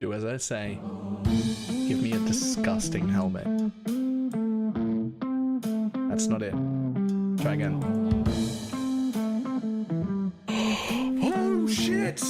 Do as I say. Give me a disgusting helmet. That's not it. Try again. Oh shit!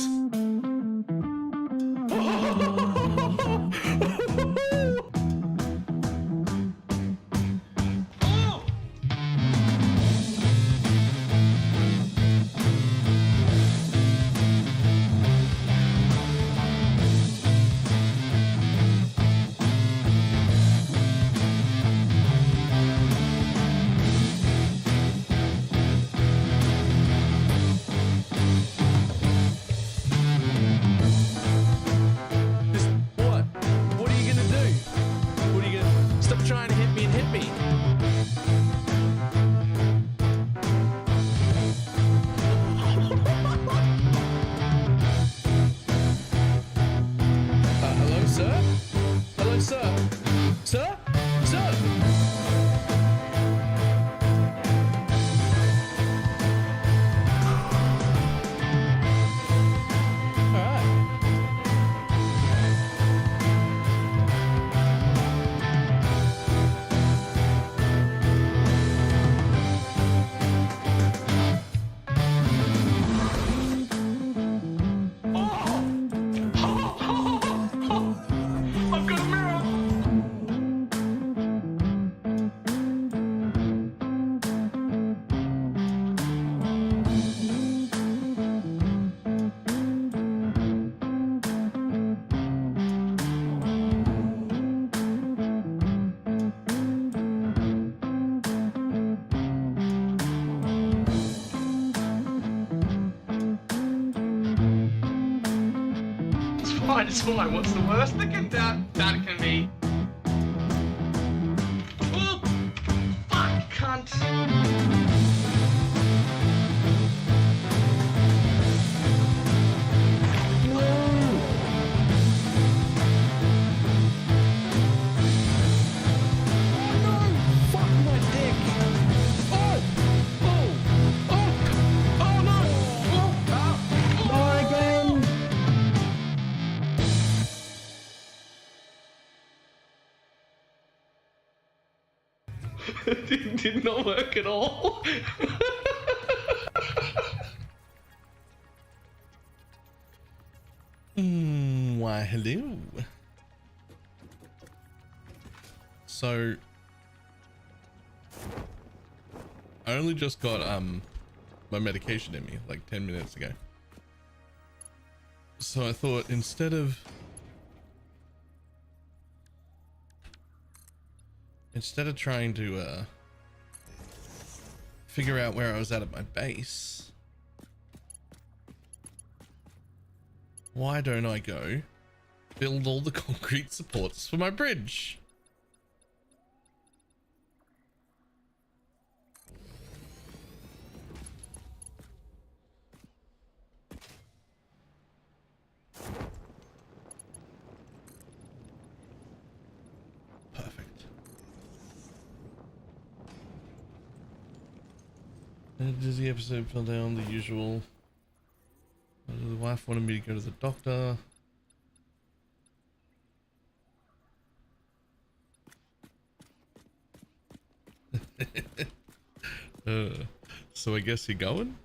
It's fine. What's the worst that can be? Oh, fuck, cunt. Did not work at all. Why, hello. So, I only just got my medication in me like 10 minutes ago. So I thought instead of trying to figure out where I was at my base, why don't I go build all the concrete supports for my bridge? Dizzy episode fell down the usual. The wife wanted me to go to the doctor. So I guess you're going?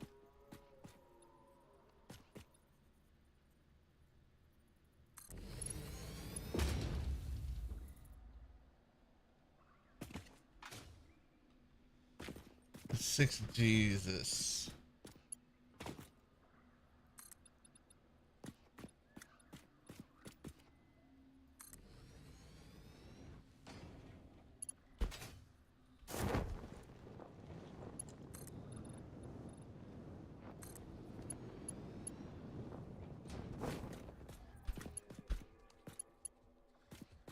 Six Jesus.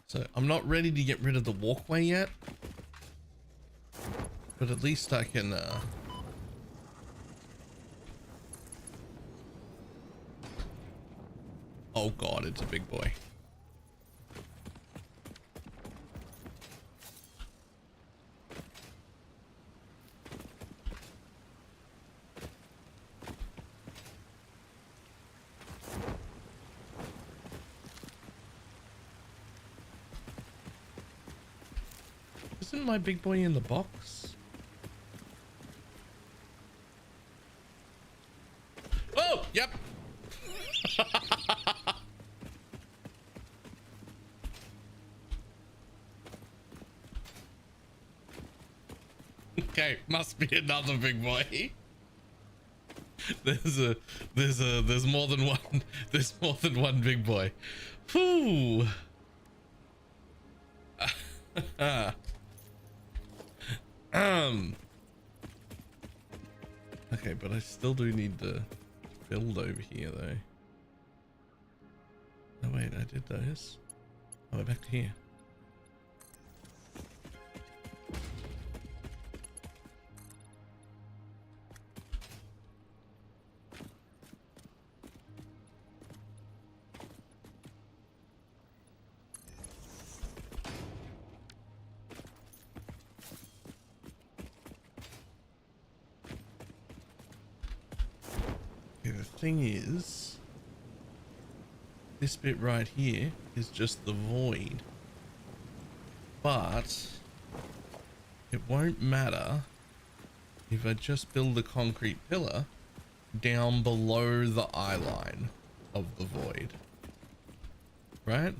So I'm not ready to get rid of the walkway yet, but at least I can oh god, it's a big boy. Isn't my big boy in the box? Oh, yep. Okay, must be another big boy. There's more than one. There's more than one big boy. Whew. Okay, but I still do need to build over here though. Oh wait, I did those. Oh, we're back to here. The thing is, this bit right here is just the void, but it won't matter if I just build a concrete pillar down below the eye line of the void, right?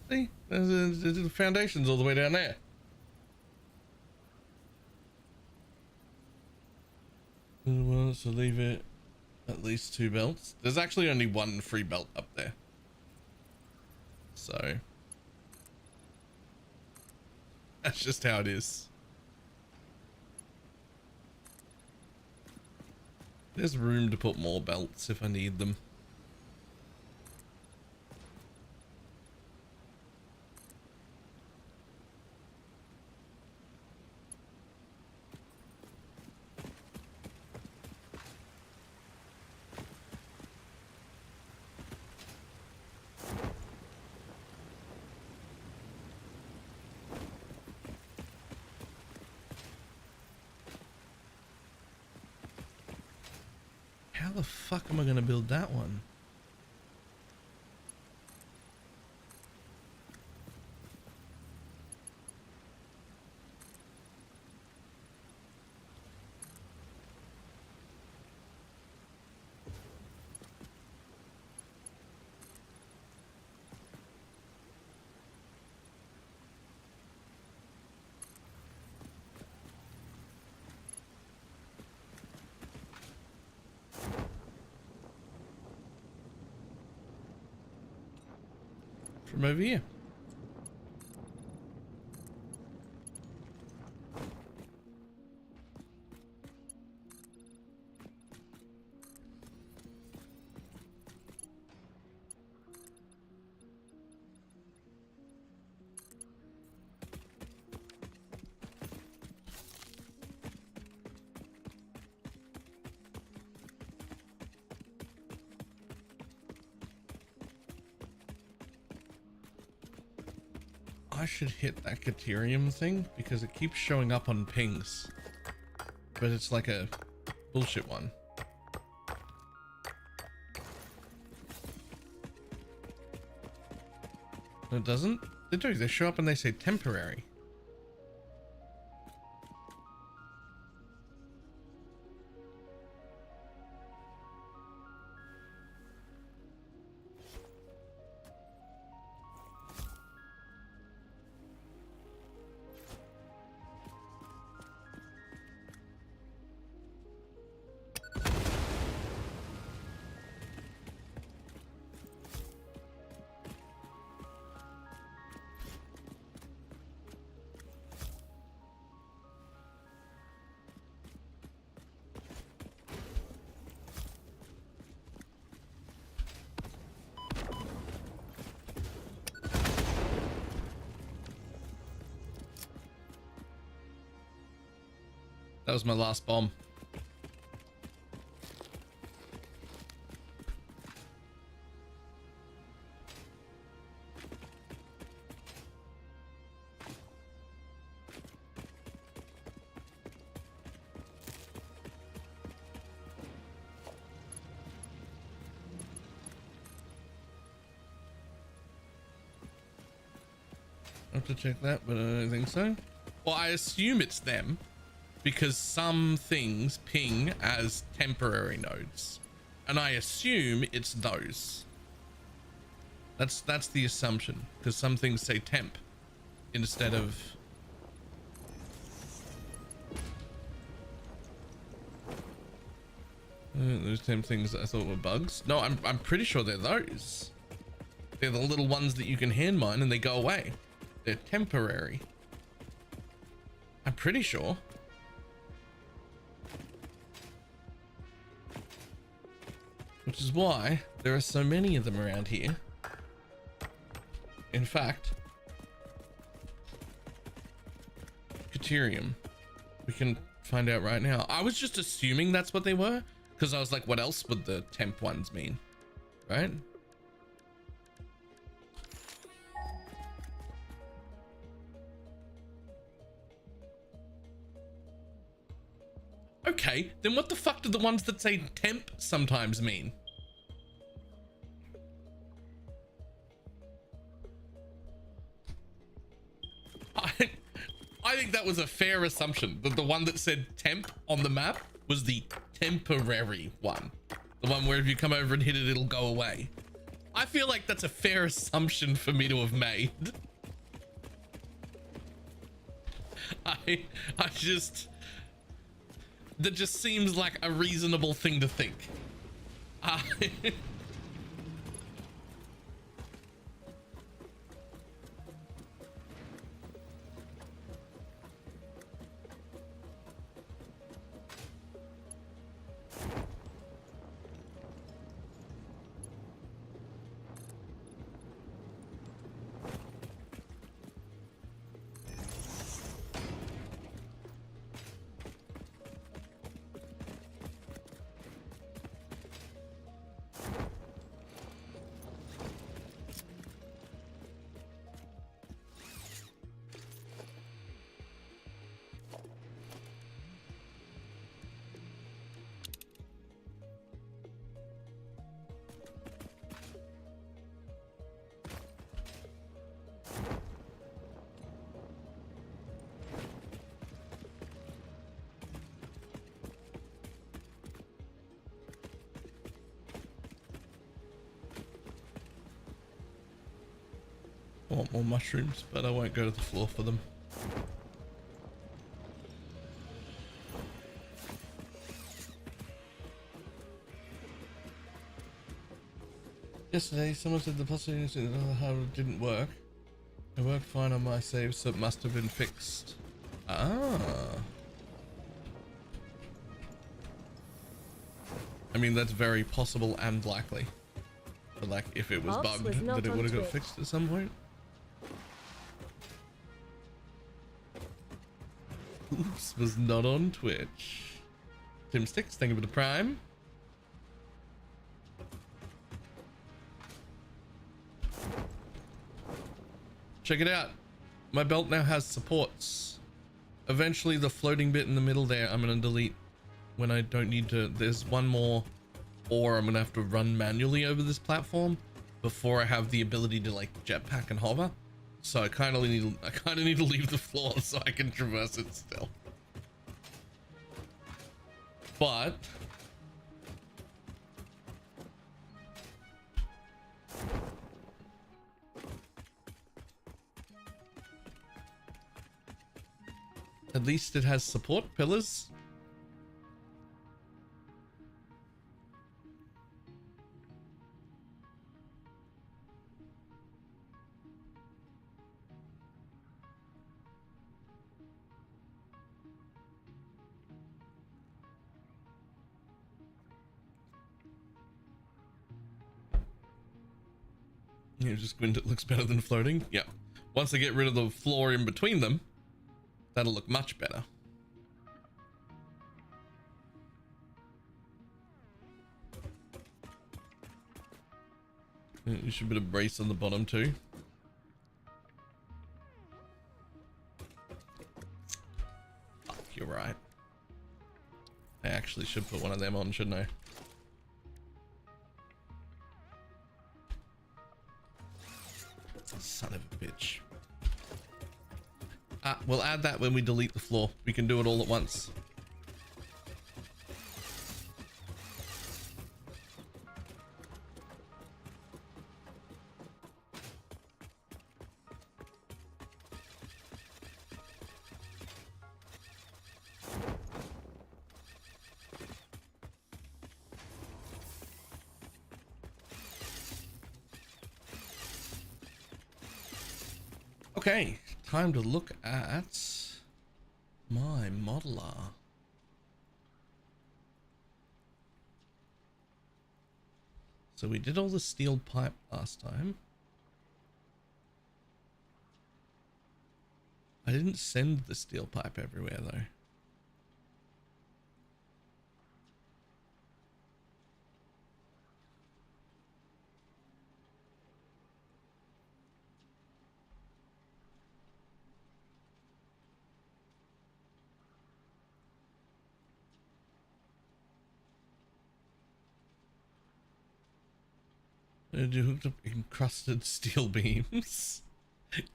See, there's the foundations all the way down there. Well, so leave it at least 2 belts. There's actually only 1 free belt up there. So that's just how it is. There's room to put more belts if I need them. How the fuck am I going to build that one? From over here. I should hit that Caterium thing because it keeps showing up on pings, but it's like a bullshit one. No, it doesn't? They do. They show up and they say temporary. That was my last bomb. have to check that, but I don't think so. Well, I assume it's them because some things ping as temporary nodes, and I assume it's those. That's the assumption, because some things say temp instead of those temp things that I thought were bugs. No, I'm pretty sure they're those. They're the little ones that you can hand mine and they go away. They're temporary. I'm pretty sure. Which is why there are so many of them around here. In fact, Caterium, we can find out right now. I was just assuming that's what they were because I was like, what else would the temp ones mean? Right? Okay, then what the fuck do the ones that say temp sometimes mean? I think that was a fair assumption that the one that said temp on the map was the temporary one. The one where if you come over and hit it, it'll go away. I feel like that's a fair assumption for me to have made. That just seems like a reasonable thing to think. I want more mushrooms, but I won't go to the floor for them. Yesterday, someone said the possibility that didn't work. It worked fine on my save, so it must have been fixed. Ah. I mean, that's very possible and likely. But like, if it was bugged, that it would have got fixed at some point. Oops, was not on Twitch. Tim Sticks, thank you for the prime. Check it out. My belt now has supports. Eventually the floating bit in the middle there, I'm going to delete when I don't need to. There's one more ore I'm going to have to run manually over this platform before I have the ability to like jetpack and hover. So I kind of need to leave the floor so I can traverse it still. But at least it has support pillars. You just squint, it looks better than floating. Yeah. Once I get rid of the floor in between them, that'll look much better. You should put a brace on the bottom too. Fuck, you're right. I actually should put one of them on, shouldn't I? Son of a bitch. We'll add that when we delete the floor. We can do it all at once. Okay, time to look at my modeler. So we did all the steel pipe last time. I didn't send the steel pipe everywhere though. You hooked up encrusted steel beams.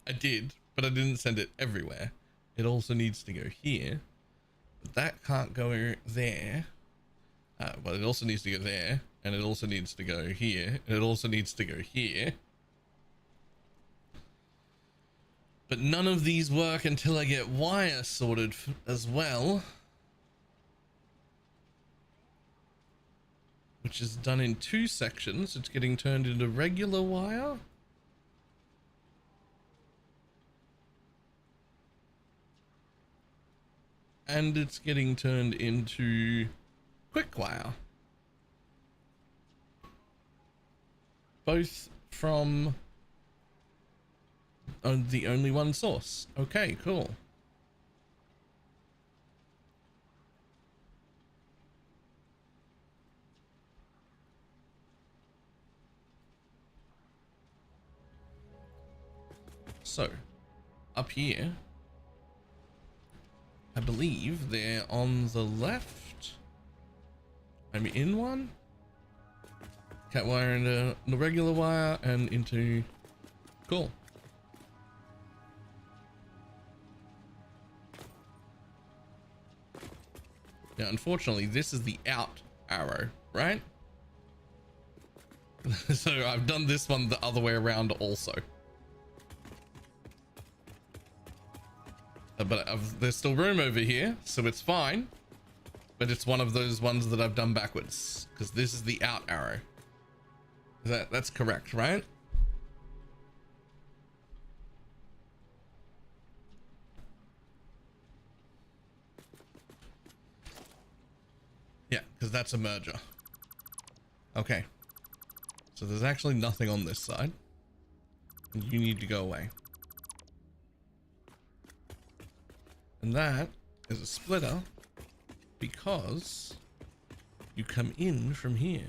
I did, but I didn't send it everywhere. It also needs to go here, but that can't go there. Well, it also needs to go there, and it also needs to go here, and it also needs to go here. But none of these work until I get wire sorted as well. Which is done in 2 sections. It's getting turned into regular wire. And it's getting turned into quick wire. Both from the only one source. Okay, cool. So, up here, I believe they're on the left. I'm in one. Cat wire into the regular wire and into... Cool. Now, unfortunately, this is the out arrow, right? So I've done this one the other way around also. But there's still room over here, so it's fine. But it's one of those ones that I've done backwards, because this is the out arrow. That's correct, right? Yeah, because that's a merger. Okay. So there's actually nothing on this side. And you need to go away. And that is a splitter because you come in from here.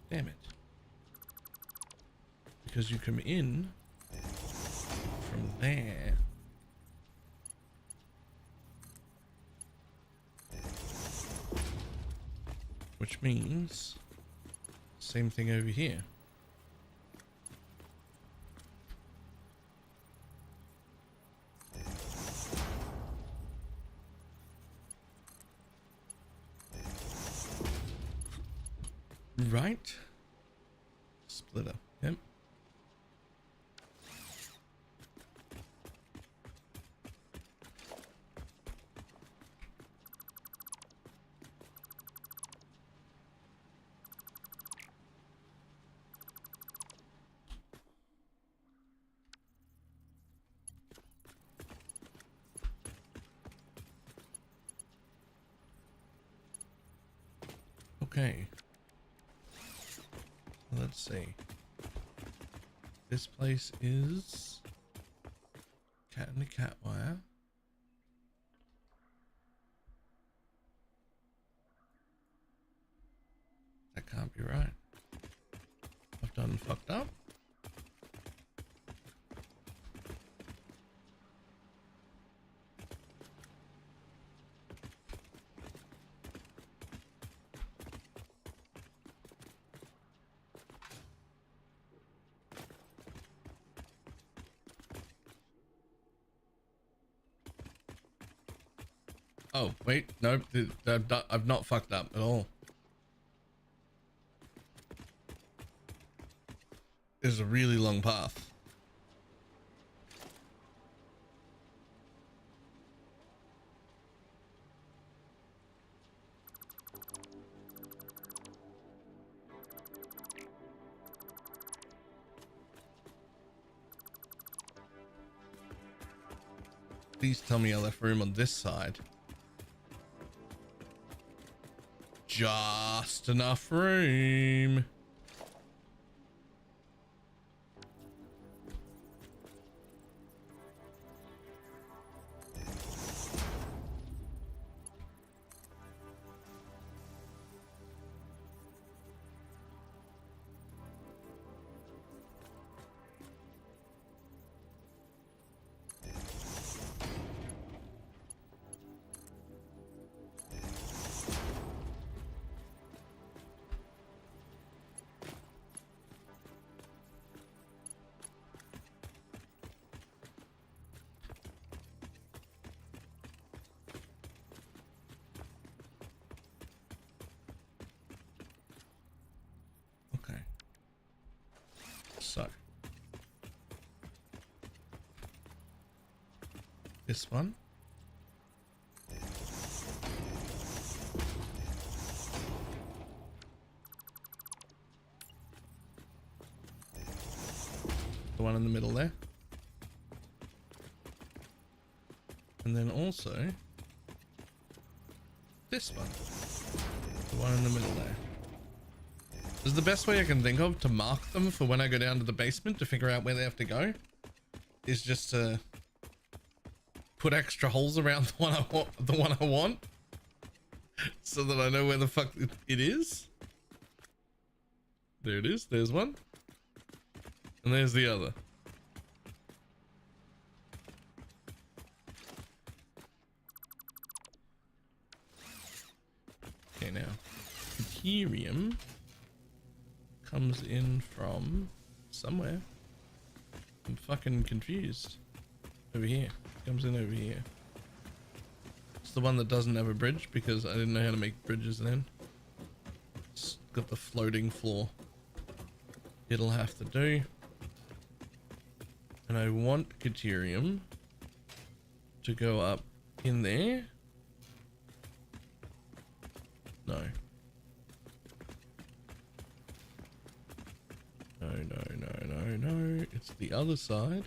Damn it. Because you come in from there. Which means same thing over here. Right? Splitter. Yep. Okay. Let's see. This place is cat and the cat wire. That can't be right. I've done fucked up. Oh, wait, nope, I've not fucked up at all. There's a really long path. Please tell me I left room on this side. Just enough room. So this one, the one in the middle there, and then also this one, the one in the middle there. This is the best way I can think of to mark them for when I go down to the basement to figure out where they have to go, is just to put extra holes around the one I want, so that I know where the fuck it is. There it is. There's one, and there's the other. Okay, now Ethereum comes in from somewhere. I'm fucking confused. Over here. It comes in over here. It's the one that doesn't have a bridge because I didn't know how to make bridges then. It's got the floating floor. It'll have to do. And I want Caterium to go up in there. No. No. It's the other side.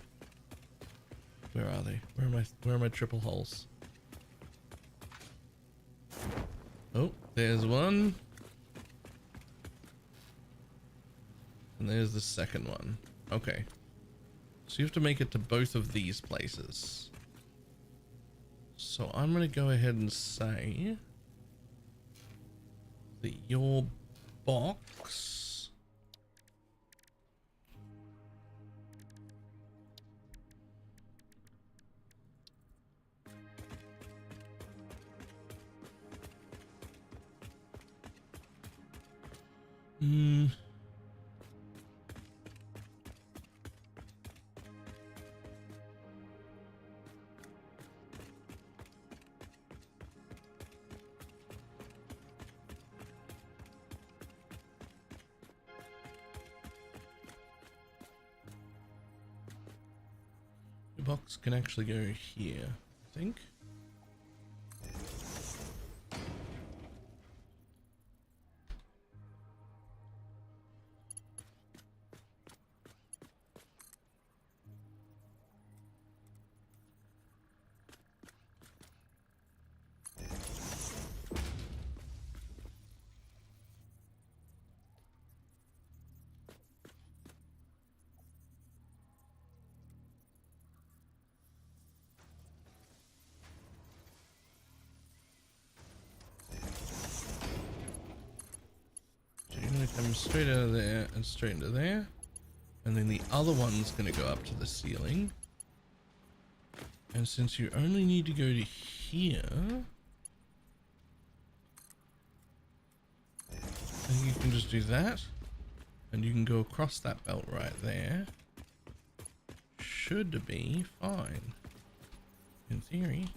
Where are they? Where are my triple holes? Oh, there's one. And there's the second one. Okay. So you have to make it to both of these places. So I'm going to go ahead and say that your box the box can actually go here, I think. Come straight out of there and straight into there, and then the other one's going to go up to the ceiling. And since you only need to go to here, I think you can just do that, and you can go across that belt right there. Should be fine, in theory.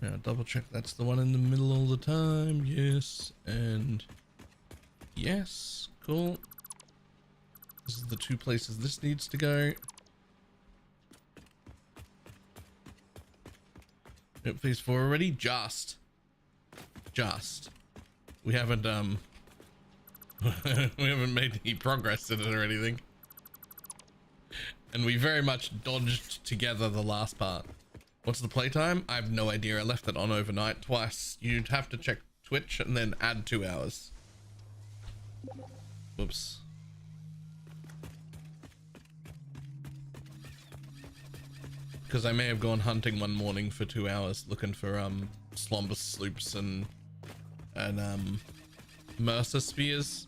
Now double check that's the one in the middle all the time. Yes, and yes. Cool. This is the two places this needs to go. Yep, phase 4 already. Just. We haven't we haven't made any progress in it or anything. And we very much dodged together the last part. What's the playtime? I have no idea. I left it on overnight twice. You'd have to check Twitch and then add 2 hours. Whoops. Because I may have gone hunting one morning for 2 hours looking for slumber sloops and Mercer spheres.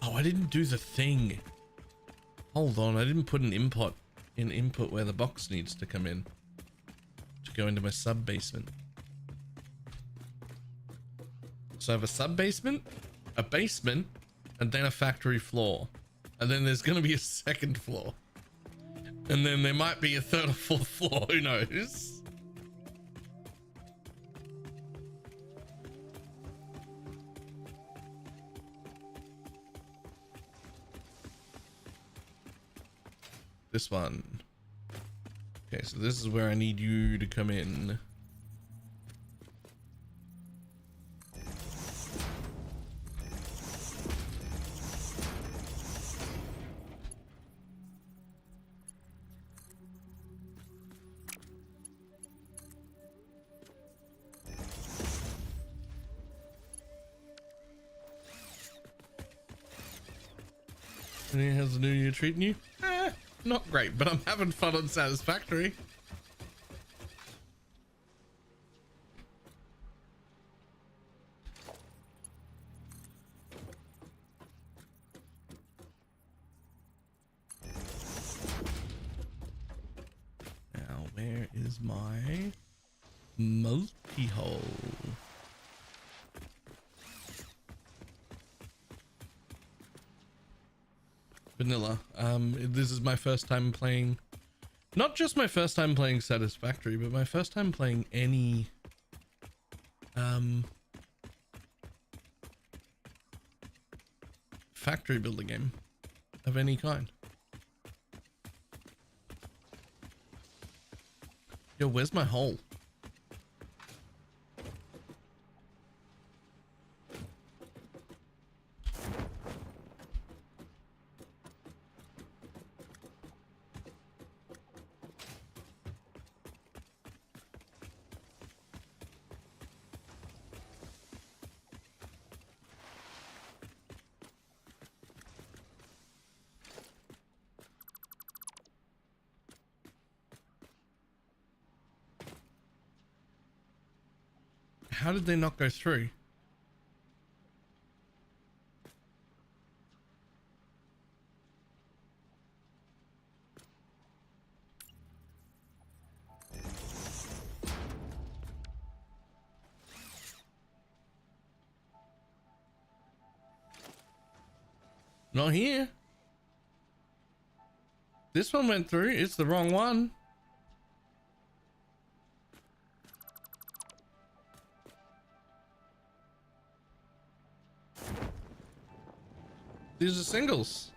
Oh, I didn't do the thing. Hold on, I didn't put an input where the box needs to come in to go into my sub basement. So I have a sub basement, a basement, and then a factory floor. And then there's going to be a second floor. And then there might be a third or fourth floor, who knows? This one. Okay, so this is where I need you to come in. And how's the new year treating you? Not great, but I'm having fun on Satisfactory. Now, where is my multi-hole? Vanilla. This is my first time playing, not just my first time playing Satisfactory, but my first time playing any factory builder game of any kind. Yo, where's my hole? How did they not go through? Not here. This one went through. It's the wrong one. These are singles.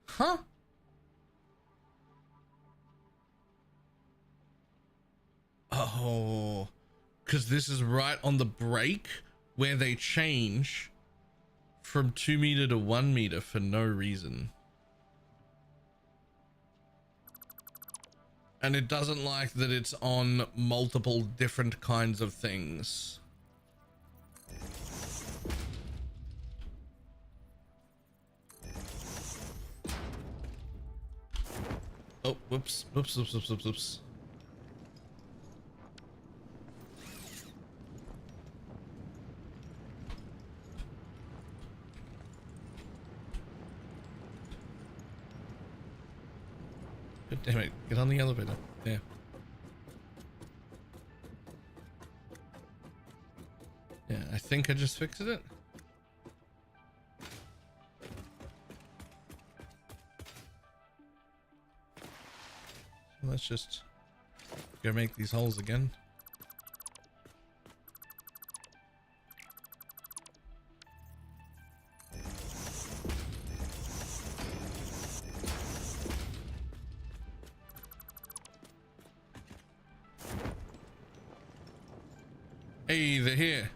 Huh? Oh, because this is right on the break where they change from 2 meter to 1 meter for no reason. And it doesn't like that it's on multiple different kinds of things. Oh, whoops. God damn it. Get on the elevator. Yeah. Yeah, I think I just fixed it. So let's just go make these holes again. Hey, they're here.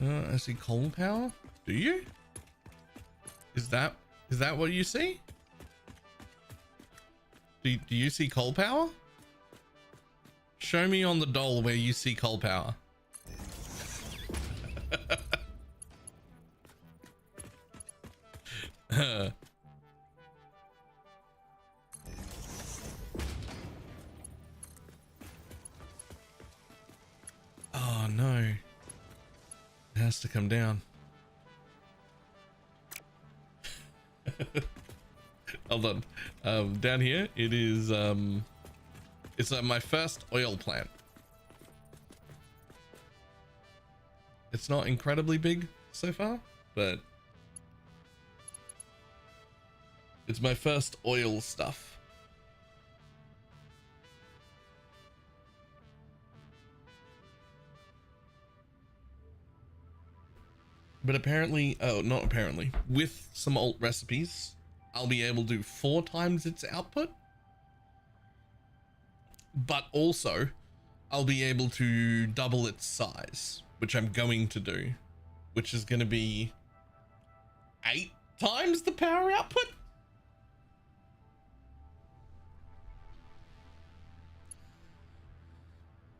I see coal power. Do you? Is that what you see? Do you see coal power? Show me on the doll where you see coal power. Oh no. It has to come down. Hold on. Down here it is it's my first oil plant. It's not incredibly big so far, but it's my first oil stuff. But apparently, oh, not apparently, with some alt recipes, I'll be able to do 4 times its output. But also, I'll be able to double its size, which I'm going to do, which is going to be 8 times the power output.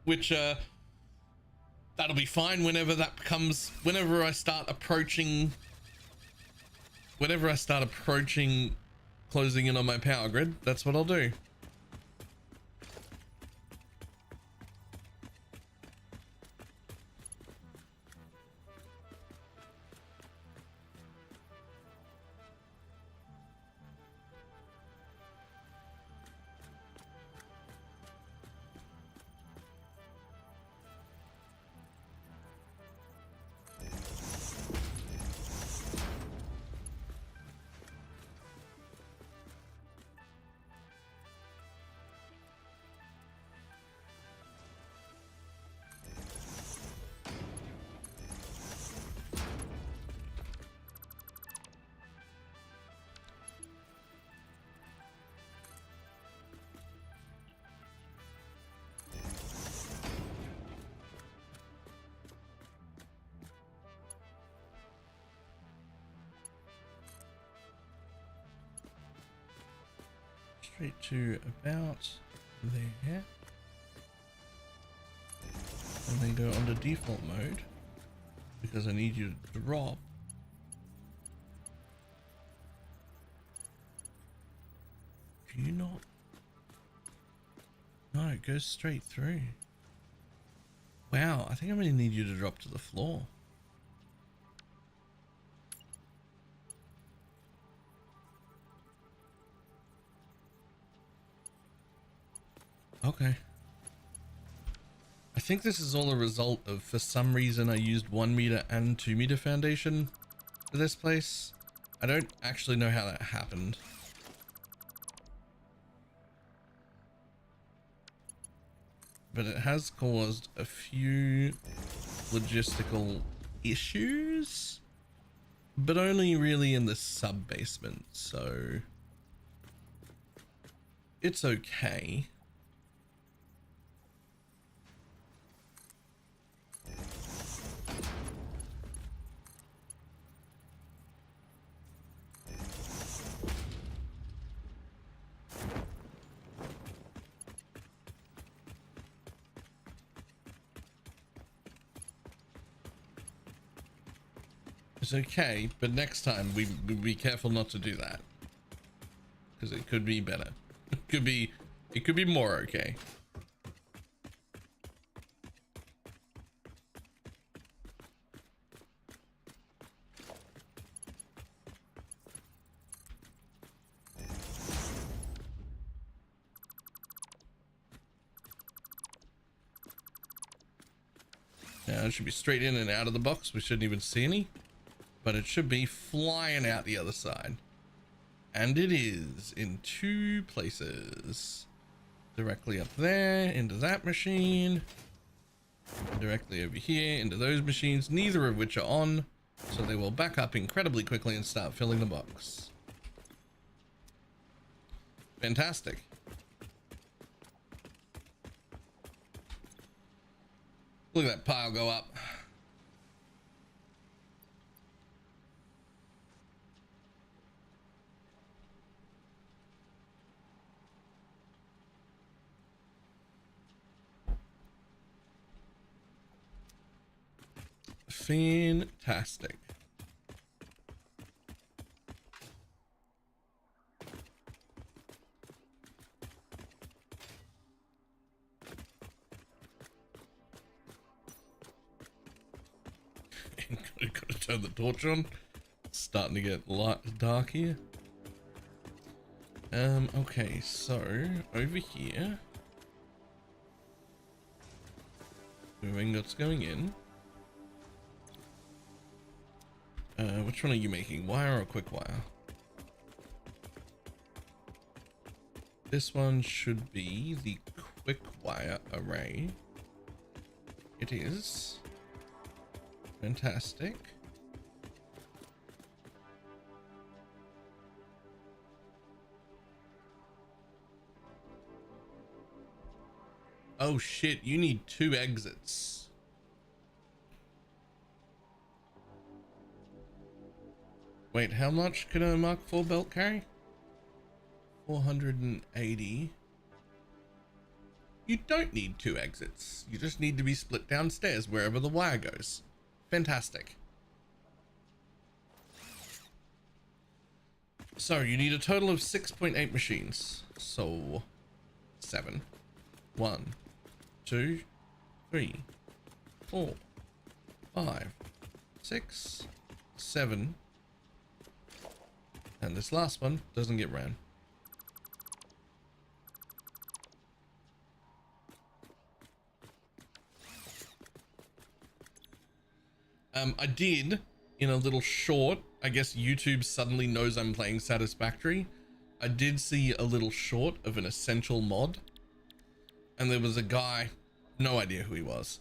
Which, that'll be fine whenever that comes, whenever I start approaching closing in on my power grid. That's what I'll do. Straight to about there, and then go onto default mode because I need you to drop. Can you not? No, it goes straight through. Wow, I think I'm gonna need you to drop to the floor. Okay. I think this is all a result of, for some reason, I used 1 meter and 2 meter foundation for this place. I don't actually know how that happened. But it has caused a few logistical issues, but only really in the sub basement, so it's okay. It's okay, but next time we be careful not to do that. Because it could be better. It could be more okay. Now it should be straight in and out of the box. We shouldn't even see any, but it should be flying out the other side. And it is in 2 places. Directly up there into that machine, directly over here into those machines, neither of which are on, so they will back up incredibly quickly and start filling the box. Fantastic. Look at that pile go up. Fantastic. Gotta turn the torch on. It's starting to get dark here. Okay, so over here we have ingots going in. Which one are you making? Wire or quick wire? This one should be the quick wire array. It is. Fantastic. Oh shit, you need 2 exits. Wait, how much can a Mark IV belt carry? 480. You don't need 2 exits. You just need to be split downstairs wherever the wire goes. Fantastic. So you need a total of 6.8 machines. So 7. 1, 2, 3, 4, 5, 6, 7. And this last one doesn't get ran. I did, in a little short, I guess YouTube suddenly knows I'm playing Satisfactory. I did see a little short of an essential mod. And there was a guy, no idea who he was,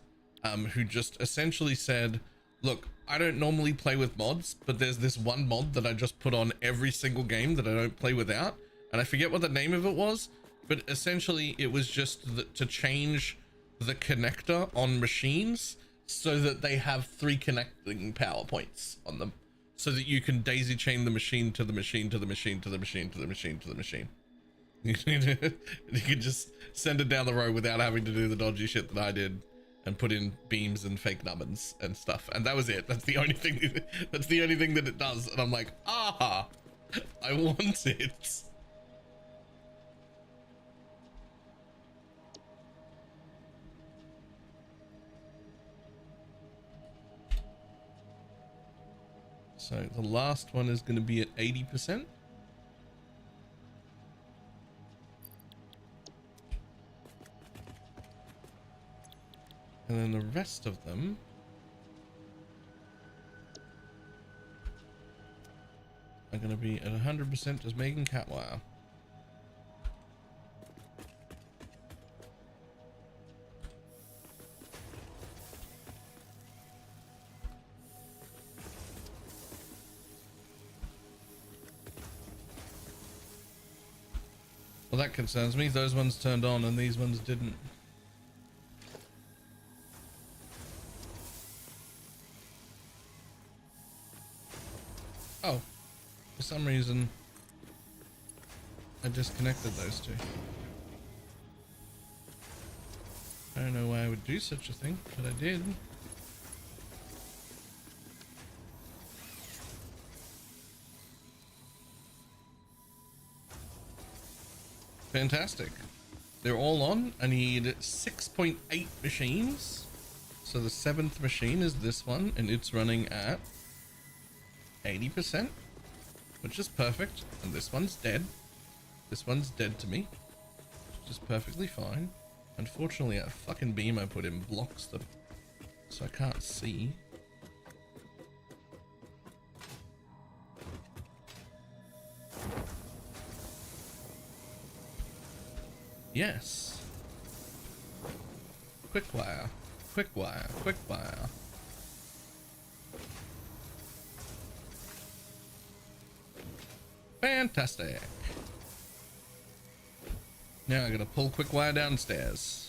who just essentially said, look, I don't normally play with mods, but there's this one mod that I just put on every single game that I don't play without. And I forget what the name of it was, but essentially it was just to change the connector on machines so that they have 3 connecting power points on them, so that you can daisy chain the machine to the machine to the machine to the machine to the machine to the machine. You can just send it down the road without having to do the dodgy shit that I did and put in beams and fake numbers and stuff. And that was it. That's the only thing. That's the only thing that it does. And I'm like, ah, I want it. So the last one is going to be at 80%. And then the rest of them are going to be at 100% just making cat wire. Well, that concerns me. Those ones turned on and these ones didn't. Oh, for some reason I disconnected those 2. I don't know why I would do such a thing, but I did. Fantastic. They're all on. I need 6.8 machines. So the 7th machine is this one, and it's running at 80%, which is perfect. And this one's dead. This one's dead to me, which is perfectly fine. Unfortunately, that fucking beam I put in blocks them, so I can't see. Yes. Quick wire. Quick wire. Quick wire. Fantastic. Now I gotta pull quick wire downstairs.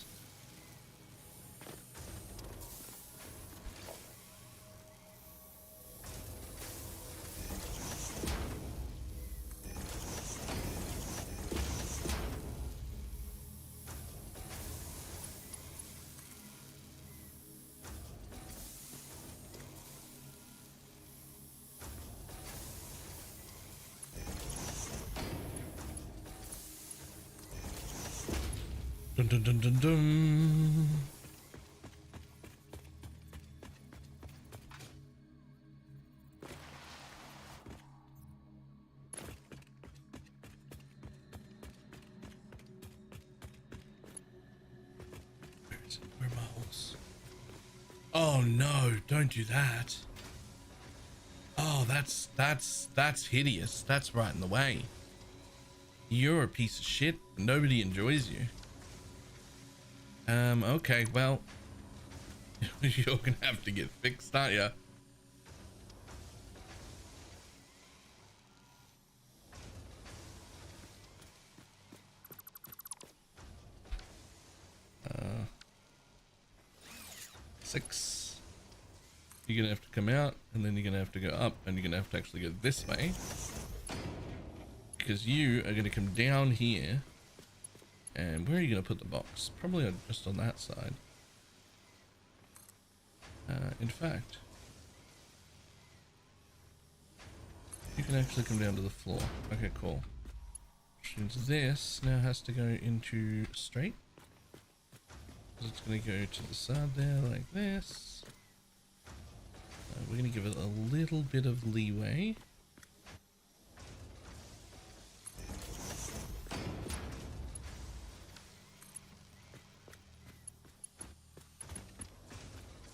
Dun dun dun dun dun. Where is it? Where are my holes? Oh no, don't do that. Oh, that's hideous. That's right in the way. You're a piece of shit. Nobody enjoys you. Okay, well, you're gonna have to get fixed, aren't you? Six. You're gonna have to come out, and then you're gonna have to go up, and you're gonna have to actually go this way, because you are gonna come down here. And where are you going to put the box? Probably just on that side. In fact, you can actually come down to the floor. Okay, cool. Which means this now has to go into straight. Because it's going to go to the side there like this. We're going to give it a little bit of leeway.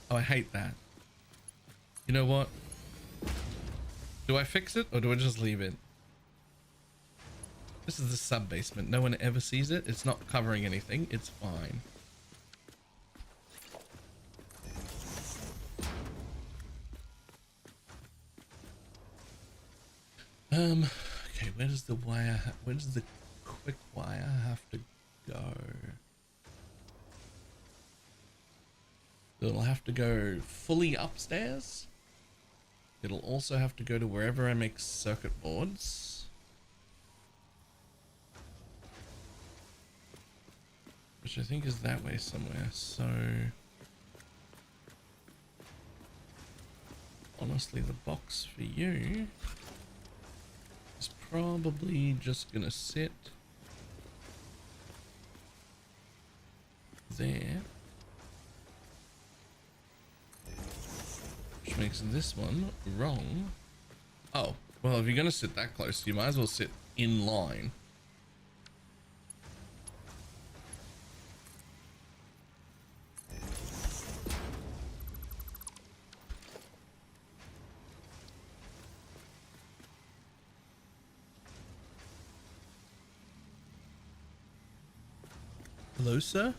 Oh, I hate that. You know what? Do I fix it or do I just leave it? This is the sub basement. No one ever sees it. It's not covering anything. It's fine. Okay, where does the wire, where does the quick wire have to go? It'll have to go fully upstairs. It'll also have to go to wherever I make circuit boards. Which I think is that way somewhere, so... honestly, the box for you is probably just gonna sit there. Which makes this one wrong. Oh, well, if you're gonna sit that close, you might as well sit in line. Hello, sir?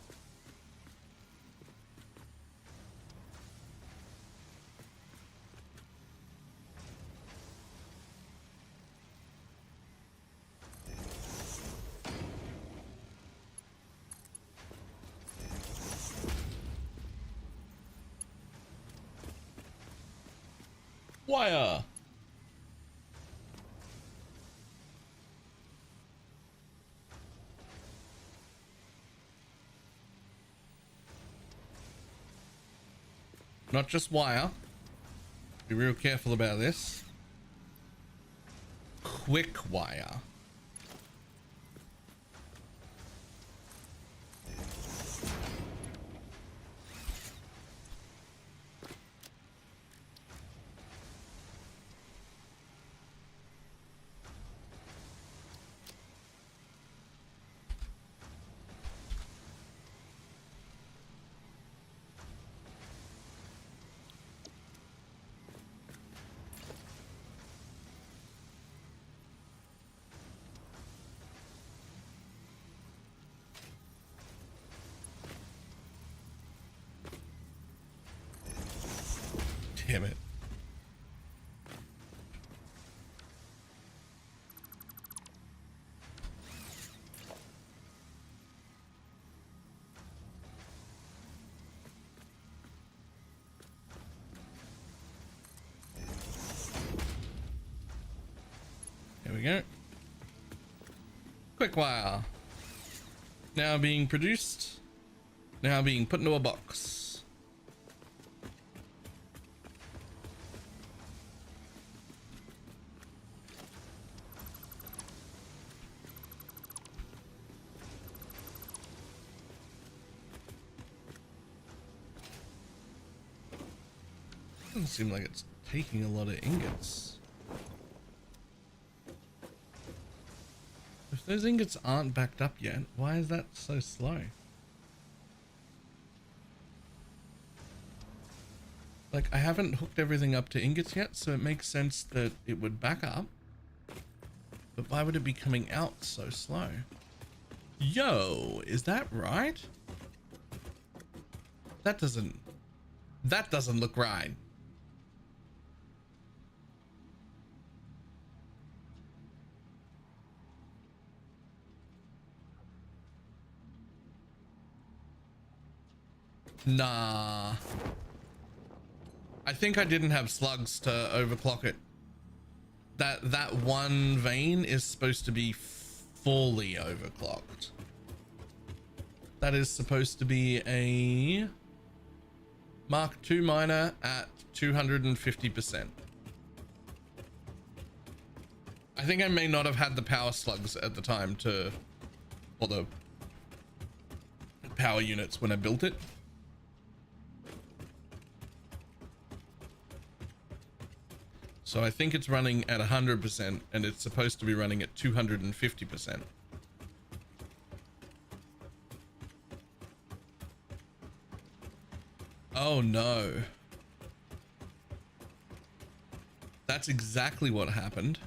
Wire. Not just wire. Be real careful about this. Quick wire. Damn it. There we go. Quick wire. Now being produced. Now being put into a box. Doesn't seem like it's taking a lot of ingots. If those ingots aren't backed up yet, why is that so slow? Like, I haven't hooked everything up to ingots yet, so it makes sense that it would back up. But why would it be coming out so slow? Yo, is that right? That doesn't look right. Nah. I think I didn't have slugs to overclock it. That one vein is supposed to be fully overclocked. That is supposed to be a Mark II miner at 250%. I think I may not have had the power slugs at the time to, or the power units when I built it. So I think it's running at 100% and it's supposed to be running at 250%. Oh no. That's exactly what happened.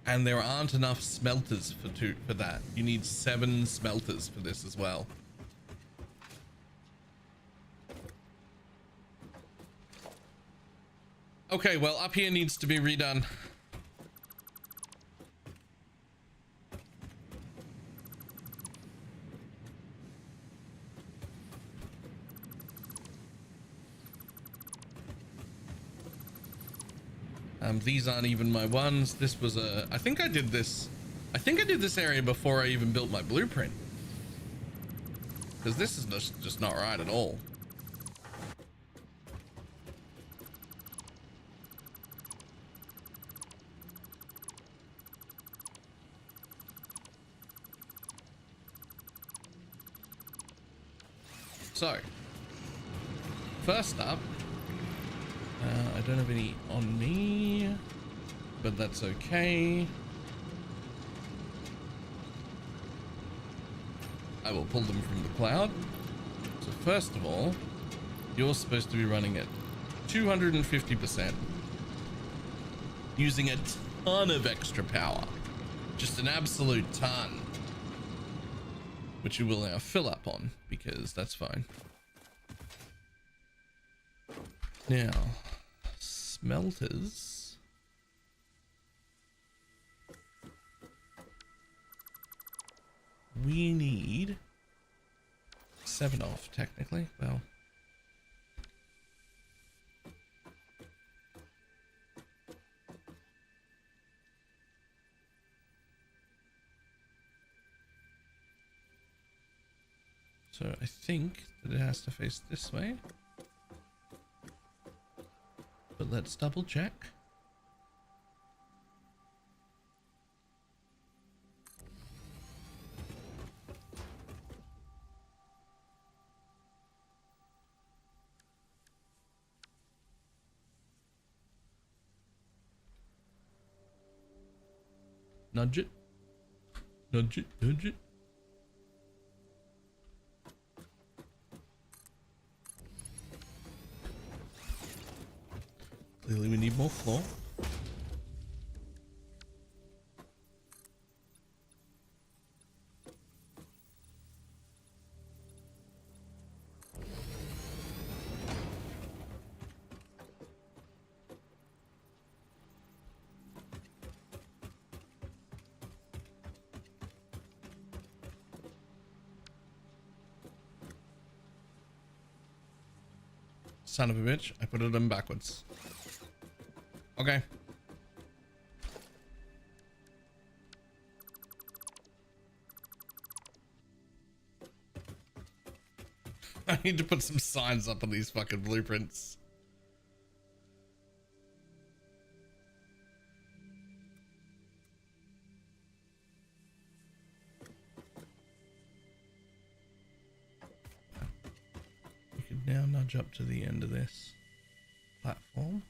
And there aren't enough smelters for that. You need 7 smelters for this as well. Okay, well, up here needs to be redone. These aren't even my ones. This was a, I think I did this area before I even built my blueprint. Because this is just not right at all. So, first up, I don't have any on me, but that's okay. I will pull them from the cloud. So first of all, you're supposed to be running at 250%, using a ton of extra power, just an absolute ton. Which you will now fill up on, because that's fine. Now, smelters. We need 7 off, technically. Well, so I think that it has to face this way. But let's double check. Nudge it. Nudge it, nudge it. Clearly we need more floor. Son of a bitch. I put it in backwards. Okay. I need to put some signs up on these fucking blueprints. You can now nudge up to the end of this platform.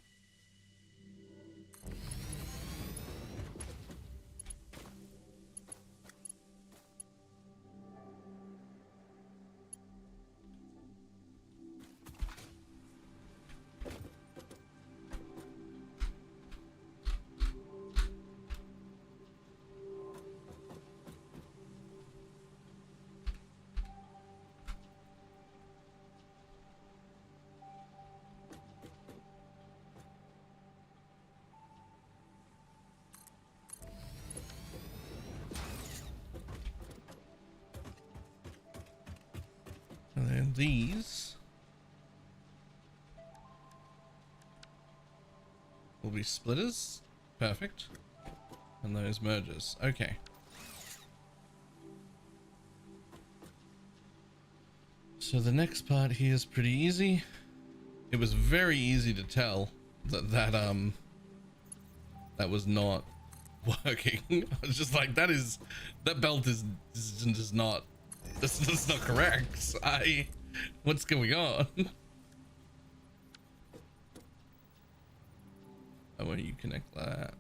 And then these will be splitters. Perfect. And those mergers. Okay. So the next part here is pretty easy. It was very easy to tell that that was not working. I was just like, that belt is just not, that's not correct. What's going on? Oh, where you connect that?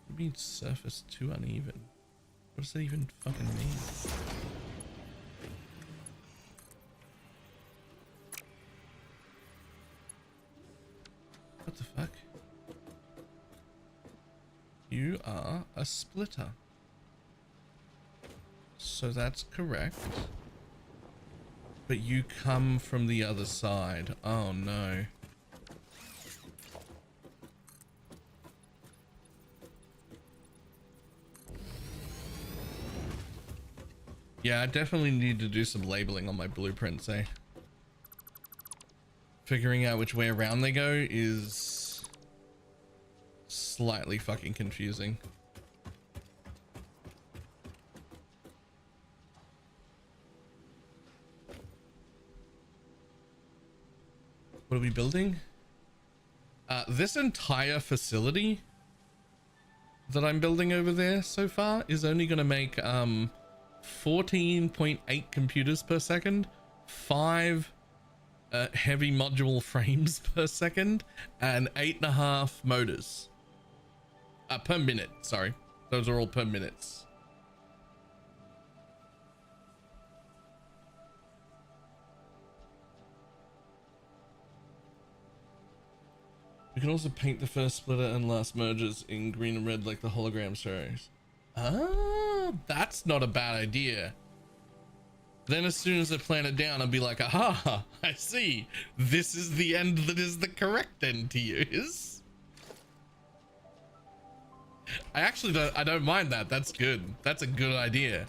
It means surface too uneven. What does that even fucking mean? What the fuck? You are a splitter. So that's correct. But you come from the other side. Oh no. Yeah, I definitely need to do some labeling on my blueprints, eh? Figuring out which way around they go is slightly fucking confusing. What are we building? This entire facility that I'm building over there so far is only going to make 14.8 computers per second, 5 heavy module frames per second, and 8.5 motors per minute. Sorry, those are all per minutes. We can also paint the first splitter and last mergers in green and red like the hologram shows. Ah, that's not a bad idea. Then as soon as I plan it down, I'll be like, aha, I see. This is the end that is the correct end to use. I don't mind that. That's good. That's a good idea.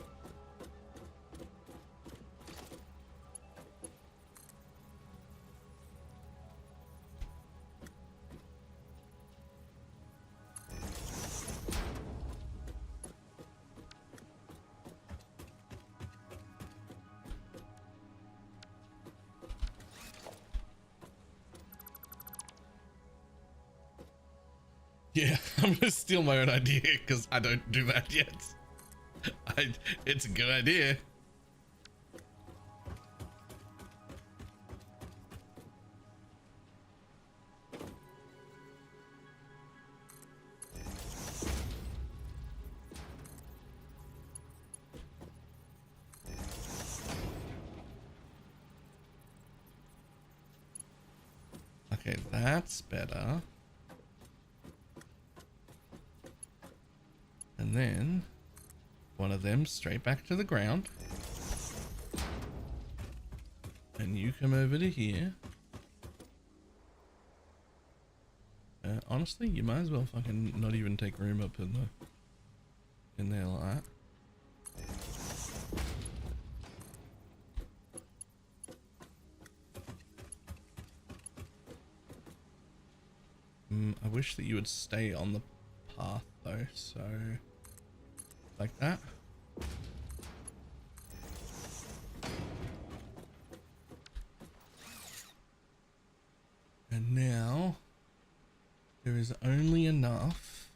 Yeah, I'm gonna steal my own idea because I don't do that yet. It's a good idea. Okay, that's better. And then one of them straight back to the ground. And you come over to here. Honestly, you might as well fucking not even take room up in there like that. I wish that you would stay on the path though, so like that. And now there is only enough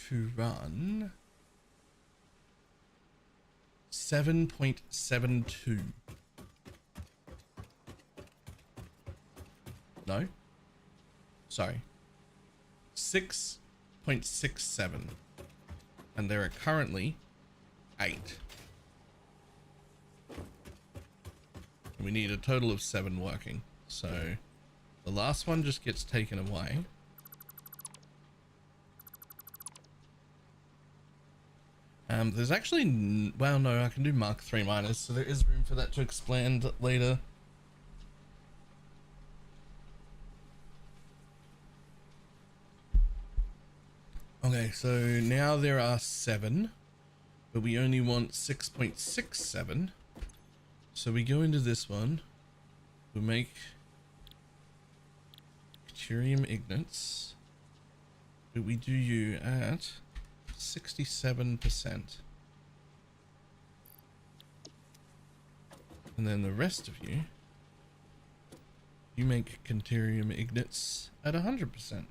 to run 7.72. No, sorry, 6.67, and there are currently 8. We need a total of 7 working, so the last one just gets taken away. There's actually, well, no, I can do Mark 3 miners, so there is room for that to expand later. Okay, so now there are 7, but we only want 6.67. So we go into this one, we make Deuterium Ignits, but we do you at 67%. And then the rest of you, you make Deuterium Ignits at 100%.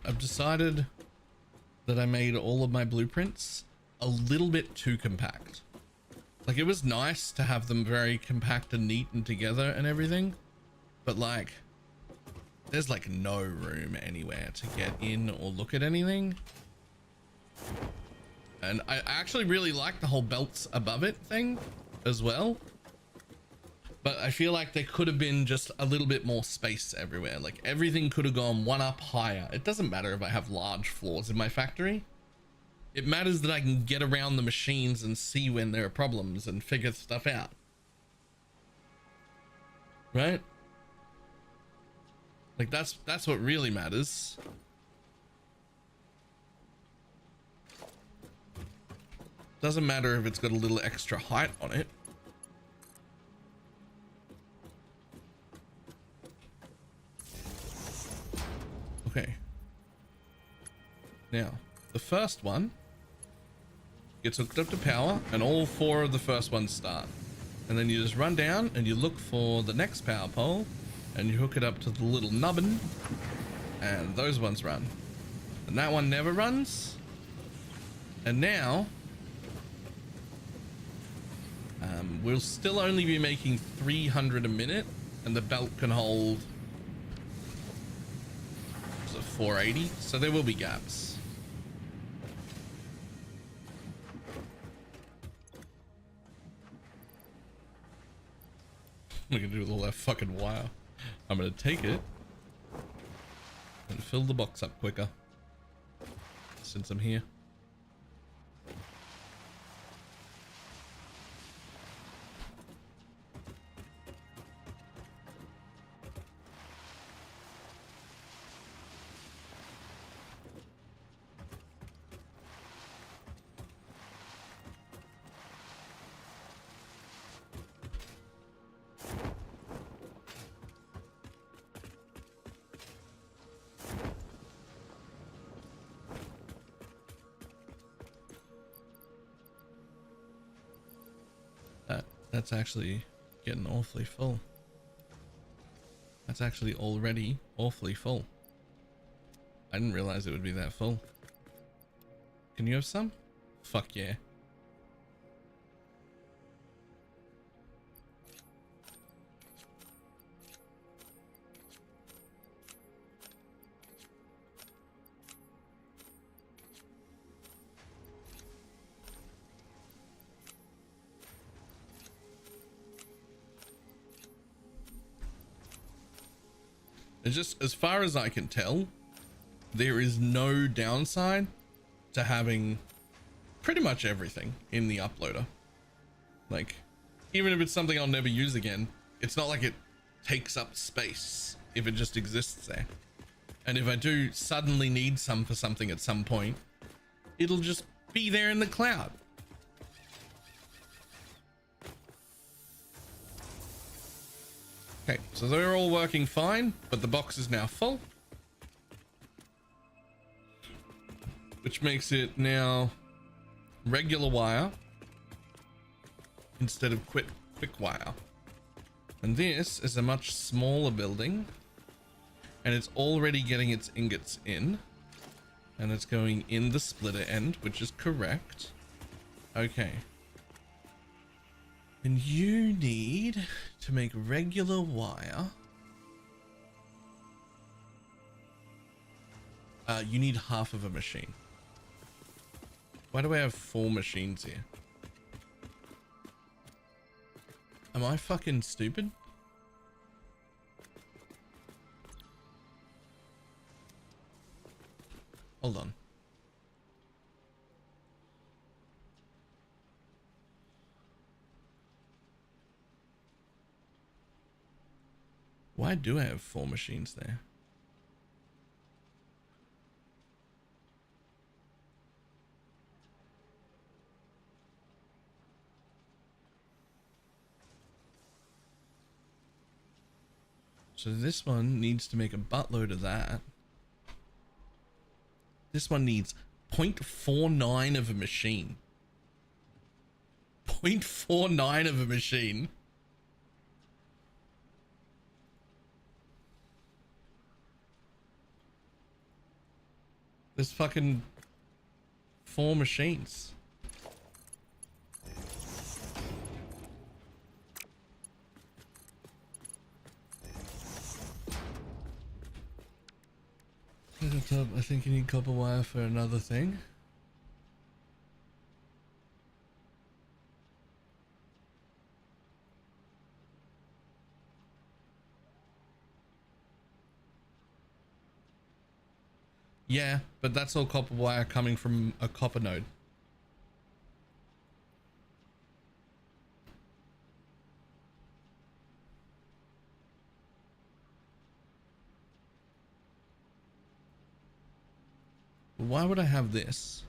I've decided that I made all of my blueprints a little bit too compact. Like, it was nice to have them very compact and neat and together and everything, but like, there's like no room anywhere to get in or look at anything. And I actually really like the whole belts above it thing as well. But I feel like there could have been just a little bit more space everywhere. Like, everything could have gone one up higher. It doesn't matter if I have large floors in my factory. It matters that I can get around the machines and see when there are problems and figure stuff out. Right? Like, that's what really matters. Doesn't matter if it's got a little extra height on it. Okay. Now, the first one gets hooked up to power, and all 4 of the first ones start. And then you just run down and you look for the next power pole, and you hook it up to the little nubbin, and those ones run. And that one never runs. And now, we'll still only be making 300 a minute, and the belt can hold 480, so there will be gaps. We're gonna do with all that fucking wire. I'm gonna take it and fill the box up quicker since I'm here. That's actually getting awfully full. That's actually already awfully full. I didn't realize it would be that full. Can you have some? Fuck yeah. It's just, as far as I can tell, there is no downside to having pretty much everything in the uploader. Like, even if it's something I'll never use again, it's not like it takes up space if it just exists there. And if I do suddenly need some for something at some point, it'll just be there in the cloud. Okay, so they're all working fine, but the box is now full. Which makes it now regular wire instead of quick wire. And this is a much smaller building, and it's already getting its ingots in, and it's going in the splitter end, which is correct. Okay. And you need to make regular wire. You need half of a machine. Why do I have 4 machines here? Am I fucking stupid? Hold on. Why do I have 4 machines there? So this one needs to make a buttload of that. This one needs 0.49 of a machine. 0.49 of a machine. There's fucking 4 machines. I think you need copper wire for another thing. Yeah, but that's all copper wire coming from a copper node. Why would I have this?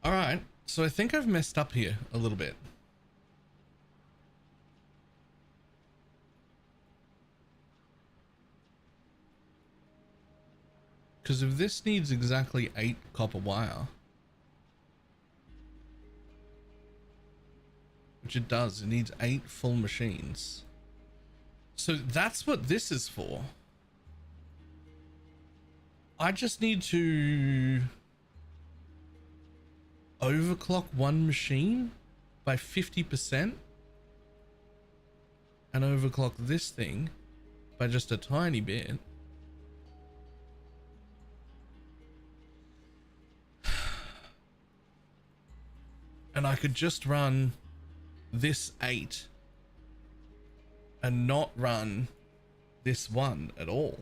All right, so I think I've messed up here a little bit. Because if this needs exactly 8 copper wire, which it does, it needs 8 full machines. So that's what this is for. I just need to overclock one machine by 50% and overclock this thing by just a tiny bit. And I could just run this 8 and not run this 1 at all.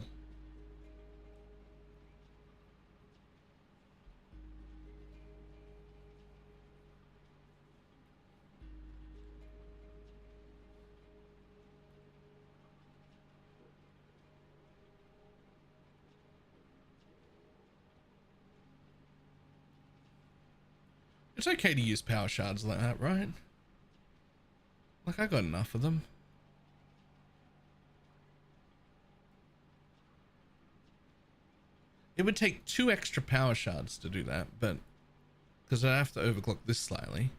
It's okay to use power shards like that, right? Like, I got enough of them. It would take 2 extra power shards to do that, but because I have to overclock this slightly.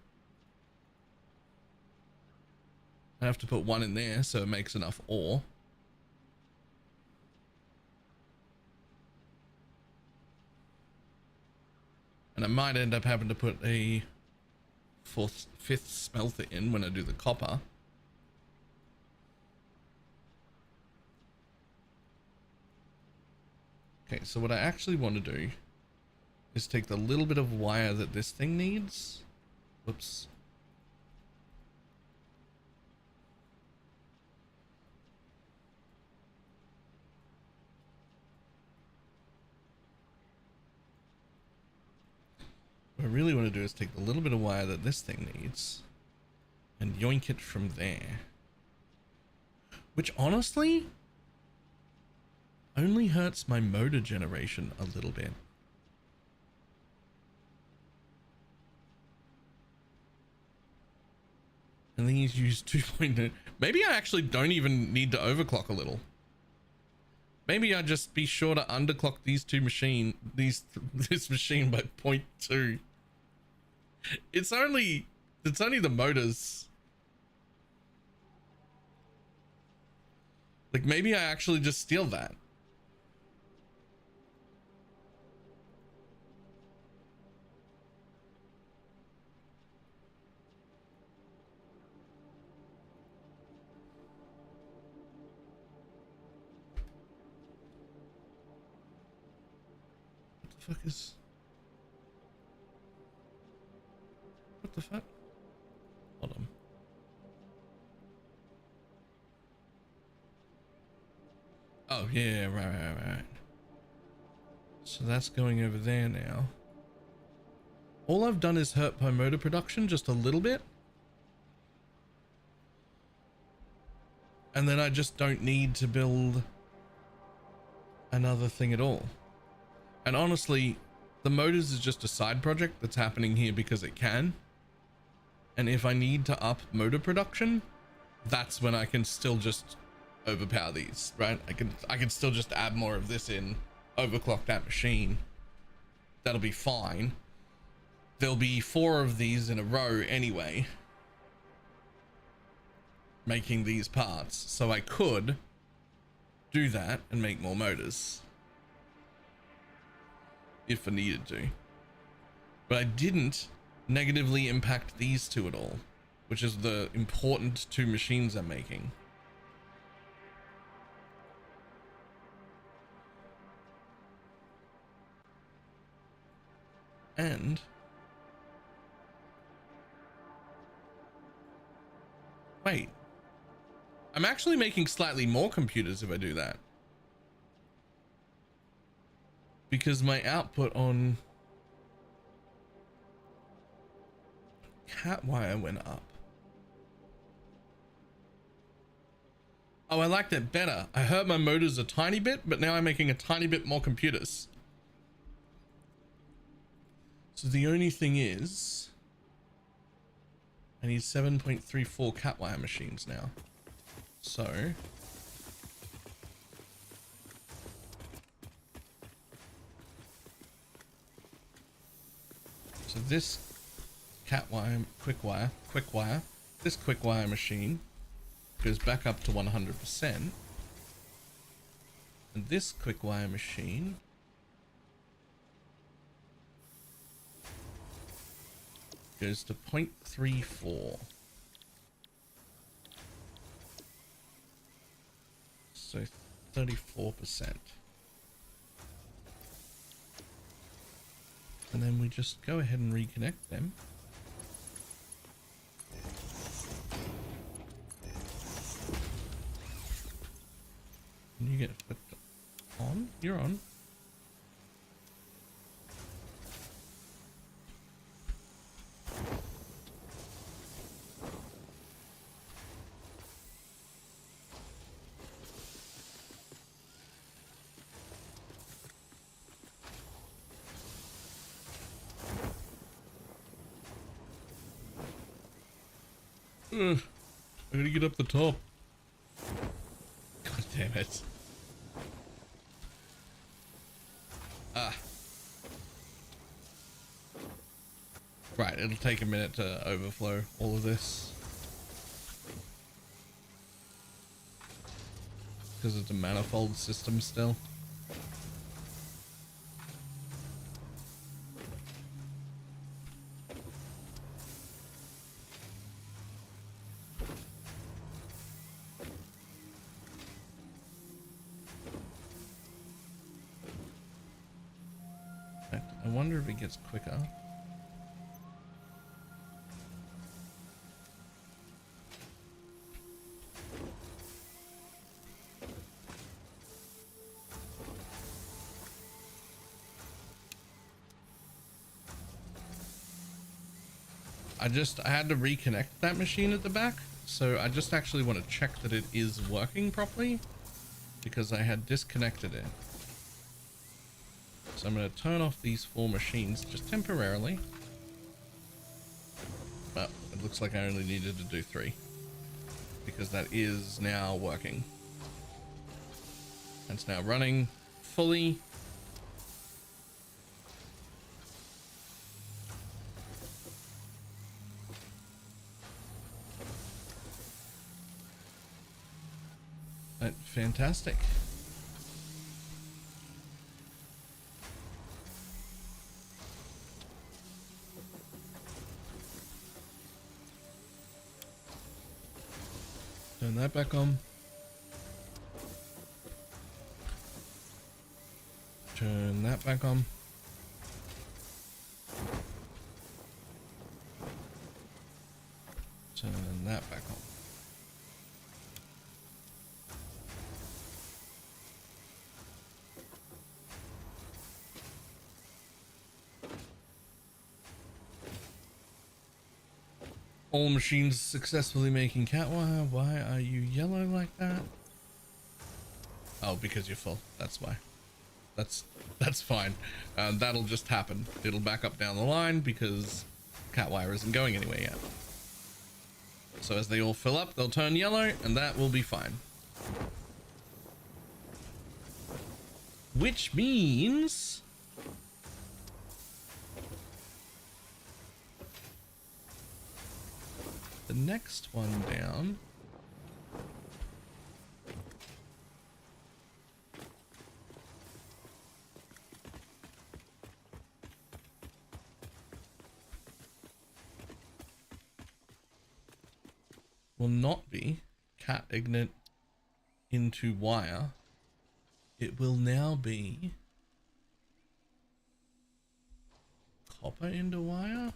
I have to put 1 in there so it makes enough ore. And I might end up having to put a 5th smelter in when I do the copper. Okay, so what I actually want to do is take the little bit of wire that this thing needs. Whoops. I really want to do is take the little bit of wire that this thing needs and yoink it from there. Which honestly only hurts my motor generation a little bit. And then he's used 2.9. Maybe I actually don't even need to overclock a little. Maybe I just be sure to underclock these two this machine by 0.2. It's only the motors. Like maybe I actually just steal that. What the fuck? Hold on. Oh yeah, right. So that's going over there now. All I've done is hurt my motor production just a little bit. And then I just don't need to build another thing at all. And honestly, the motors is just a side project that's happening here because it can. And if I need to up motor production, that's when I can still just overpower these, right? I can still just add more of this in, overclock that machine. That'll be fine. There'll be 4 of these in a row anyway, making these parts. So I could do that and make more motors if I needed to, but I didn't negatively impact these two at all, which is the important 2 machines I'm making. And wait, I'm actually making slightly more computers if I do that, because my output on cat wire went up. Oh, I liked it better. I hurt my motors a tiny bit, but now I'm making a tiny bit more computers. So the only thing is I need 7.34 cat wire machines now. So this cat wire, quick wire, this quick wire machine goes back up to 100%, and this quick wire machine goes to 0.34. So 34%. And then we just go ahead and reconnect them. And you get flipped on. You're on. I gotta get up the top. God damn it. Right, it'll take a minute to overflow all of this, because it's a manifold system still. I wonder if it gets quicker. I had to reconnect that machine at the back. So I just actually want to check that it is working properly because I had disconnected it. So I'm going to turn off these 4 machines just temporarily. Well, it looks like I only needed to do 3 because that is now working. It's now running fully. Fantastic. Turn that back on. Turn that back on. Turn that back on. All machines successfully making cat wire. Why are you yellow like that? Oh, because you're full. That's why. That's fine. That'll just happen. It'll back up down the line because cat wire isn't going anywhere yet. So as they all fill up, they'll turn yellow, and that will be fine. Which means the next one down will not be cat ignite into wire. It will now be copper into wire.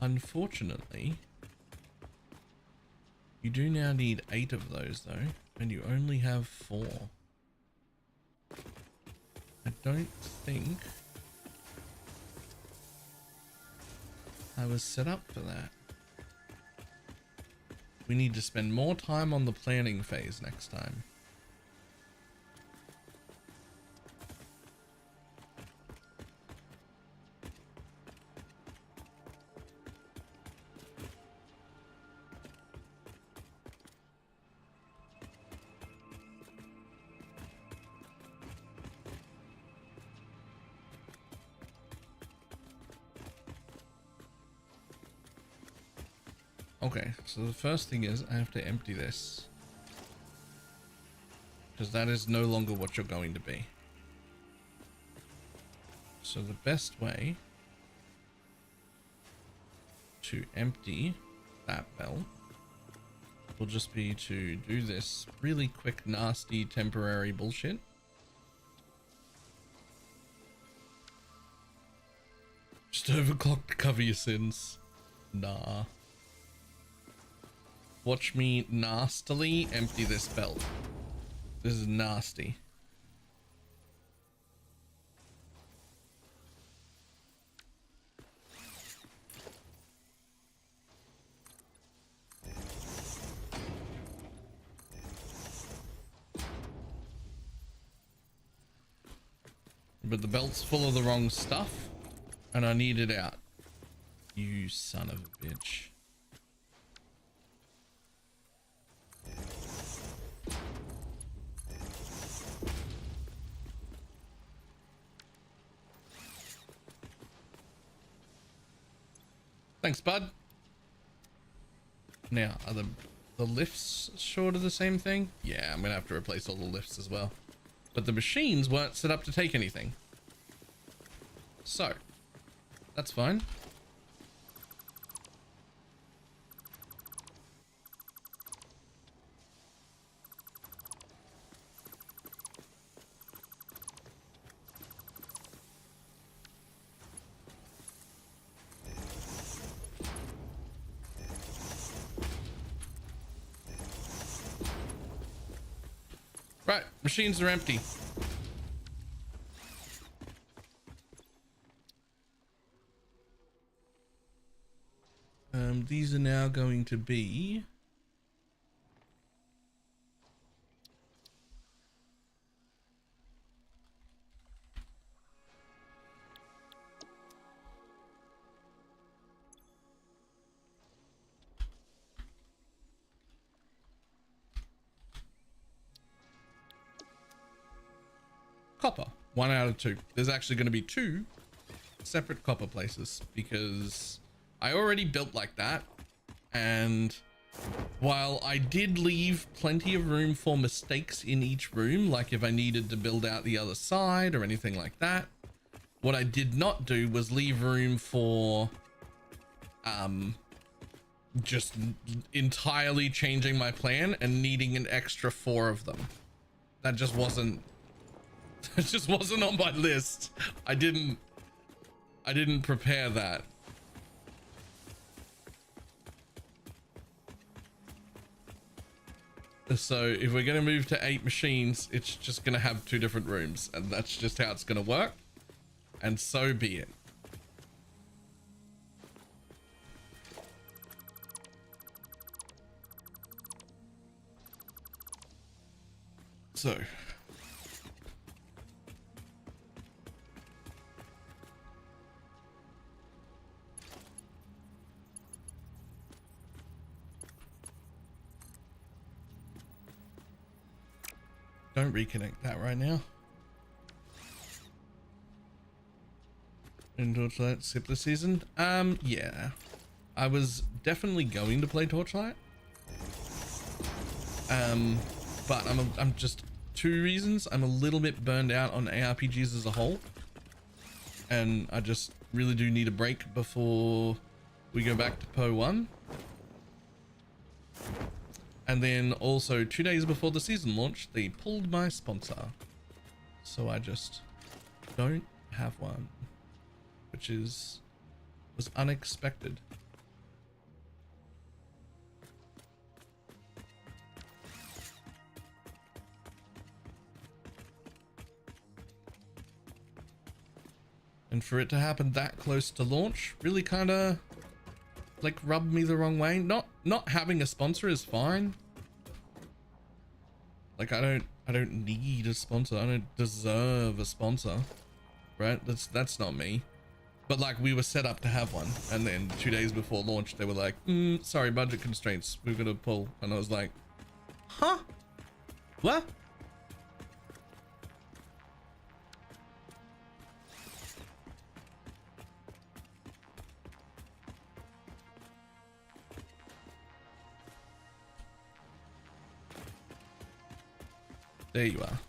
Unfortunately, you do now need 8 of those though, and you only have 4. I don't think I was set up for that. We need to spend more time on the planning phase next time. Okay, so the first thing is I have to empty this, because that is no longer what you're going to be. So the best way to empty that belt will just be to do this really quick, nasty, temporary bullshit. Just overclock to cover your sins. Nah. Watch me nastily empty this belt. This is nasty. But the belt's full of the wrong stuff, and I need it out. You son of a bitch. Thanks, bud. Now, are the lifts short of the same thing? Yeah, I'm gonna have to replace all the lifts as well. But the machines weren't set up to take anything. So, that's fine. Right, machines are empty. going to be copper. 1 out of 2. There's actually going to be 2 separate copper places because I already built like that, and while I did leave plenty of room for mistakes in each room, like if I needed to build out the other side or anything like that, what I did not do was leave room for just entirely changing my plan and needing an extra 4 of them. That just wasn't it just wasn't on my list. I didn't prepare that. So if we're going to move to 8 machines, it's just going to have 2 different rooms, and that's just how it's going to work. And so be it. So don't reconnect that right now. In Torchlight, skip the season? Yeah. I was definitely going to play Torchlight. But I'm just 2 reasons. I'm a little bit burned out on ARPGs as a whole. And I just really do need a break before we go back to PO 1. And then also 2 days before the season launch, they pulled my sponsor. So I just don't have one, which was unexpected. And for it to happen that close to launch really kind of like rubbed me the wrong way. Not having a sponsor is fine. Like I don't need a sponsor. I don't deserve a sponsor, right? That's not me. But like we were set up to have one, and then 2 days before launch they were like, sorry, budget constraints, we're gonna pull. And I was like, huh? What? There you are.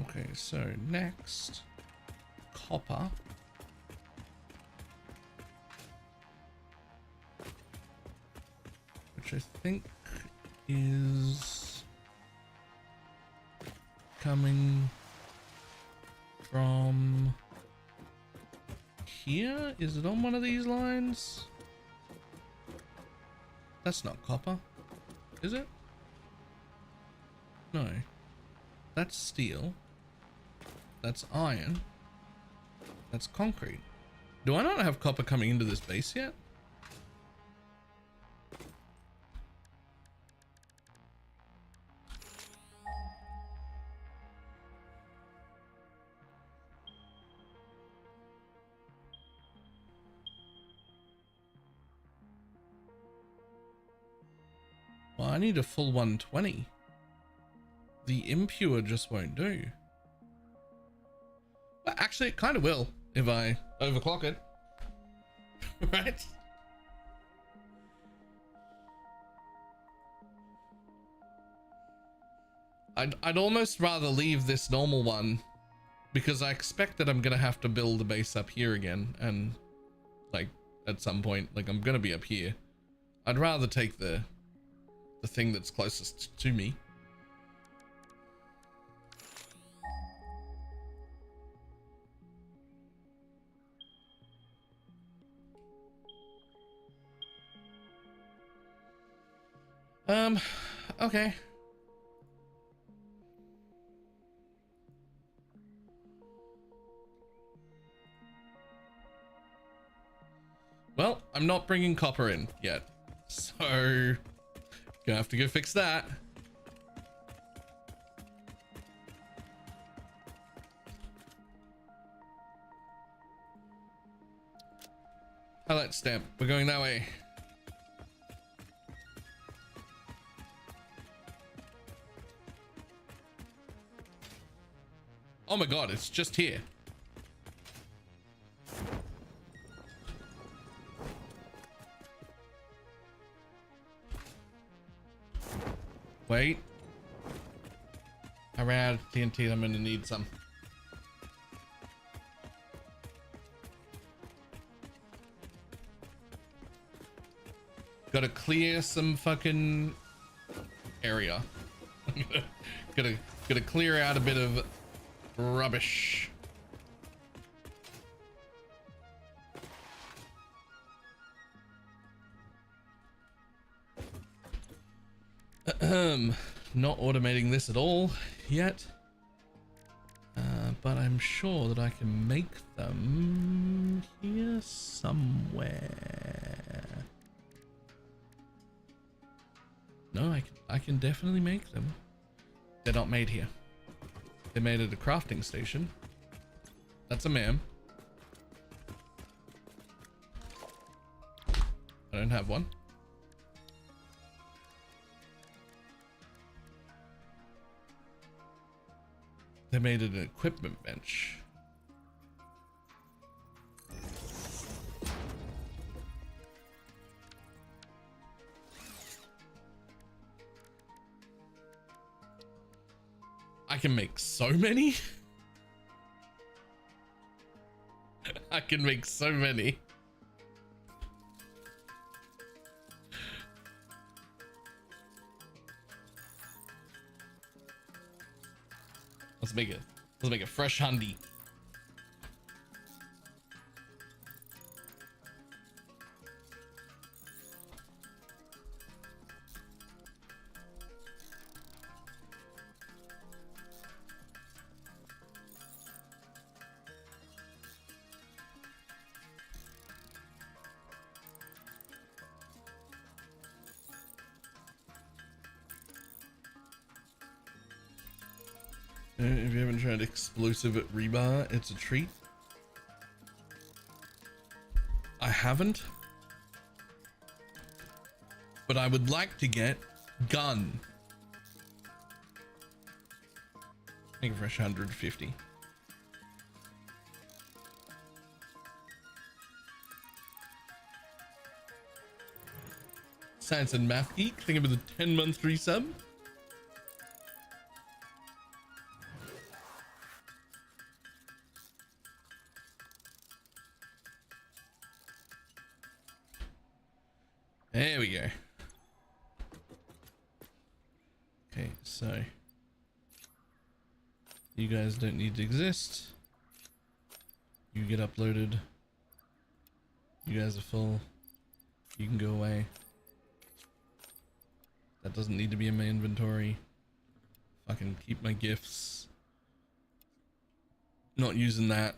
Okay, so next, copper. Which I think is coming from here. Is it on one of these lines? That's not copper, is it? No. That's steel. That's iron. That's concrete. Do I not have copper coming into this base yet? Well, I need a full 120. The impure just won't do. Well, actually, it kind of will if I overclock it. Right? I'd almost rather leave this normal one because I expect that I'm gonna have to build a base up here again, and like at some point, like I'm gonna be up here. I'd rather take the thing that's closest to me. Okay. Well, I'm not bringing copper in yet, so gonna have to go fix that. Highlight stamp, we're going that way. Oh my god, it's just here. Wait. I ran out of TNT, I'm gonna need some. Gotta clear some fucking area. gotta clear out a bit of rubbish. Not automating this at all yet, but I'm sure that I can make them here somewhere. No, I can definitely make them. They're not made here. They're made at a crafting station. That's a ma'am. I don't have one. They made it an equipment bench. I can make so many. I can make so many. Let's make a fresh handy. If you haven't tried explosive at rebar, it's a treat. I haven't, but I would like to get gun. Make a fresh 150. Science and Math Geek, thinking of the 10-month resub. There we go. Okay, so you guys don't need to exist. You get uploaded. You guys are full. You can go away. That doesn't need to be in my inventory. Fucking keep my gifts. Not using that.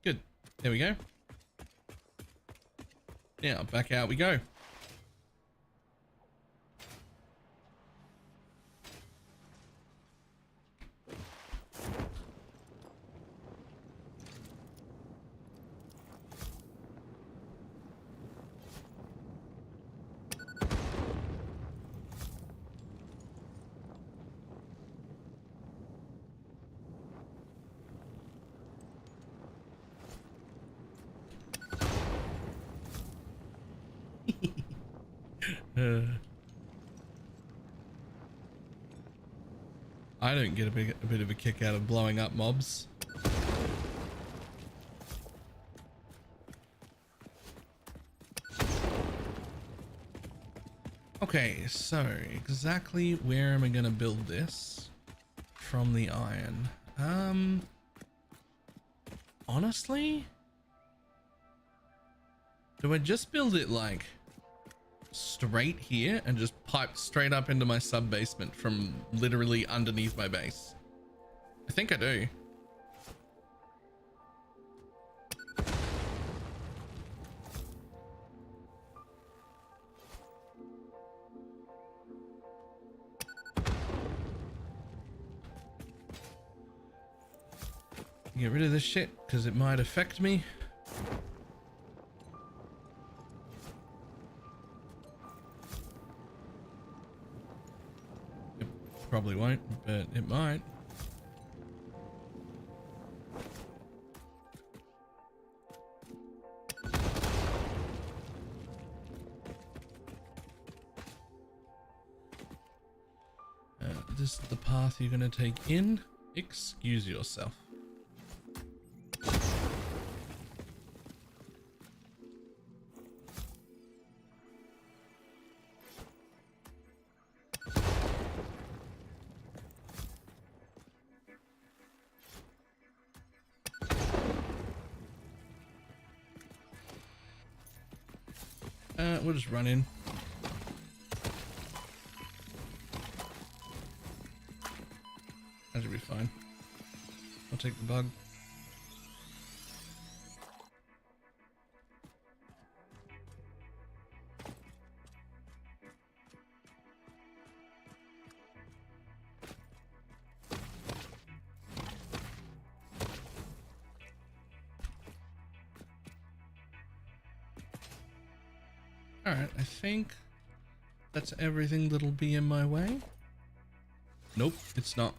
Good. There we go. Now, back out we go. I don't get a bit of a kick out of blowing up mobs. Okay, so exactly where am I gonna build this from the iron? Honestly, do I just build it like straight here and just pipe straight up into my sub basement from literally underneath my base? I think I do. Get rid of this shit because it might affect me. It probably won't, but it might. This is the path you're going to take in. Excuse yourself. We'll just run in. That should be fine. I'll take the bug. Alright, I think that's everything that'll be in my way. Nope, it's not.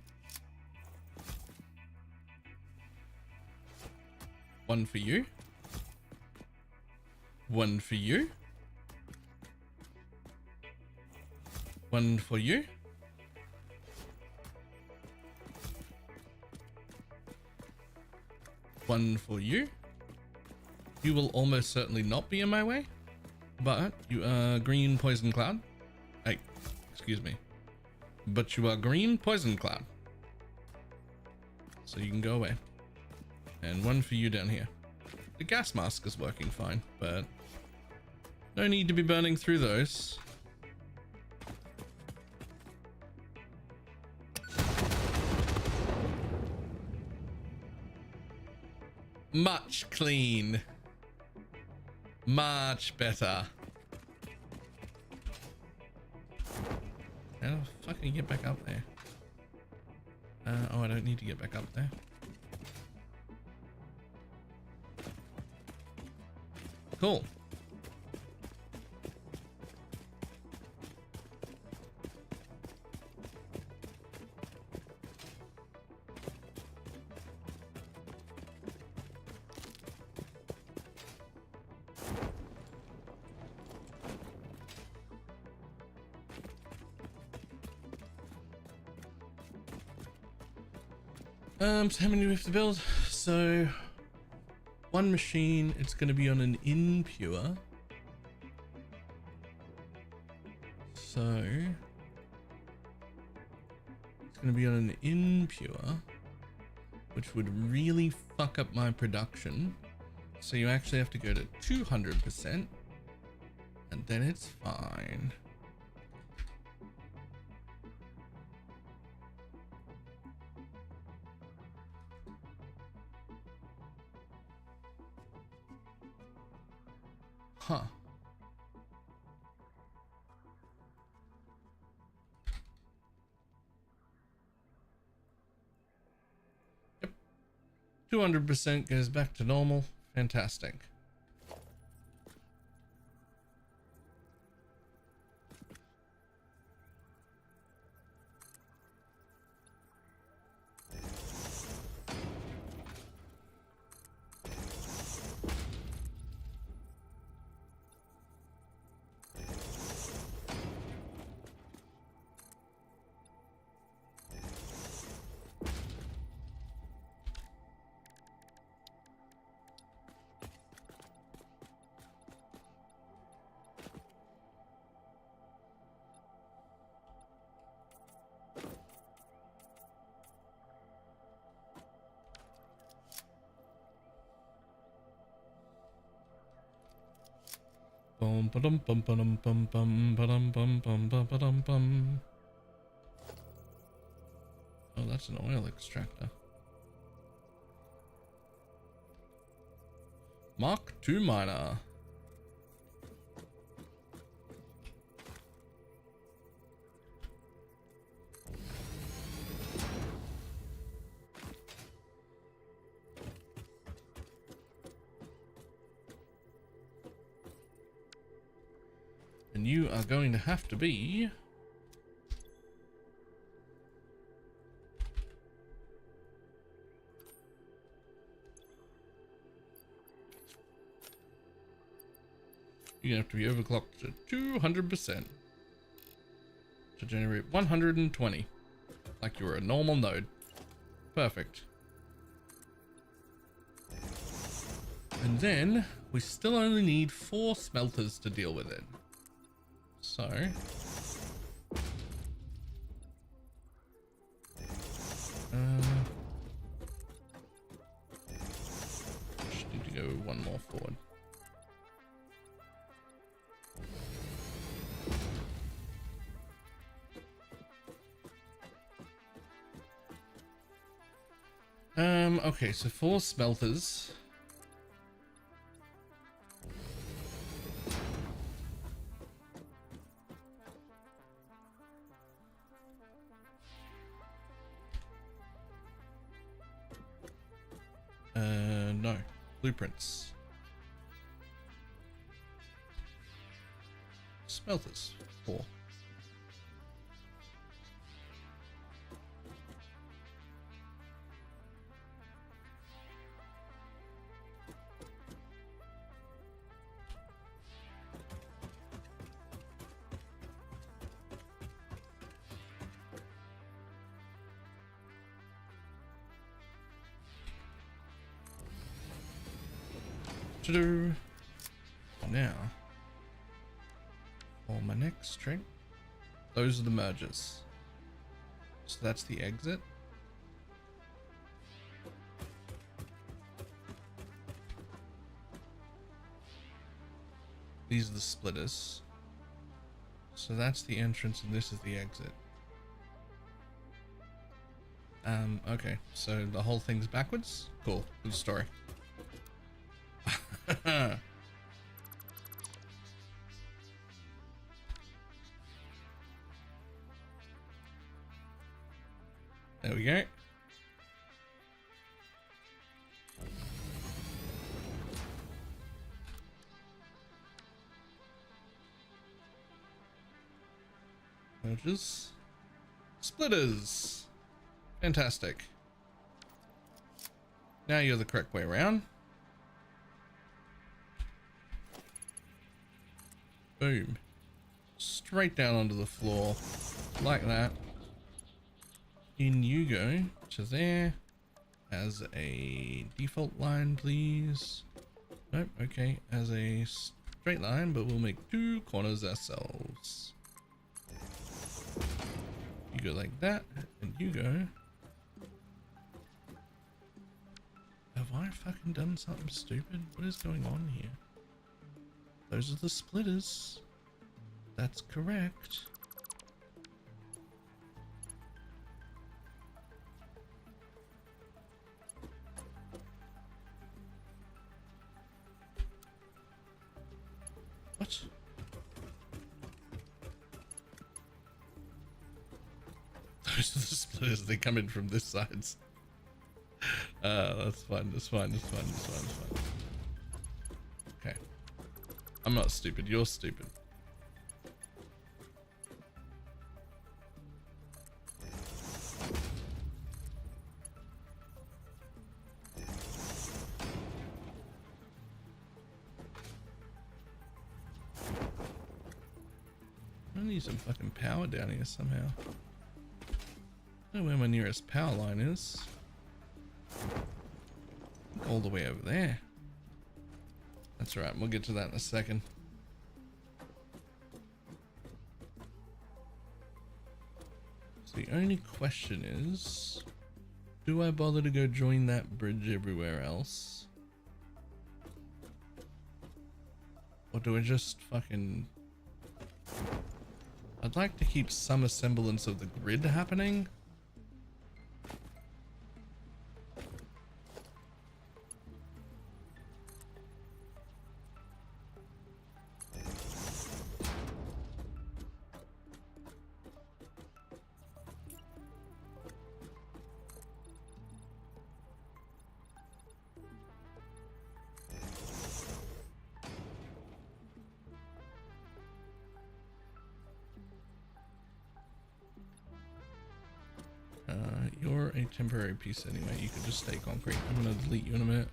One for you. One for you. One for you. One for you. You will almost certainly not be in my way. But you are green poison cloud. Hey, excuse me. But you are green poison cloud. So you can go away. And one for you down here. The gas mask is working fine, but no need to be burning through those. Much clean. Much better. How the fuck can you get back up there? Oh, I don't need to get back up there. Cool. So how many do we have to build? So one machine, it's going to be on an impure. So it's going to be on an impure, which would really fuck up my production. So you actually have to go to 200% and then it's fine. Huh. Yep. 200% goes back to normal. Fantastic. Bum ba-dum bum ba-dum bum bum ba-dum bum bum ba-dum bum. Oh, that's an oil extractor. Mark II miner. And you are going to have to be you're gonna have to be overclocked to 200% to generate 120, like you were a normal node. Perfect. And then we still only need 4 smelters to deal with it. So just need to go one more forward. Okay, so 4 smelters. No. Blueprints. Smelters. 4. To-do. Now, for my next string, those are the mergers. So that's the exit. These are the splitters. So that's the entrance and this is the exit. Okay, so the whole thing's backwards? Cool, good story. There we go. Merges. Splitters. Fantastic. Now you're the correct way around. Boom. Straight down onto the floor. Like that. In you go to there. As a default line, please. Nope, okay. As a straight line, but we'll make 2 corners ourselves. You go like that, and you go. Have I fucking done something stupid? What is going on here? Those are the splitters. That's correct. What? Those are the splitters. They come in from this side. That's fine. That's fine. That's fine. That's fine. That's fine. Okay. I'm not stupid. You're stupid. I need some fucking power down here somehow. I don't know where my nearest power line is. All the way over there. That's right, we'll get to that in a second. So the only question is, do I bother to go join that bridge everywhere else? Or do I just fucking... I'd like to keep some semblance of the grid happening. You're a temporary piece anyway. You could just stay concrete. I'm gonna delete you in a minute.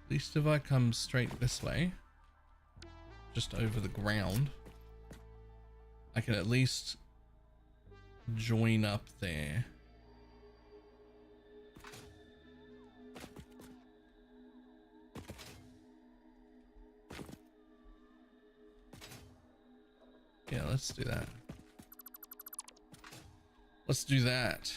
At least if I come straight this way, just over the ground, I can at least join up there. Yeah, let's do that. Let's do that.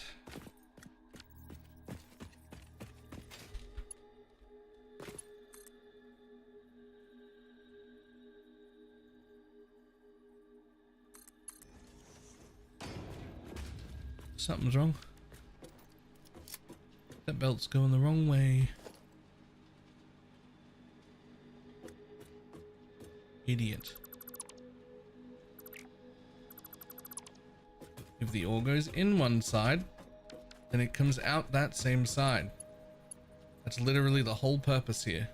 Something's wrong. That belt's going the wrong way. Idiot. If the ore goes in one side, then it comes out that same side. That's literally the whole purpose here.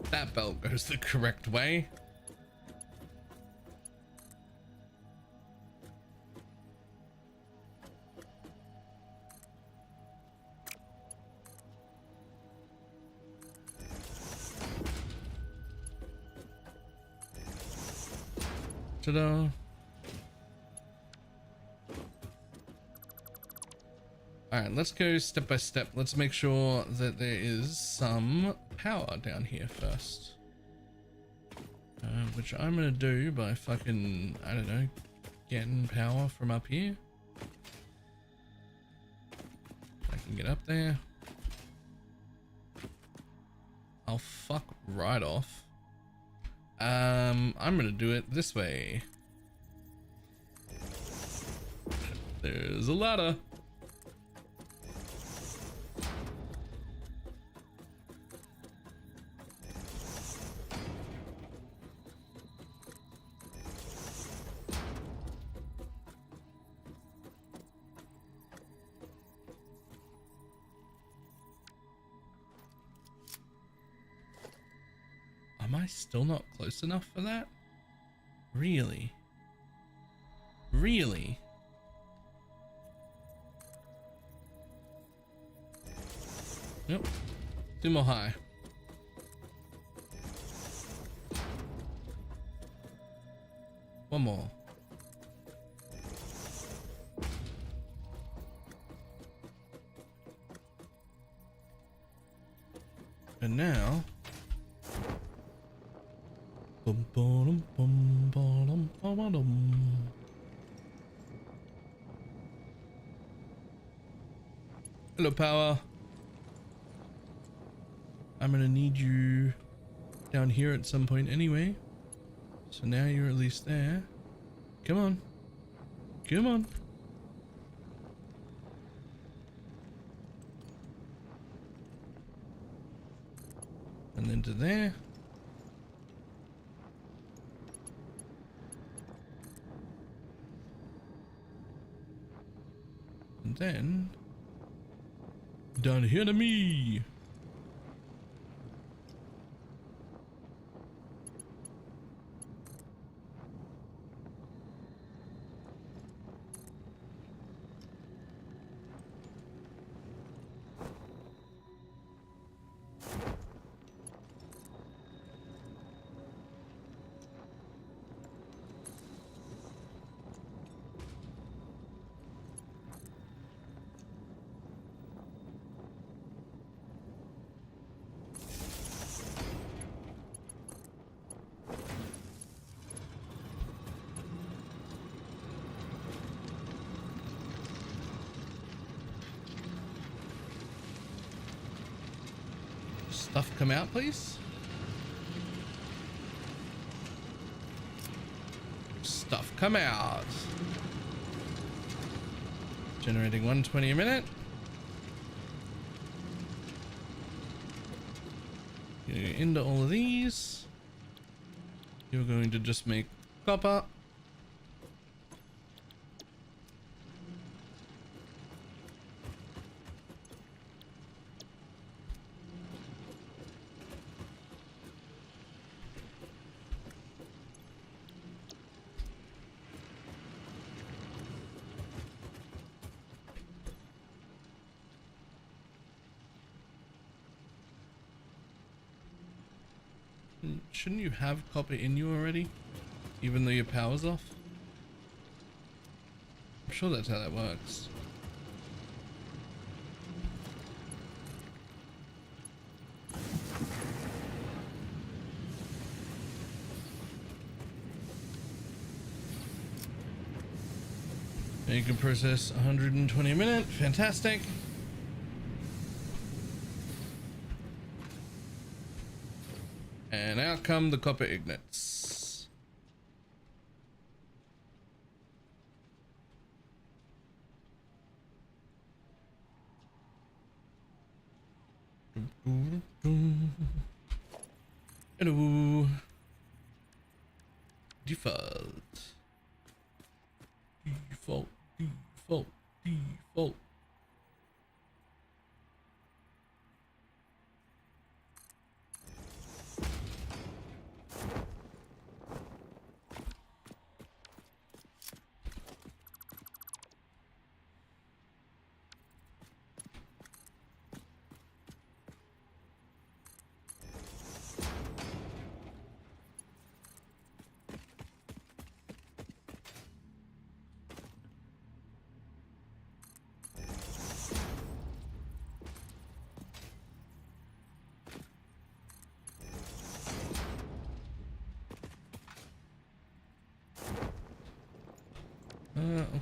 That belt goes the correct way. Ta-da. Alright, let's go step by step. Let's make sure that there is some power down here first. Which I'm gonna do by fucking, I don't know, getting power from up here. I can get up there. I'll fuck right off. I'm gonna do it this way. There's a ladder. Am I still not close enough for that? Really? Really? Yep. 2 more high. One more. And now... Bum, bum, bum, bum, bum, bum, bum. Hello, power. I'm gonna need you down here at some point anyway. So now you're at least there. Come on. Come on. And then to there. And then down here to me. Stuff come out, please. Stuff come out. Generating 120 a minute. Into all of these. You're going to just make copper. Shouldn't you have copper in you already, even though your power's off? I'm sure that's how that works. And you can process 120 a minute. Fantastic. And out come the copper ignits. Hello. Default. Default. Default. Default.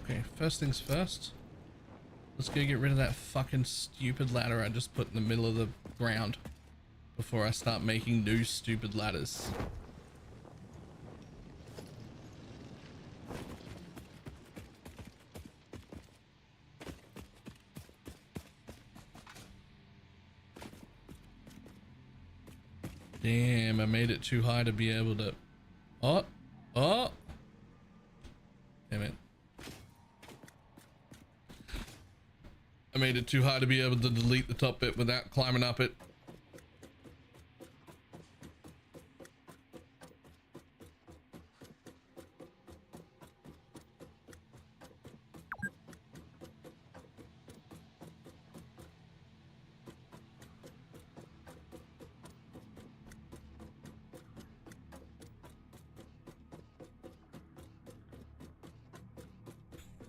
Okay, first things first. Let's go get rid of that fucking stupid ladder I just put in the middle of the ground before I start making new stupid ladders. Damn, I made it too high to be able to... Oh! Oh! Damn it. I made it too high to be able to delete the top bit without climbing up it.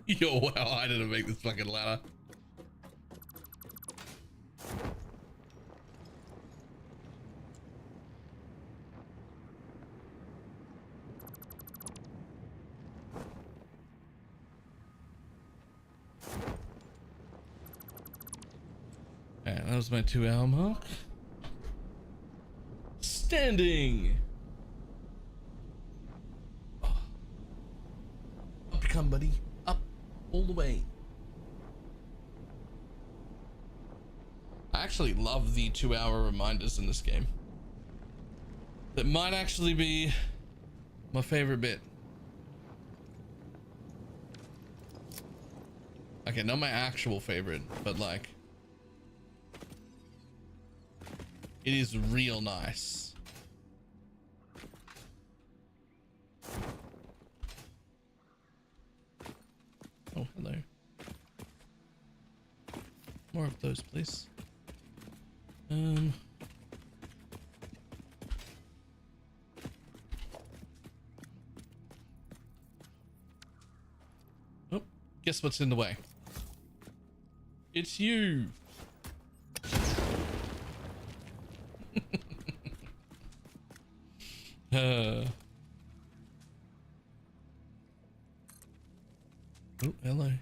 Yo, wow, I didn't make this fucking ladder. Alright, that was my 2-hour mark. Standing! Oh. Up you come, buddy. Up. All the way. I actually love the 2-hour reminders in this game. That might actually be my favorite bit. Okay, not my actual favorite, but like, it is real nice. Oh, hello. More of those, please. Oh, guess what's in the way? It's you. Oh, hello.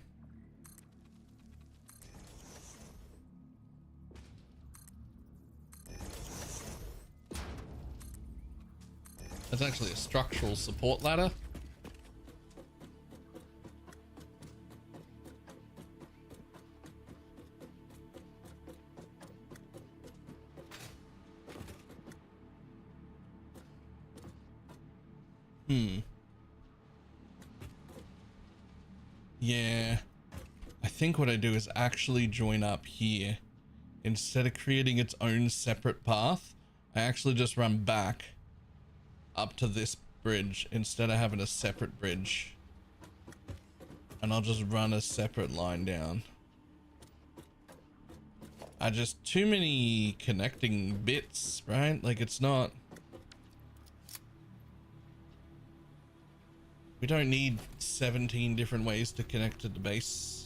That's actually a structural support ladder. Yeah. I think what I do is actually join up here. Instead of creating its own separate path, I actually just run back up to this bridge instead of having a separate bridge. And I'll just run a separate line down. Too many connecting bits, right? Like it's not... We don't need 17 different ways to connect to the base.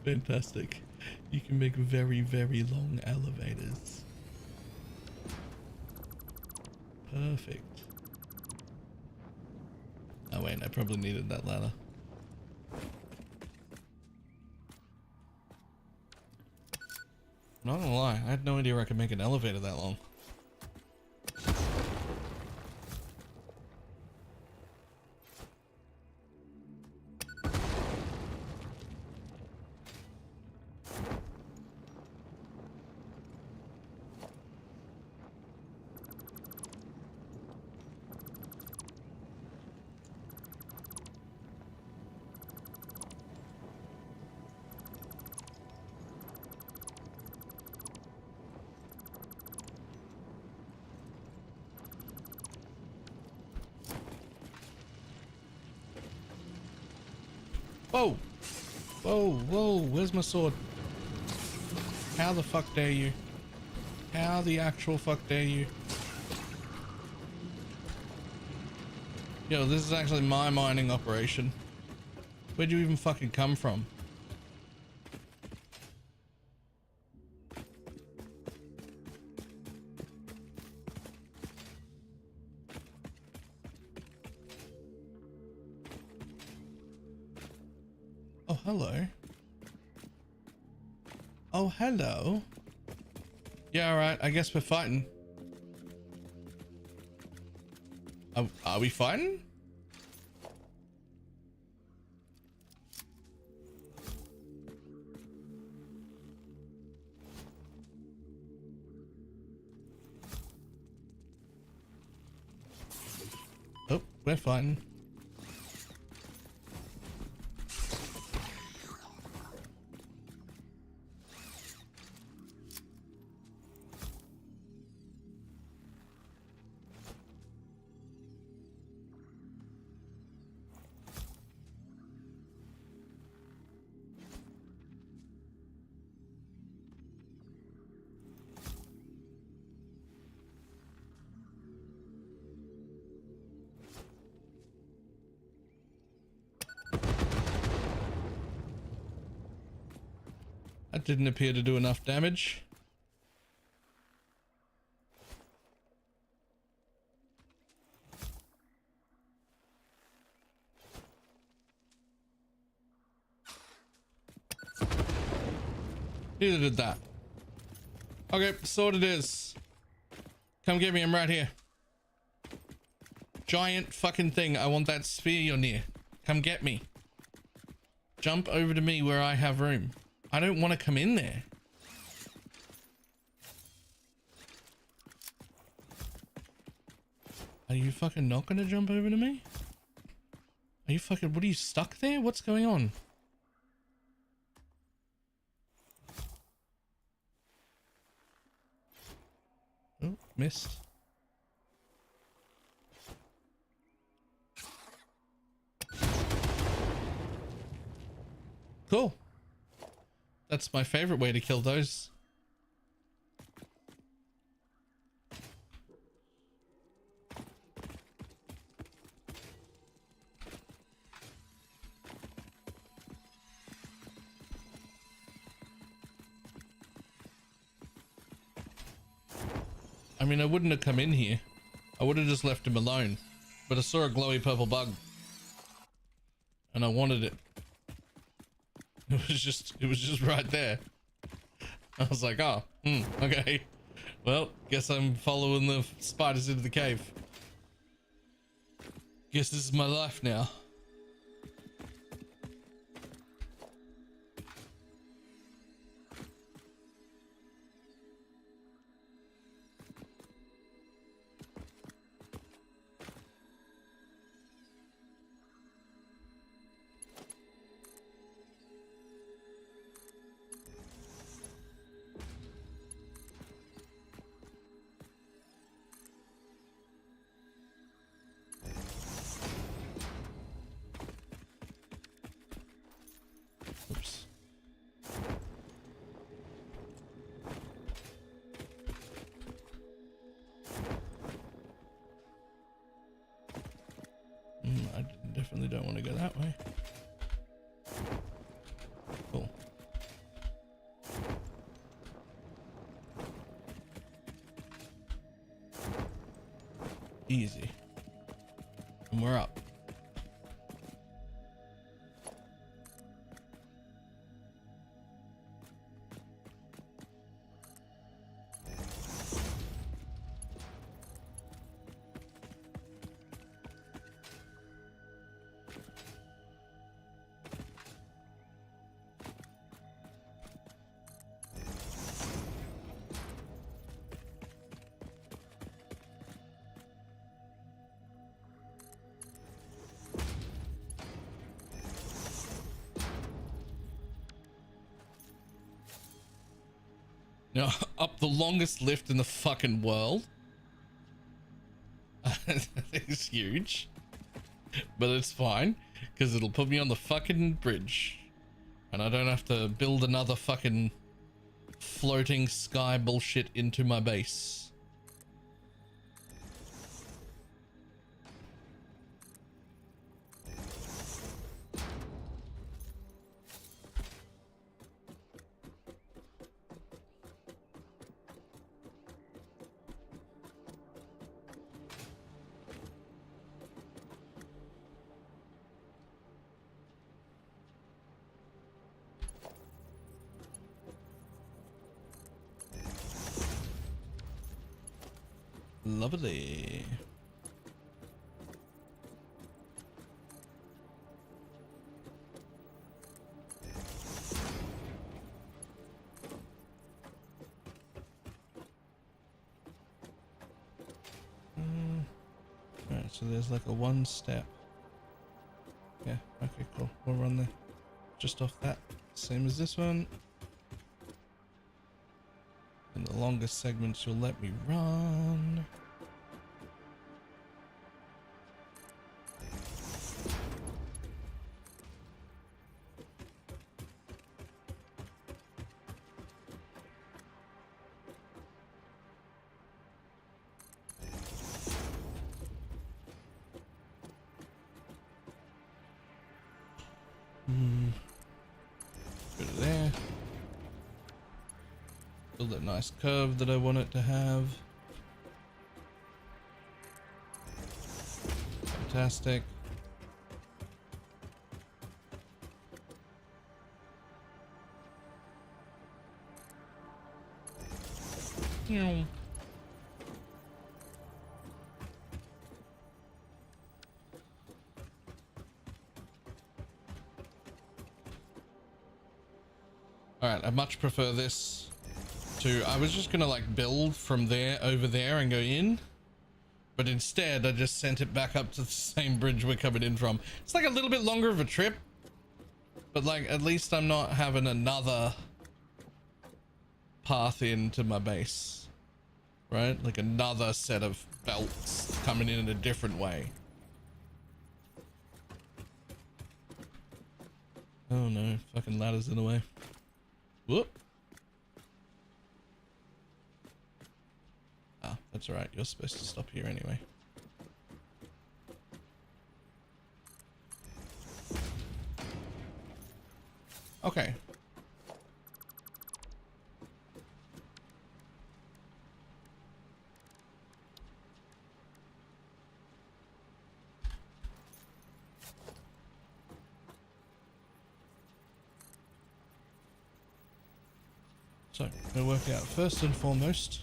Fantastic. You can make very, very long elevators. Perfect. Oh wait, I probably needed that ladder. Not gonna lie, I had no idea I could make an elevator that long. Whoa! Whoa, whoa, where's my sword? How the fuck dare you? How the actual fuck dare you? Yo, this is actually my mining operation. Where'd you even fucking come from? Oh, hello. Oh, hello. Yeah, alright, I guess we're fighting. Are we fighting? Oh, we're fighting. That didn't appear to do enough damage. Neither did that. Okay, so what it is. Come get me, I'm right here. Giant fucking thing. I want that sphere you're near. Come get me. Jump over to me where I have room. I don't want to come in there. Are you fucking not gonna jump over to me? Are you fucking... What, are you stuck there? What's going on? Oh, missed. Cool. That's my favorite way to kill those. mean, I wouldn't have come in here. I would have just left him alone. But I saw a glowy purple bug. And I wanted it. It was just right there. I was like, oh, okay. Well, guess I'm following the spiders into the cave. Guess this is my life now. Oops. I definitely don't want to go that way. Cool. Easy. And we're up. Now, up the longest lift in the fucking world. It's huge. But it's fine, because it'll put me on the fucking bridge. And I don't have to build another fucking floating sky bullshit into my base. Lovely. Alright, so there's like a one step. Yeah, okay, cool. We'll run there. Just off that. Same as this one. And the longest segments you'll let me run. Go to there. Build that nice curve that I want it to have. Fantastic. Alright, I much prefer this to... I was just gonna like build from there over there and go in. But instead, I just sent it back up to the same bridge we're coming in from. It's like a little bit longer of a trip. But like, at least I'm not having another path into my base. Right? Like another set of belts coming in a different way. Oh no, fucking ladder's in the way. Whoop. Ah, that's alright. You're supposed to stop here anyway. Okay. So, we'll work out first and foremost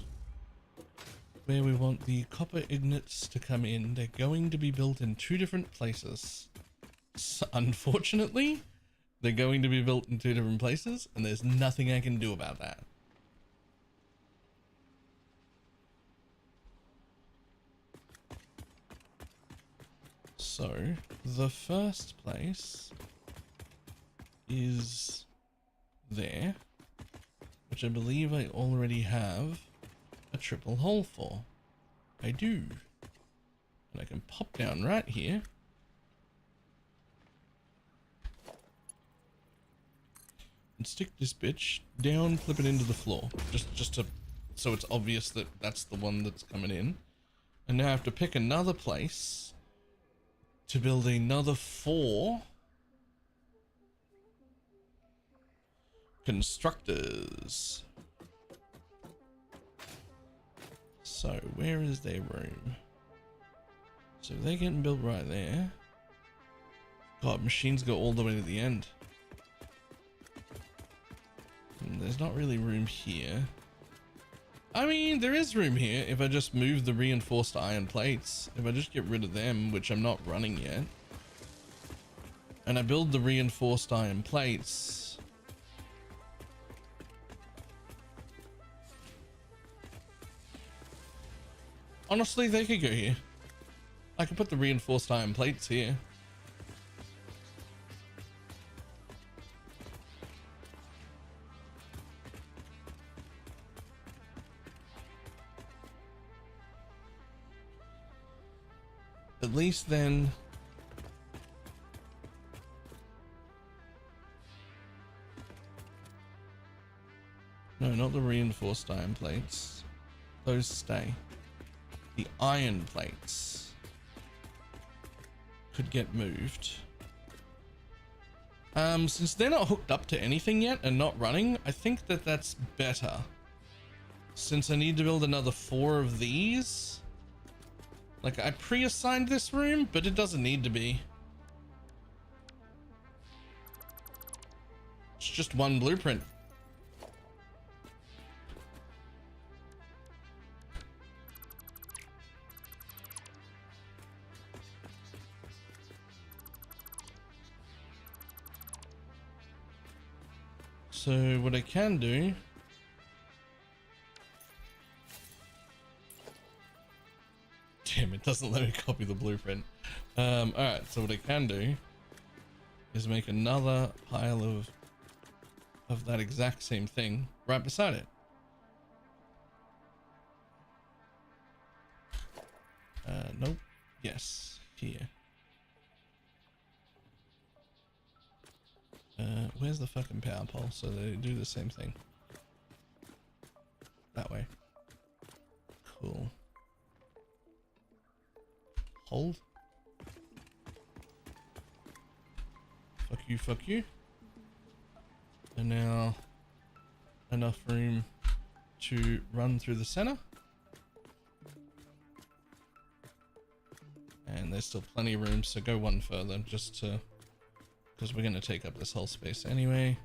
where we want the copper ingots to come in. They're going to be built in two different places. So, unfortunately, they're going to be built in two different places, and there's nothing I can do about that. So, the first place is there, which I believe I already have a triple hole for. I do. And I can pop down right here. And stick this bitch down, clip it into the floor. Just to, so it's obvious that that's the one that's coming in. And now I have to pick another place to build another 4 constructors. So where is their room? So they're getting built right there. God, machines go all the way to the end. And there's not really room here. I mean, there is room here if I just move the reinforced iron plates. If I just get rid of them, which I'm not running yet, and I build the reinforced iron plates, honestly, they could go here. I could put the reinforced iron plates here. At least then no, not the reinforced iron plates. Those stay. The iron plates could get moved. Since they're not hooked up to anything yet and not running, I think that that's better. Since I need to build another 4 of these. Like, I pre-assigned this room, but it doesn't need to be. It's just one blueprint. So what I can do damn, it doesn't let me copy the blueprint. Alright, so what I can do is make another pile of that exact same thing right beside it. Nope. Yes, here. Where's the fucking power pole so they do the same thing? That way. Cool. Hold. Fuck you, fuck you. And now enough room to run through the center. And there's still plenty of room, so go one further just to, because we're going to take up this whole space anyway.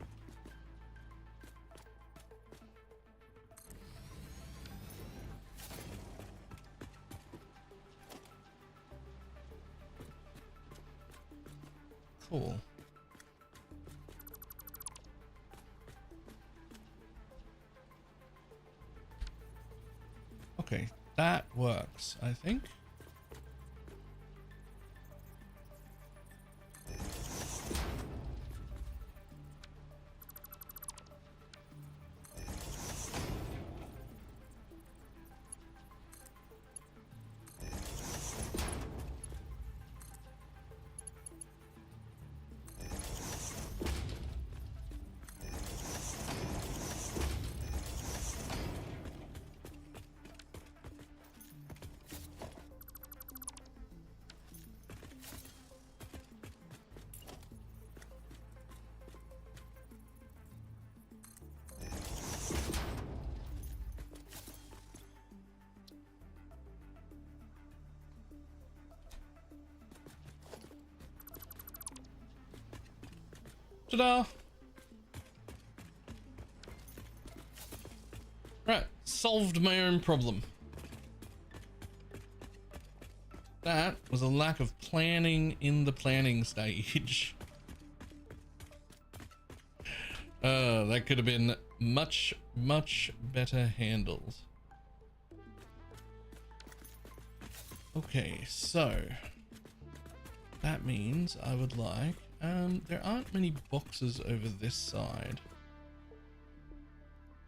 Cool. Okay, that works, I think. Ta-da! Right, solved my own problem. That was a lack of planning in the planning stage. That could have been much, much better handled. Okay, so that means I would like, there aren't many boxes over this side.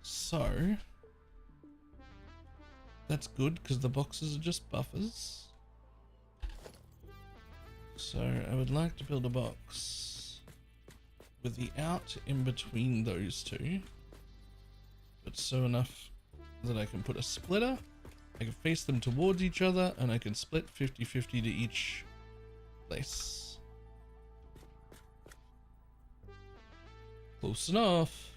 So that's good because the boxes are just buffers. So I would like to build a box with the out in between those two, but so enough that I can put a splitter, I can face them towards each other, and I can split 50-50 to each place. Close enough.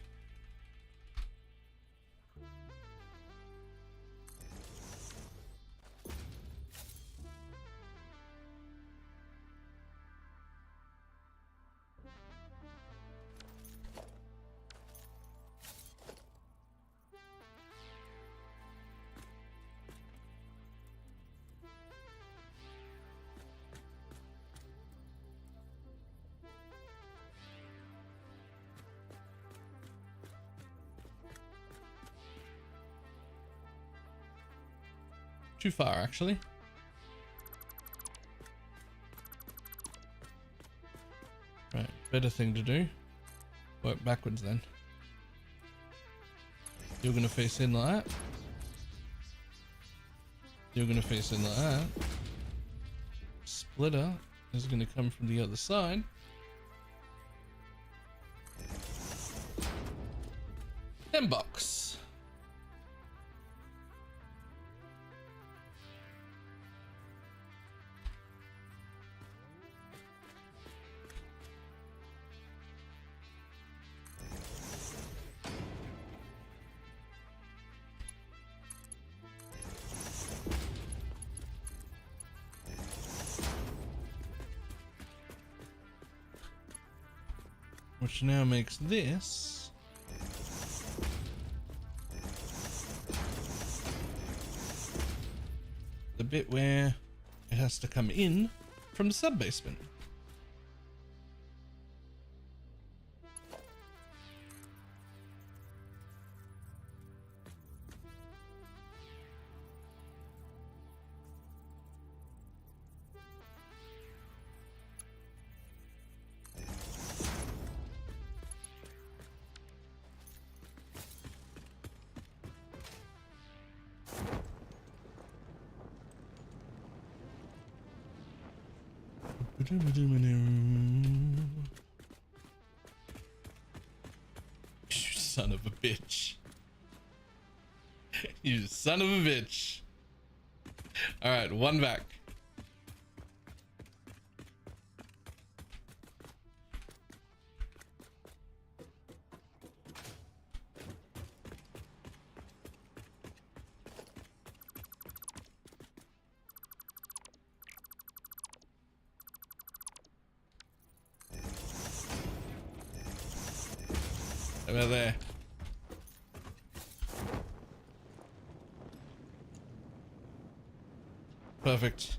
Too far, actually. Right, better thing to do. Work backwards then. You're gonna face in like that. You're gonna face in like that. Splitter is gonna come from the other side. Then box. Which now makes this the bit where it has to come in from the sub-basement. You son of a bitch. You son of a bitch. All right, one back. About there. Perfect.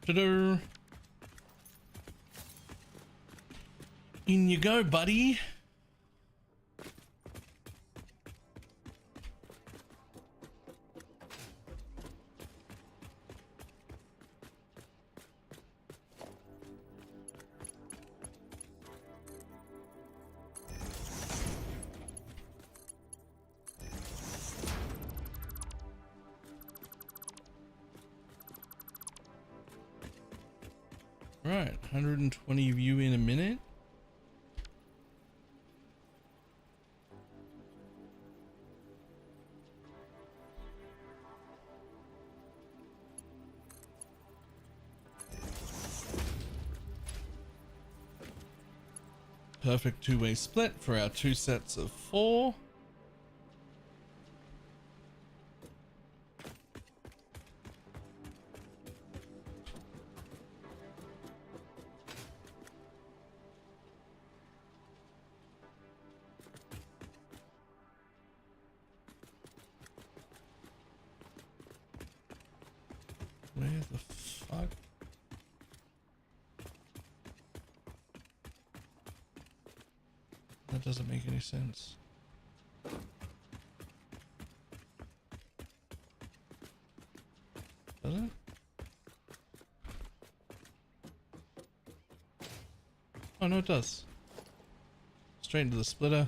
Ta-da. In you go, buddy. Right, 120 view in a minute. Perfect two-way split for our 2 sets of 4. Where the fuck? That doesn't make any sense. Does it? Oh no, it does. Straight into the splitter.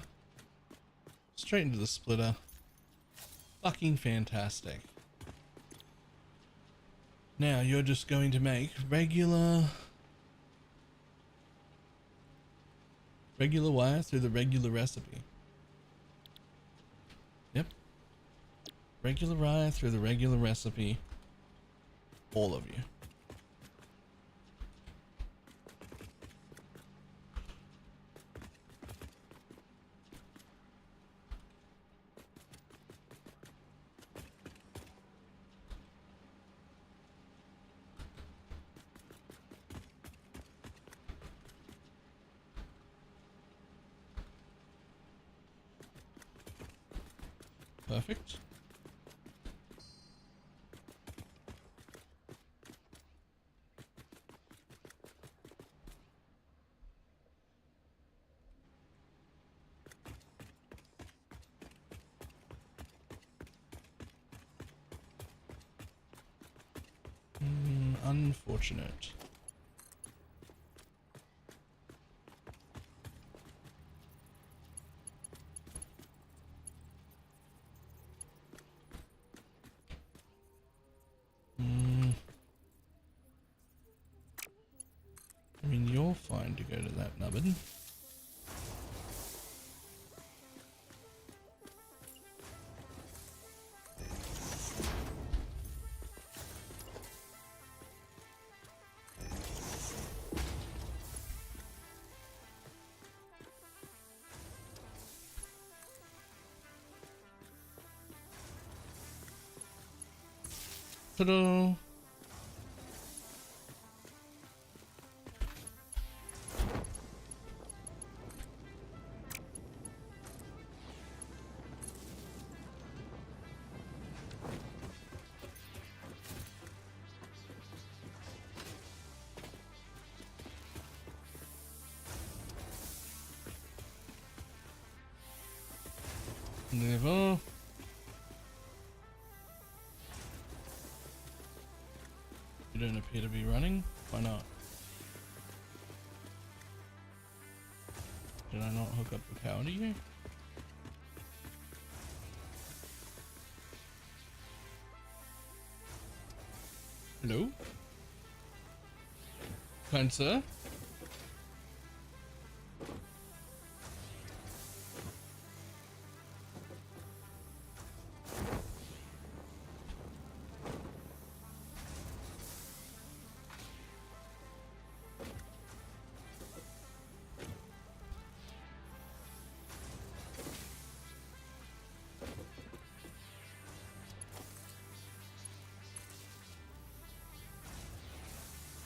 Straight into the splitter. Fucking fantastic. Now you're just going to make regular wire through the regular recipe. Yep. Regular wire through the regular recipe. All of you. Perfect. Unfortunate. I mean, you're fine to go to that nubbin. Ta-da! Never. You don't appear to be running. Why not? Did I not hook up the power to you? Hello? Kind sir?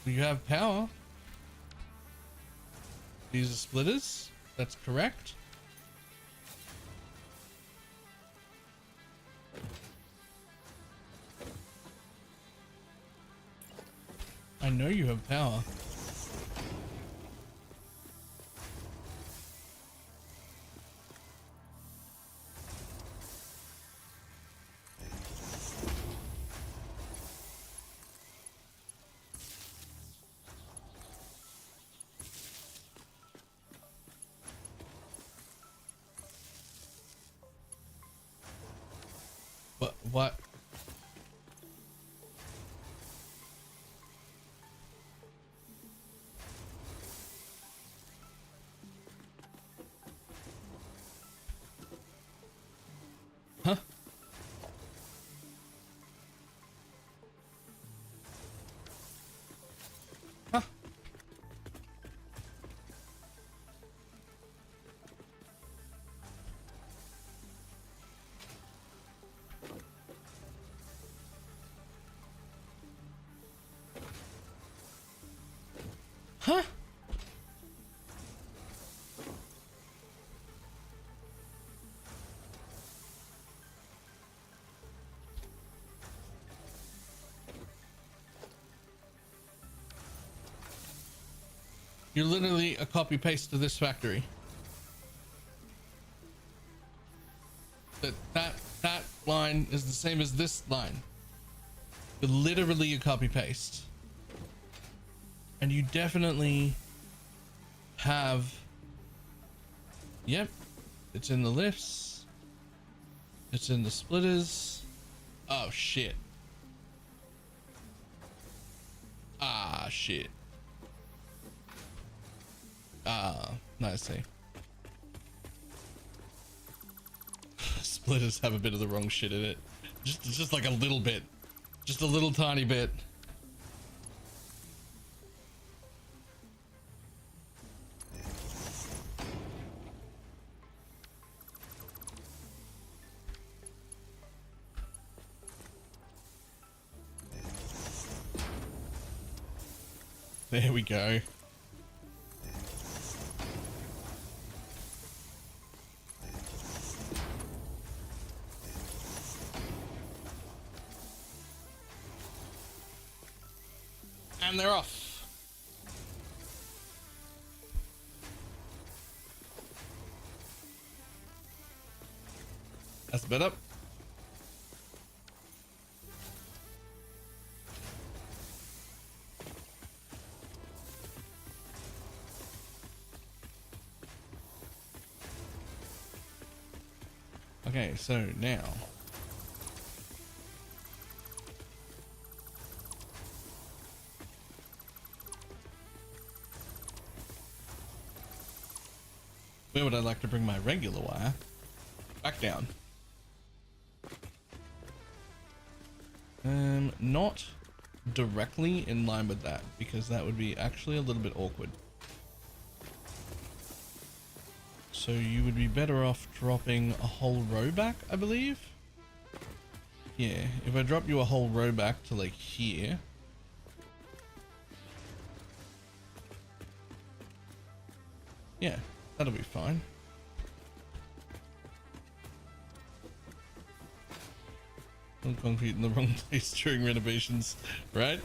You have power. These are splitters. That's correct. I know you have power. What? Huh? Huh? Huh? You're literally a copy paste to this factory. That line is the same as this line. You're literally a copy paste. And you definitely have, yep, it's in the lifts. It's in the splitters. Oh shit. Ah shit. I see. Splitters have a bit of the wrong shit in it. Just like a little bit. Just a little tiny bit. There we go. And they're off. That's better. Okay, so now where would I like to bring my regular wire? Back down. Not directly in line with that, because that would be actually a little bit awkward. So you would be better off dropping a whole row back, I believe. Yeah, if I drop you a whole row back to like here. Yeah, that'll be fine. No concrete in the wrong place during renovations, right?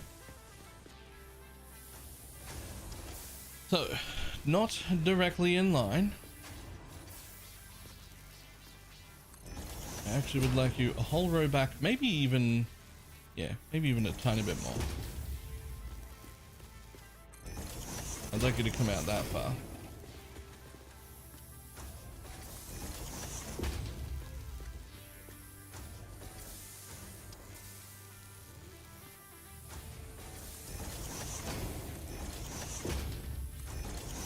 So, not directly in line. I actually would like you a whole row back, maybe even, yeah, maybe even a tiny bit more. I'd like you to come out that far.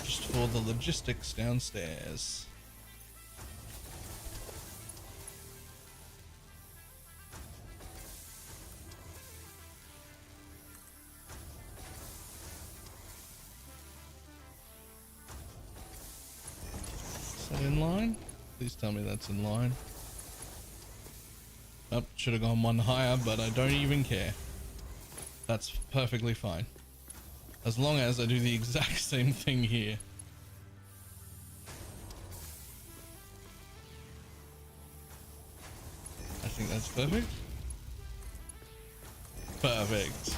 Just for the logistics downstairs. In line? Please tell me that's in line. Oh, should have gone one higher, but I don't even care. That's perfectly fine. As long as I do the exact same thing here. I think that's perfect. Perfect.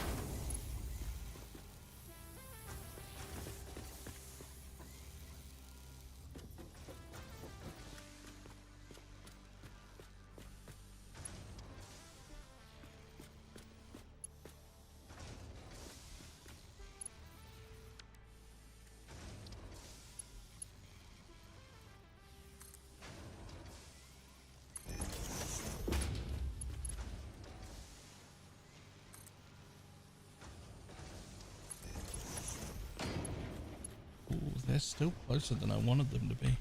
still closer than I wanted them to be.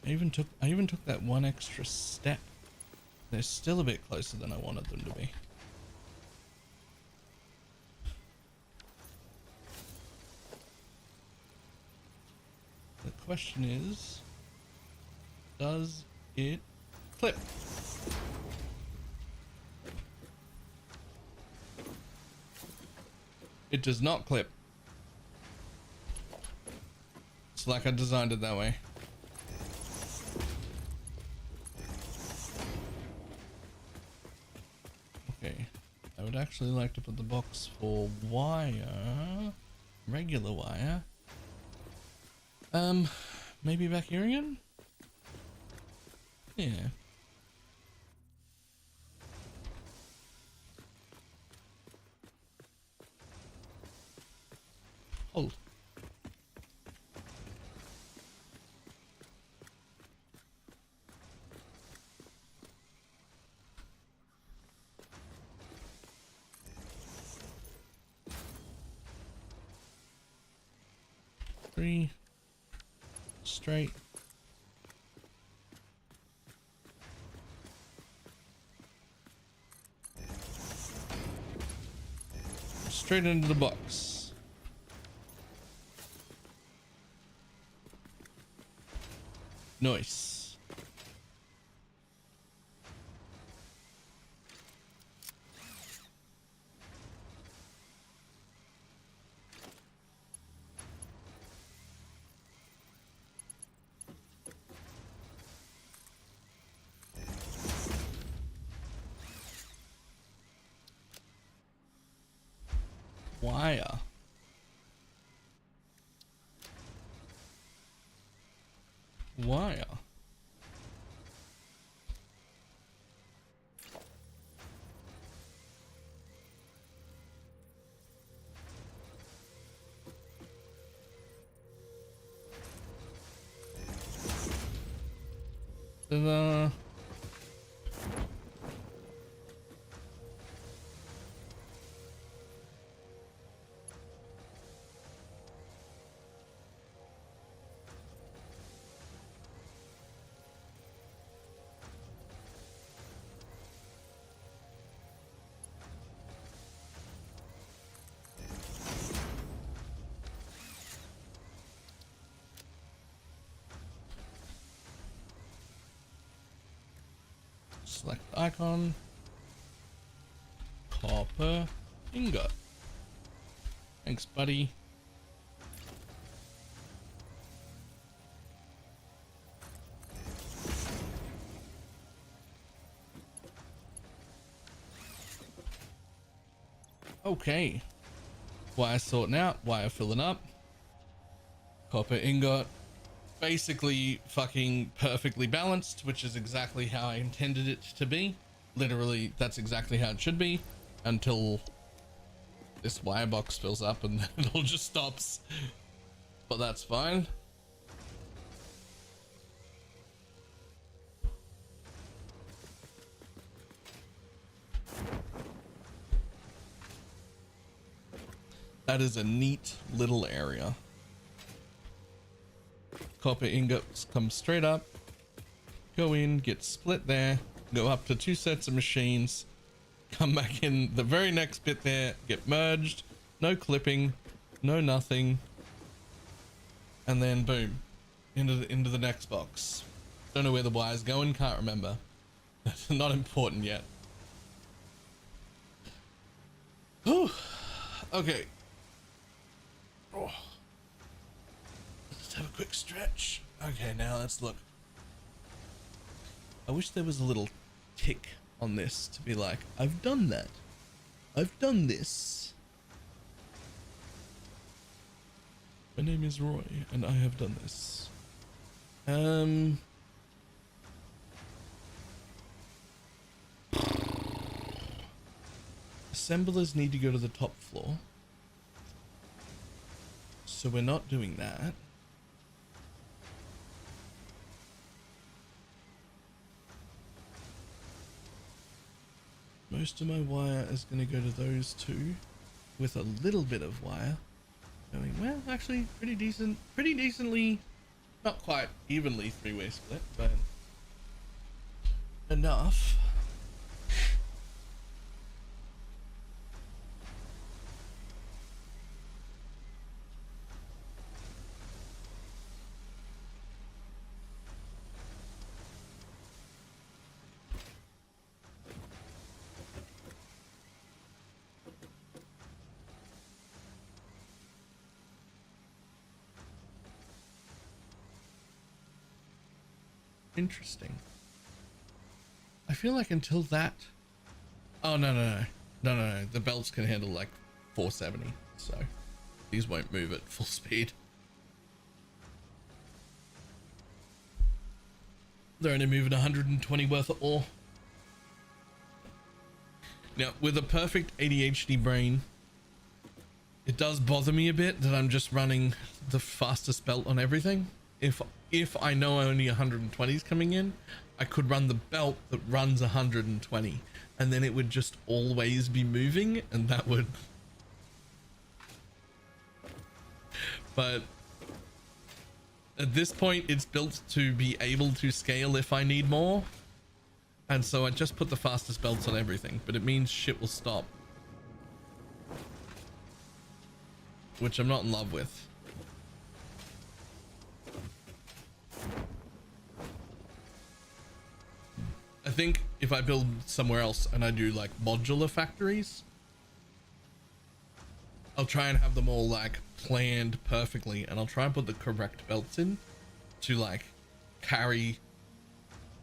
I even took that one extra step. They're still a bit closer than I wanted them to be. The question is, does it clip? It does not clip. It's like I designed it that way. Okay, I would actually like to put the box for wire, regular wire. Maybe back here again? Yeah. Hold. Three. Straight. Straight into the box. Nice. Wire. Wire. Ta-da. Select icon. Copper ingot. Thanks, buddy. Okay. Wire sorting out, wire filling up. Copper ingot. Basically fucking perfectly balanced, which is exactly how I intended it to be. Literally, that's exactly how it should be until this wire box fills up and then it all just stops. But that's fine. That is a neat little area. Copper ingots come straight up, go in, get split there, go up to 2 sets of machines, come back in the very next bit there, get merged, no clipping, no nothing, and then boom, into the next box. Don't know where the wire's going, can't remember. That's not important yet. Whew. Okay. Oh. Let's have a quick stretch. Okay, now let's look. I wish there was a little tick on this to be like, I've done that. I've done this. My name is Roy and I have done this. Assemblers need to go to the top floor. So we're not doing that. Most of my wire is going to go to those two with a little bit of wire Going well, actually pretty decently, not quite evenly three-way split, but enough. Interesting. I feel like until that, oh no, the belts can handle like 470, so these won't move at full speed. They're only moving 120 worth of ore. Now with a perfect ADHD brain, it does bother me a bit that I'm just running the fastest belt on everything. If I know only 120 is coming in, I could run the belt that runs 120 and then it would just always be moving, and that would, but at this point it's built to be able to scale if I need more, and so I just put the fastest belts on everything, but it means shit will stop, which I'm not in love with. I think if I build somewhere else and I do like modular factories, I'll try and have them all like planned perfectly, and I'll try and put the correct belts in to like carry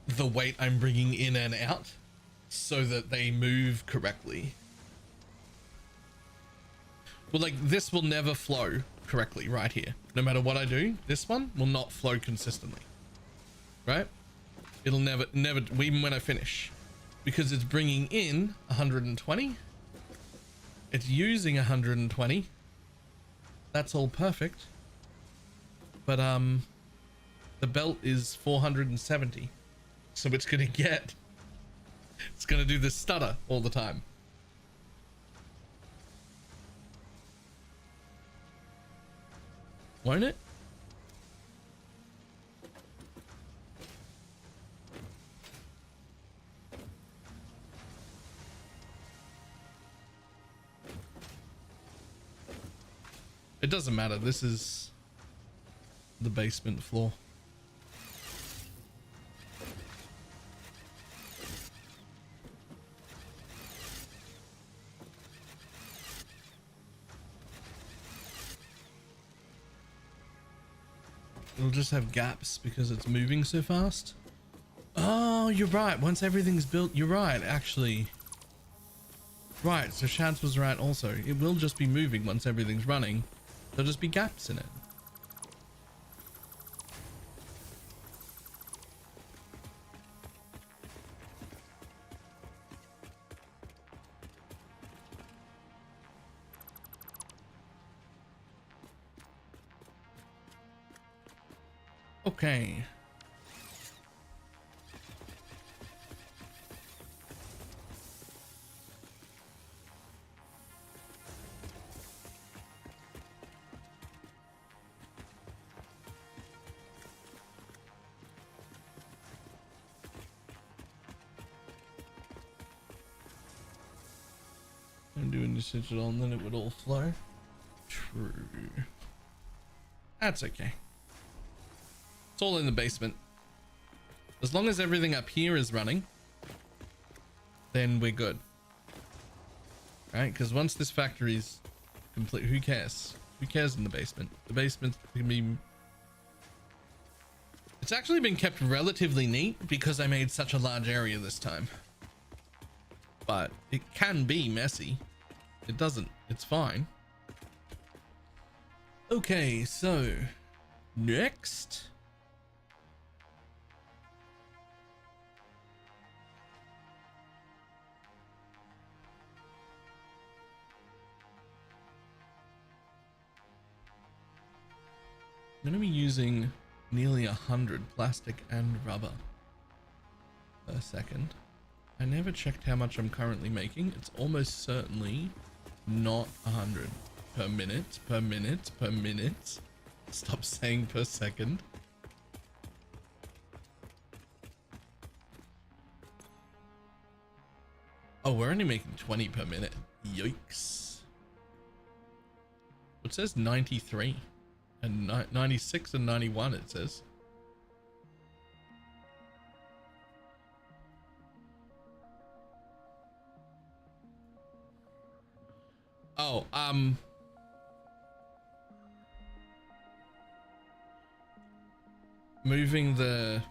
the weight I'm bringing in and out so that they move correctly. Well, like this will never flow correctly right here. No matter what I do, this one will not flow consistently, right? It'll never, even when I finish, because it's bringing in 120. It's using 120. That's all perfect. But, the belt is 470. So it's going to do this stutter all the time. Won't it? It doesn't matter. This is the basement floor. It'll just have gaps because it's moving so fast. Oh, you're right. Once everything's built, you're right, actually. Right, so Shads was right also. It will just be moving once everything's running. There'll just be gaps in it. Okay. I'm doing this digital and then it would all flow. True. That's okay. It's all in the basement. As long as everything up here is running, then we're good. Right? Because once this factory's complete, who cares? Who cares in the basement? The basement can be... It's actually been kept relatively neat because I made such a large area this time. But it can be messy. It doesn't. It's fine. Okay, so next. I'm going to be using nearly 100 plastic and rubber per second. I never checked how much I'm currently making. It's almost certainly not 100. per minute, per minute, per minute. Stop saying per second. Oh, we're only making 20 per minute. Yikes. It says 93 and 96 and 91 it says. Oh, moving the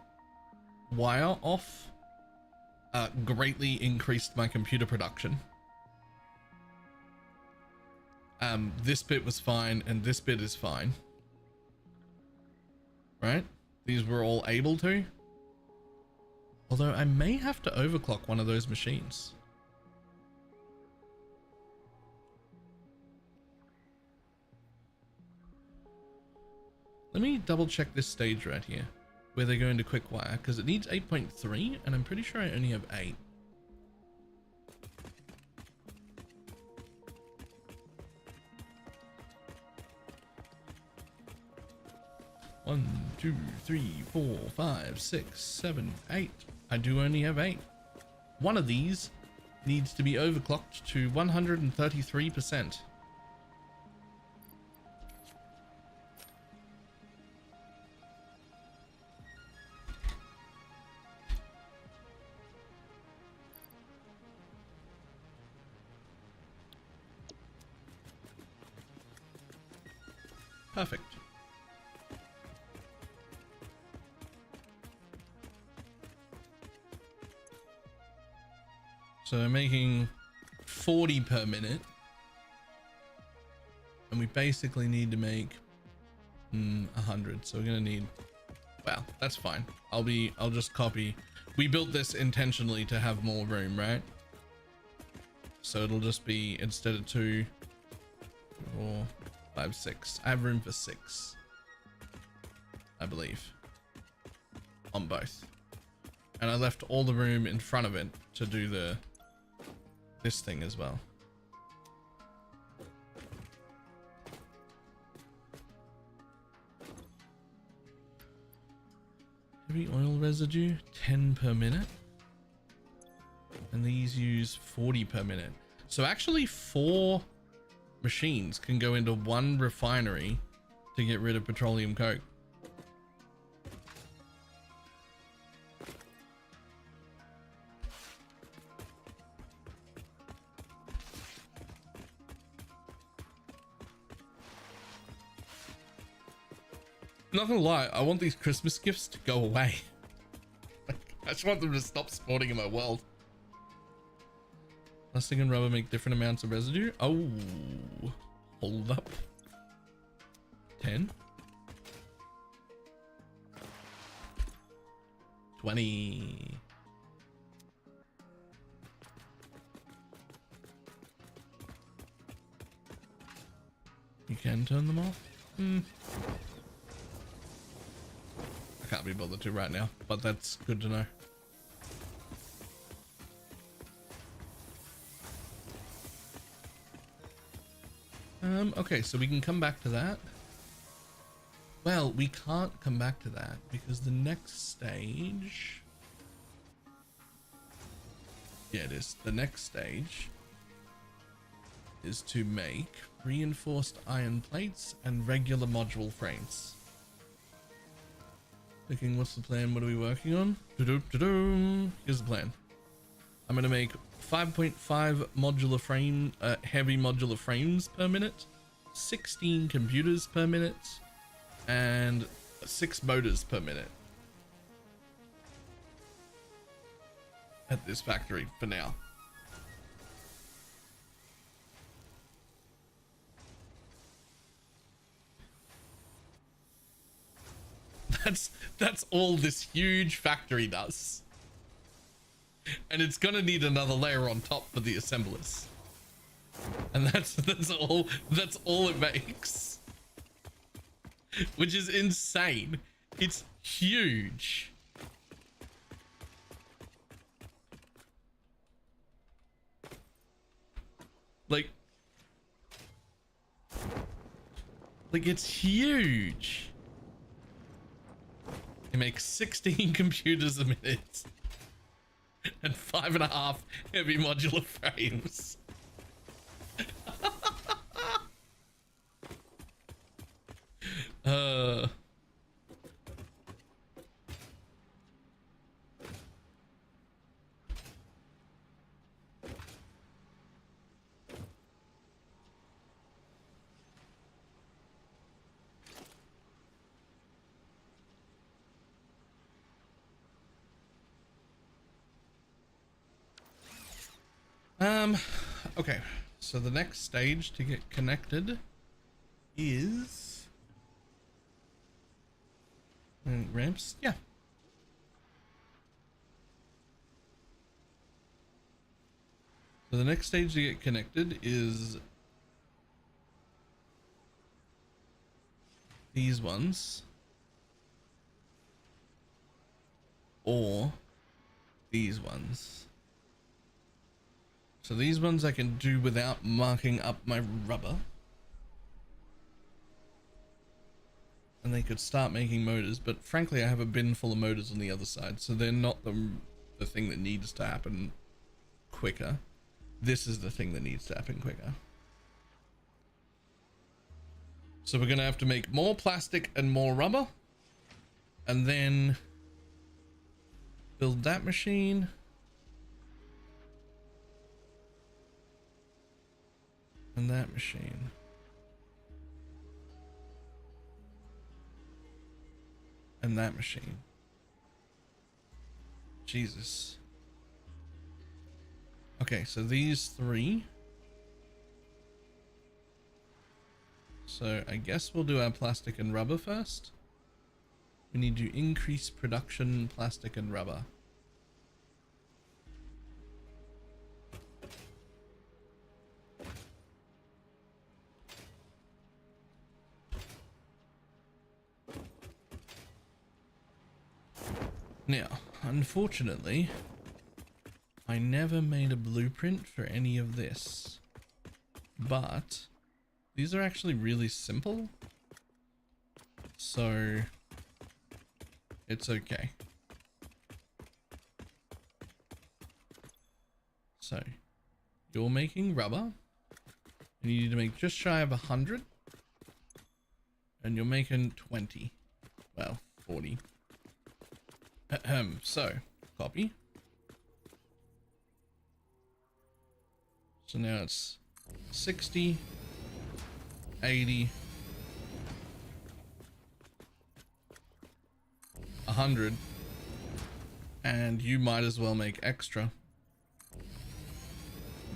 wire off greatly increased my computer production. This bit was fine and this bit is fine. Right? These were all able to. Although I may have to overclock one of those machines. Let me double check this stage right here where they go into quick wire, because it needs 8.3 and I'm pretty sure I only have 8. One, two, three, 4, 5, 6, 7, 8. I do only have 8. One of these needs to be overclocked to 133%. Perfect. So we're making 40 per minute. And we basically need to make 100. So we're gonna need, well, that's fine. I'll just copy. We built this intentionally to have more room, right? So it'll just be, instead of 2, 4, 5, 6. I have room for 6, I believe, on both. And I left all the room in front of it to do this thing as well. Heavy oil residue, 10 per minute. And these use 40 per minute. So actually 4 machines can go into one refinery to get rid of petroleum coke. Not gonna lie, I want these Christmas gifts to go away. I just want them to stop spawning in my world. Plastic and rubber make different amounts of residue. Oh, hold up. 10. 20. You can turn them off. I can't be bothered to right now, but that's good to know. Okay, so we can come back to that. Well, we can't come back to that because the next stage... Yeah, it is. The next stage is to make reinforced iron plates and regular module frames. Thinking, what's the plan? What are we working on? Here's the plan. I'm going to make 5.5 modular frame, heavy modular frames per minute, 16 computers per minute, and 6 motors per minute at this factory for now. That's all this huge factory does. And it's gonna need another layer on top for the assemblers. And that's all it makes. Which is insane. It's huge. Like, Like, it's huge. It makes 16 computers a minute and 5.5 heavy modular frames. uh okay, so the next stage to get connected is ramps. Yeah. So the next stage to get connected is these ones or these ones. So these ones I can do without marking up my rubber. And they could start making motors, but frankly I have a bin full of motors on the other side, so they're not the thing that needs to happen quicker. This is the thing that needs to happen quicker. So we're gonna have to make more plastic and more rubber, and then build that machine. And that machine. And that machine. Jesus. Okay, so these three. So I guess we'll do our plastic and rubber first. We need to increase production plastic and rubber. Now, unfortunately, I never made a blueprint for any of this, but these are actually really simple, so it's okay. So, you're making rubber, and you need to make just shy of 100, and you're making 20, well, 40. So, copy. So now it's 60, 80, 100, and you might as well make extra,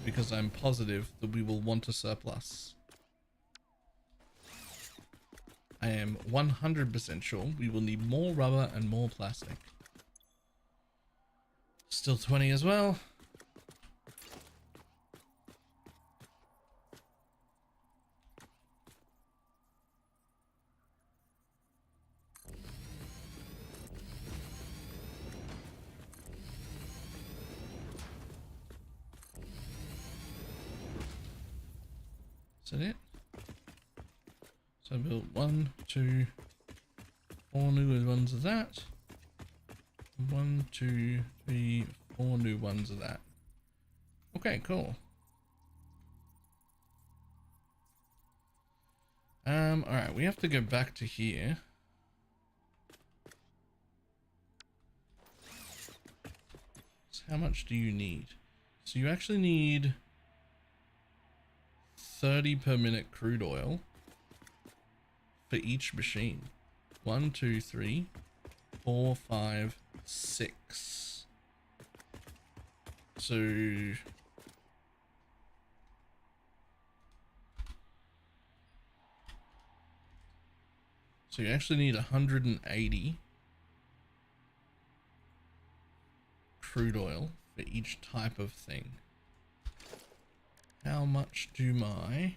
because I'm positive that we will want a surplus. I am 100% sure we will need more rubber and more plastic. Still 20 as well. Is that it? So I built 1, 2, 4 new ones of that. 1, 2, 3, 4 new ones of that. Okay, cool. Alright, we have to go back to here. So how much do you need? So you actually need 30 per minute crude oil for each machine. 1, 2, 3, 4, 5, 6. So you actually need 180 crude oil for each type of thing. How much do my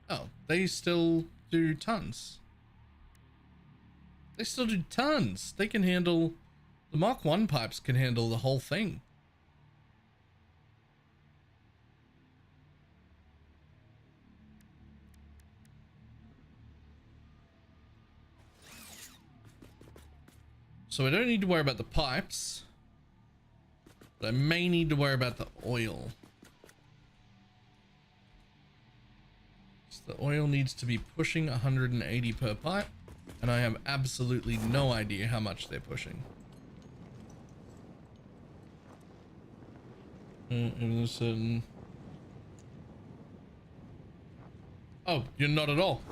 oh, they still do tons. They still do tons. They can handle, the Mark 1 pipes can handle the whole thing. So I don't need to worry about the pipes, but I may need to worry about the oil. So the oil needs to be pushing 180 per pipe, and I have absolutely no idea how much they're pushing. In a certain... Oh, you're not at all.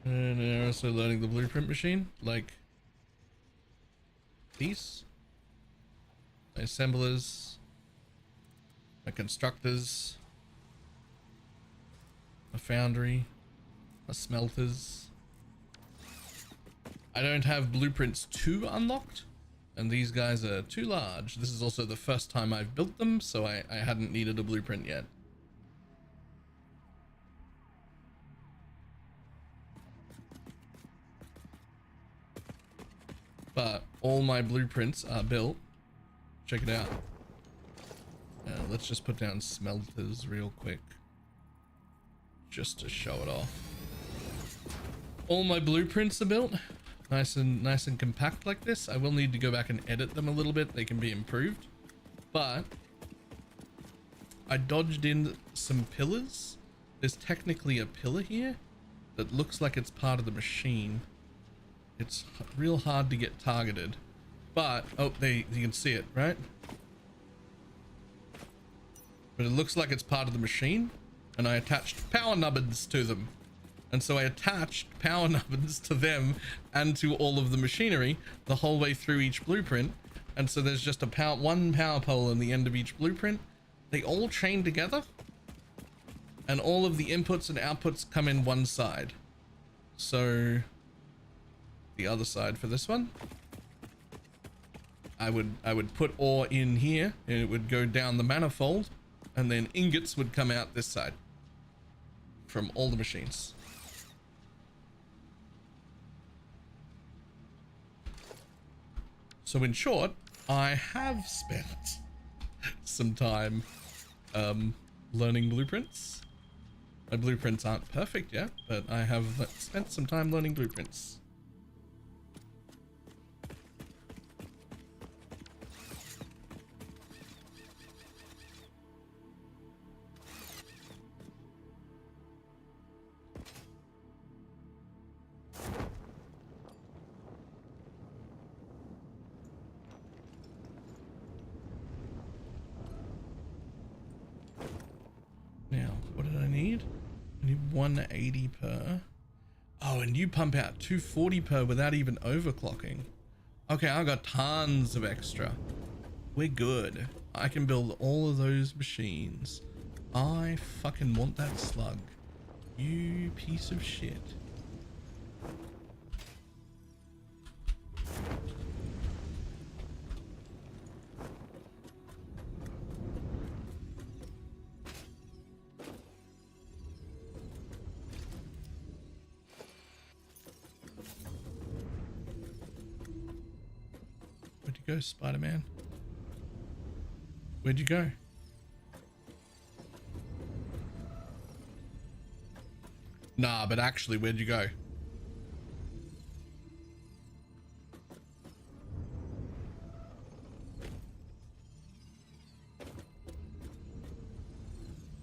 And they're also learning the blueprint machine, like these. My assemblers, my constructors, my foundry, my smelters. I don't have blueprints 2 unlocked, and these guys are too large. This is also the first time I've built them, so I hadn't needed a blueprint yet. But all my blueprints are built. Check it out. Let's just put down smelters real quick, just to show it off. All my blueprints are built, nice and compact like this. I will need to go back and edit them a little bit. They can be improved, but I dodged in some pillars. There's technically a pillar here that looks like it's part of the machine. It's real hard to get targeted, but oh, you can see it, right? But it looks like it's part of the machine, and I attached power nubbins to them. And so I attached power nubbins to them and to all of the machinery the whole way through each blueprint. And so there's just one power pole in the end of each blueprint. They all chain together, and all of the inputs and outputs come in one side. So the other side for this one, I would put ore in here, and it would go down the manifold, and then ingots would come out this side from all the machines. So in short, I have spent some time learning blueprints. My blueprints aren't perfect yet, but I have spent some time learning blueprints. Now, what did I need? I need 180 per. Oh, and you pump out 240 per without even overclocking. Okay, I got tons of extra. We're good. I can build all of those machines. I fucking want that slug. You piece of shit. Where'd you go, Spider-Man? Where'd you go? Nah, but actually, where'd you go?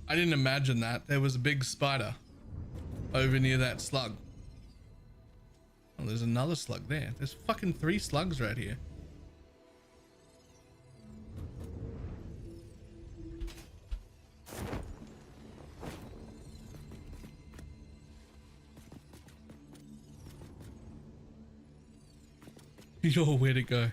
I didn't imagine that. There was a big spider over near that slug. Oh, there's another slug there. There's fucking 3 slugs right here. Yo, where'd it go?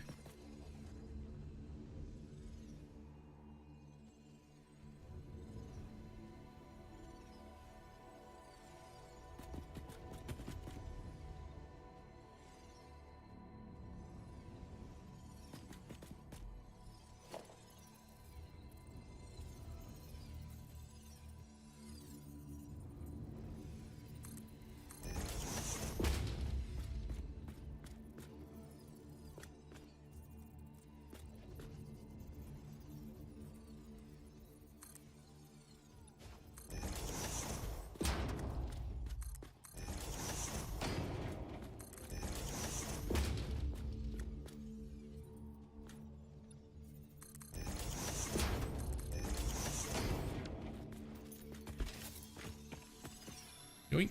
Yoink.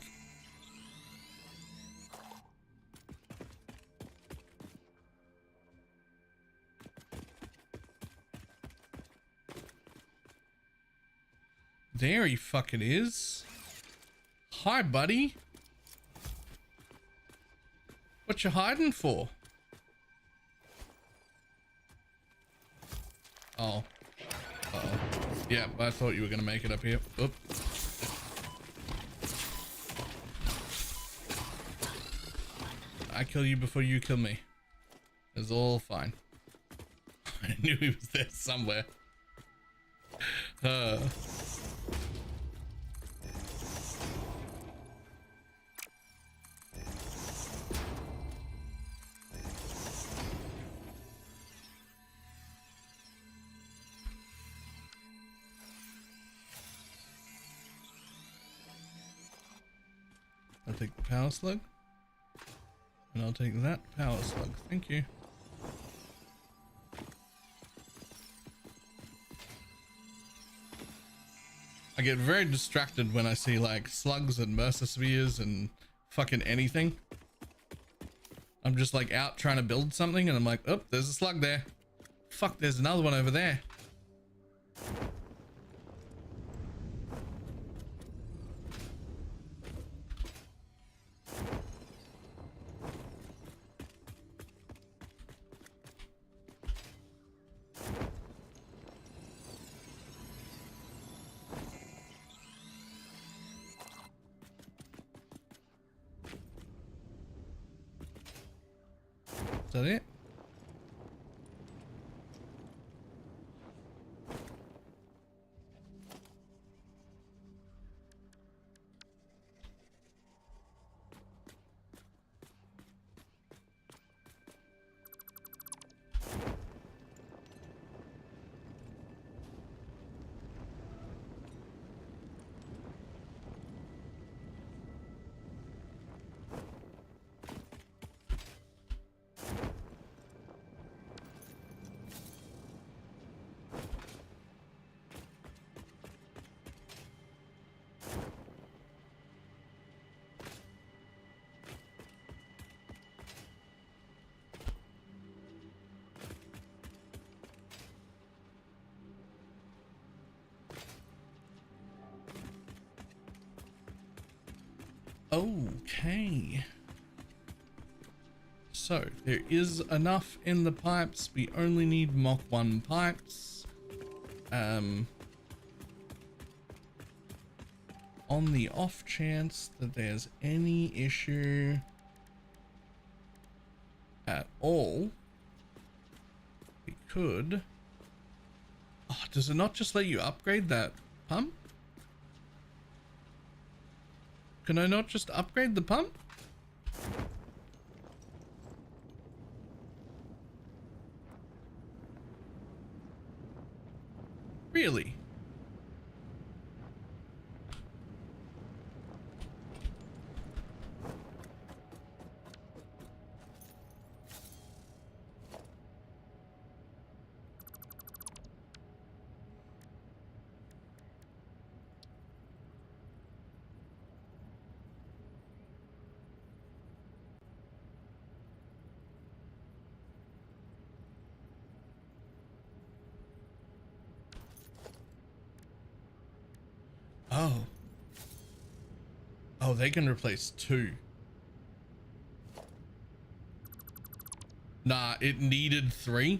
There he fucking is. Hi, buddy. What you hiding for? Oh. Uh-oh. Yeah, I thought you were gonna make it up here. Oop. I kill you before you kill me. It's all fine. I knew he was there somewhere. I'll take the power slug. And I'll take that power slug. Thank you. I get very distracted when I see like slugs and Mercer spheres and fucking anything. I'm just like out trying to build something and I'm like, oh, there's a slug there. Fuck, there's another one over there. Is that it? Okay. So there is enough in the pipes. We only need Mach 1 pipes. On the off chance that there's any issue at all, we could. Oh, does it not just let you upgrade that pump? Can I not just upgrade the pump? Really? Oh. Oh, they can replace 2. Nah, it needed 3.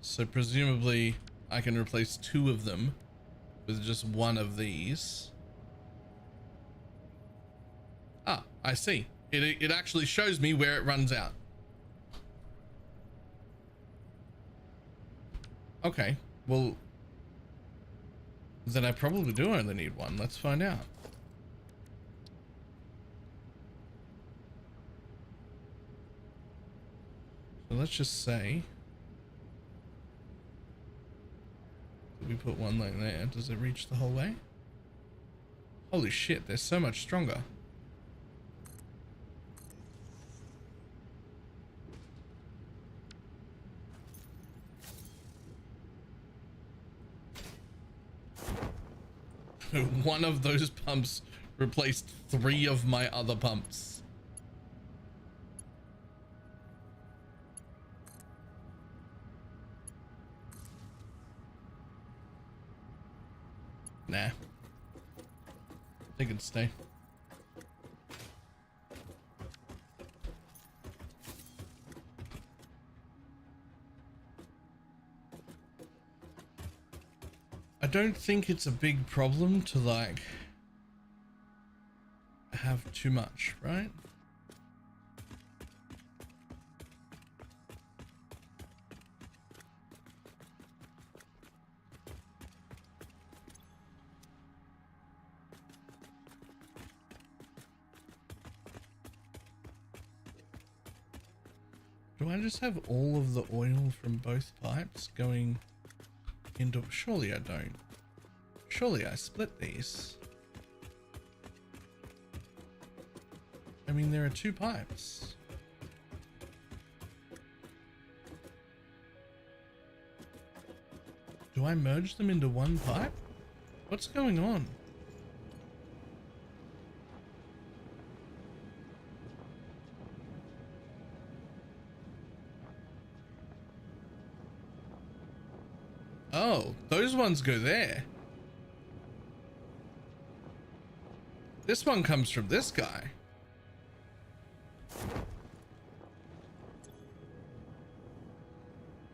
So presumably I can replace 2 of them with just 1 of these. Ah, I see. It actually shows me where it runs out. Okay, well, then I probably do only need 1. Let's find out. So let's just say we put 1 like there. Does it reach the whole way? Holy shit, they're so much stronger. One of those pumps Replaced 3 of my other pumps. Nah. They can stay. I don't think it's a big problem to like have too much, right? Do I just have all of the oil from both pipes going into... Surely I don't. Surely I split these. I mean, there are 2 pipes. Do I merge them into one pipe? What's going on? Oh, those ones go there. This one comes from this guy.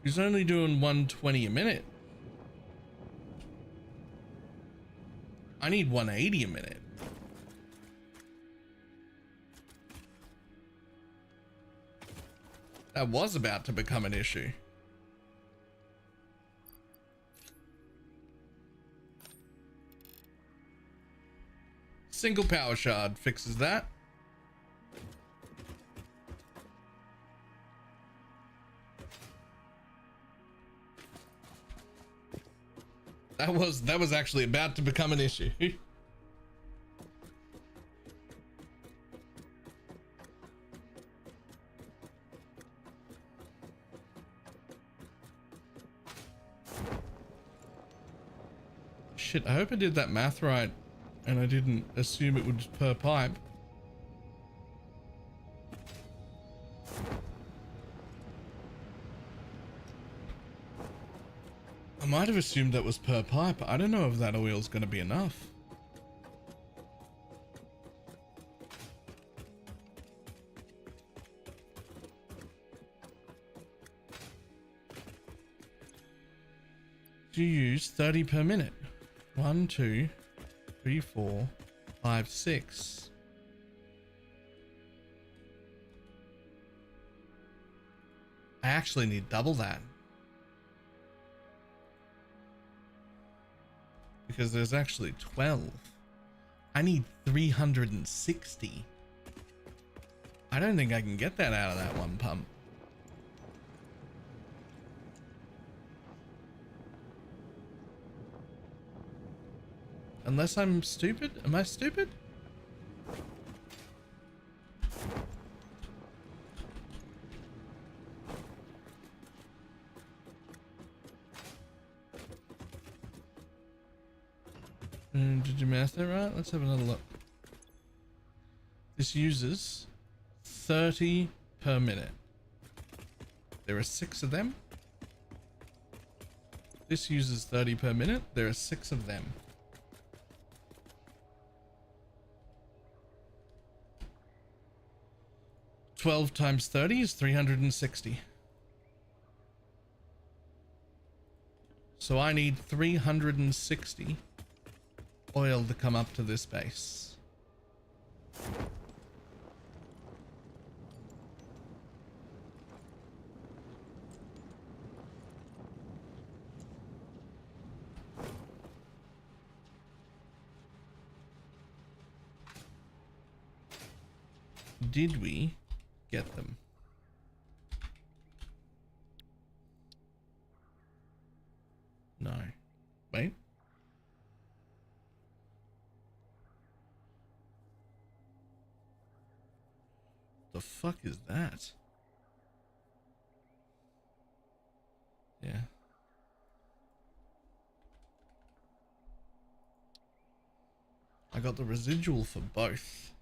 He's only doing 120 a minute. I need 180 a minute. That was about to become an issue. Single power shard fixes that. That was actually about to become an issue. Shit, I hope I did that math right and I didn't assume it would per pipe. I might have assumed that was per pipe. I don't know if that oil's going to be enough. You use 30 per minute. 1, 2, 3, 4, 5, 6. I actually need double that. Because there's actually 12. I need 360. I don't think I can get that out of that one pump. Unless I'm stupid? Am I stupid? Did you math that right? Let's have another look. This uses 30 per minute. There are 6 of them. This uses 30 per minute. There are 6 of them. $12 times 30 is 360. So I need 360 oil to come up to this base. Did we get them? No. Wait. The fuck is that? Yeah. I got the residual for both.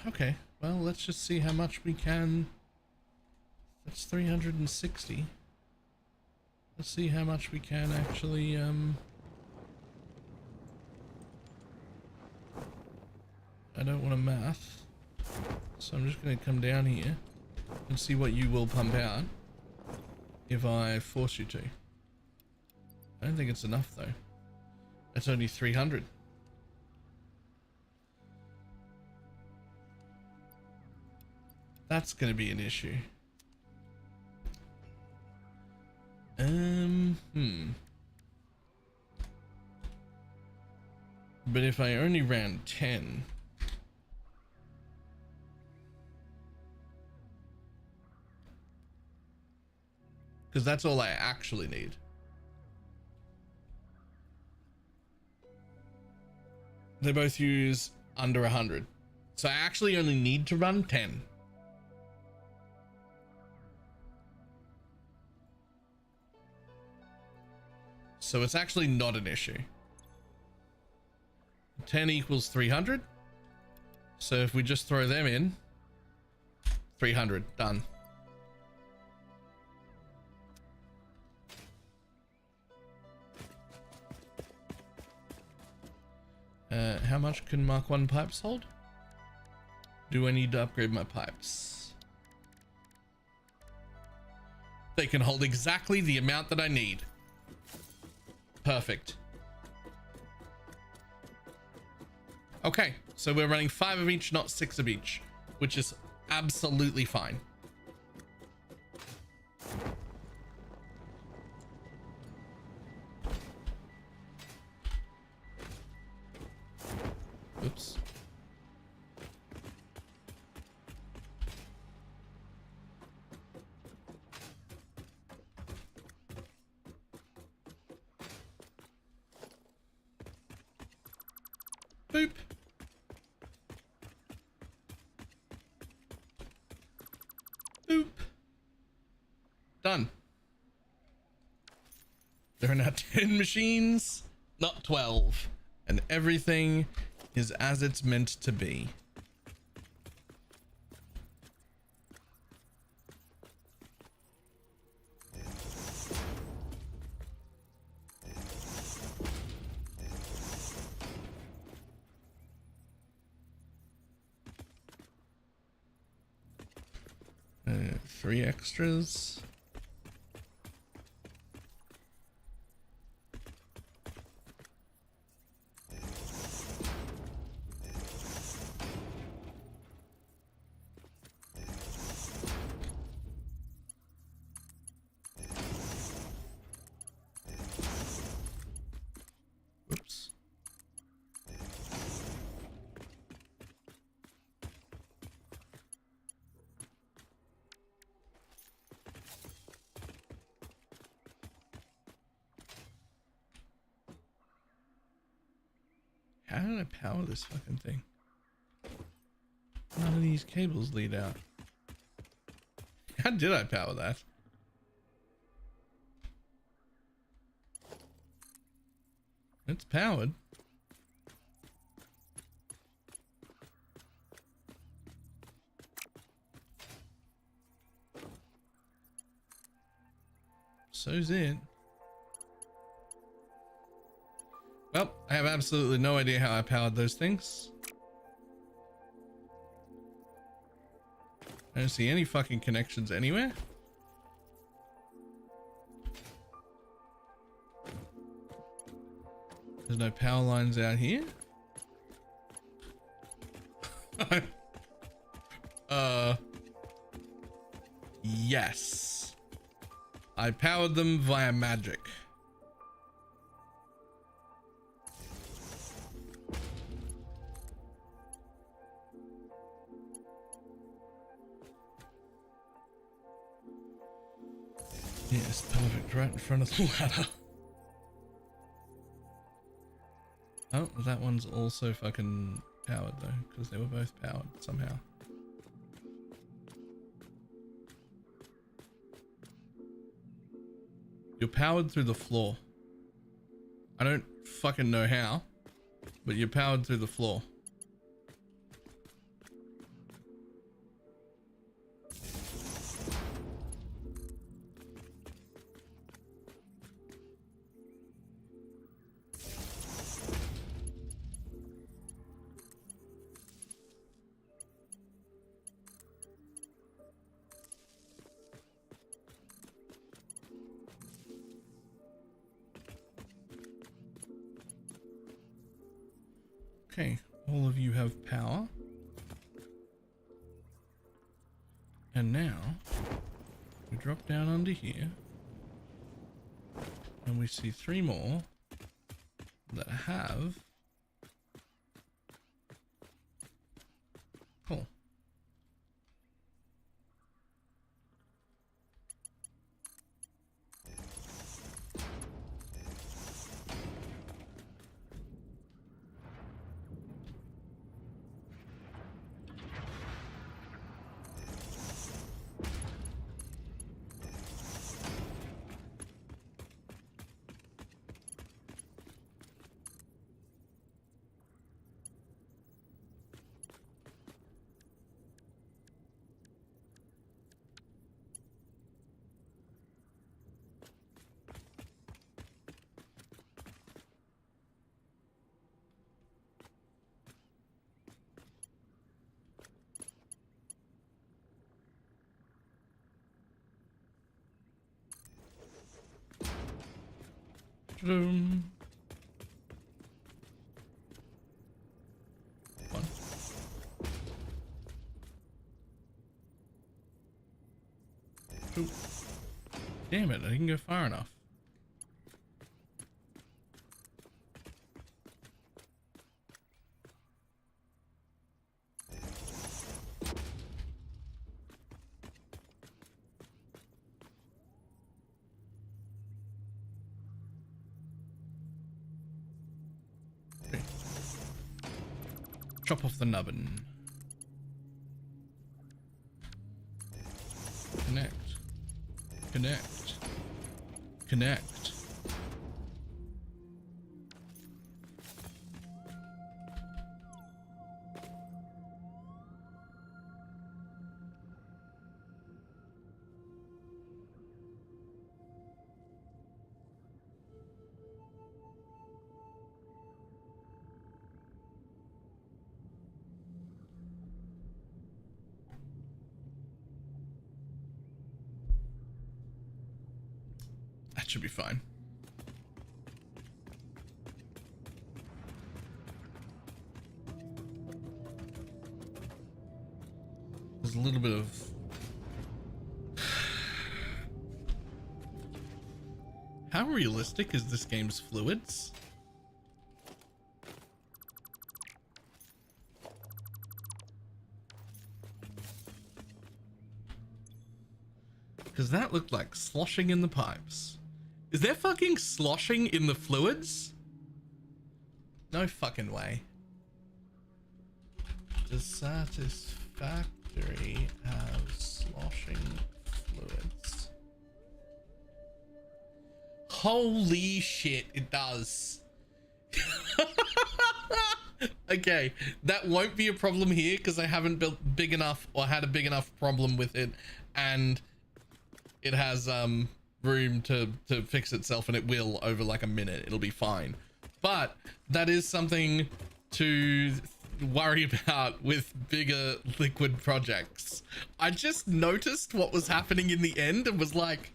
Okay. Well, let's just see how much we can. That's 360. Let's see how much we can actually, I don't want to math. So I'm just going to come down here and see what you will pump out if I force you to. I don't think it's enough though. That's only 300. That's going to be an issue. But if I only ran 10, because that's all I actually need. They both use under 100. So I actually only need to run 10. So it's actually not an issue. 10 equals 300. So if we just throw them in, 300, done. How much can Mark 1 pipes hold? Do I need to upgrade my pipes? They can hold exactly the amount that I need. Perfect. Okay, so we're running 5 of each, not 6 of each, which is absolutely fine. Oops. Boop. Boop. Done. There are now 10 machines, not 12, and everything is as it's meant to be. Three extras. Oops. How did I power this fucking thing? None of these cables lead out. How did I power that? It's powered. So's it. Well, I have absolutely no idea how I powered those things. I don't see any fucking connections anywhere. There's no power lines out here. Yes. I powered them via magic. Yes, perfect, right in front of the ladder. Oh, that one's also fucking powered though, because they were both powered somehow. You're powered through the floor. I don't fucking know how, but you're powered through the floor. Okay, all of you have power. And now we drop down under here and we see 3 more that have. Cool. One. 2. Damn it, I didn't go far enough. Okay. Chop off the nubbin. Connect. Connect. Connect. That should be fine. There's a little bit of... How realistic is this game's fluids? Because that looked like sloshing in the pipes. Is there fucking sloshing in the fluids? No fucking way. Does Satisfactory have sloshing fluids? Holy shit, it does. Okay, that won't be a problem here because I haven't built big enough or had a big enough problem with it, and it has room to fix itself, and it will over like a minute. It'll be fine. But that is something to worry about with bigger liquid projects. I just noticed what was happening in the end and was like,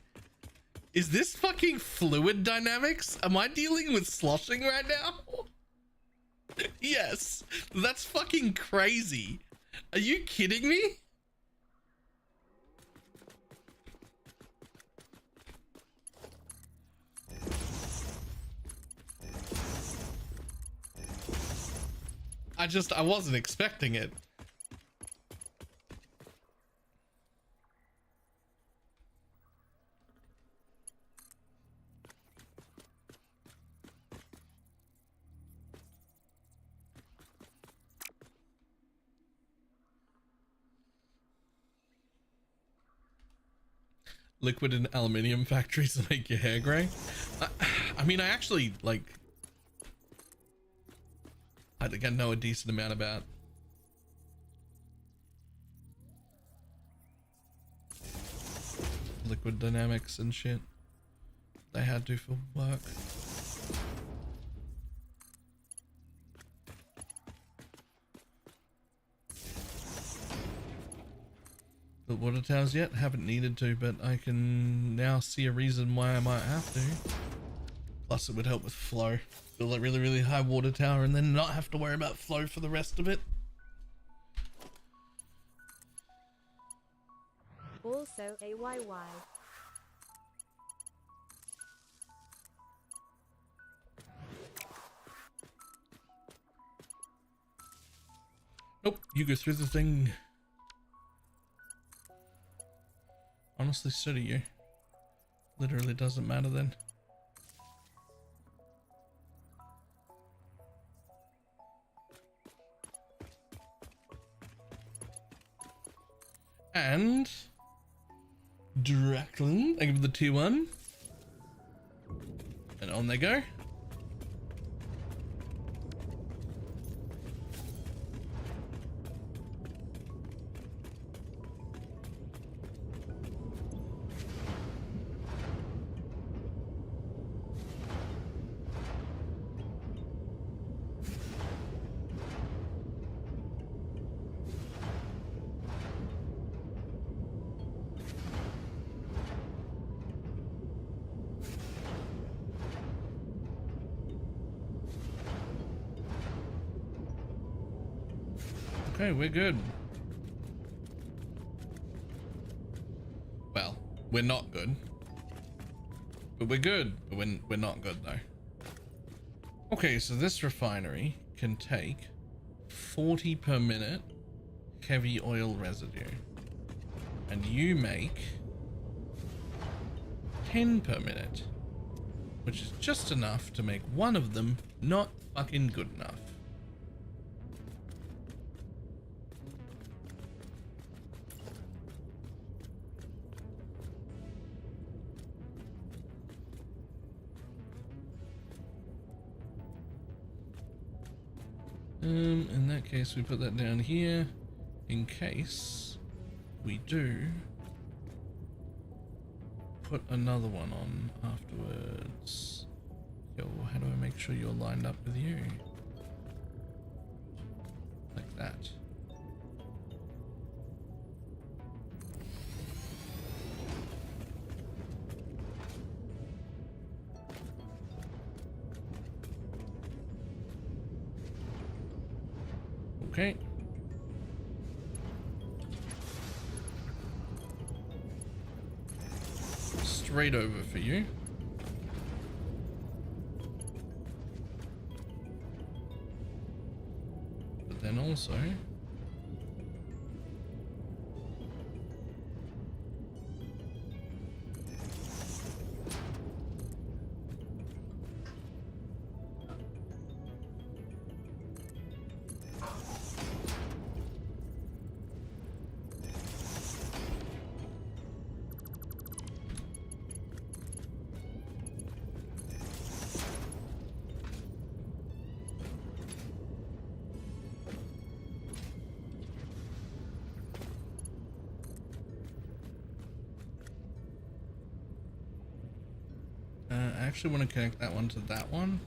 is this fucking fluid dynamics? Am I dealing with sloshing right now? Yes, that's fucking crazy. Are you kidding me? I wasn't expecting it. Liquid and aluminium factories to make your hair gray. I mean, I actually like. I think I know a decent amount about. Liquid dynamics and shit. They had to for work. Built water towers yet? Haven't needed to, but I can now see a reason why I might have to. Plus it would help with flow. Build a really, really high water tower and then not have to worry about flow for the rest of it. Also AYY. Nope, you go through the thing. Honestly, so do you. Literally doesn't matter then. And Dracklin, I give the 2-1. And on they go. Okay, we're good. Well, we're not good. But we're good. But we're not good though. Okay, so this refinery can take 40 per minute heavy oil residue. And you make 10 per minute. Which is just enough to make one of them not fucking good enough. In that case, we put that down here in case we do put another one on afterwards. Yo, how do I make sure you're lined up with you? Like that. Okay. Straight over for you. But then also I actually want to connect that one to that one.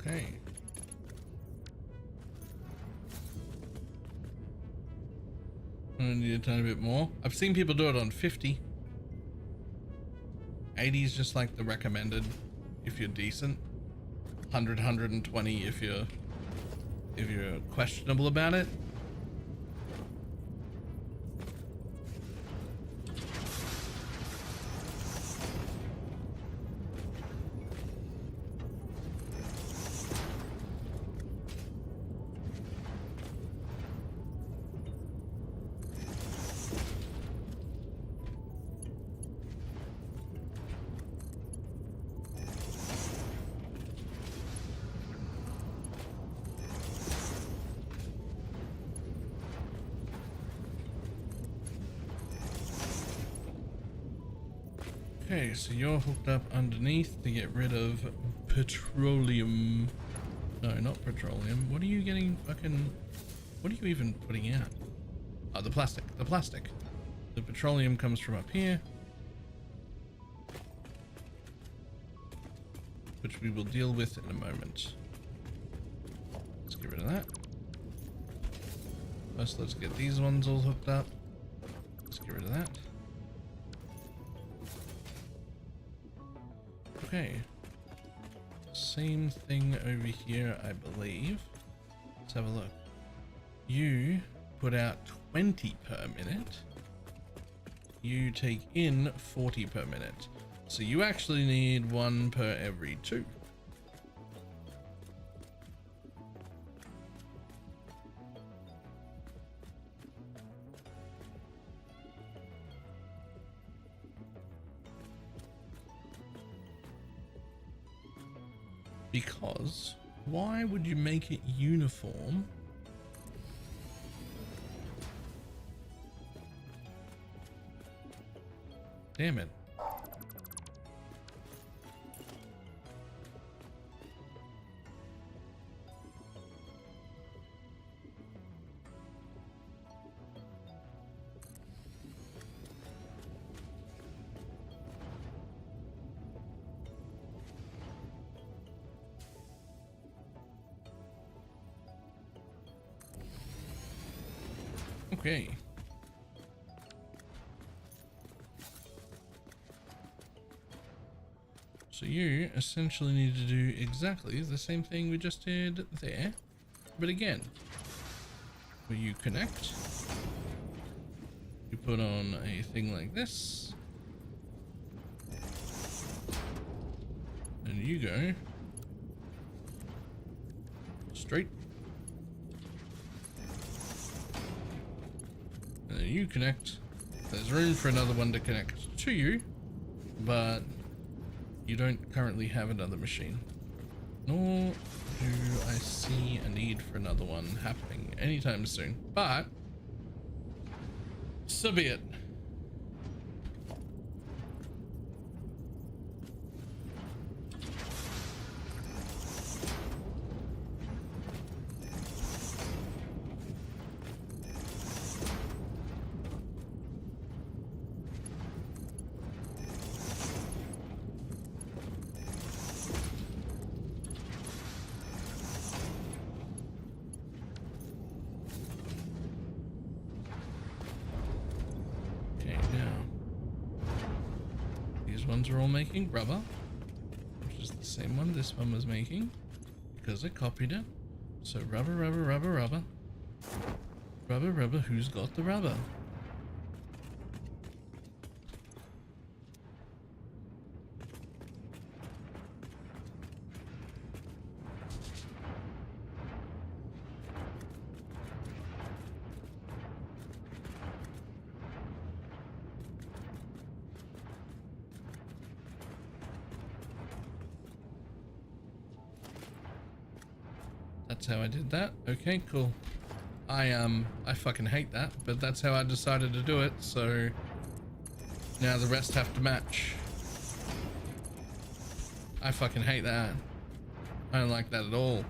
Okay. I need a tiny bit more. I've seen people do it on 50. 80 is just like the recommended if you're decent. 100, 120 if you're if you're questionable about it. Okay, so you're hooked up underneath to get rid of petroleum. No, not petroleum. What are you getting fucking... What are you even putting out? Oh, the plastic. The plastic. The petroleum comes from up here, which we will deal with in a moment. Let's get rid of that. First, let's get these ones all hooked up. Let's get rid of that. Okay. Same thing over here, I believe. Let's have a look. You put out 20 per minute. You take in 40 per minute. So you actually need 1 per every 2. Because why would you make it uniform? Damn it. Okay. So you essentially need to do exactly the same thing we just did there, but again, where you connect, you put on a thing like this, and you go straight. And then you connect. There's room for another one to connect to you, but you don't currently have another machine. Nor do I see a need for another one happening anytime soon. But so be it. Ones are all making rubber, which is the same one this one was making because I copied it. So rubber, rubber, rubber, rubber, rubber, rubber. Who's got the rubber? That's how I did that. Okay, cool. I fucking hate that, but that's how I decided to do it, so now the rest have to match. I fucking hate that. I don't like that at all.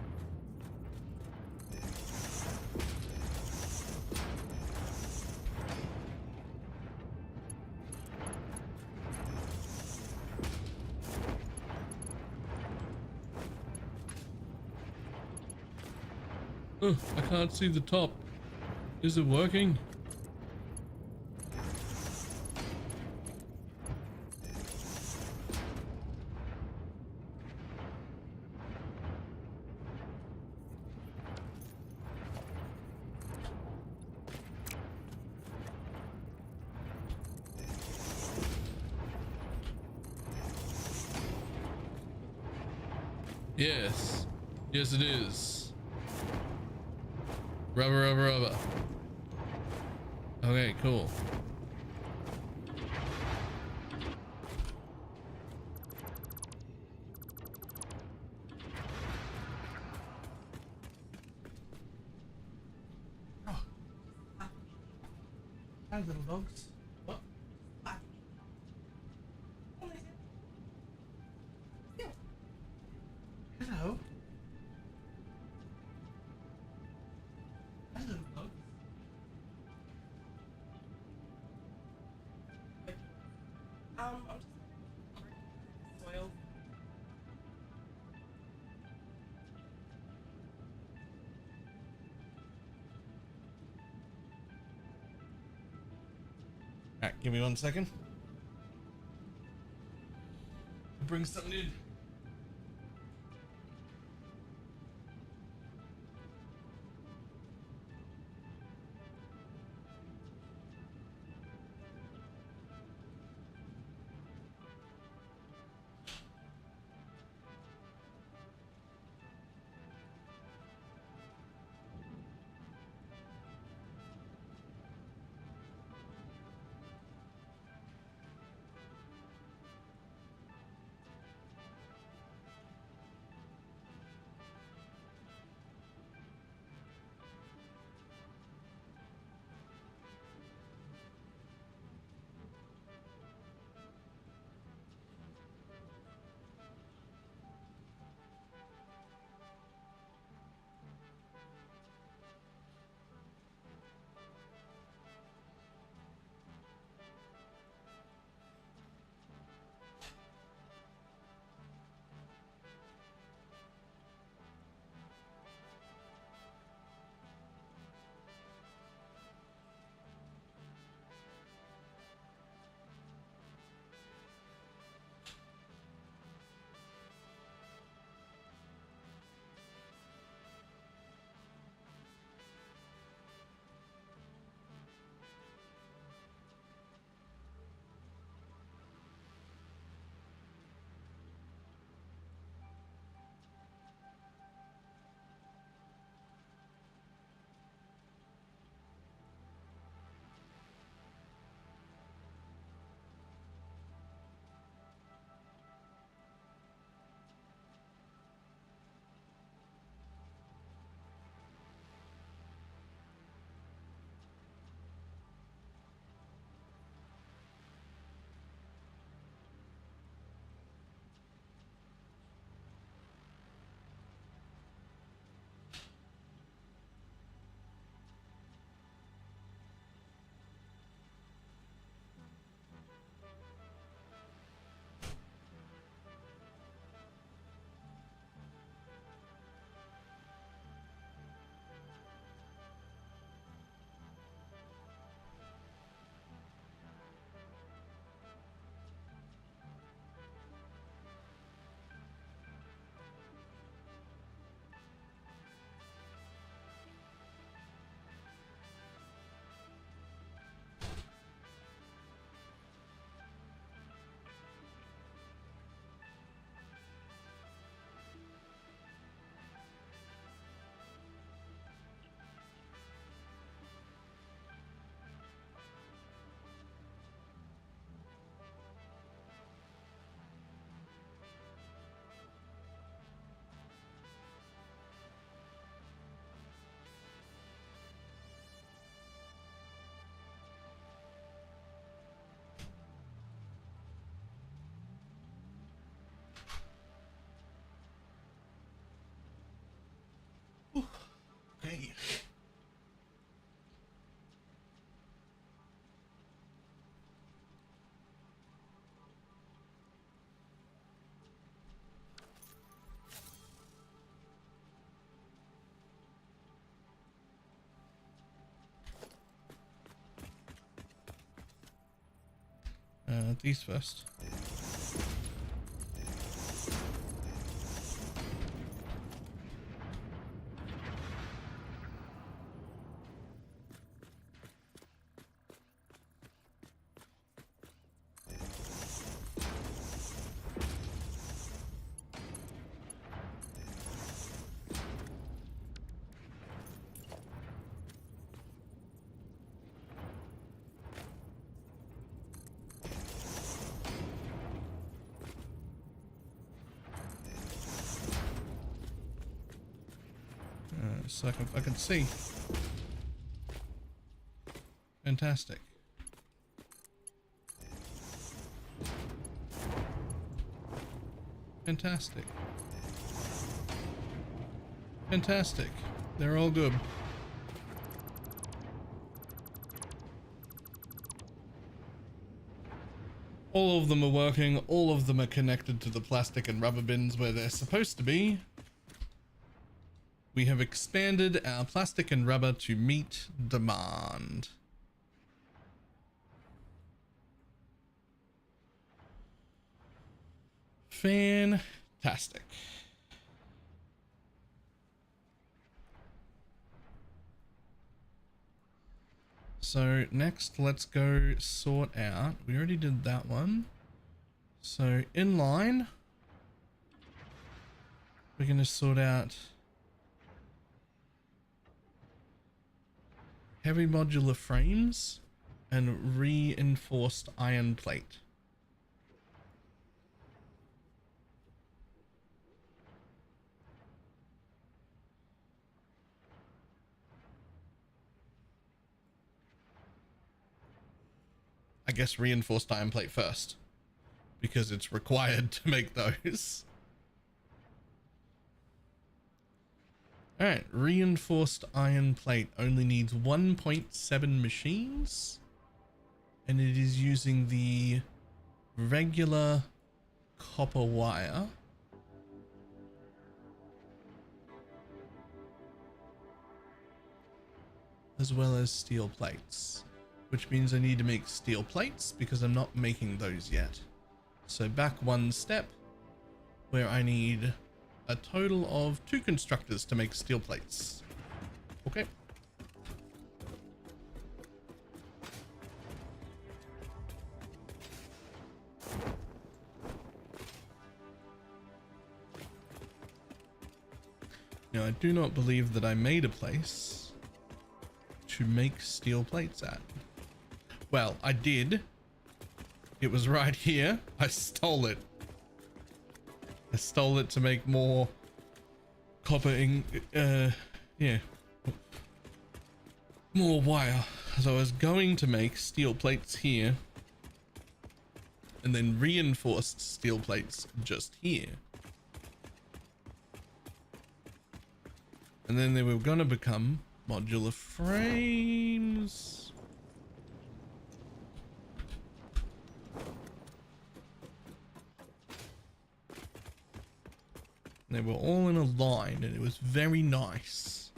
Oh, I can't see the top. Is it working? Yes. Yes, it is. Rubber, rubber, rubber. Okay, cool. Hi, little dogs. What? Ah. Hello. Hi, little dog. I'm just soil. Alright, give me 1 second. Bring something in. Okay. These first. just so I can fucking see. Fantastic. Fantastic. Fantastic. They're all good. All of them are working. All of them are connected to the plastic and rubber bins where they're supposed to be. We have expanded our plastic and rubber to meet demand. Fantastic. So next, let's go sort out. We already did that one. So in line, we're going to sort out heavy modular frames and reinforced iron plate. I guess reinforced iron plate first, because it's required to make those. All right, reinforced iron plate only needs 1.7 machines, and it is using the regular copper wire. As well as steel plates, which means I need to make steel plates because I'm not making those yet. So back one step, where I need a total of 2 constructors to make steel plates. Okay. Now I do not believe that I made a place to make steel plates at. Well, I did. It was right here. I stole it. I stole it to make more copper yeah. More wire. So I was going to make steel plates here and then reinforced steel plates just here. And then they were going to become modular frames. They were all in a line and it was very nice.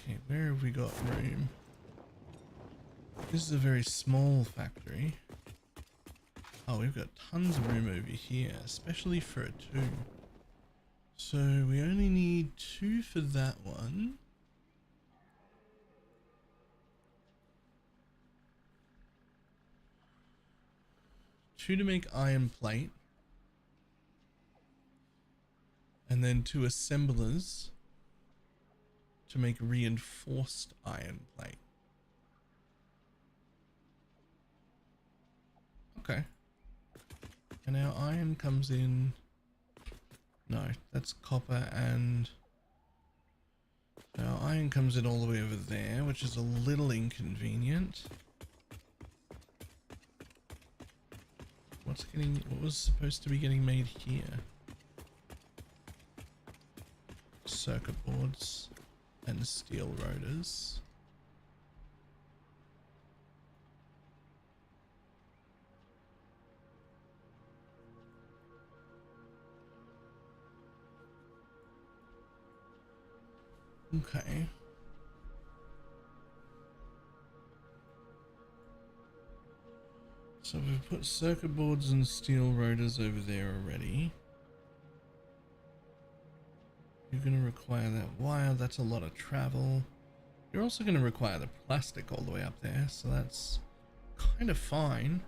Okay, where have we got room? This is a very small factory. Oh, we've got tons of room over here, especially for a 2. So we only need 2 for that one. Two to make iron plate. And then 2 assemblers to make reinforced iron plate. Okay. And our iron comes in. No, that's copper, and our iron comes in all the way over there, which is a little inconvenient. What was supposed to be getting made here? Circuit boards and steel rotors. Okay. So we've put circuit boards and steel rotors over there already. You're going to require that wire. That's a lot of travel. You're also going to require the plastic all the way up there, so that's kind of fine.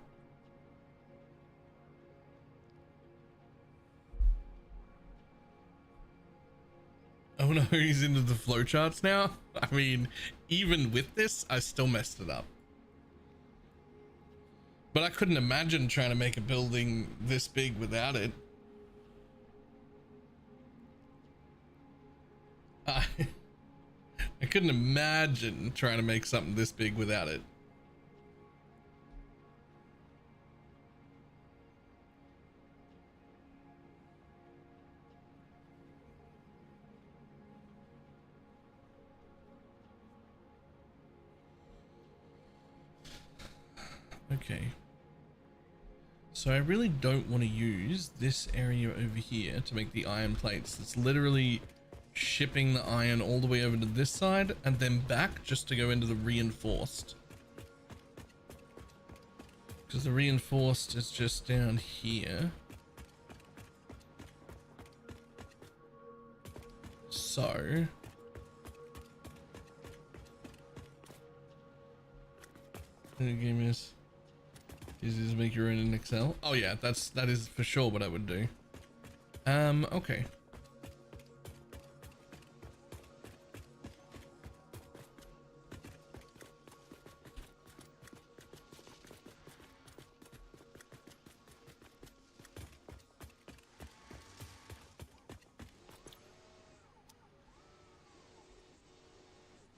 Oh no, he's into the flowcharts now? I mean, even with this, I still messed it up. But I couldn't imagine trying to make a building this big without it. I couldn't imagine trying to make something this big without it. Okay. So I really don't want to use this area over here to make the iron plates. It's literally shipping the iron all the way over to this side and then back just to go into the reinforced. Because the reinforced is just down here. So the game is easy to make your own in Excel. Oh yeah, that is for sure what I would do. Okay.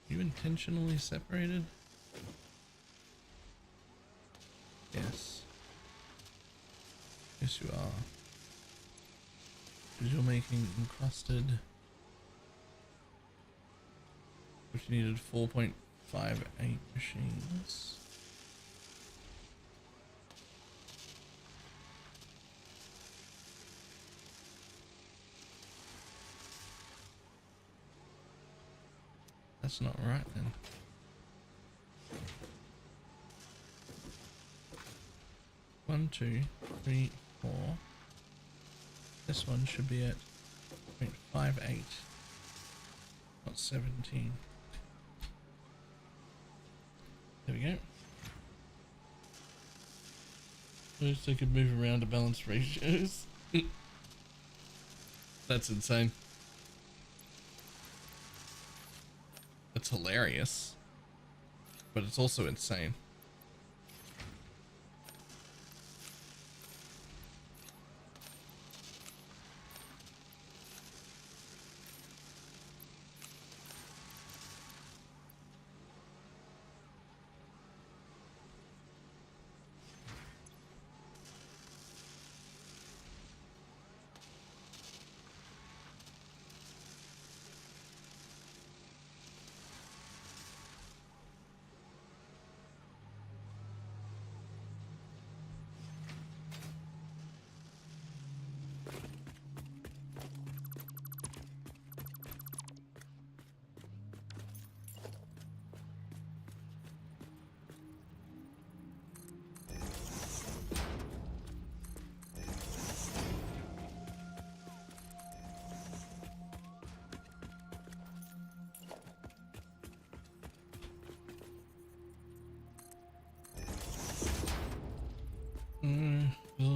You intentionally separated? Yes. Yes, you are. Because you're making encrusted, which needed 4.58 machines. That's not right then. One, 2, 3, 4. This one should be at 0.58, not 17. There we go. At least I could move around to balance ratios. That's insane. It's hilarious, but it's also insane.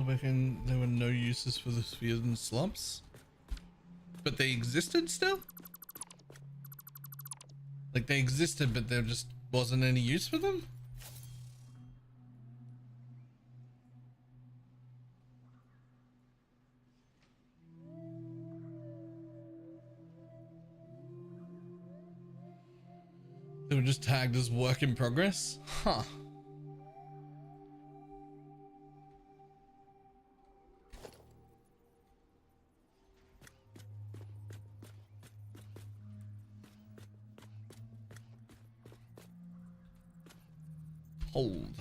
Back in, there were no uses for the spheres and slumps, but they existed still. Like they existed, but there just wasn't any use for them. They were just tagged as work in progress. Huh. Hold.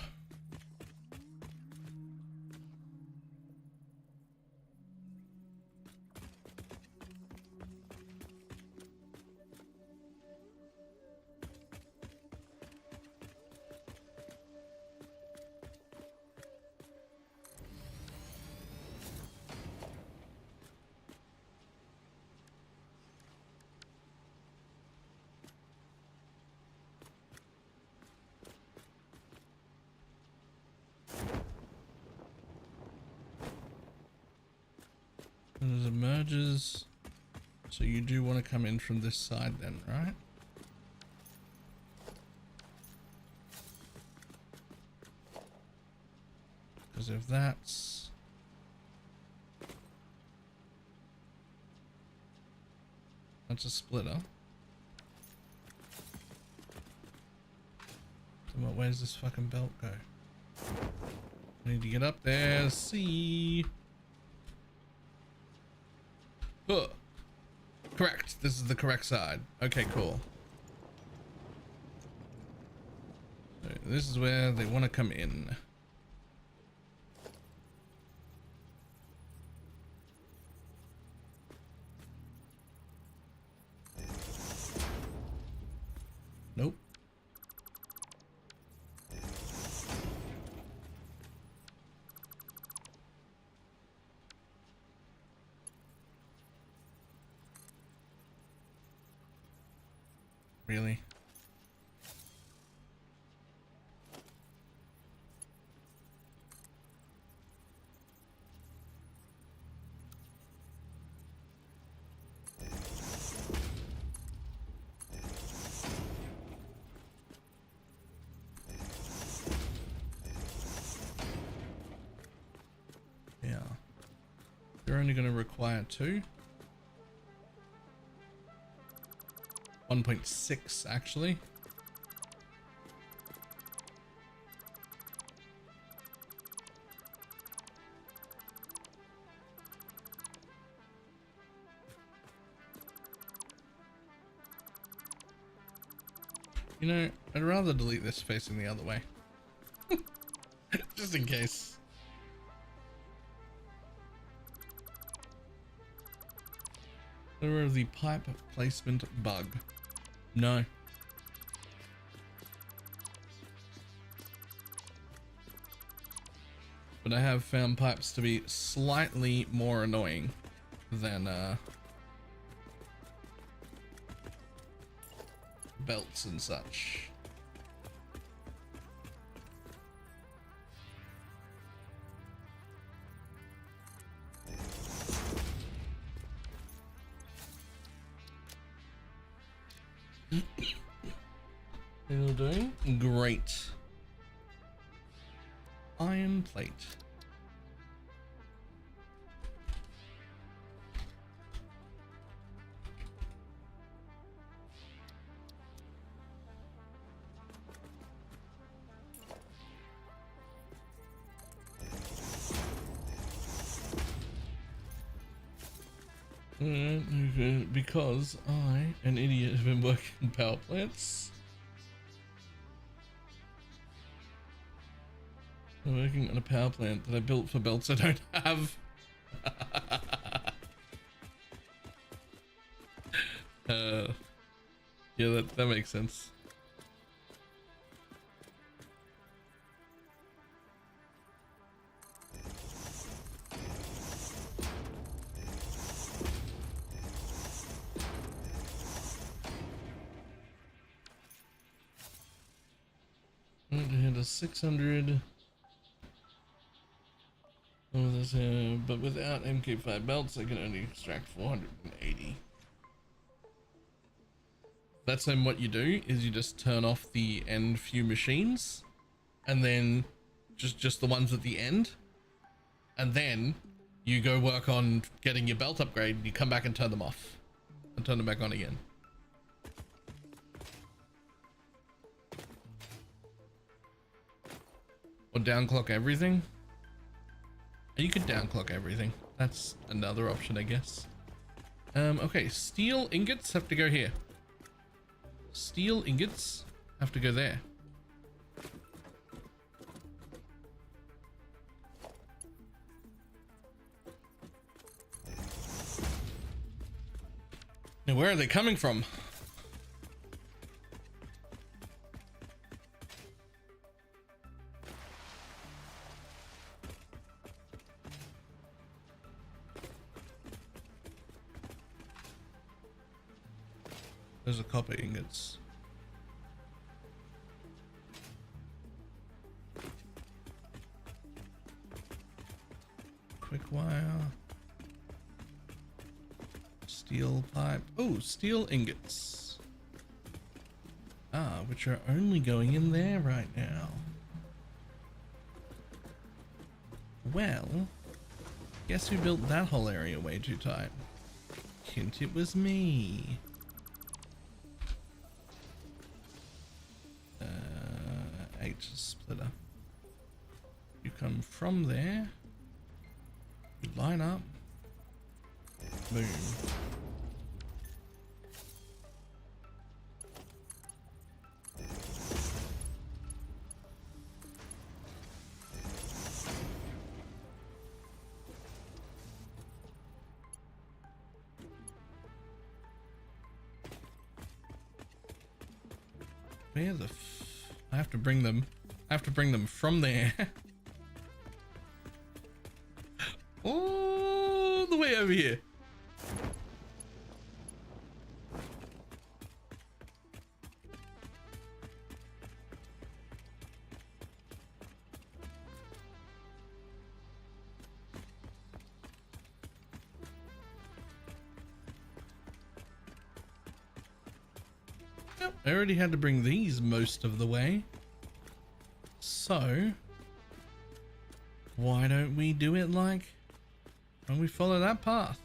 And as it merges, So you do want to come in from this side then, right? Because if that's a splitter. So where does this fucking belt go? I need to get up there, see. Huh. Correct. This is the correct side. Okay, cool. So this is where they want to come in. Nope. Really? Yeah. They're only going to require 2. 1.6 actually. You know, I'd rather delete this facing the other way. Just in case. There is the pipe placement bug. No. But I have found pipes to be slightly more annoying than belts and such. You're doing great. Iron plate. Because I, an idiot, have been working in power plants. I'm working on a power plant that I built for belts I don't have. Yeah, that makes sense. And a 600. Oh, this, but without MK5 belts, I can only extract 480. That's then what you do is you just turn off the end few machines, and then just the ones at the end, and then you go work on getting your belt upgrade. And you come back and turn them off, and turn them back on again. Or downclock everything. You could downclock everything. That's another option, I guess. Okay, steel ingots have to go here. Steel ingots have to go there. Now, where are they coming from? Those are copper ingots. Quick wire. Steel pipe. Oh, steel ingots. Ah, which are only going in there right now. Well, guess who built that whole area way too tight? Hint it was me. H splitter. You come from there. You line up. Boom. Where the I have to bring them. I have to bring them from there. All the way over here. Yep, I already had to bring these most of the way. So, why don't we do it like when we follow that path?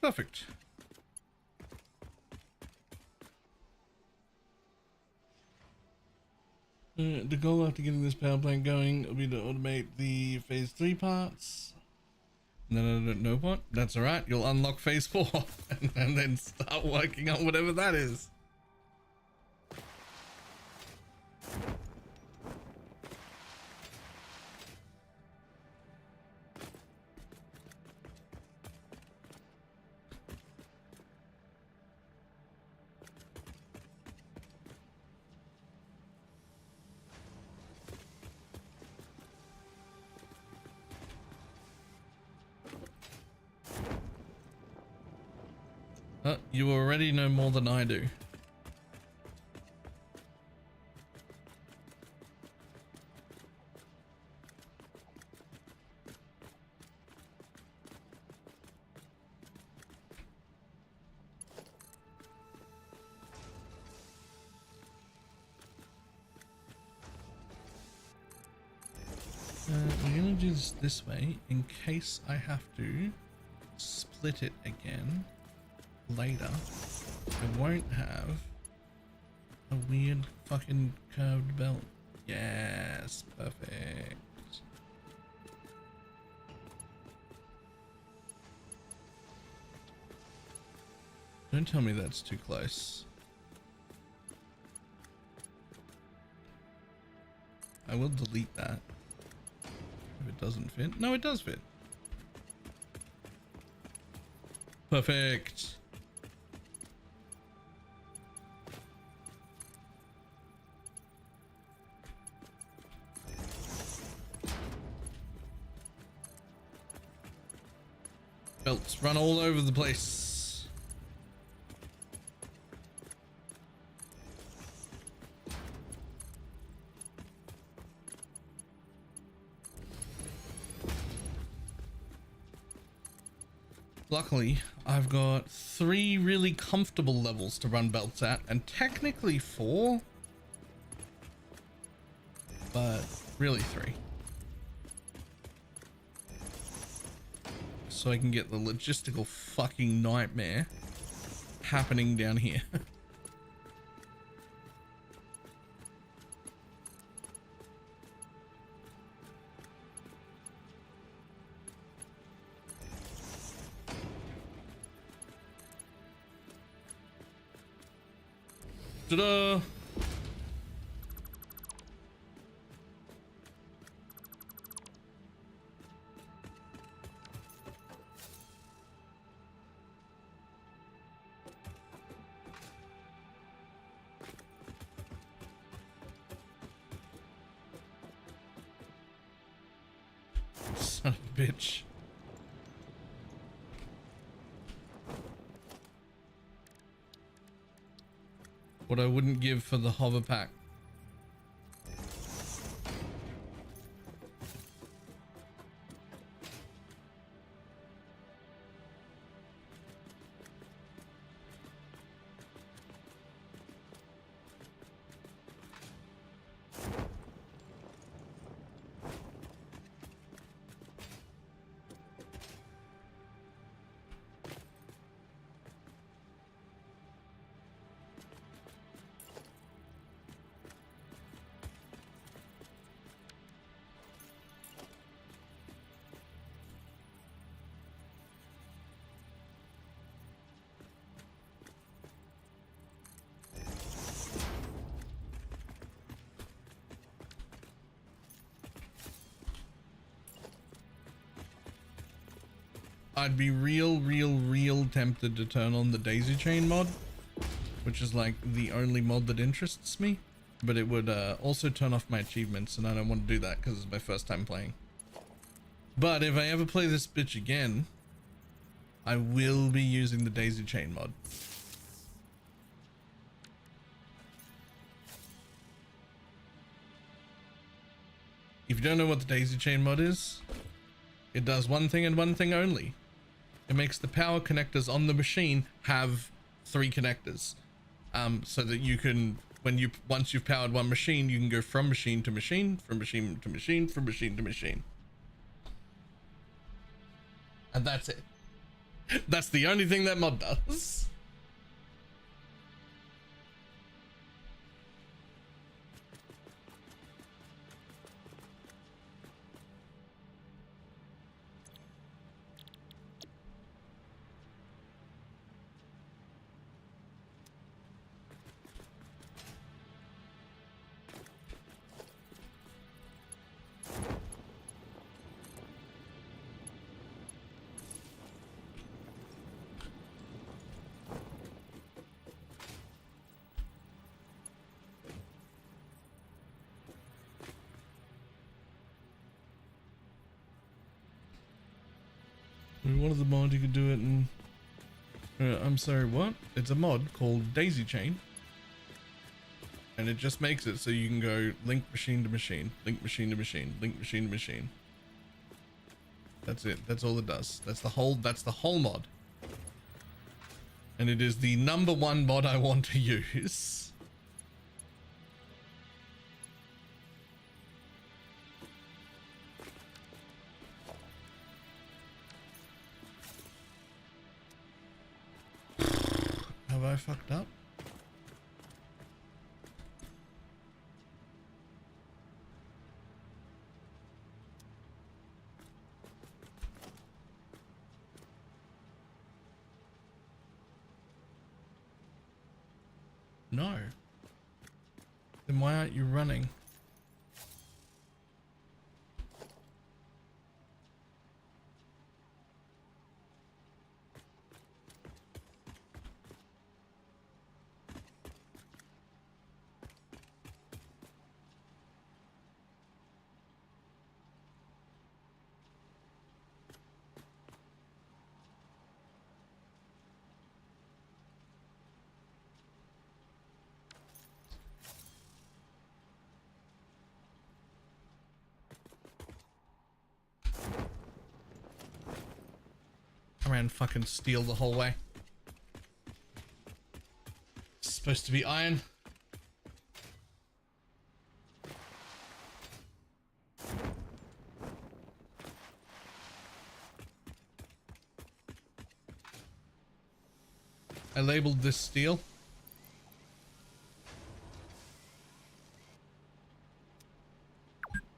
Perfect. The goal after getting this power plant going will be to automate the phase 3 parts. No, what? That's alright. You'll unlock phase 4 and then start working on whatever that is. You already know more than I do. We're gonna do this way in case I have to split it again later. I won't have a weird fucking curved belt. Yes, perfect. Don't tell me that's too close. I will delete that if it doesn't fit. No, it does fit. Perfect. Belts run all over the place. Luckily, I've got 3 really comfortable levels to run belts at, and technically 4, but really 3. So I can get the logistical fucking nightmare happening down here. Ta-da! Son of a bitch. What I wouldn't give for the hover pack. I'd be real tempted to turn on the daisy chain mod, which is like the only mod that interests me, but it would also turn off my achievements, and I don't want to do that because it's my first time playing. But if I ever play this bitch again, I will be using the daisy chain mod. If you don't know what the daisy chain mod is, it does one thing and one thing only. It makes the power connectors on the machine have 3 connectors, so that you can, once you've powered one machine, you can go from machine to machine, from machine to machine, from machine to machine, and that's it. That's the only thing that mod does. One of the mods you could do it in. I'm sorry, what? It's a mod called Daisy Chain, and it just makes it so you can go link machine to machine, link machine to machine, link machine to machine. That's it. That's all it does. That's the whole mod, and it is the #1 mod I want to use. Have I fucked up? No. Then why aren't you running? I ran fucking steel the whole way. It's supposed to be iron. I labeled this steel.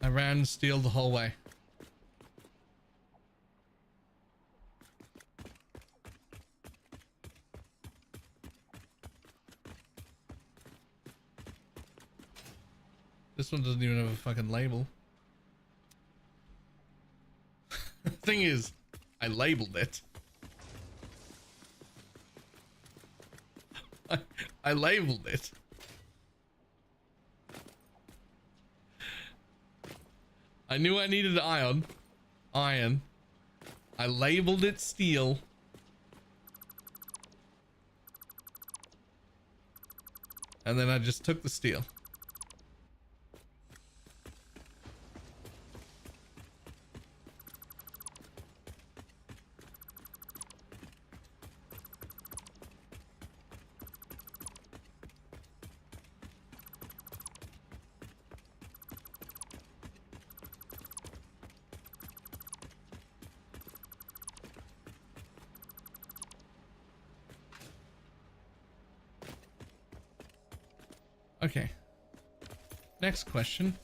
I ran steel the whole way. This one doesn't even have a fucking label. The thing is, I labeled it. I labeled it. I knew I needed iron. I labeled it steel. And then I just took the steel. Okay. Next question.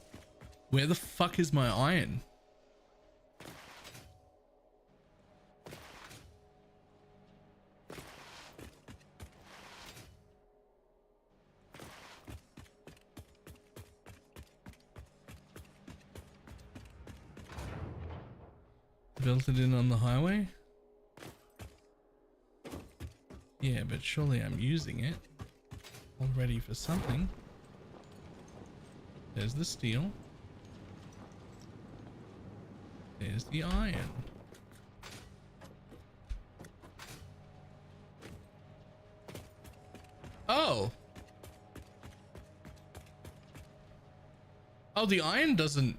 Where the fuck is my iron? Built it in on the highway? Yeah, but surely I'm using it already for something. There's the steel. There's the iron. Oh. Oh, the iron doesn't...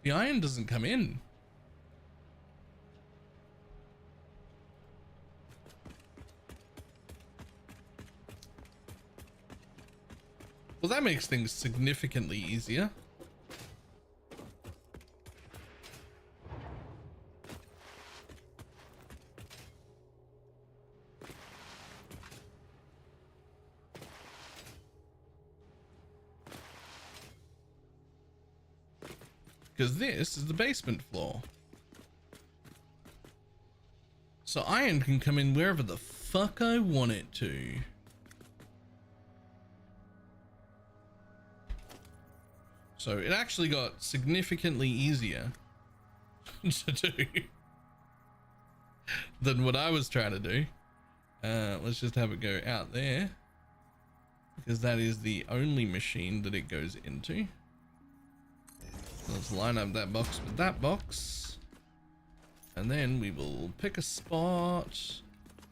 The iron doesn't come in. Well, that makes things significantly easier. Because this is the basement floor. So iron can come in wherever the fuck I want it to. So it actually got significantly easier to do than what I was trying to do. Let's just have it go out there, because that is the only machine that it goes into. Let's line up that box with that box, and then we will pick a spot.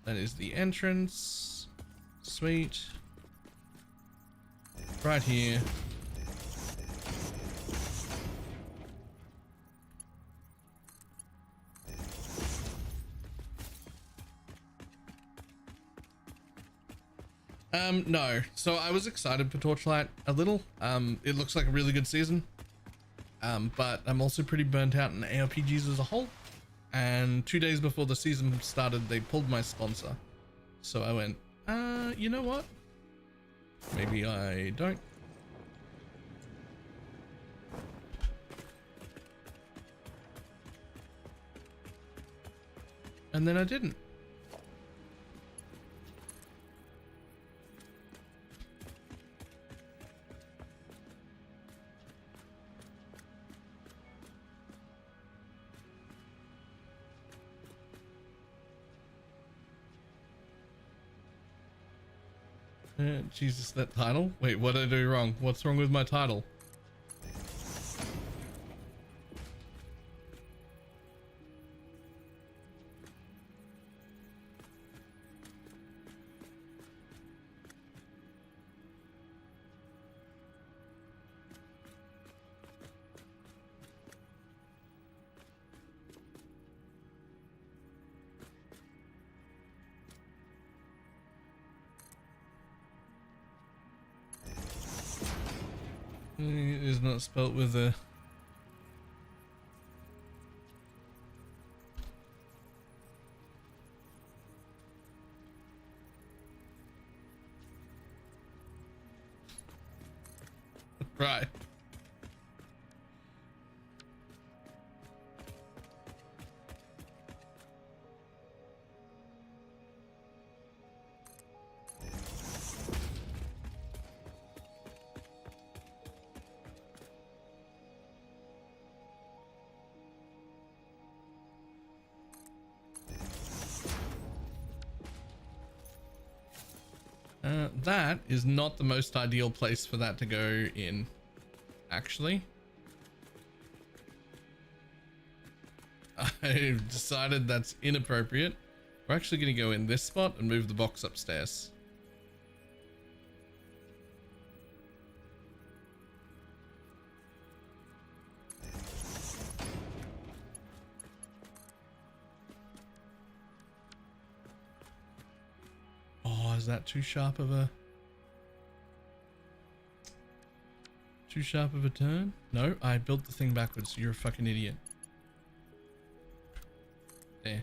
That is the entrance. Sweet. Right here. No. So I was excited for Torchlight a little. It looks like a really good season. But I'm also pretty burnt out in ARPGs as a whole. And 2 days before the season started, they pulled my sponsor. So I went, you know what? Maybe I don't. And then I didn't. Jesus, that title? Wait, what did I do wrong? What's wrong with my title? It is not spelt with a... Right. That is not the most ideal place for that to go in, actually. I've decided that's inappropriate. We're actually going to go in this spot and move the box upstairs. Oh, is that too sharp of a turn? No, I built the thing backwards. You're a fucking idiot. There.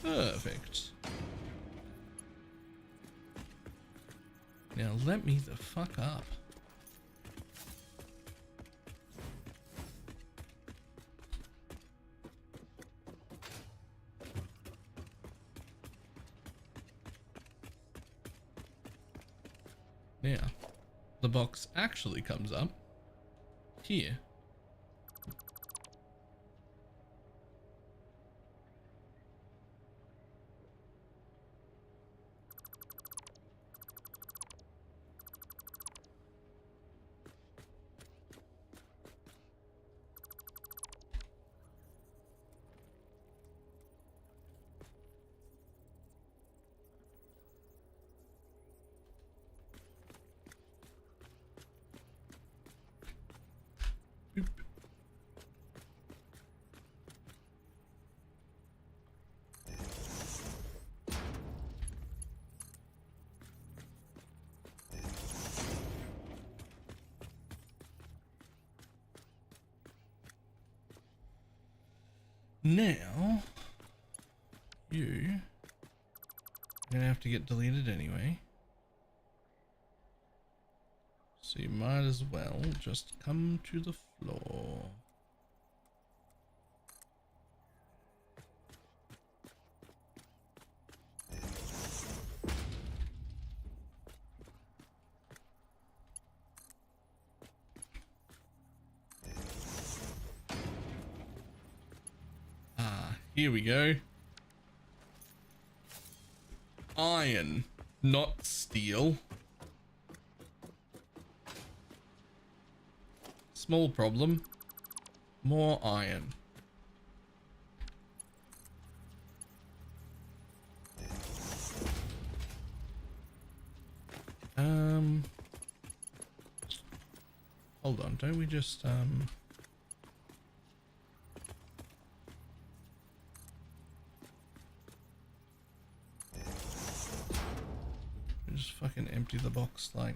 Perfect. Now let me the fuck up. Now, the box actually comes up here. Now, you're gonna have to get deleted anyway. So you might as well just come to the floor. Here we go. Iron, not steel. Small problem. More iron. Hold on, don't we just fucking empty the box, like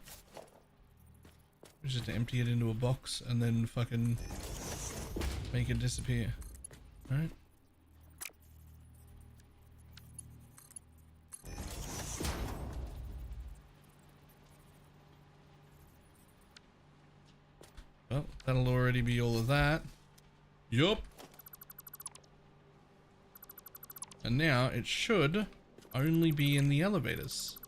we just empty it into a box and then fucking make it disappear, right? Well, that'll already be all of that. Yup. And now it should only be in the elevators.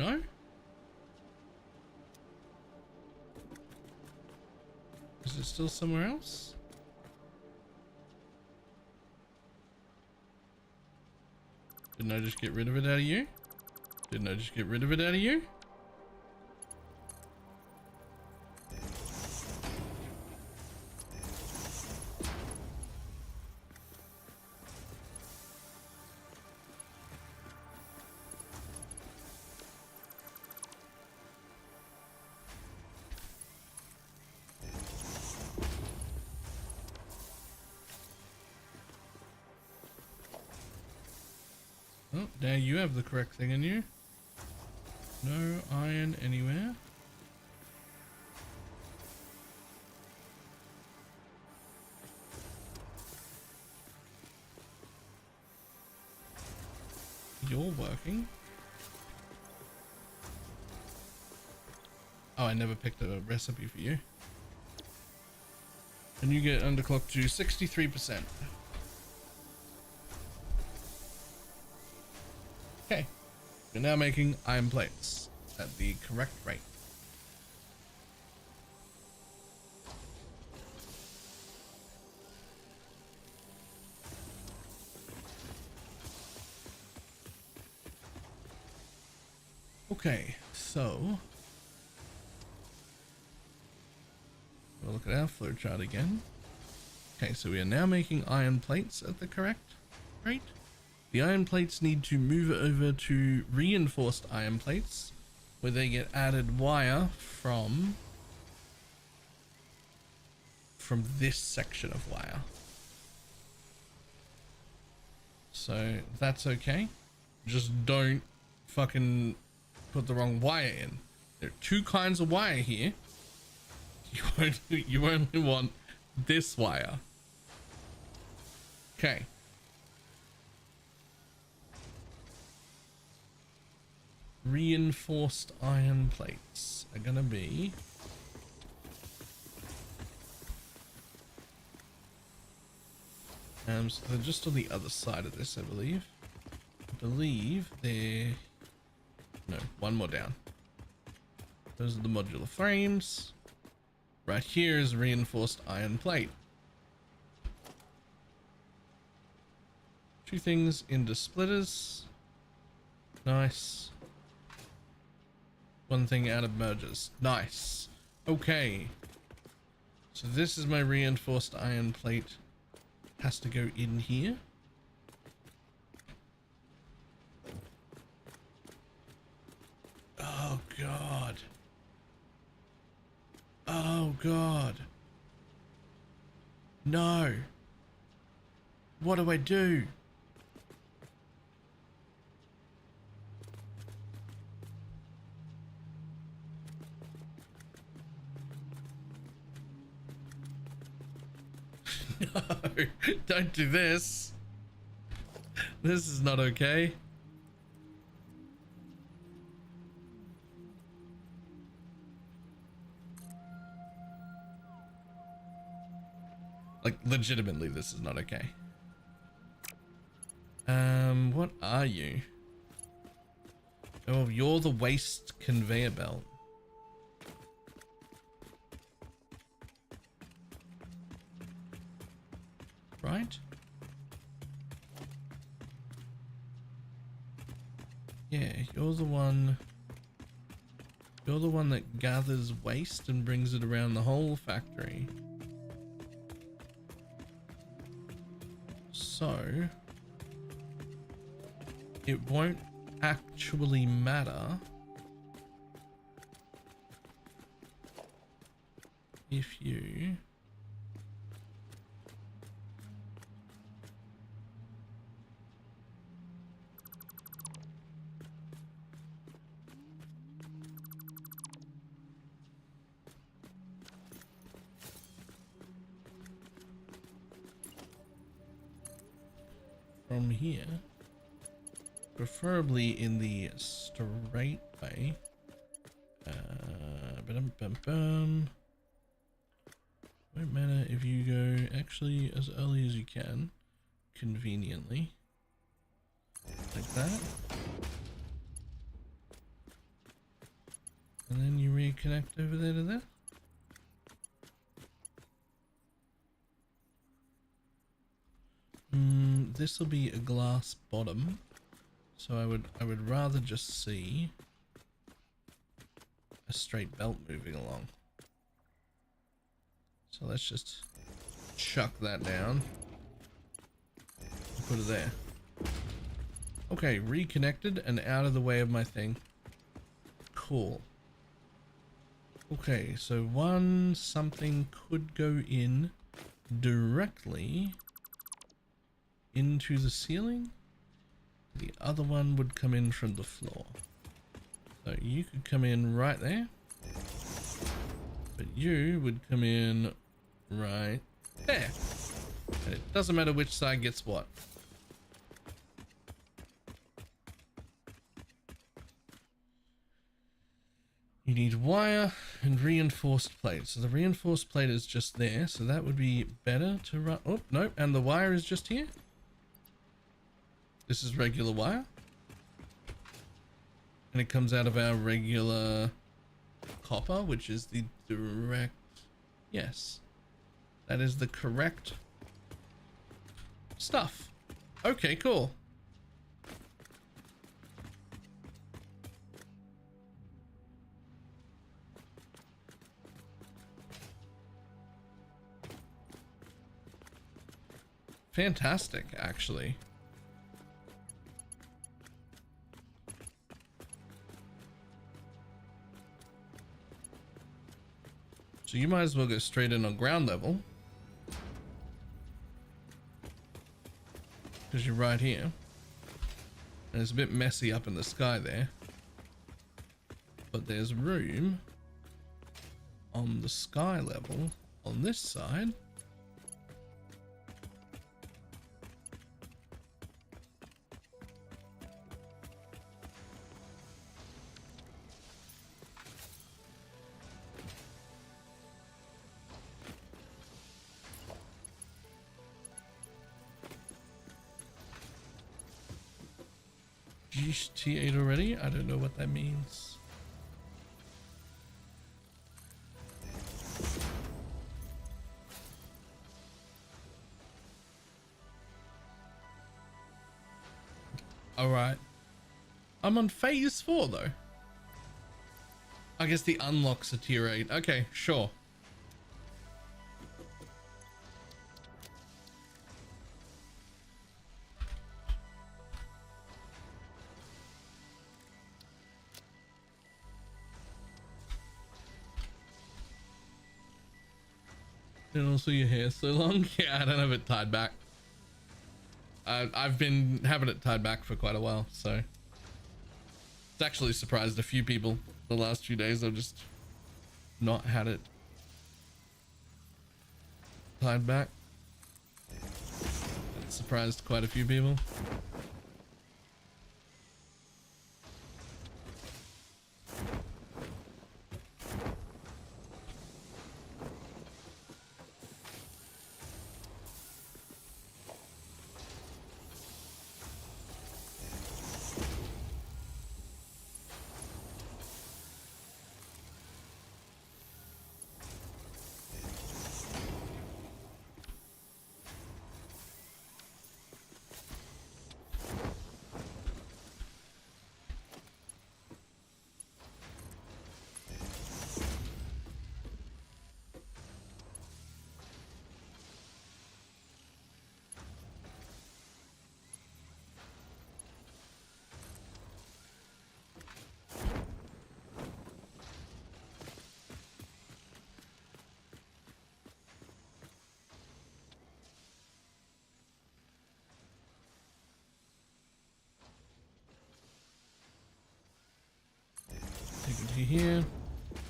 No? Is it still somewhere else? Didn't I just get rid of it out of you? Didn't I just get rid of it out of you? Oh, now you have the correct thing in you. No iron anywhere. You're working. Oh, I never picked a recipe for you. And you get underclocked to 63%. Okay, you're now making iron plates at the correct rate. Okay, so we'll look at our flowchart again. Okay, so we are now making iron plates at the correct rate. The iron plates need to move over to reinforced iron plates, where they get added wire from this section of wire. So that's okay. Just don't fucking put the wrong wire in. There are two kinds of wire here. You only want this wire. Okay. Reinforced iron plates are gonna be so they're just on the other side of this, I believe. They're no, one more down. Those are the modular frames. Right here is reinforced iron plate. Two things into splitters. Nice. One thing out of mergers. Nice. Okay. So this is my reinforced iron plate. Has to go in here. Oh God. Oh God. No. What do I do? No, don't do this. This is not okay. Like, legitimately, this is not okay. What are you? Oh, you're the waste conveyor belt. Right? Yeah, you're the one that gathers waste and brings it around the whole factory. So it won't actually matter if you from here, preferably in the straight way. Won't matter if you go actually as early as you can, conveniently, like that. And then you reconnect over there to there. This will be a glass bottom, so I would rather just see a straight belt moving along. So let's just chuck that down. Put it there. Okay, reconnected and out of the way of my thing. Cool. Okay, so something could go in directly into the ceiling. The other one would come in from the floor. So you could come in right there. But you would come in right there. And it doesn't matter which side gets what. You need wire and reinforced plate. So the reinforced plate is just there. So that would be better to run. Oh, no. And the wire is just here. This is regular wire. And it comes out of our regular copper, which is the direct. Yes. That is the correct stuff. Okay, cool. Fantastic, actually. So you might as well go straight in on ground level, because you're right here. And it's a bit messy up in the sky there. But there's room on the sky level on this side. T8 already? I don't know what that means. Alright. I'm on phase 4 though. I guess the unlocks are tier 8. Okay, sure. And also your hair so long. Yeah, I don't have it tied back. I've been having it tied back for quite a while, so it's actually surprised a few people the last few days. I've just not had it tied back. It surprised quite a few people. Here,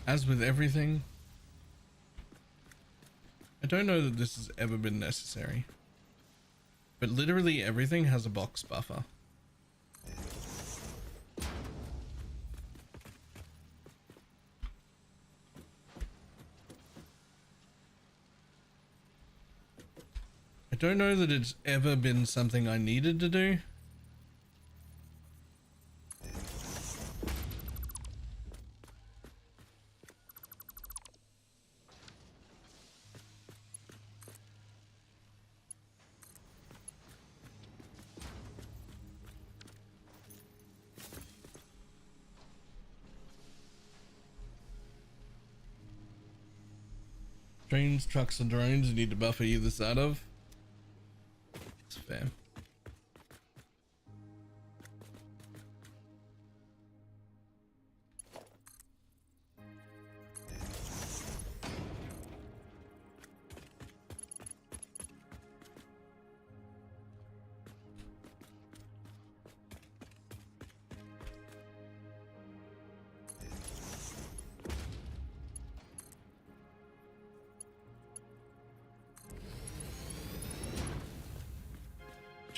as with everything, I don't know that this has ever been necessary, but literally everything has a box buffer. I don't know that it's ever been something I needed to do. Trains, trucks, and drones you need to buffer either side of. It's fair.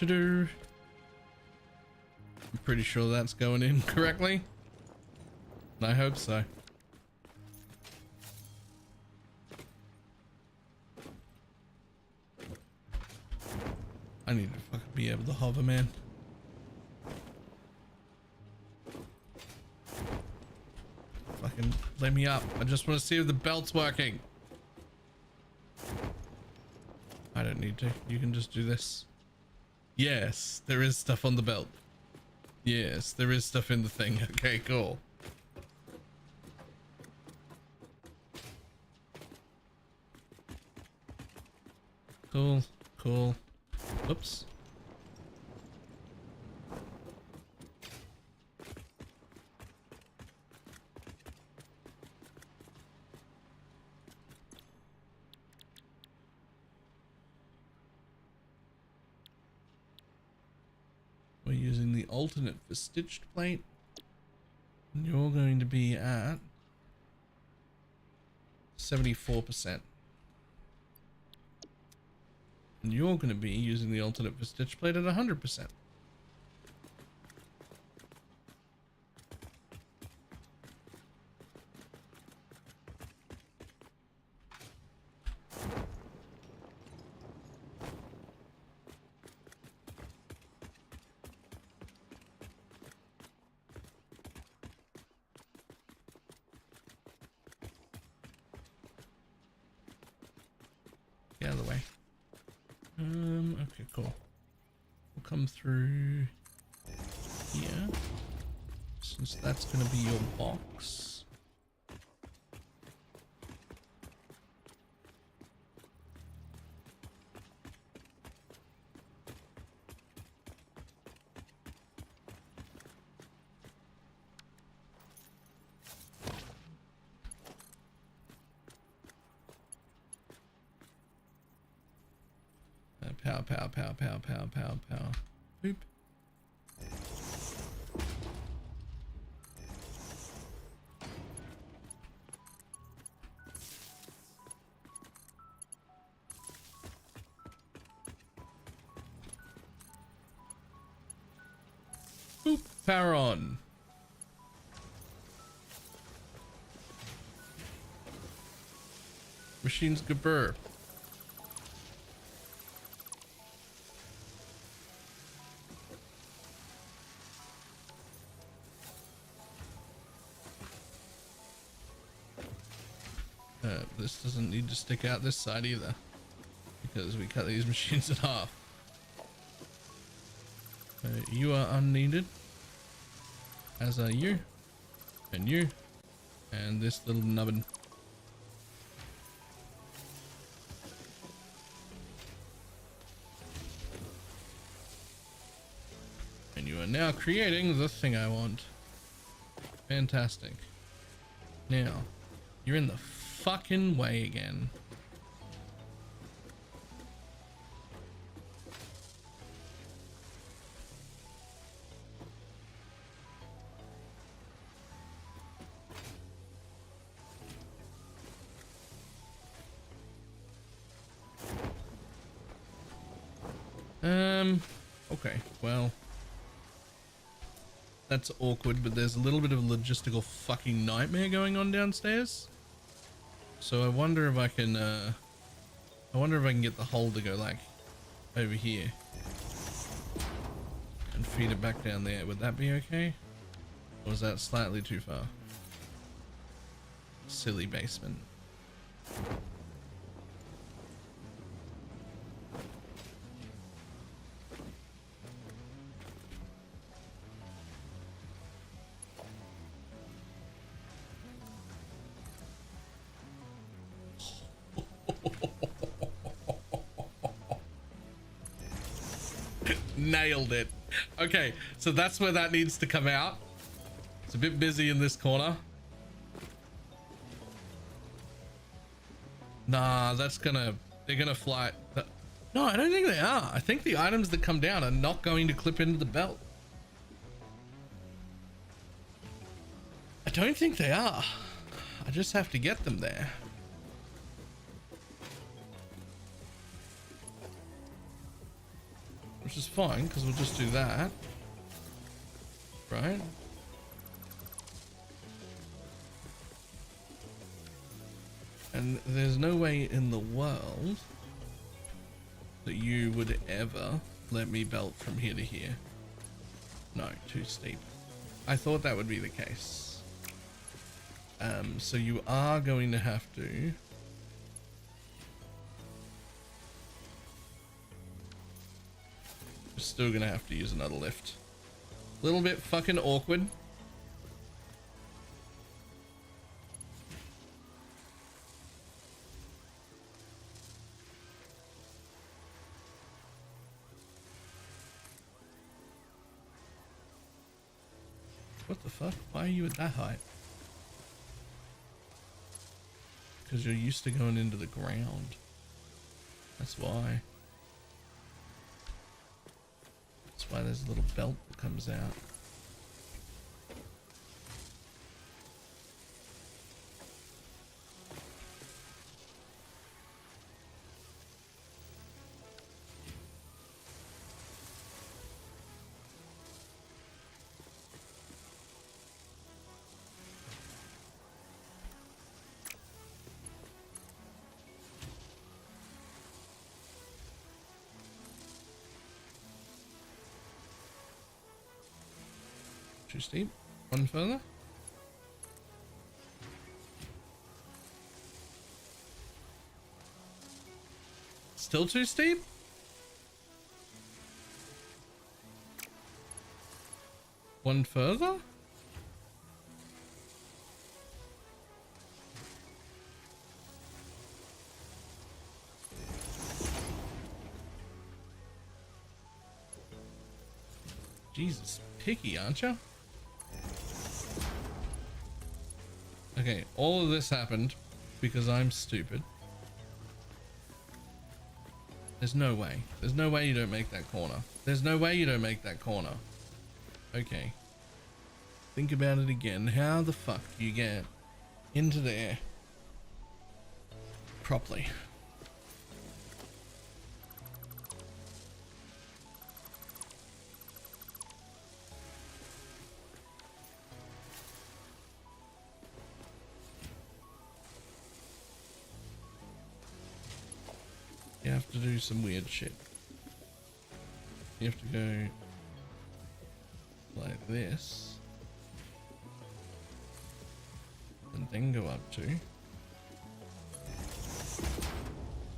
I'm pretty sure that's going in correctly. And I hope so. I need to fucking be able to hover, man. Fucking let me up. I just want to see if the belt's working. I don't need to. You can just do this. Yes, there is stuff on the belt. Yes, there is stuff in the thing. Okay, cool. Cool, cool. Oops. We're using the alternate for stitched plate. And you're going to be at 74%. And you're going to be using the alternate for stitched plate at 100%. The other way. Okay, cool. We'll come through here, since that's going to be your box. Pow, pow, pow, pow, pow, pow, pow. Boop. Boop. Power on. Machines gabur. This doesn't need to stick out this side either, because we cut these machines in half. You are unneeded, as are you, and this little nubbin. And you are now creating the thing I want. Fantastic. Now, you're in the fucking way again. Okay, well, that's awkward, but there's a little bit of a logistical fucking nightmare going on downstairs. So I wonder if I can get the hole to go like over here and feed it back down there. Would that be okay? Or is that slightly too far? Silly basement. Nailed it. Okay, so that's where that needs to come out. It's a bit busy in this corner. Nah, that's gonna... They're gonna fly... No, I don't think they are. I think the items that come down are not going to clip into the belt. I don't think they are. I just have to get them there. Which is fine, because we'll just do that. Right? And there's no way in the world that you would ever let me belt from here to here. No, too steep. I thought that would be the case. So you are going to have to... You're still gonna have to use another lift. A little bit fucking awkward. What the fuck? Why are you at that height? Because you're used to going into the ground. That's why. That's why there's a little belt that comes out. Too steep. One further. Still too steep? One further? Jesus, picky, aren't you? Okay, all of this happened because I'm stupid. There's no way. There's no way you don't make that corner. There's no way you don't make that corner. Okay. Think about it again. How the fuck do you get into there properly? You have to do some weird shit. You have to go like this and then go up to,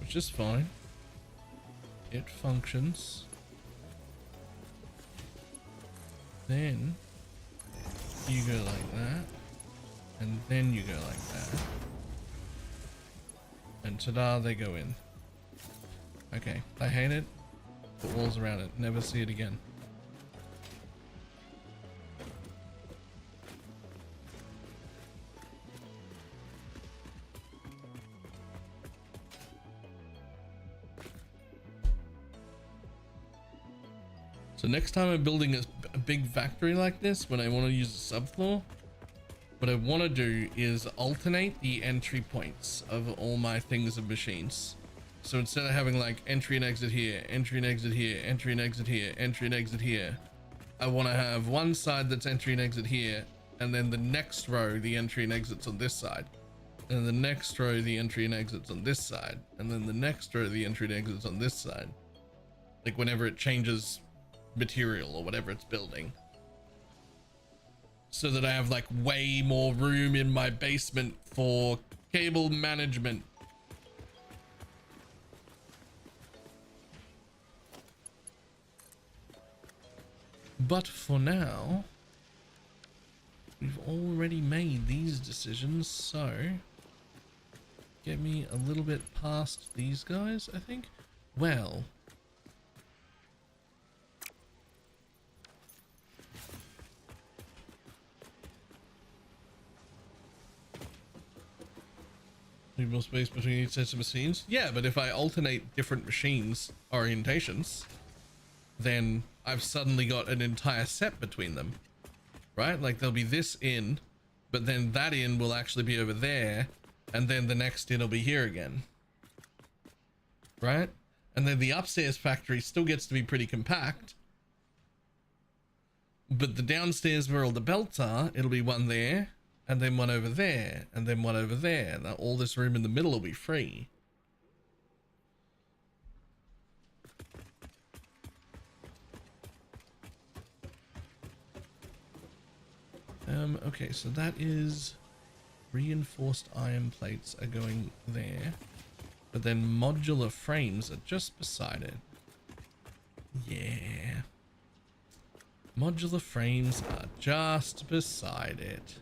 which is fine. It functions. Then you go like that, and then you go like that, and ta-da, they go in. Okay, I hate it. Put walls around it. Never see it again. So next time I'm building a big factory like this, when I want to use a subfloor, what I want to do is alternate the entry points of all my things and machines. So instead of having like entry and exit here, entry and exit here, entry and exit here, entry and exit here, I want to have one side that's entry and exit here, and then the next row, the entry and exits on this side. And the next row, the entry and exits on this side. And then the next row, the entry and exits on this side. Like whenever it changes material or whatever it's building. So that I have like way more room in my basement for cable management. But for now, we've already made these decisions, so get me a little bit past these guys, I think. Well, Need more space between each set of machines? Yeah, but if I alternate different machines orientations, then I've suddenly got an entire set between them, right? Like there'll be this in, but then that in will actually be over there, and then the next in will be here again, right? And then the upstairs factory still gets to be pretty compact, but the downstairs where all the belts are, it'll be one there, and then one over there, and then one over there. Now all this room in the middle will be free. Okay, so that is reinforced iron plates are going there, but then modular frames are just beside it. Yeah. Modular frames are just beside it.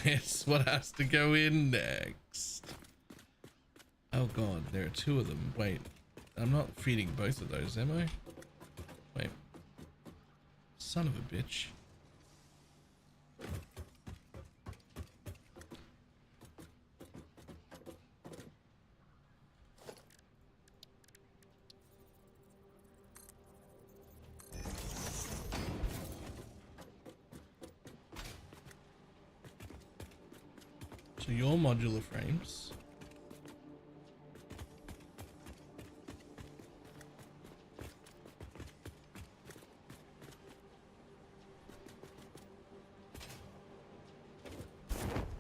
That's what has to go in next. Oh god, there are two of them. Wait, I'm not feeding both of those, am I? Wait. Son of a bitch. So your modular frames.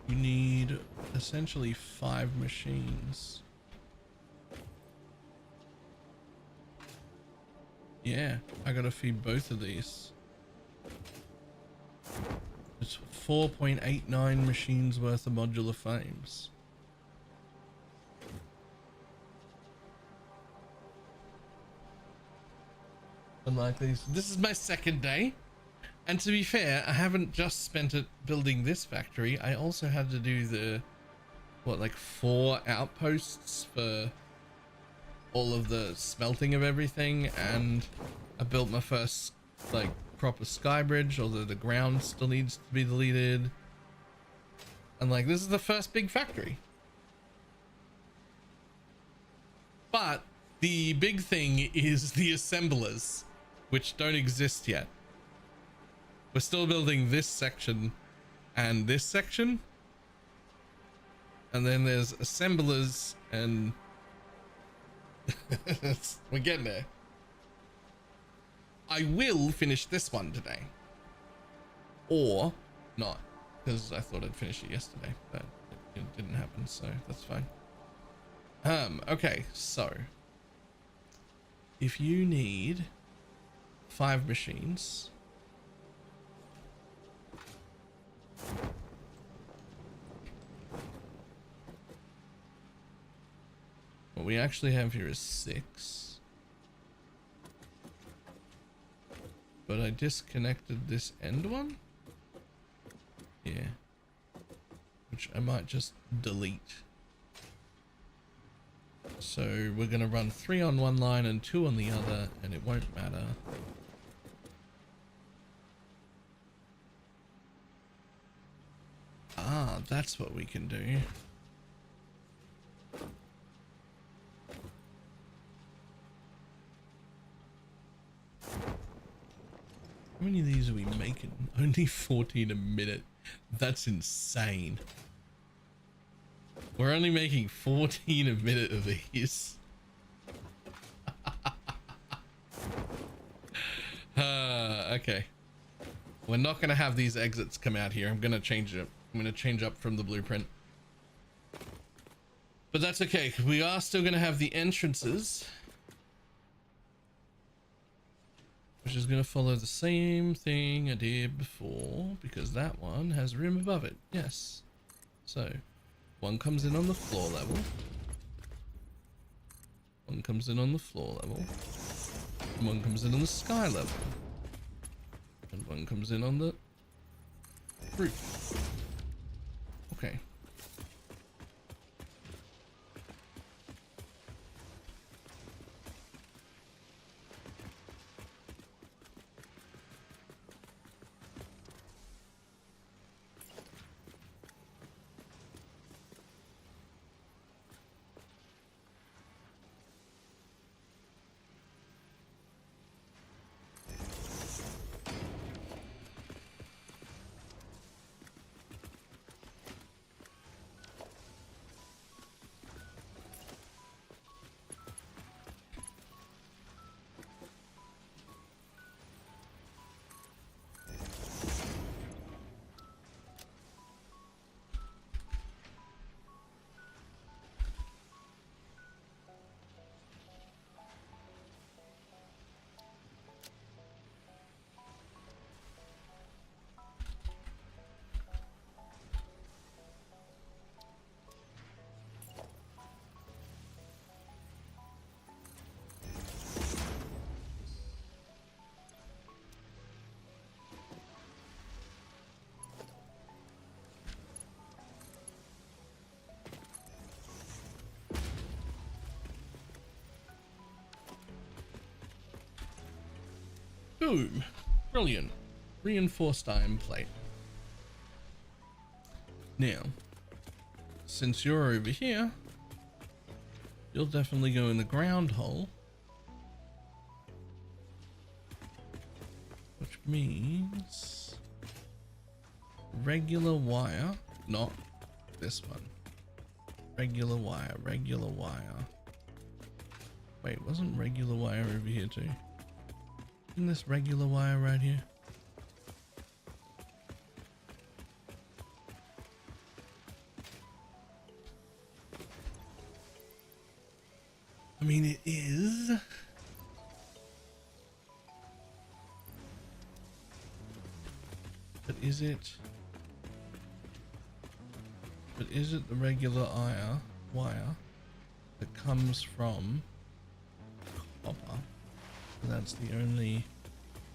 You need essentially 5 machines. Yeah, I gotta feed both of these. It's 4.89 machines worth of modular frames. Unlike these, this is my second day, and to be fair, I haven't just spent it building this factory. I also had to do the, what, like 4 outposts for all of the smelting of everything, and I built my first like proper sky bridge, although the ground still needs to be deleted. And like, this is the first big factory. But the big thing is the assemblers, which don't exist yet. We're still building this section and this section. And then there's assemblers and we're getting there. I will finish this one today. Or not, because I thought I'd finish it yesterday, but it didn't happen, so that's fine. Okay, so if you need 5 machines, what we actually have here is 6. But I disconnected this end one. Yeah. Which I might just delete. So we're going to run 3 on one line and 2 on the other, and it won't matter. Ah, that's what we can do. How many of these are we making? Only 14 a minute. That's insane. We're only making 14 a minute of these. Okay. We're not going to have these exits come out here. I'm going to change it. I'm going to change up from the blueprint. But that's okay. We are still going to have the entrances, which is going to follow the same thing I did before, because that one has room above it. Yes. So one comes in on the floor level. One comes in on the floor level. And one comes in on the sky level. And one comes in on the roof. Okay. Boom. Brilliant. Reinforced iron plate. Now, since you're over here, you'll definitely go in the ground hole. Which means regular wire, not this one. Regular wire, regular wire. Wait, wasn't regular wire over here too? Isn't this regular wire right here? I mean, it is. But is it? But is it the regular wire that comes from copper? That's the only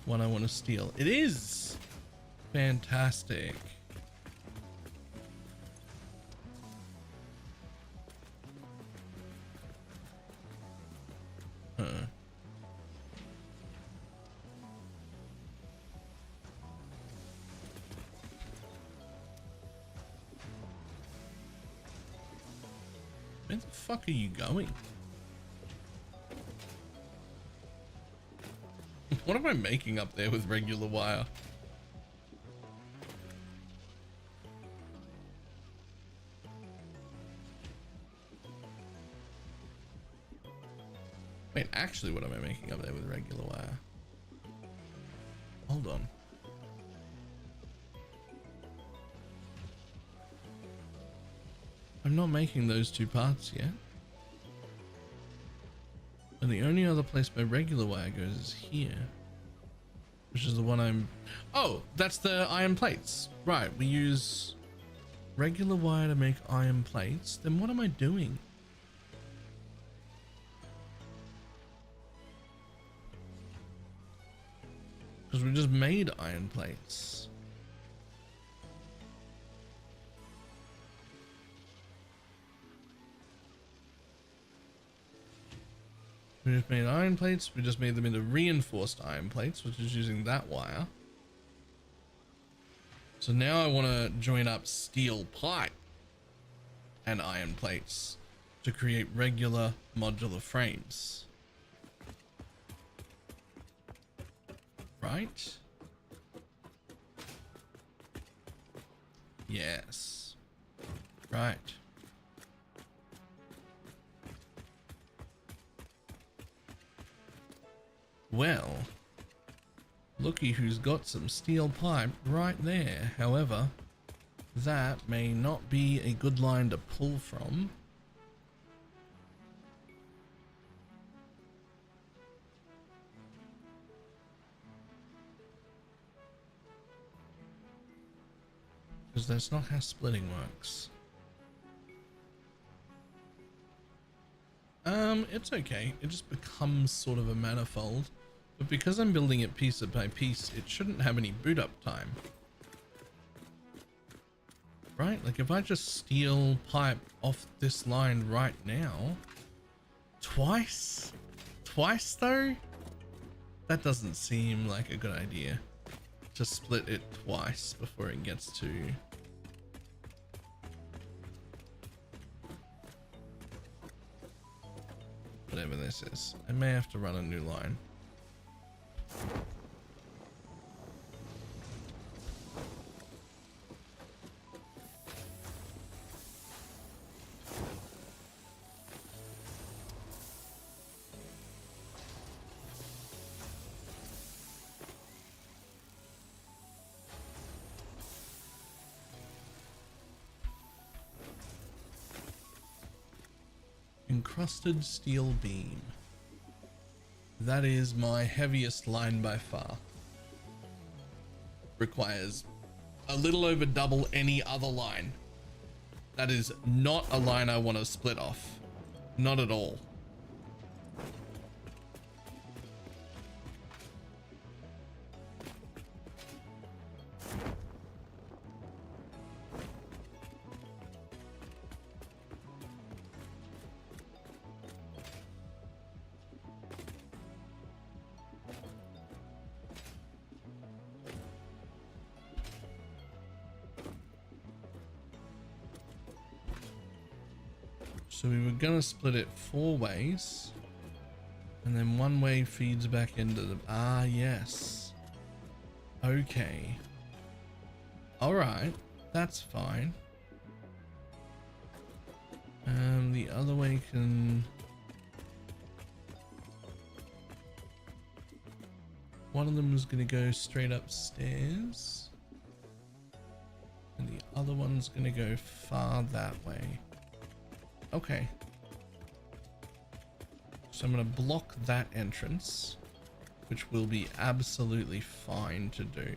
one I want to steal. It is! Fantastic. Huh. Where the fuck are you going? What am I making up there with regular wire? Wait, actually, what am I making up there with regular wire? Hold on. I'm not making those two parts yet. And the only other place my regular wire goes is here. Which is the one I'm... Oh, that's the iron plates. Right, we use regular wire to make iron plates. Then what am I doing? Because we just made iron plates. We just made iron plates. We just made them into reinforced iron plates, which is using that wire. So now I want to join up steel pipe and iron plates to create regular modular frames. Right? Yes. Right. Well, looky who's got some steel pipe right there. However, that may not be a good line to pull from. Because that's not how splitting works. It's okay. It just becomes sort of a manifold. But because I'm building it piece by piece, it shouldn't have any boot up time. Right? Like if I just steal pipe off this line right now, twice though? That doesn't seem like a good idea. To split it twice before it gets to... whatever this is. I may have to run a new line. Encrusted steel beam. That is my heaviest line by far. Requires a little over double any other line. That is not a line I want to split off. Not at all. So we were gonna split it 4 ways, and then 1 way feeds back into the, ah, yes. Okay. All right, that's fine. The other way can, one of them is gonna go straight upstairs, and the other one's gonna go far that way. Okay. So I'm gonna block that entrance, which will be absolutely fine to do.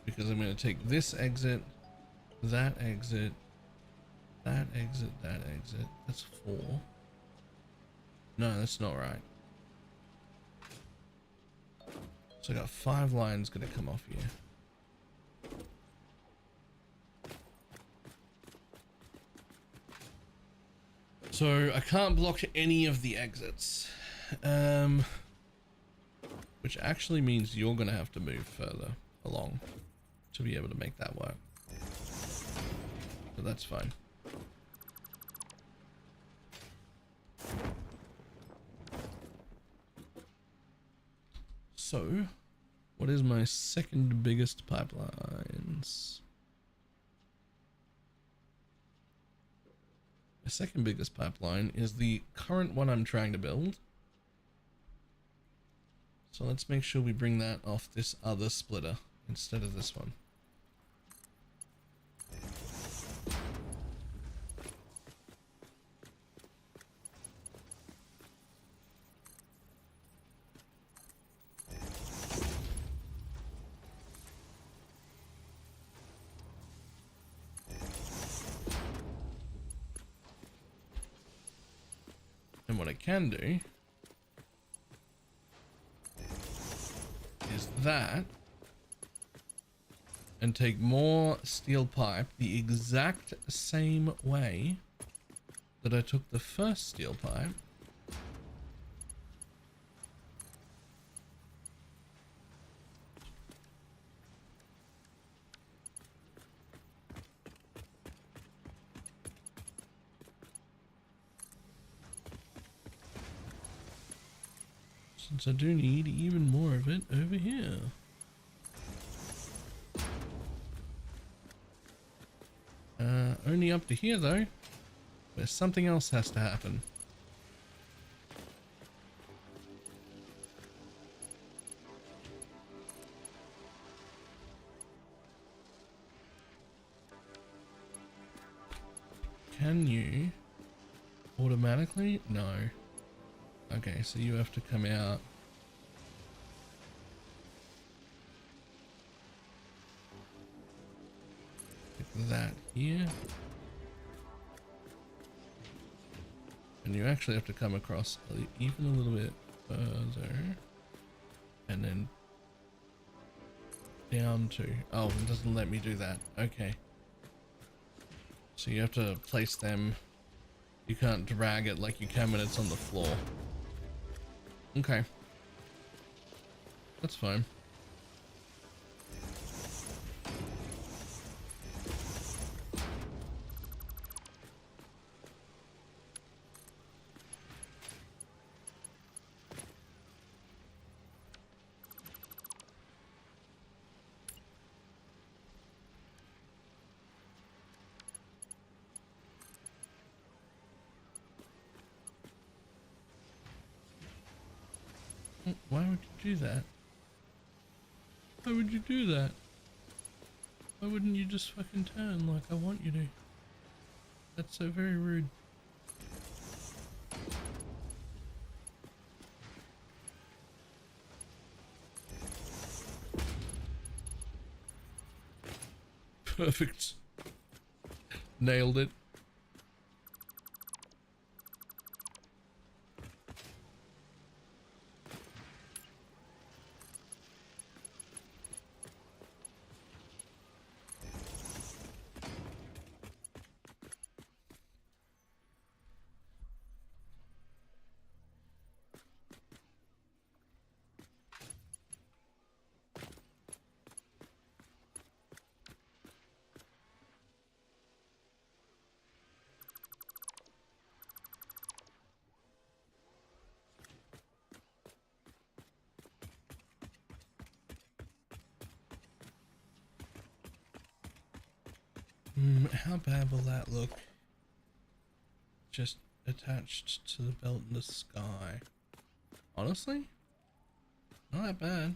Because I'm gonna take this exit, that exit, that exit, that exit. That's 4. No, that's not right. So I got 5 lines gonna come off here. So I can't block any of the exits, which actually means you're gonna have to move further along to be able to make that work. But that's fine. So, what is my second biggest pipelines? My second biggest pipeline is the current one I'm trying to build. So let's make sure we bring that off this other splitter instead of this one. And what I can do is that, and take more steel pipe the exact same way that I took the first steel pipe, since I do need even more of it over here. Only up to here though, where something else has to happen. Can you automatically? No. Okay, so you have to come out. Like that here. And you actually have to come across even a little bit further. And then down to, oh, it doesn't let me do that. Okay. So you have to place them. You can't drag it like you can when it's on the floor. Okay. That's fine. Why would you do that? Why would you do that? Why wouldn't you just fucking turn like I want you to? That's so very rude. Perfect. Nailed it. How bad will that look? Just attached to the belt in the sky. Honestly, not that bad.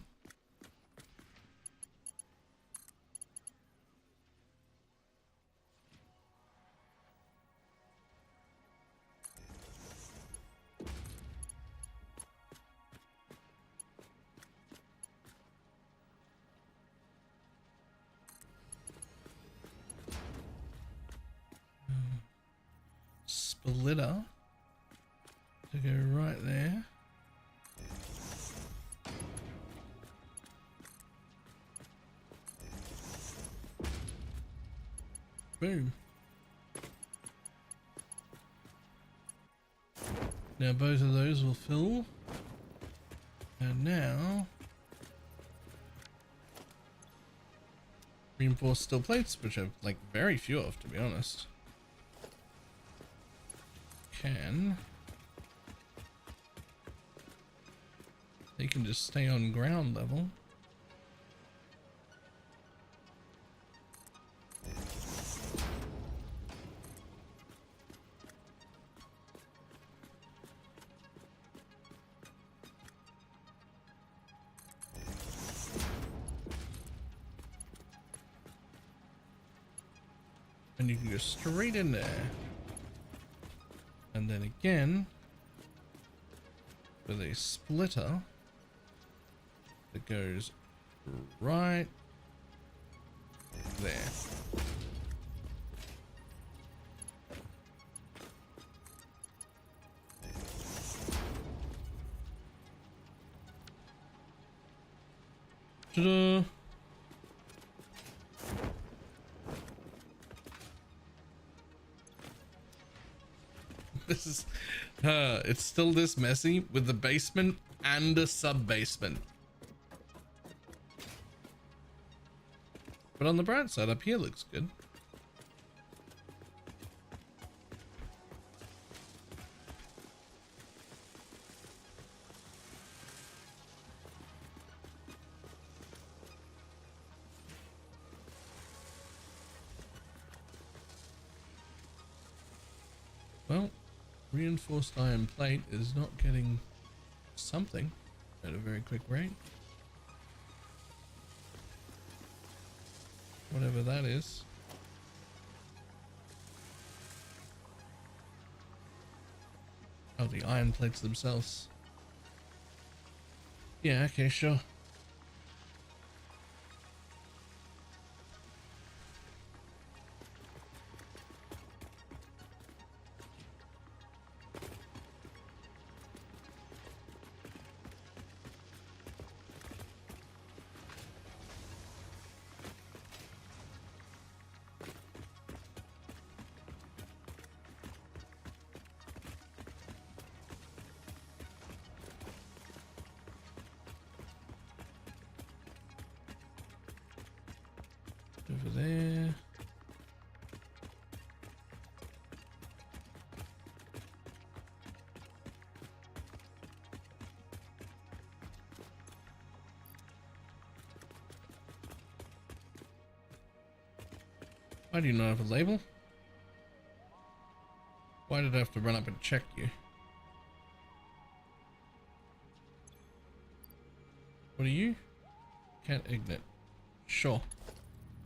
Splitter to go right there. Boom. Now both of those will fill. And now reinforced steel plates, which are like very few of, to be honest. They can just stay on ground level. And you can go straight in there. And then again, with a splitter that goes right there. Ta-da! This is, it's still this messy with the basement and a sub-basement. But on the bright side, up here looks good. Well, reinforced iron plate is not getting something at a very quick rate. Whatever that is. Oh, the iron plates themselves. Yeah, okay, sure. Over there. Why do you not have a label? Why did I have to run up and check you? What are you? Can't ignite. Sure.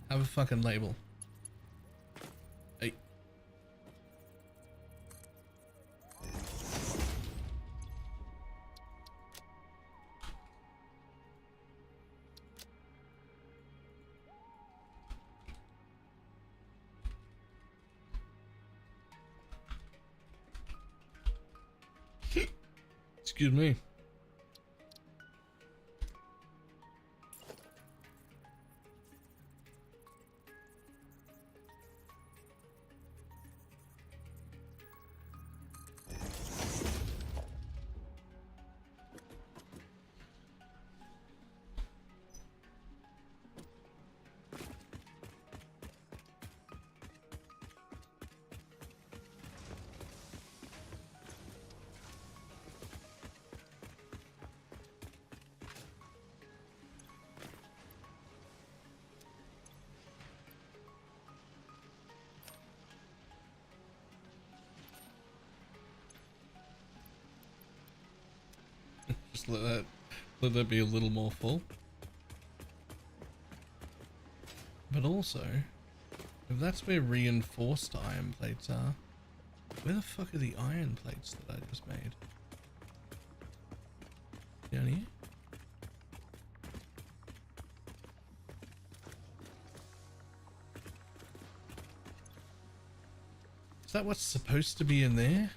Have a fucking label. Hey. Excuse me. Just let that be a little more full. But also, if that's where reinforced iron plates are, where the fuck are the iron plates that I just made? Down here? Is that what's supposed to be in there?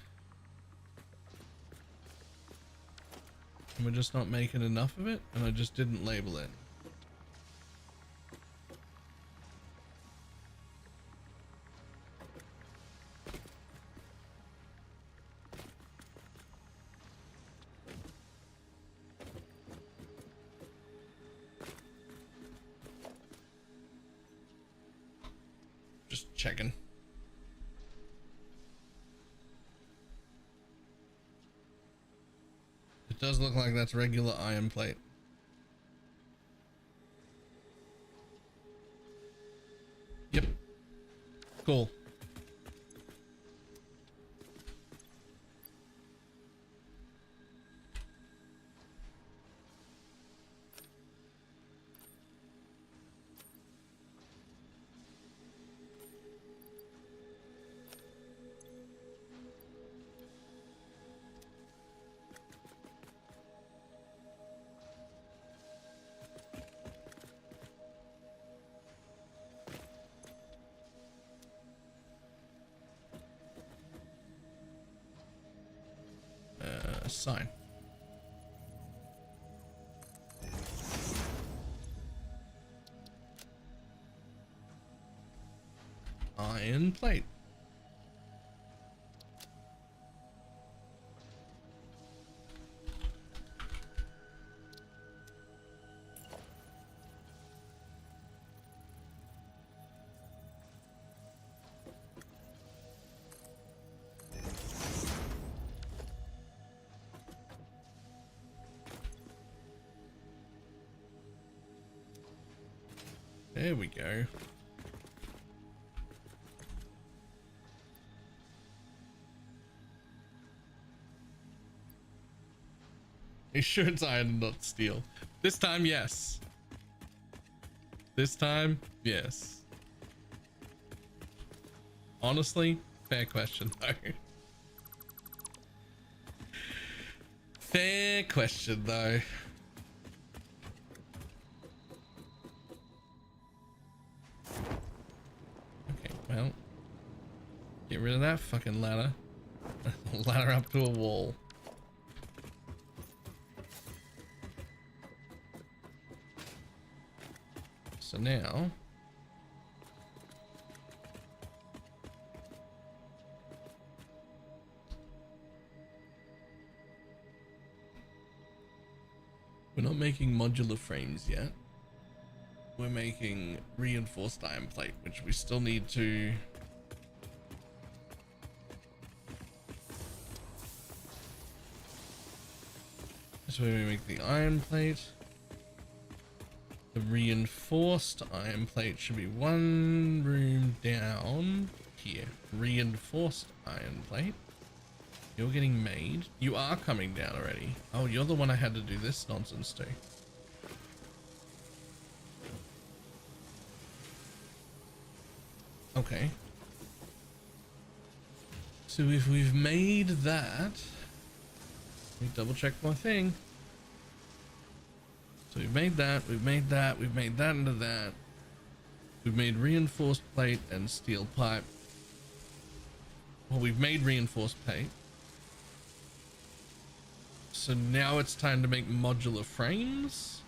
And we're just not making enough of it, and I just didn't label it. Just checking. It does look like that's regular iron plate. Yep. Cool. Sign. Iron plate. There we go. You sure it's iron and not steel? This time, yes. This time, yes. Honestly, fair question though. Fair question though. Well, get rid of that fucking ladder. Ladder up to a wall. So now, we're not making modular frames yet. We're making reinforced iron plate, which we still need to so we make the iron plate. The reinforced iron plate should be one room down here. Reinforced iron plate. You're getting made. You are coming down already. Oh, you're the one I had to do this nonsense to. Okay. So if we've made that, let me double check my thing. So we've made that, we've made that, we've made that into that. We've made reinforced plate and steel pipe. Well, we've made reinforced plate. So now it's time to make modular frames.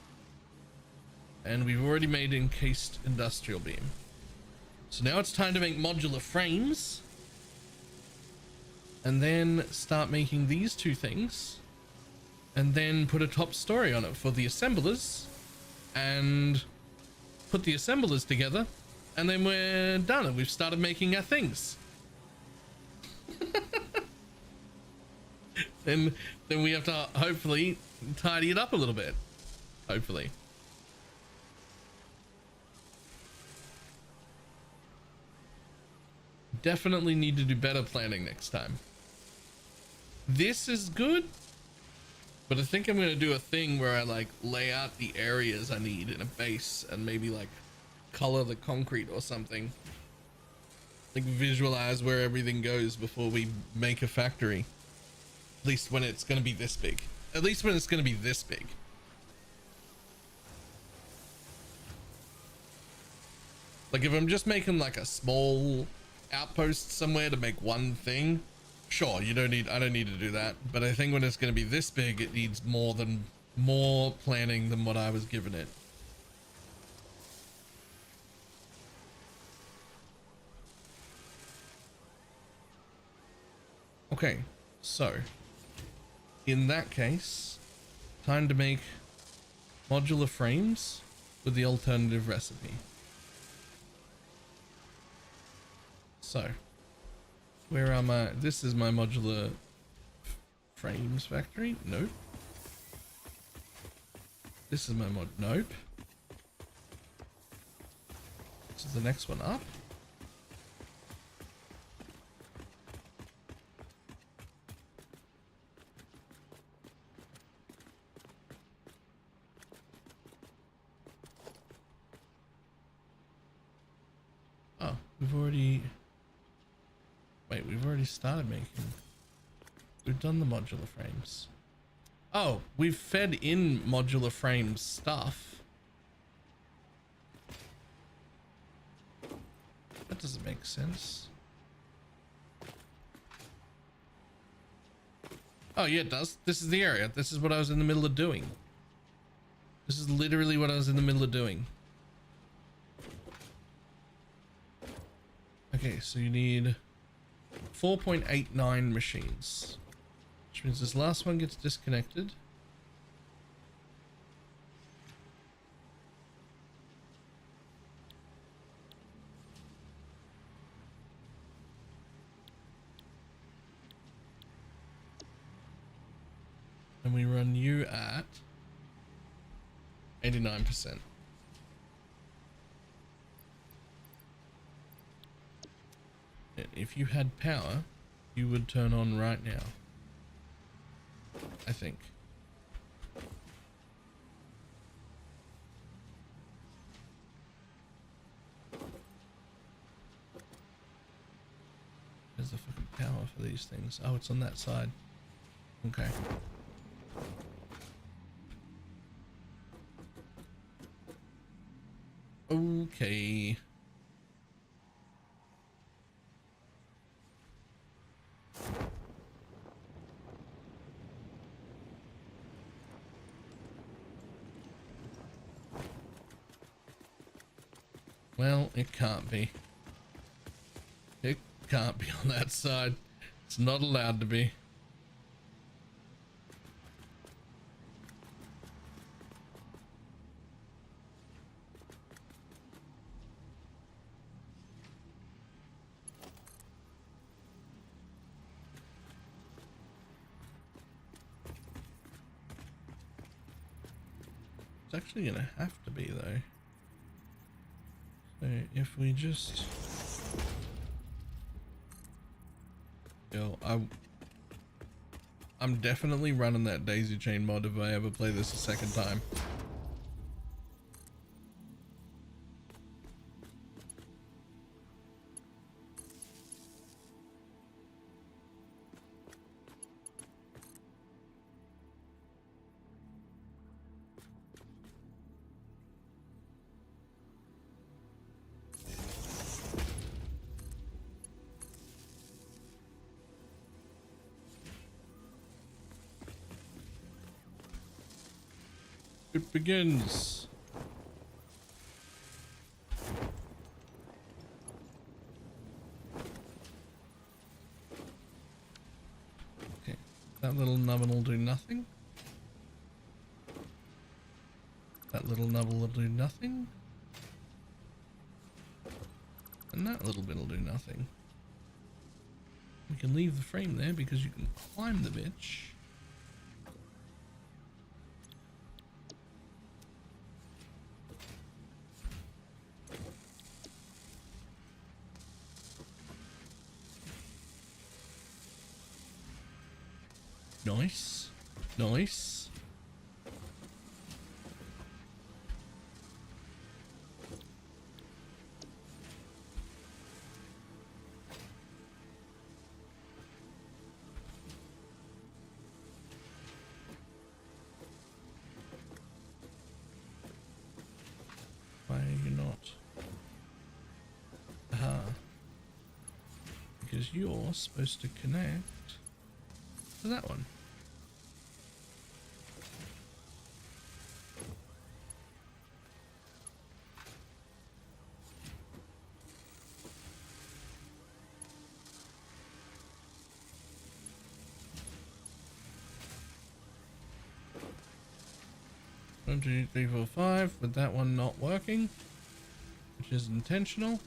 And we've already made encased industrial beam. So now it's time to make modular frames. And then start making these two things. And then put a top story on it for the assemblers. And put the assemblers together. And then we're done. And we've started making our things. then we have to hopefully tidy it up a little bit. Hopefully. Definitely need to do better planning next time. This is good, But I think I'm going to do a thing where I like lay out the areas I need in a base and maybe like color the concrete or something. Like visualize where everything goes before we make a factory. At least when it's going to be this big. At least when it's going to be this big. Like if I'm just making like a small outpost somewhere to make one thing, sure, I don't need to do that. But I think when it's going to be this big, it needs more planning than what I was given it. Okay, so in that case, time to make modular frames with the alternative recipe. So where am I? This is my modular frames factory. Nope. This is my nope. This is the next one up. Oh, we've already started making. We've done the modular frames. Oh, we've fed in modular frames stuff. That doesn't make sense. Oh yeah, it does. This is the area. This is what I was in the middle of doing. This is literally what I was in the middle of doing. Okay, so you need 4.89 machines, which means this last one gets disconnected. And we run you at 89%. If you had power, you would turn on right now. I think. Where's the fucking power for these things? Oh, it's on that side. Okay. Okay. Well, it can't be. It can't be on that side. It's not allowed to be. It's actually gonna have to be though. So if we just, yo, I'm definitely running that daisy chain mod if I ever play this a second time. It begins. Okay, that little nubbin will do nothing. That little nubble will do nothing. And that little bit will do nothing. We can leave the frame there because you can climb the bitch. Nice. Nice. because you're supposed to connect to that one. One, two, three, four, five, with that one not working, which is intentional.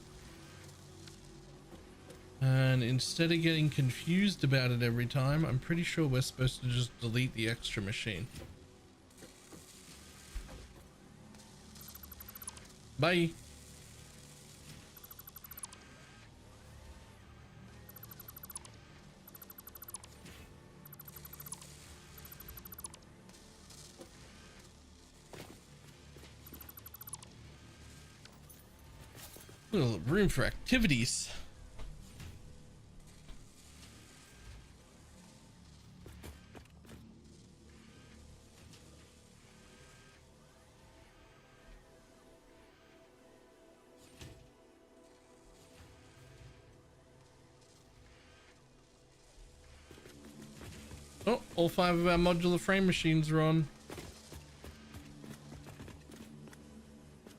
And instead of getting confused about it every time, I'm pretty sure we're supposed to just delete the extra machine. Bye. Little room for activities. Oh, all 5 of our modular frame machines are on.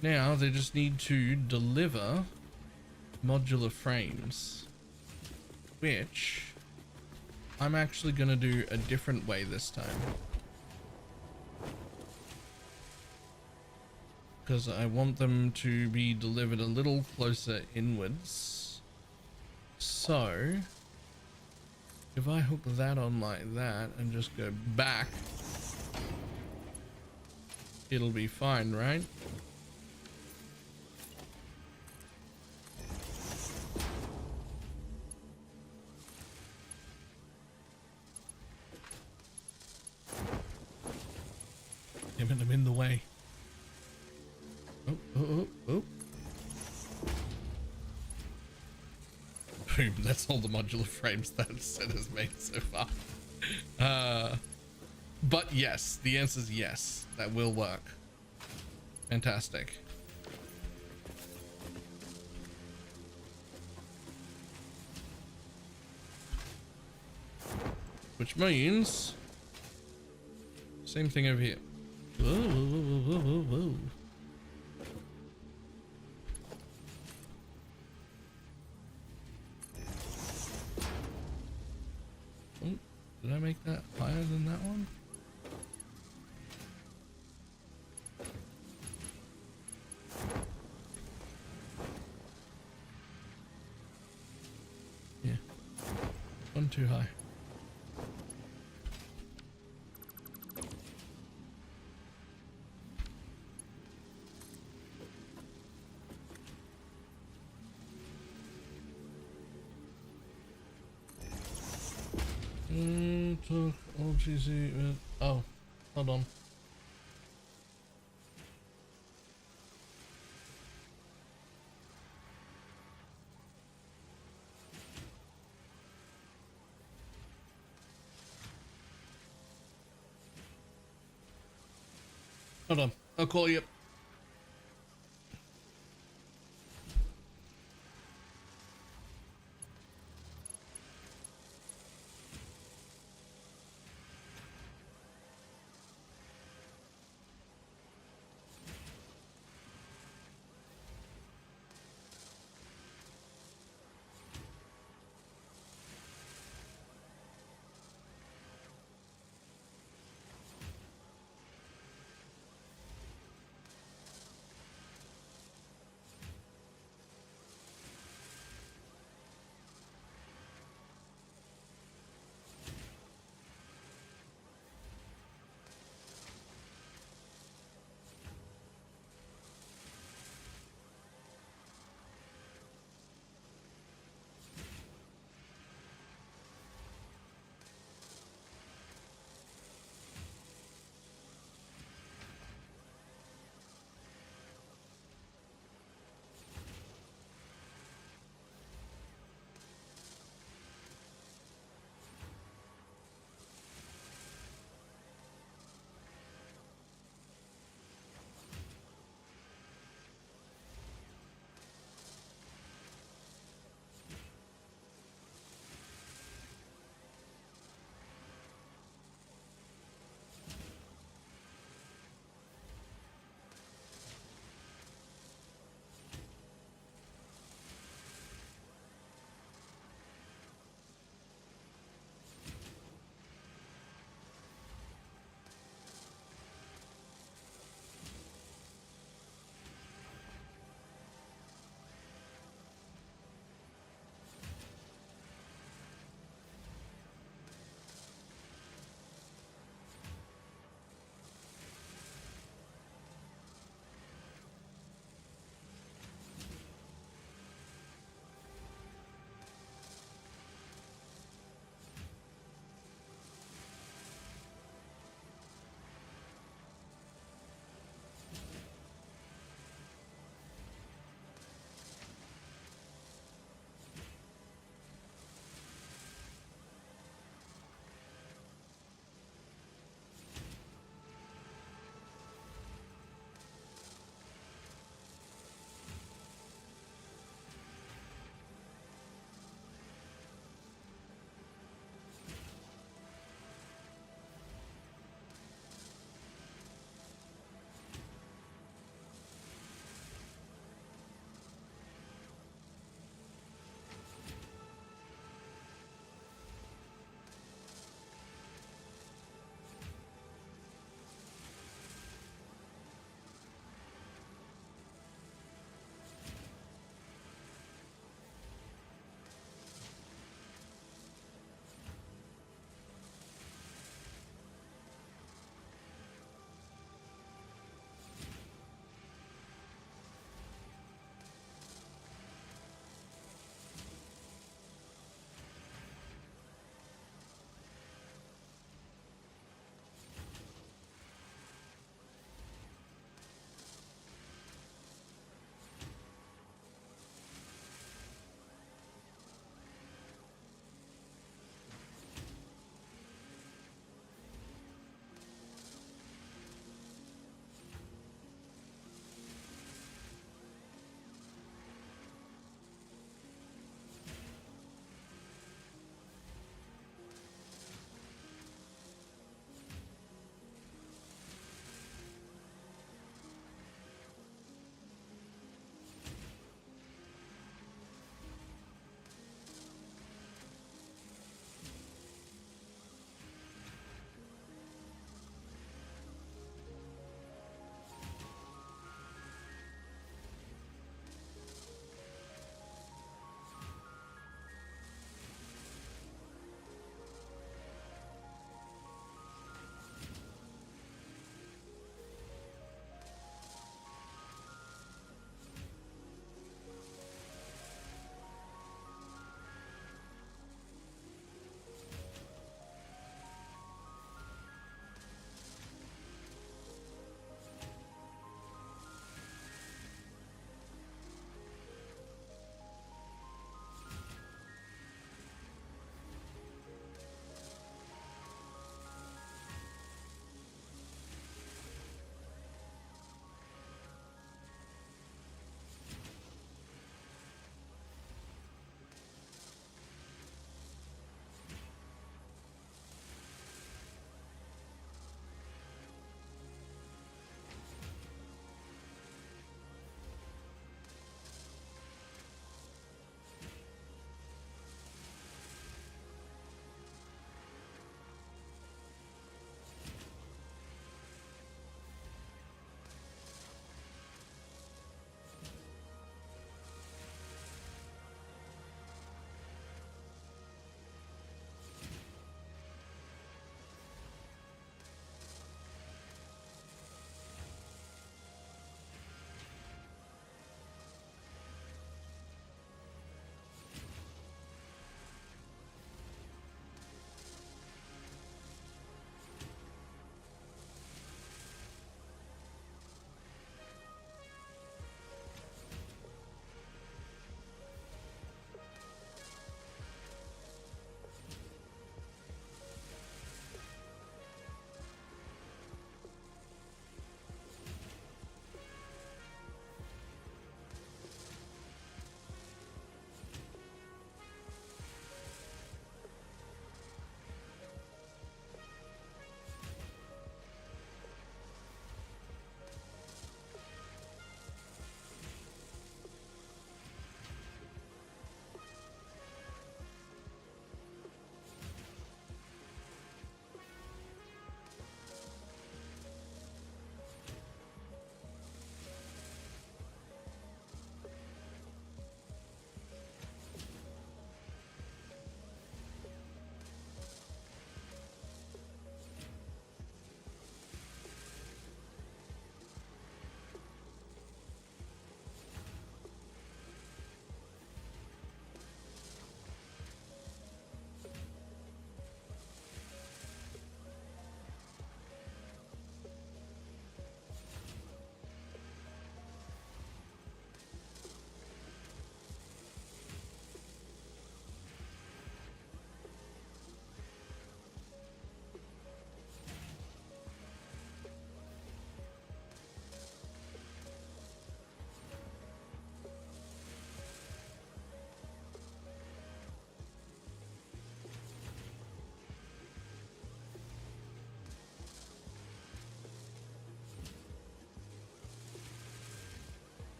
Now they just need to deliver modular frames, which I'm actually going to do a different way this time, because I want them to be delivered a little closer inwards. So if I hook that on like that and just go back, it'll be fine, right? Damn it, I'm in the way. Oh, oh, oh, oh. Boom, that's all the modular frames that set has made so far. But yes, the answer is yes, that will work. Fantastic. Which means same thing over here. Whoa, whoa, whoa, whoa, whoa, whoa. Oh, did I make that higher than that one? Yeah, one too high. Talk OGC. Oh, hold on. Hold on. I'll call you.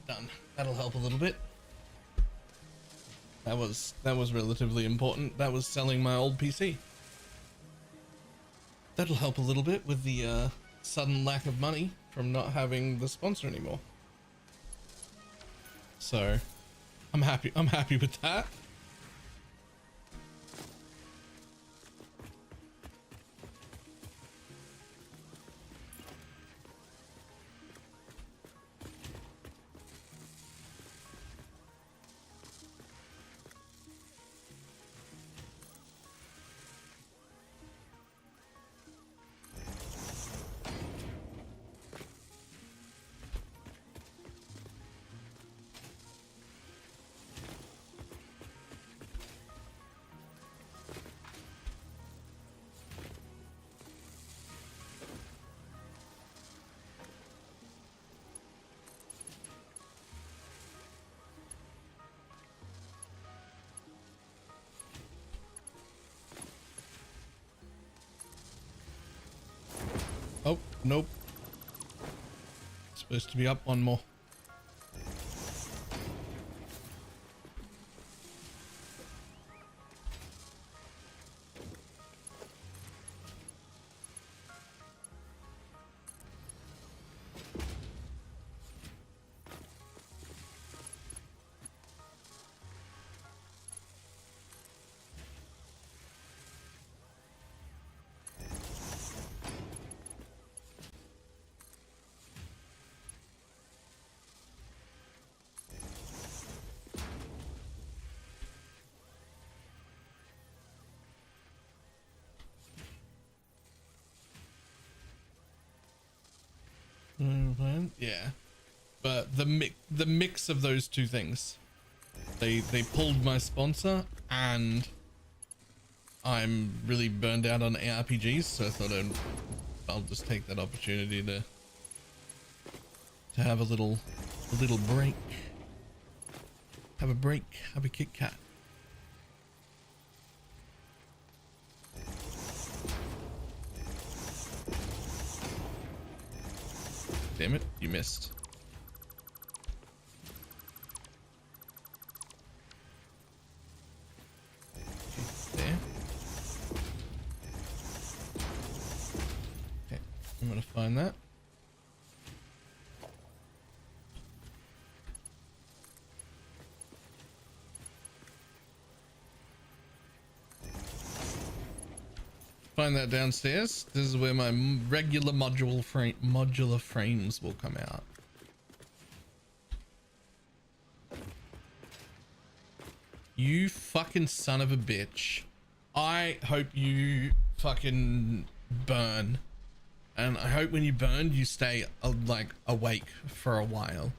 Done. That'll help a little bit. That was relatively important. That was selling my old PC. That'll help a little bit with the sudden lack of money from not having the sponsor anymore. So I'm happy with that. Oh, nope. Supposed to be up one more. Yeah, but the mix of those two things, they pulled my sponsor, and I'm really burned out on ARPGs, so I thought I'll just take that opportunity to have a little break, have a Kit Kat. Damn it, you missed. There. Okay, I'm gonna find that. Find that downstairs. This is where my regular modular frames will come out. You fucking son of a bitch. I hope you fucking burn. And I hope when you burn, you stay like awake for a while.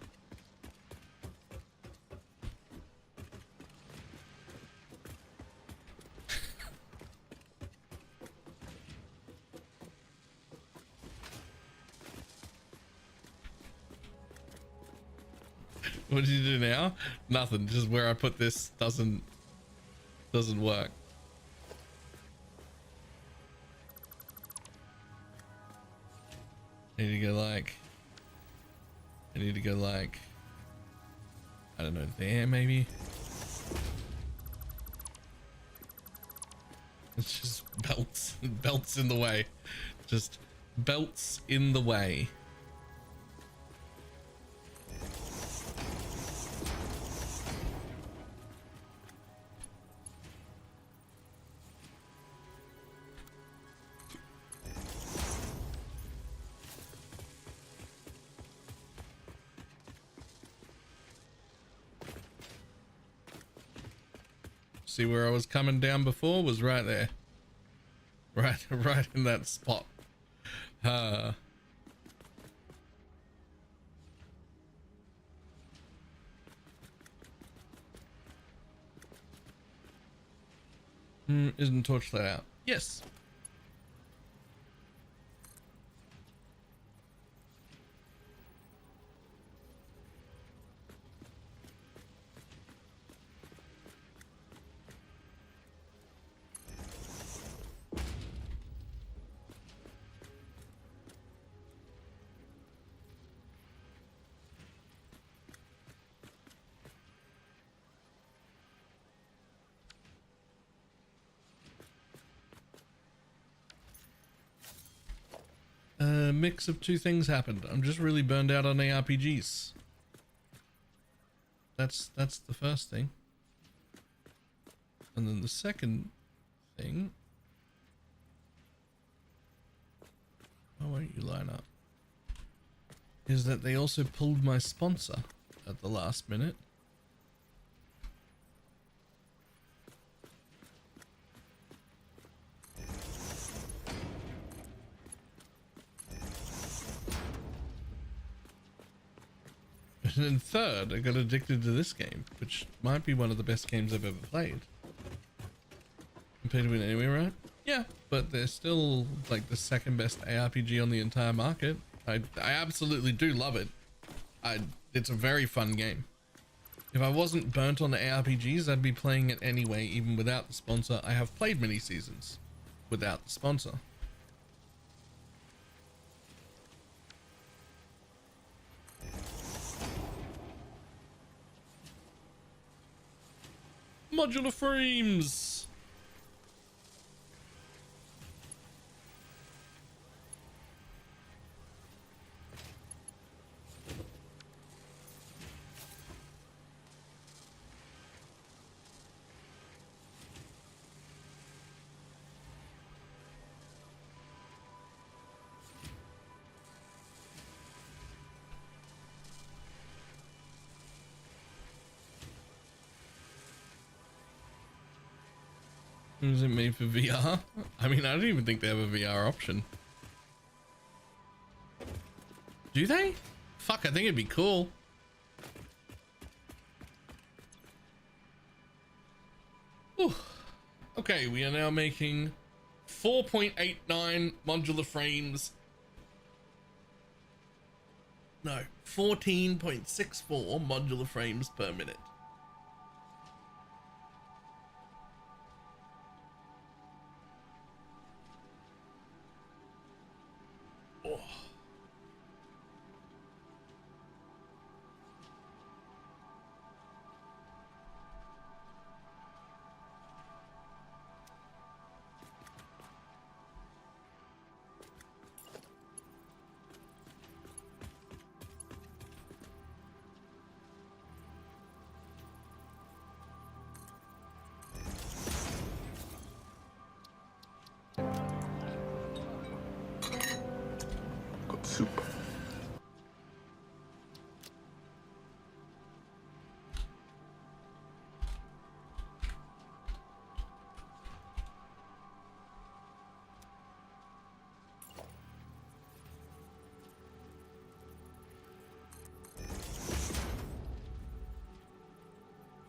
What did you do now? Nothing. Just where I put this doesn't work. I need to go like, I don't know, there maybe. It's just belts in the way. Just belts in the way. See where I was coming down before was right there. Right in that spot. Isn't torchlight out? Yes. A mix of two things happened. I'm just really burned out on ARPGs. That's the first thing. And then the second thing. Why won't you line up? Is that they also pulled my sponsor at the last minute. And then third, I got addicted to this game, which might be one of the best games I've ever played. Compared to it anyway, right? Yeah, but they're still like the second best ARPG on the entire market. I absolutely do love it. It's a very fun game. If I wasn't burnt on the ARPGs, I'd be playing it anyway, even without the sponsor. I have played many seasons without the sponsor. Modular frames. Is it made for VR? I mean, I don't even think they have a VR option. Do they? Fuck, I think it'd be cool. Whew. Okay, we are now making 4.89 modular frames. No, 14.64 modular frames per minute. Oh. Got soup.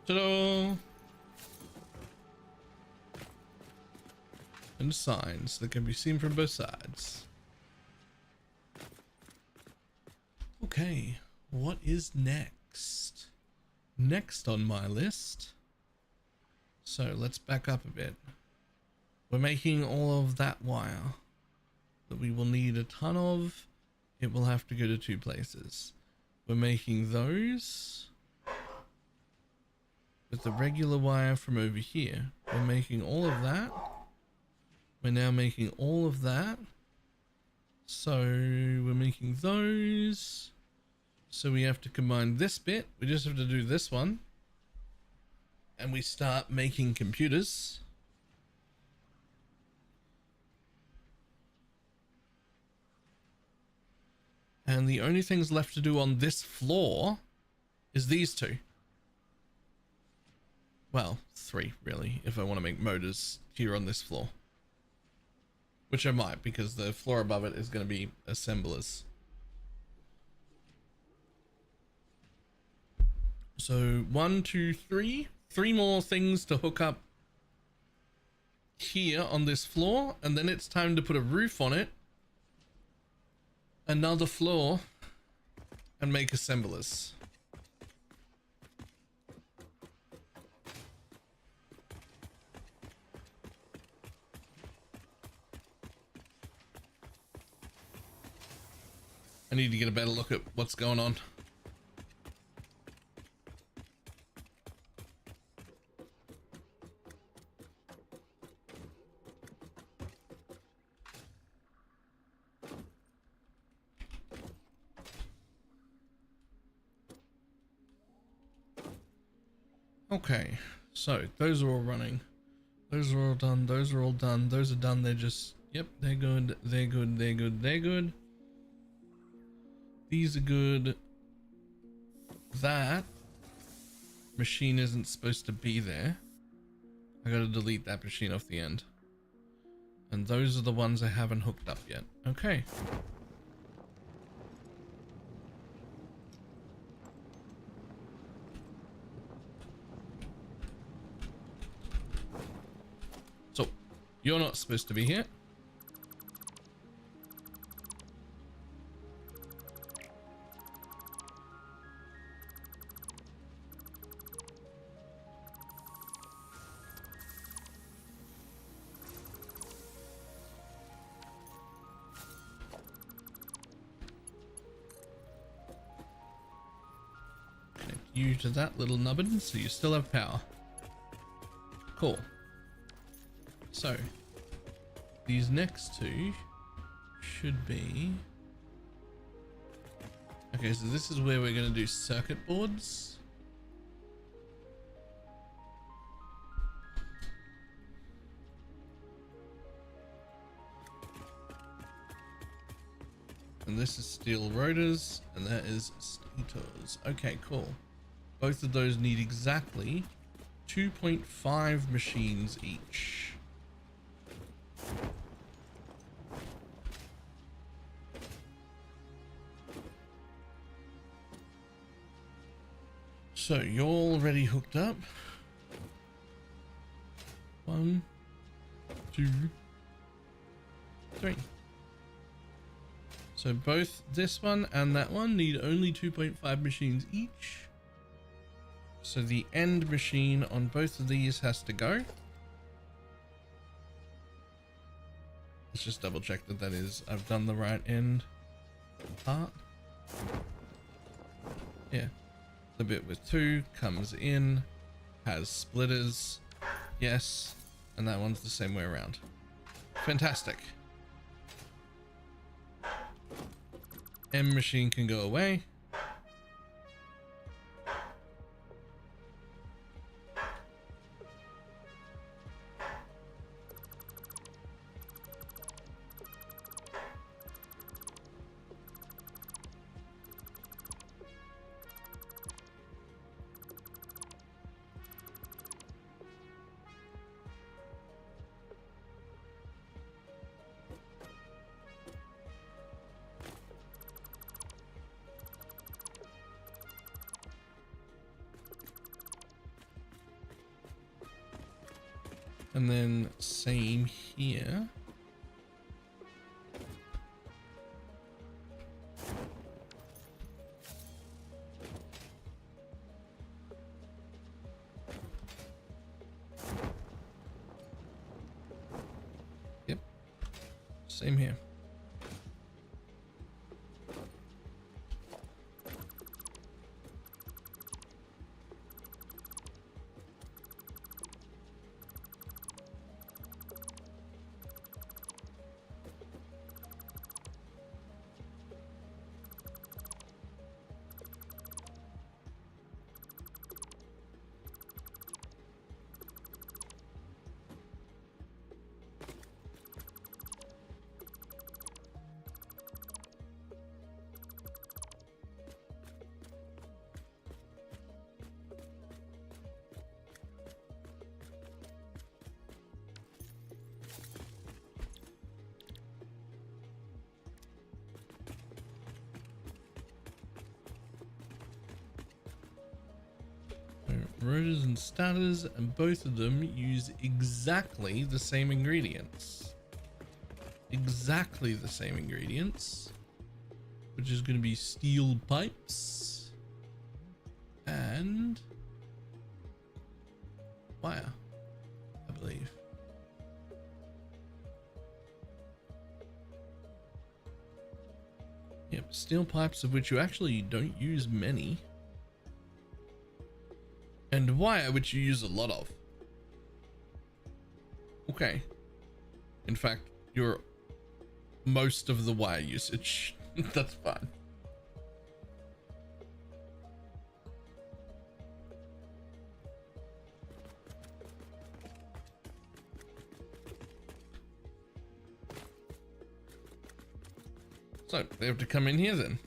Ta-da! And signs that can be seen from both sides. Okay, what is next? Next on my list. So let's back up a bit. We're making all of that wire that we will need a ton of. It will have to go to two places. We're making those with the regular wire from over here. We're making all of that. We're now making all of that. So we're making those. So we have to combine this bit. We just have to do this one. And we start making computers. And the only things left to do on this floor is these two. Well, three really, if I want to make motors here on this floor. Which I might, because the floor above it is going to be assemblers. So 1, 2, 3. 3 more things to hook up here on this floor, and then it's time to put a roof on it. Another floor, and make assemblers. I need to get a better look at what's going on. Okay, so those are all running. Those are all done. Those are all done. Those are done. They're just, yep, they're good. They're good. They're good. They're good. These are good. That machine isn't supposed to be there. I gotta delete that machine off the end. And those are the ones I haven't hooked up yet. Okay. So, you're not supposed to be here. Connect you to that little nubbin so you still have power. Cool. So, these next two should be... Okay, so this is where we're going to do circuit boards. And this is steel rotors, and that is stators. Okay, cool. Both of those need exactly 2.5 machines each. So you're already hooked up. 1, 2, 3. So both this one and that one need only 2.5 machines each. So the end machine on both of these has to go. Let's just double check that that is, I've done the right end part. Yeah. The bit with 2 comes in, has splitters. Yes. And that one's the same way around. Fantastic. M machine can go away. And then same here. Yep. Same here. Rotors and starters, and both of them use exactly the same ingredients. Exactly the same ingredients, which is going to be steel pipes and wire, I believe. Yep, steel pipes, of which you actually don't use many. And wire, which you use a lot of. Okay. In fact, you're most of the wire usage. That's fine. So they have to come in here then.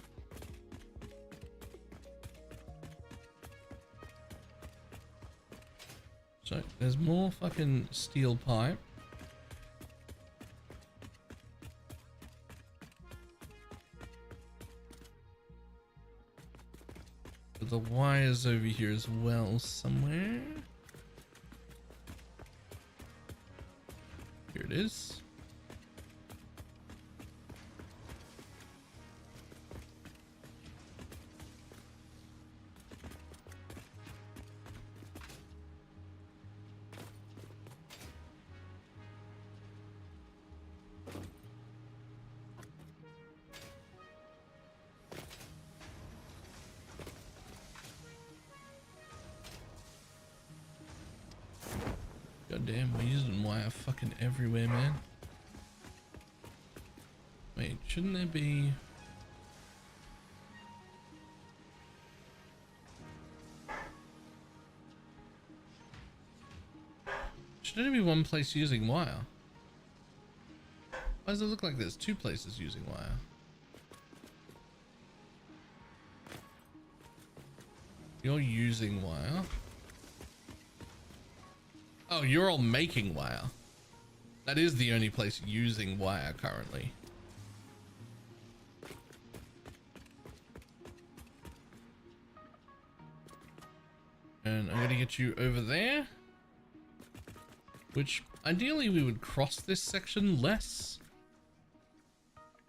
So there's more fucking steel pipe. The wires over here as well somewhere. Here it is. Goddamn, we're using wire fucking everywhere, man. Wait, shouldn't there be... Should there be one place using wire? Why does it look like there's two places using wire? You're using wire. Oh, you're all making wire. That is the only place using wire currently. And I'm going to get you over there. Which, ideally, we would cross this section less.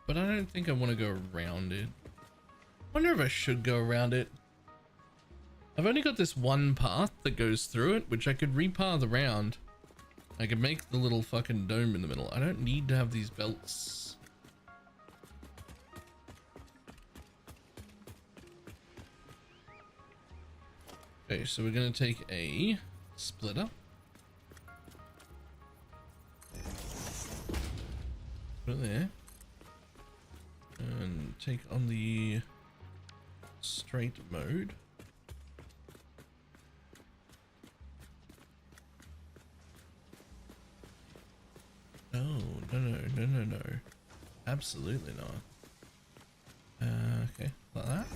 But I don't think I want to go around it. I wonder if I should go around it. I've only got this one path that goes through it, which I could repath around. I could make the little fucking dome in the middle. I don't need to have these belts. Okay, so we're going to take a splitter. Put it there. And take on the straight mode. No. Absolutely not. Okay, like that.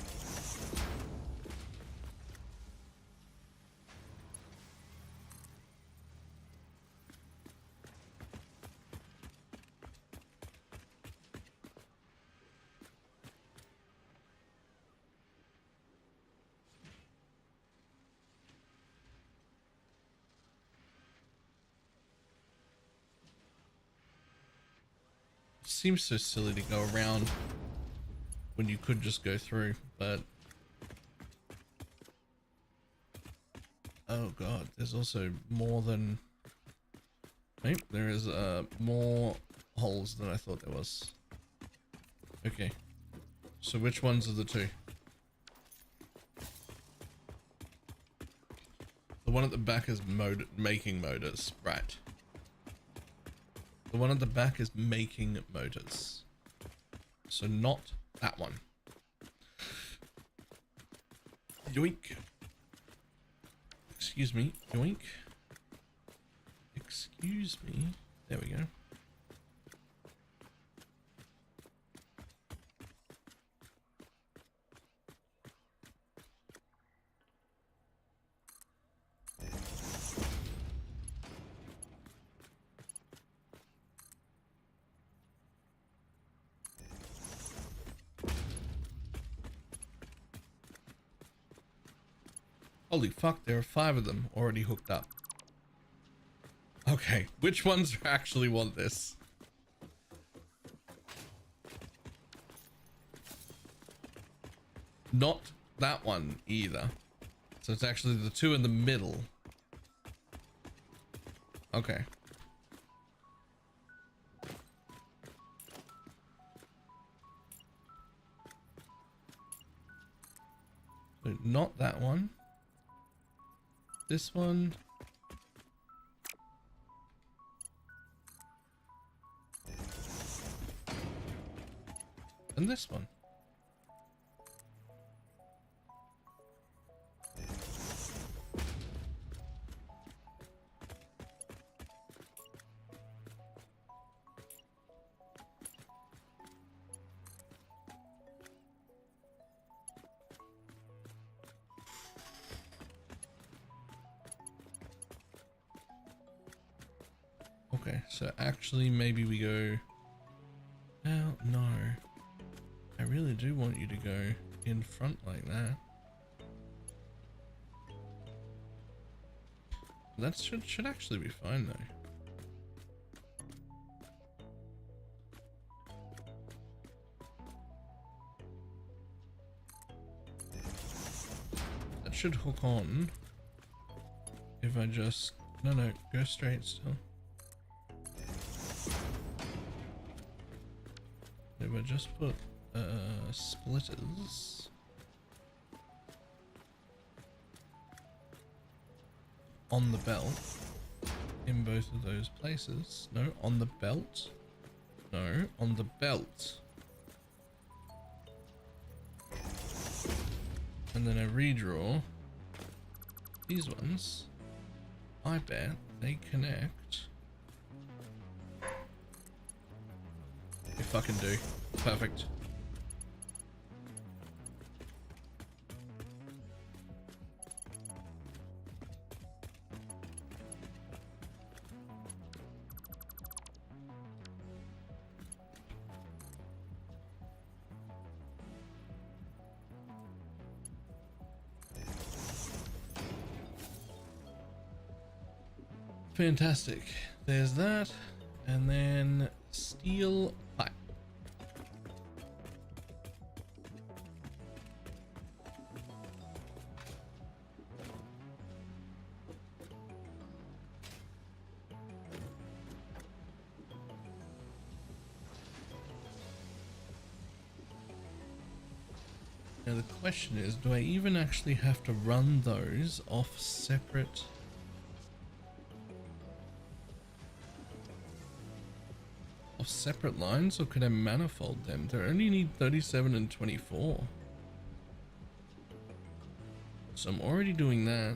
Seems so silly to go around when you could just go through, but oh god, there's also more than there is more holes than I thought there was. Okay, so which ones are the two? The one at the back is making motors, right? The one at the back is making motors. So not that one. Yoink. Excuse me. Yoink. Excuse me. There we go. Holy fuck, there are 5 of them already hooked up. Okay, which ones actually want this? Not that one either. So it's actually the 2 in the middle. Okay. So not that one. This one. And this one. Okay, so actually maybe we go... Now, no. I really do want you to go in front like that. That should actually be fine though. That should hook on. If I just... No, go straight still. If I just put splitters on the belt in both of those places. No, on the belt. No, on the belt. And then I redraw these ones. I bet they connect. They fucking do. Perfect. Fantastic. There's that. And then steel pipe. Now the question is, do I even actually have to run those off separate lines, or could I manifold them? They only need 37 and 24. So I'm already doing that.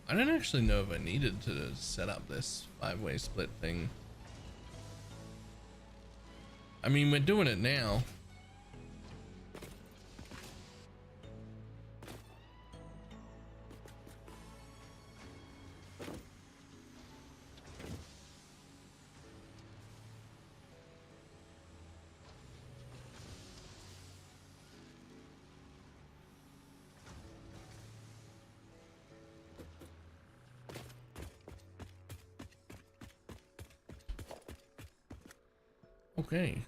I don't actually know if I needed to set up this 5-way split thing. I mean, we're doing it now. Okay.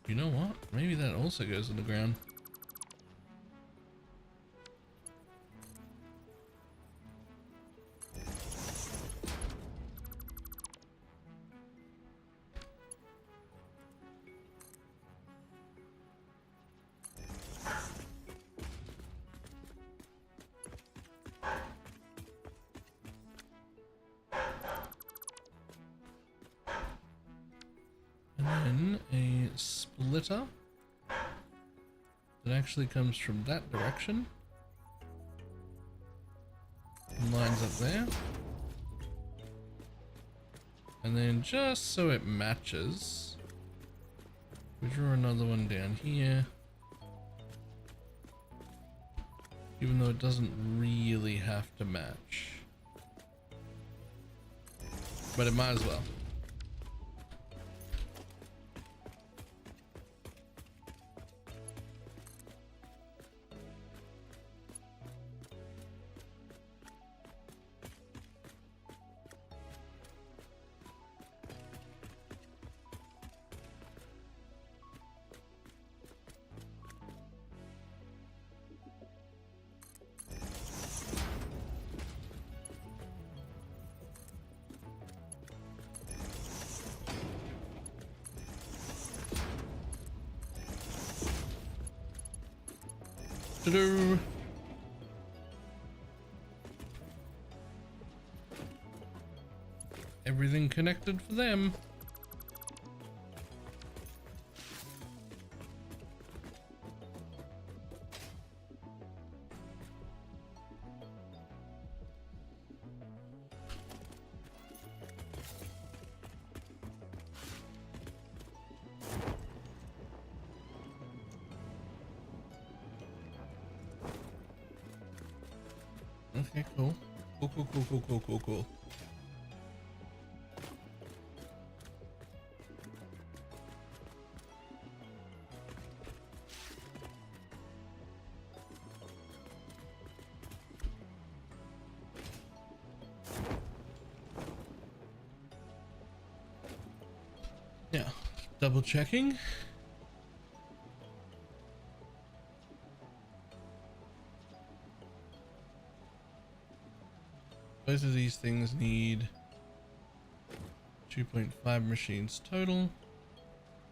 You know what? Maybe that also goes in the ground. And then a splitter that actually comes from that direction and lines up there. And then just so it matches, we draw another one down here. Even though it doesn't really have to match. But it might as well. Ta-da! Everything connected for them. Okay, cool. Cool. Yeah, double checking. Both of these things need 2.5 machines total,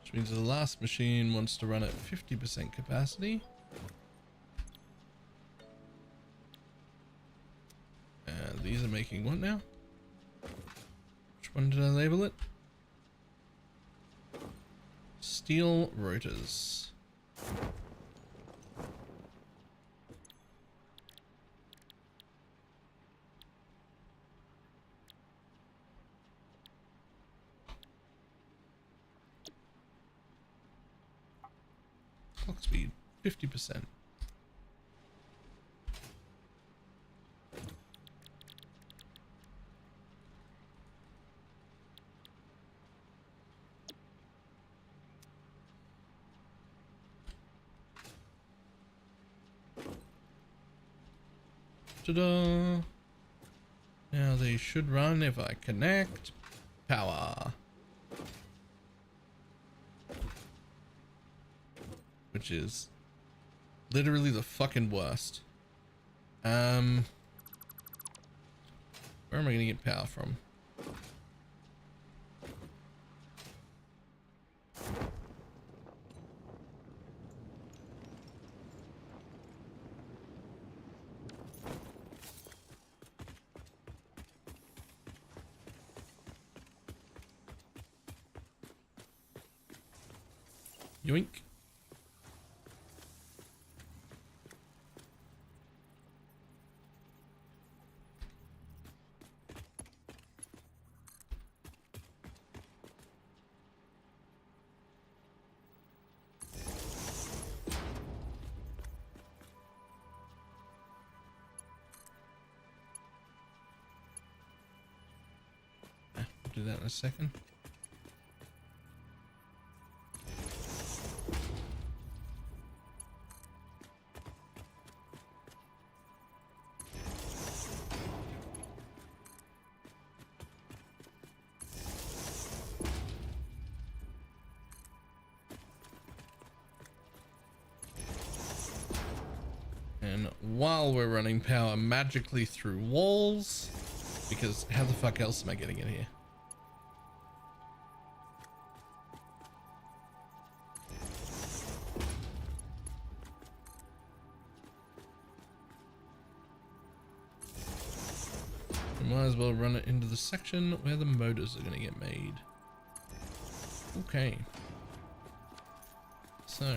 which means the last machine wants to run at 50% capacity. And these are making what now? Which one did I label it? Steel rotors. Clock speed, 50%. Ta-da! Now they should run if I connect power. Which is literally the fucking worst. Where am I gonna get power from? Yoink. Do that in a second. And while we're running power magically through walls, because how the fuck else am I getting in here? We might as well run it into the section where the motors are going to get made. Okay. So.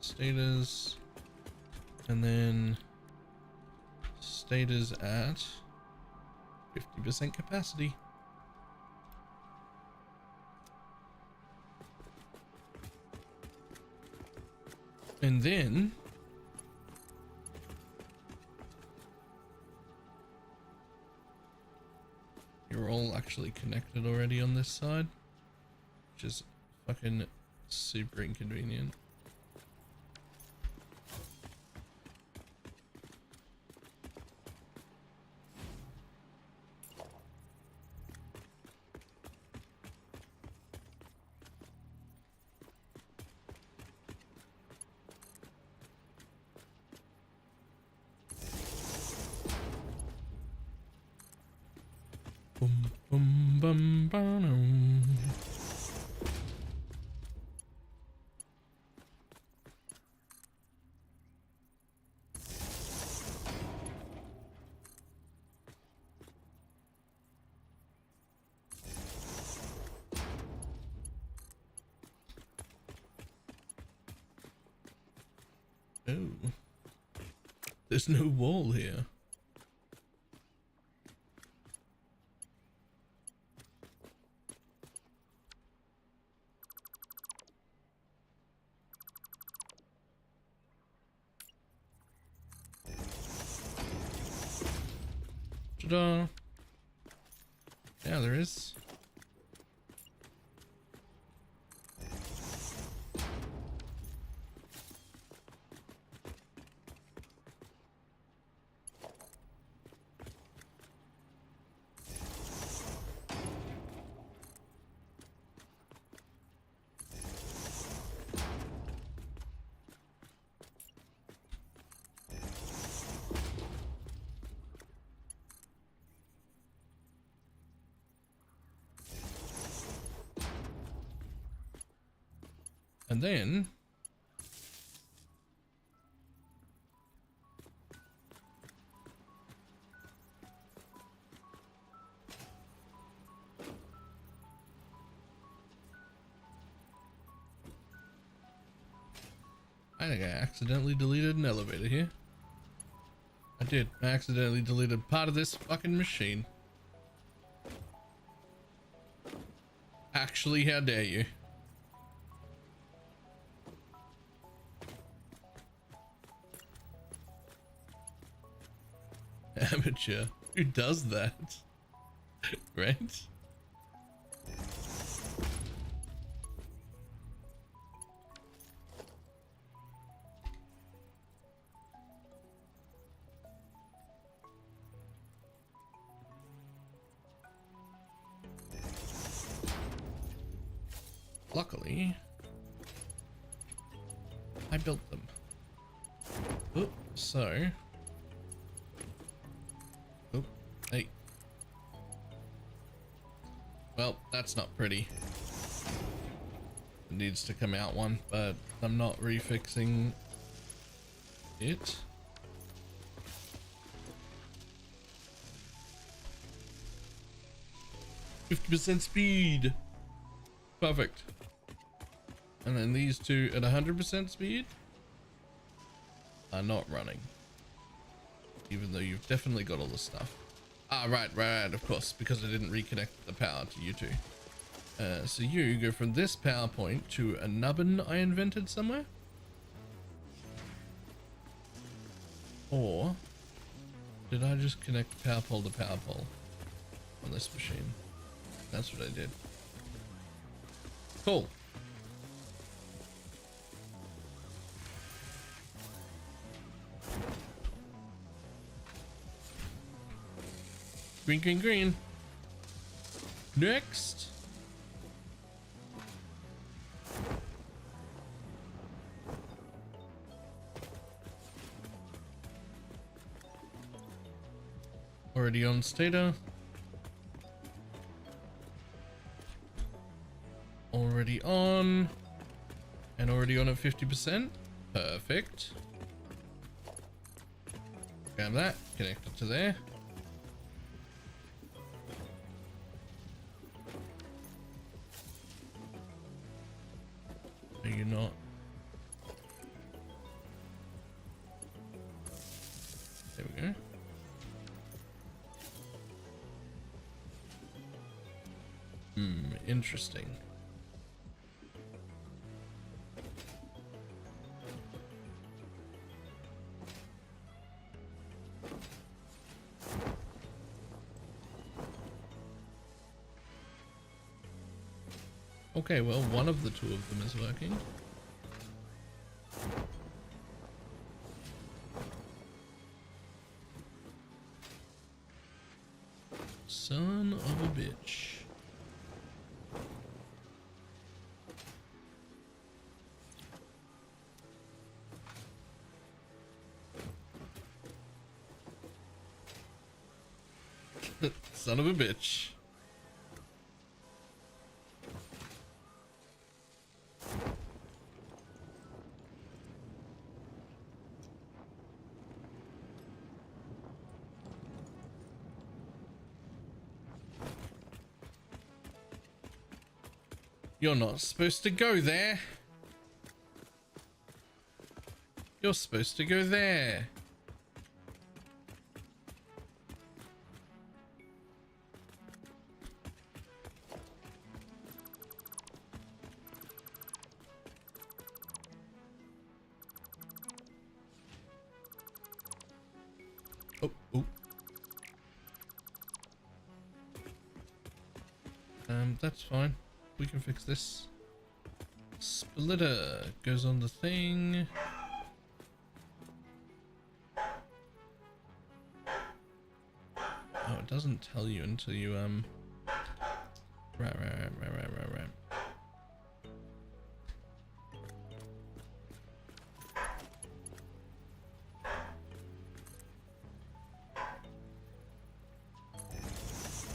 Status, and then status at 50% capacity. And then you're all actually connected already on this side, which is fucking super inconvenient. Boom, boom, bum, ba-dum. Oh. There's no wall here. Ta-da! Yeah, there is. And then I think I accidentally deleted an elevator here. I did. I accidentally deleted part of this fucking machine. Actually, how dare you? Amateur. Who does that? Right? Luckily, I built them. Oh, so. Oh, hey. Well, that's not pretty. It needs to come out one, but I'm not refixing it. %, speed. Perfect. And then these two at 100% speed are not running. Even though you've definitely got all the stuff. Ah, right, of course, because I didn't reconnect the power to you two. So you go from this power point to a nubbin I invented somewhere? Or did I just connect power pole to power pole on this machine? That's what I did. Cool. Green, green, green. Next. Already on stator. Already on. And already on at 50%. Perfect. Grab that. Connect it to there. Are you not? There we go. Interesting. Okay, well, one of the two of them is working. Son of a bitch. Son of a bitch. You're not supposed to go there. You're supposed to go there. Oh, oh. That's fine. We can fix this. Splitter goes on the thing. Oh, it doesn't tell you until you right.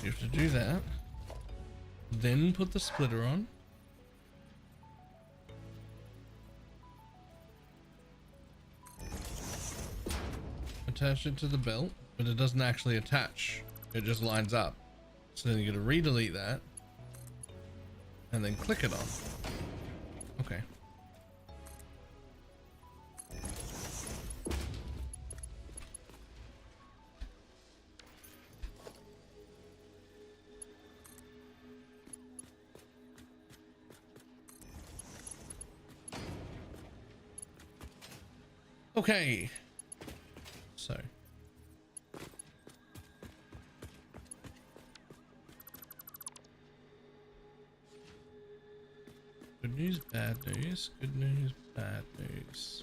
You have to do that. Then put the splitter on. Attach it to the belt, but it doesn't actually attach. It just lines up. So then you gotta re-delete that. And then click it on. Okay. Okay. So. Good news, bad news. Good news, bad news.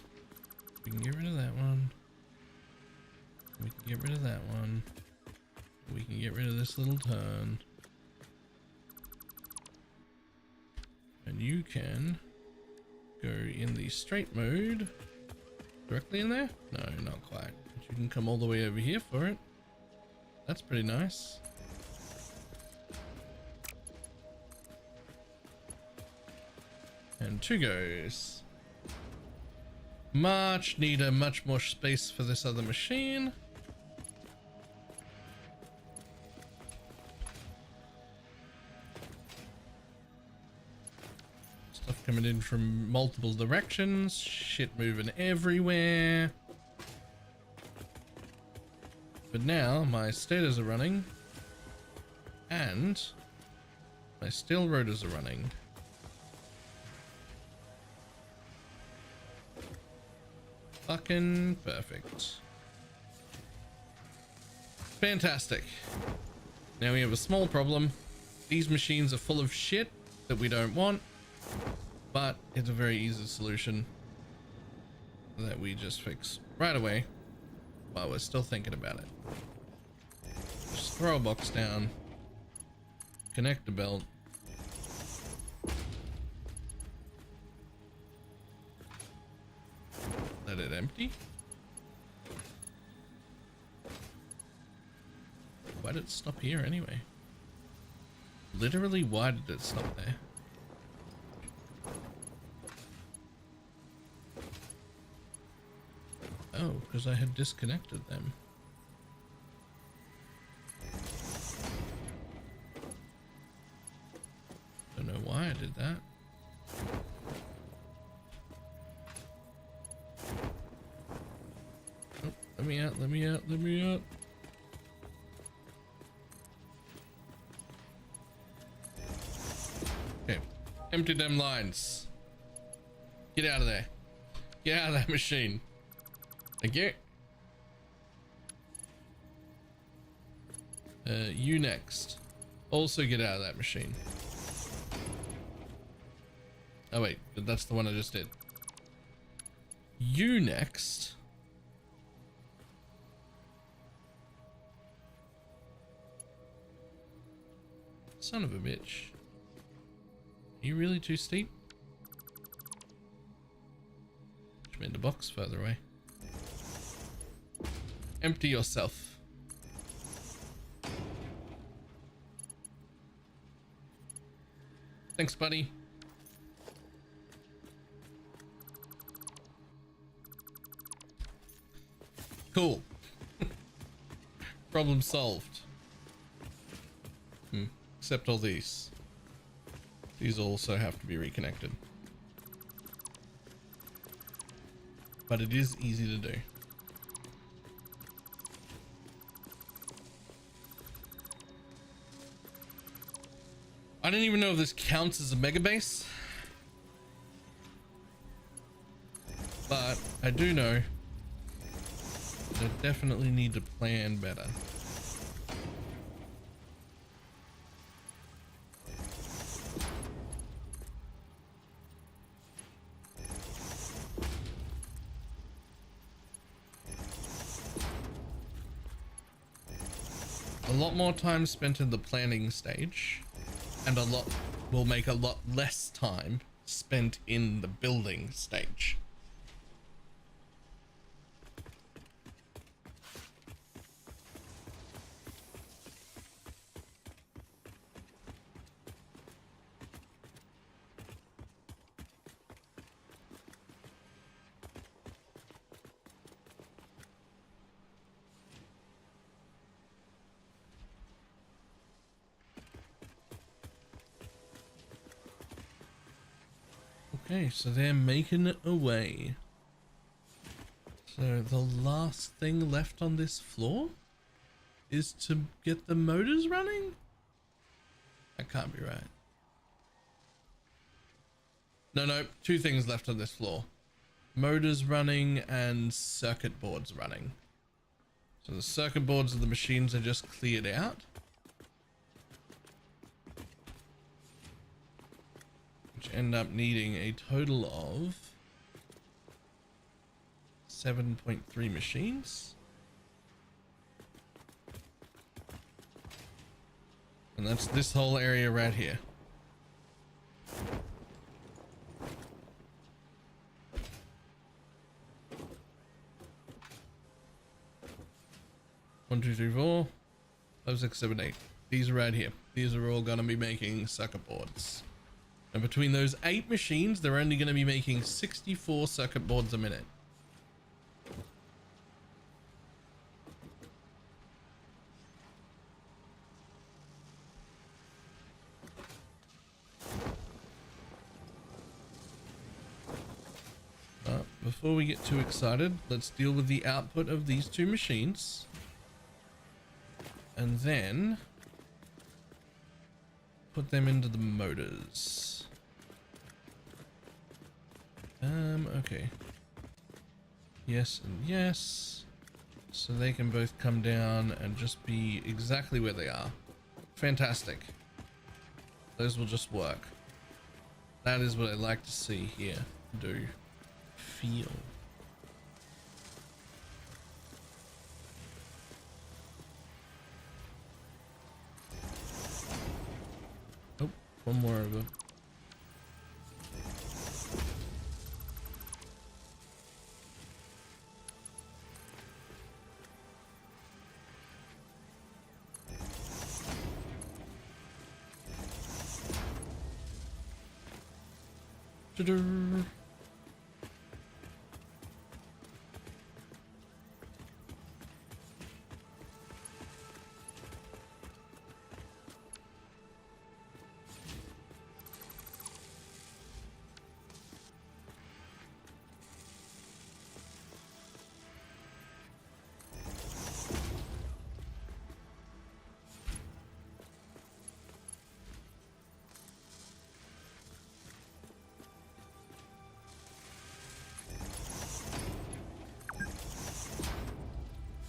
We can get rid of that one. We can get rid of that one. We can get rid of this little turn. And you can go in the straight mode. Directly in there? No, not quite. But you can come all the way over here for it. That's pretty nice. And 2 goes. Much neater, much more space for this other machine. Stuff coming in from multiple directions. Shit moving everywhere. But now my stators are running. And my steel rotors are running. Fucking perfect. Fantastic. Now we have a small problem. These machines are full of shit that we don't want, but it's a very easy solution that we just fix right away while we're still thinking about it. Just throw a box down, connect the belt. Let it empty. Why did it stop here anyway? Literally, why did it stop there? Oh, because I had disconnected them. Don't know why I did that. Oh, let me out, let me out, let me out. Okay, empty them lines. Get out of there. Get out of that machine. Thank you. You next. Also get out of that machine. Oh wait, that's the one I just did. You next. Son of a bitch. Are you really too steep? Which made the box further away. Empty yourself. Thanks, buddy. Cool. Problem solved. Except all these. These also have to be reconnected. but it is easy to do. I don't even know if this counts as a mega base, but I do know that I definitely need to plan better. A lot more time spent in the planning stage, and will make a lot less time spent in the building stage. Okay, so they're making it away. So the last thing left on this floor is to get the motors running? That can't be right. No, two things left on this floor. Motors running and circuit boards running. So the circuit boards of the machines are just cleared out. End up needing a total of 7.3 machines, and that's this whole area right here. One, two, three, four, 5, 6, 7, 8. These are right here. These are all gonna be making circuit boards. And between those 8 machines, they're only going to be making 64 circuit boards a minute. But before we get too excited, let's deal with the output of these 2 machines. And then put them into the motors. Okay. Yes and yes. So they can both come down and just be exactly where they are. Fantastic. Those will just work. That is what I like to see here. Do. Feel. Oh, one more over. Ta-da.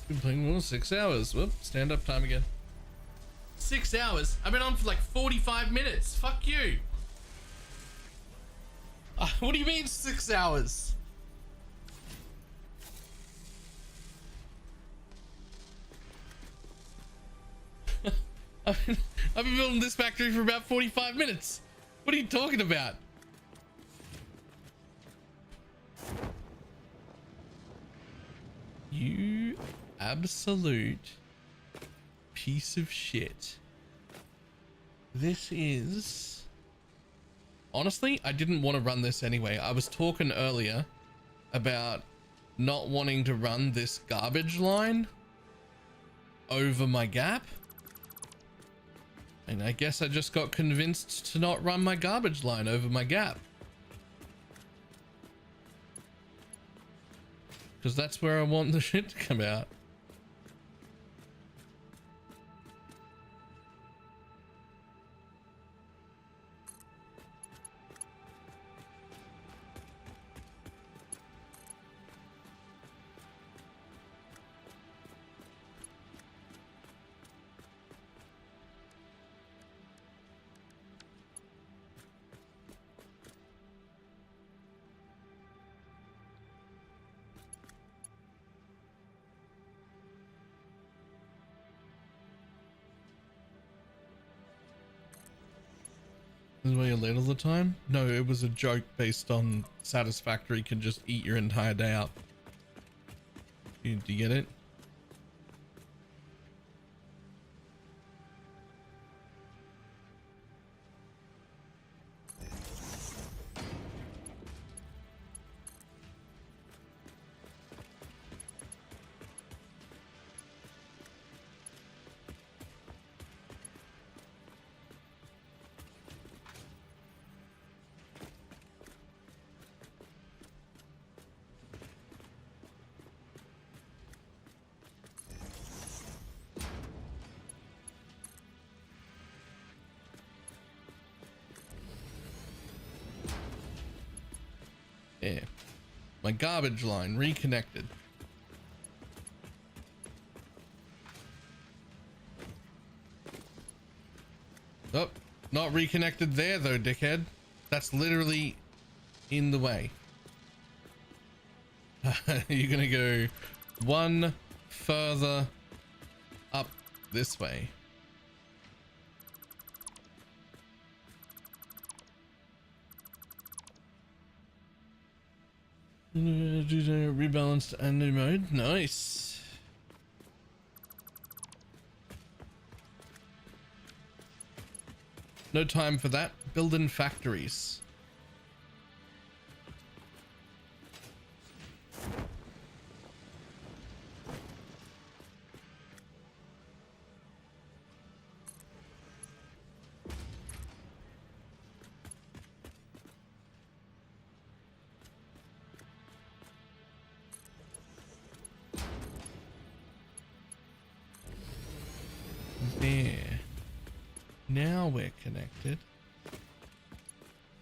Been playing more 6 hours. Whoop, stand up time again. 6 hours? I've been on for like 45 minutes. Fuck you. What do you mean 6 hours? I've been building this factory for about 45 minutes. What are you talking about? You absolute piece of shit. This is... Honestly, I didn't want to run this anyway. I was talking earlier about not wanting to run this garbage line over my gap. And I guess I just got convinced to not run my garbage line over my gap. Because that's where I want the shit to come out. This is where you're late all the time? No, it was a joke based on Satisfactory can just eat your entire day up. Do you get it? Yeah. My garbage line reconnected. Oh, not reconnected there though, dickhead. That's literally in the way. You're gonna go one further up this way. Rebalanced and new mode. Nice. No time for that. Building factories. There. Now we're connected.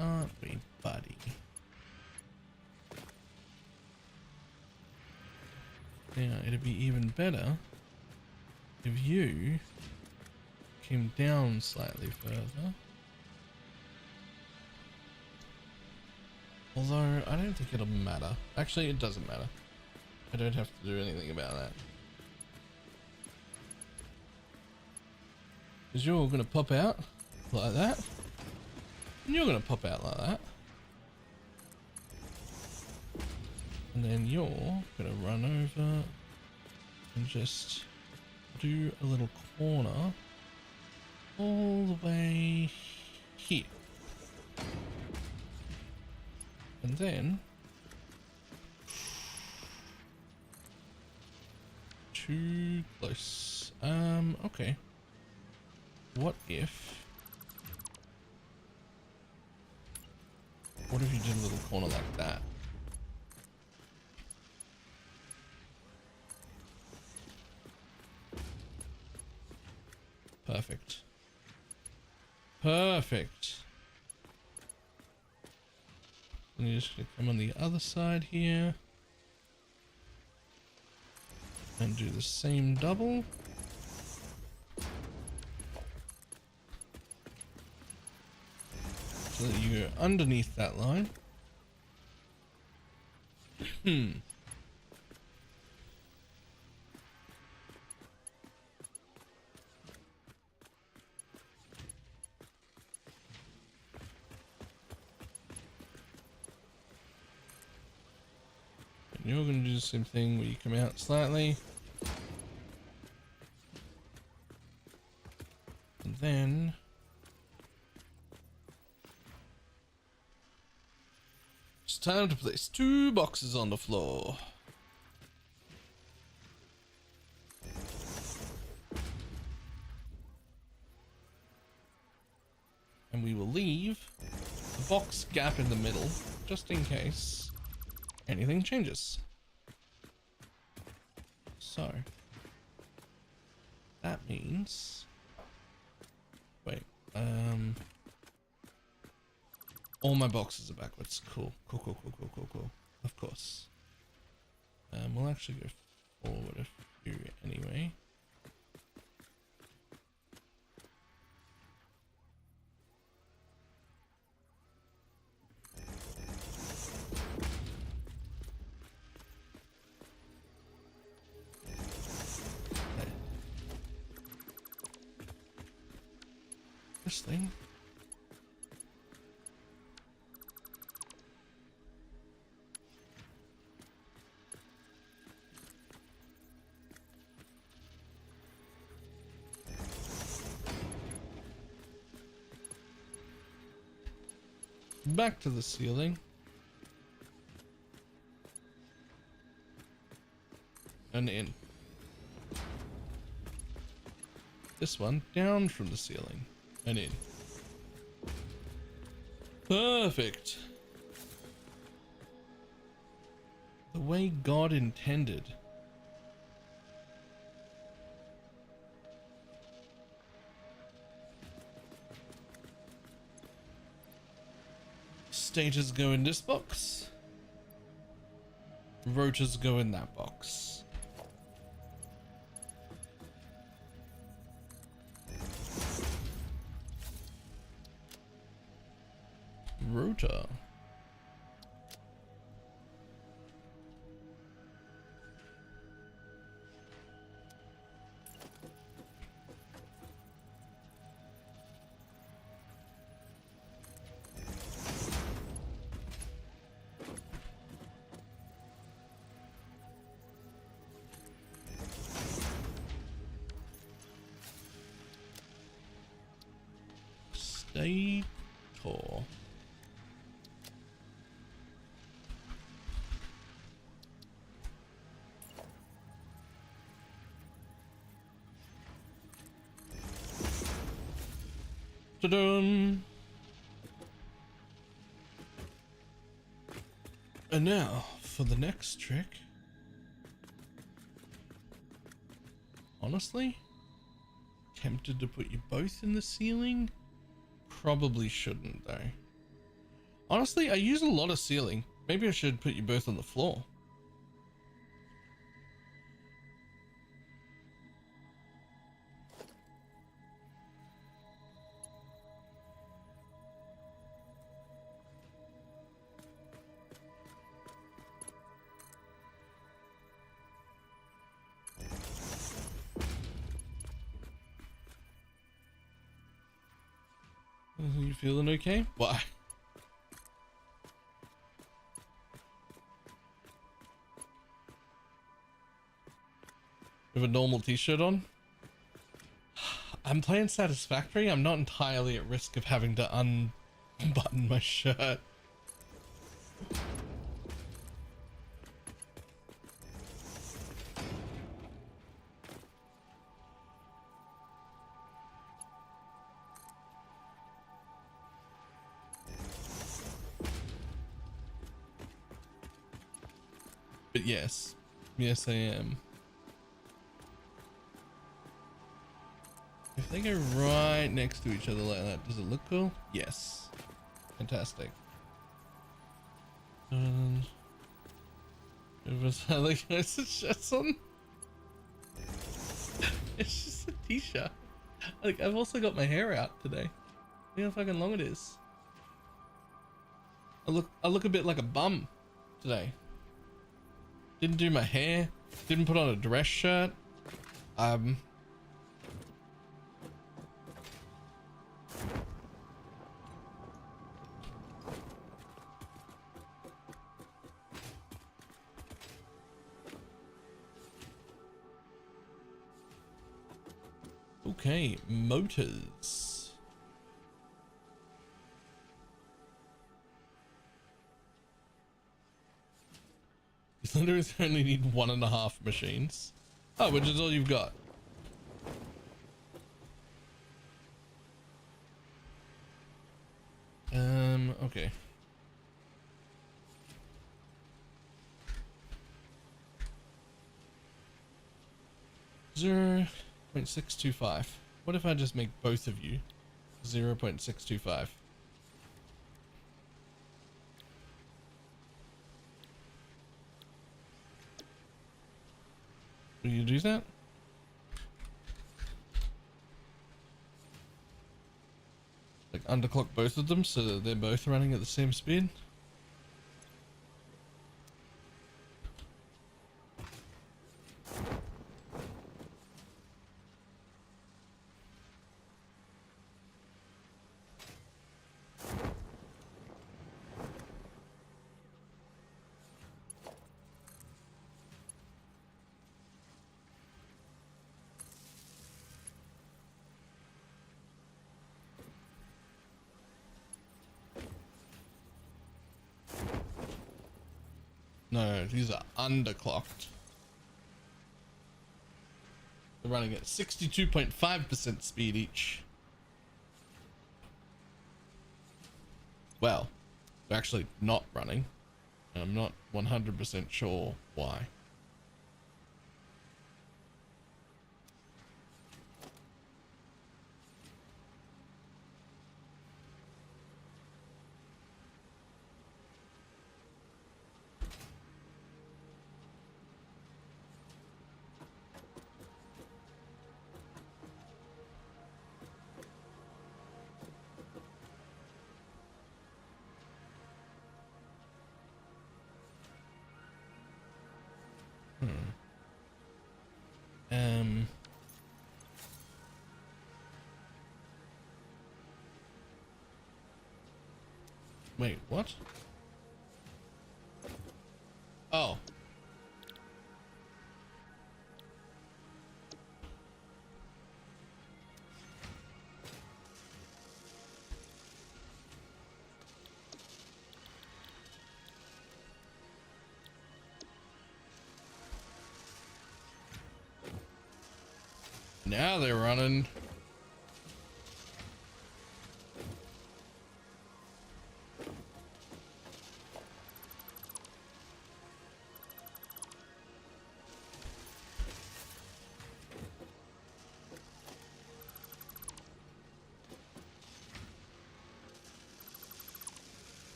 Aren't we, buddy? Now, it'd be even better if you came down slightly further. Although, I don't think it'll matter. Actually, it doesn't matter. I don't have to do anything about that. Because you're going to pop out like that. And you're going to pop out like that. And then you're going to run over and just do a little corner all the way here. And then too close. Okay. What if you did a little corner like that? Perfect. Perfect. And you're just gonna come on the other side here and do the same double. So that you go underneath that line. And you're going to do the same thing where you come out slightly. And then it's time to place 2 boxes on the floor. And we will leave a box gap in the middle just in case anything changes. So that means, wait, all my boxes are backwards. Cool. Of course. We'll actually go forward a few anyway. This thing. Back to the ceiling. And in. This one down from the ceiling and in. Perfect. The way God intended. Stages go in this box. Rotors go in that box. Rotor. Stator. Ta-dum. And now for the next trick. Honestly, tempted to put you both in the ceiling. Probably shouldn't though. Honestly, I use a lot of ceiling. Maybe I should put you both on the floor. You feeling okay? Why? You have a normal t-shirt on? I'm playing Satisfactory. I'm not entirely at risk of having to unbutton my shirt. But yes, I am. If they go right next to each other like that, does it look cool? Yes. Fantastic. Like, it's a shirt on. It's just a t-shirt. Like, I've also got my hair out today. Look how fucking long it is. I look a bit like a bum today. Didn't do my hair. Didn't put on a dress shirt. Okay, motors. You literally only need 1.5 machines. Oh, which is all you've got. Okay. 0.625. What if I just make both of you 0.625? Will you do that? Like underclock both of them so that they're both running at the same speed? No, these are underclocked. They're running at 62.5% speed each. Well, they're actually not running. And I'm not 100% sure why. Wait, what? Oh. Now they're running.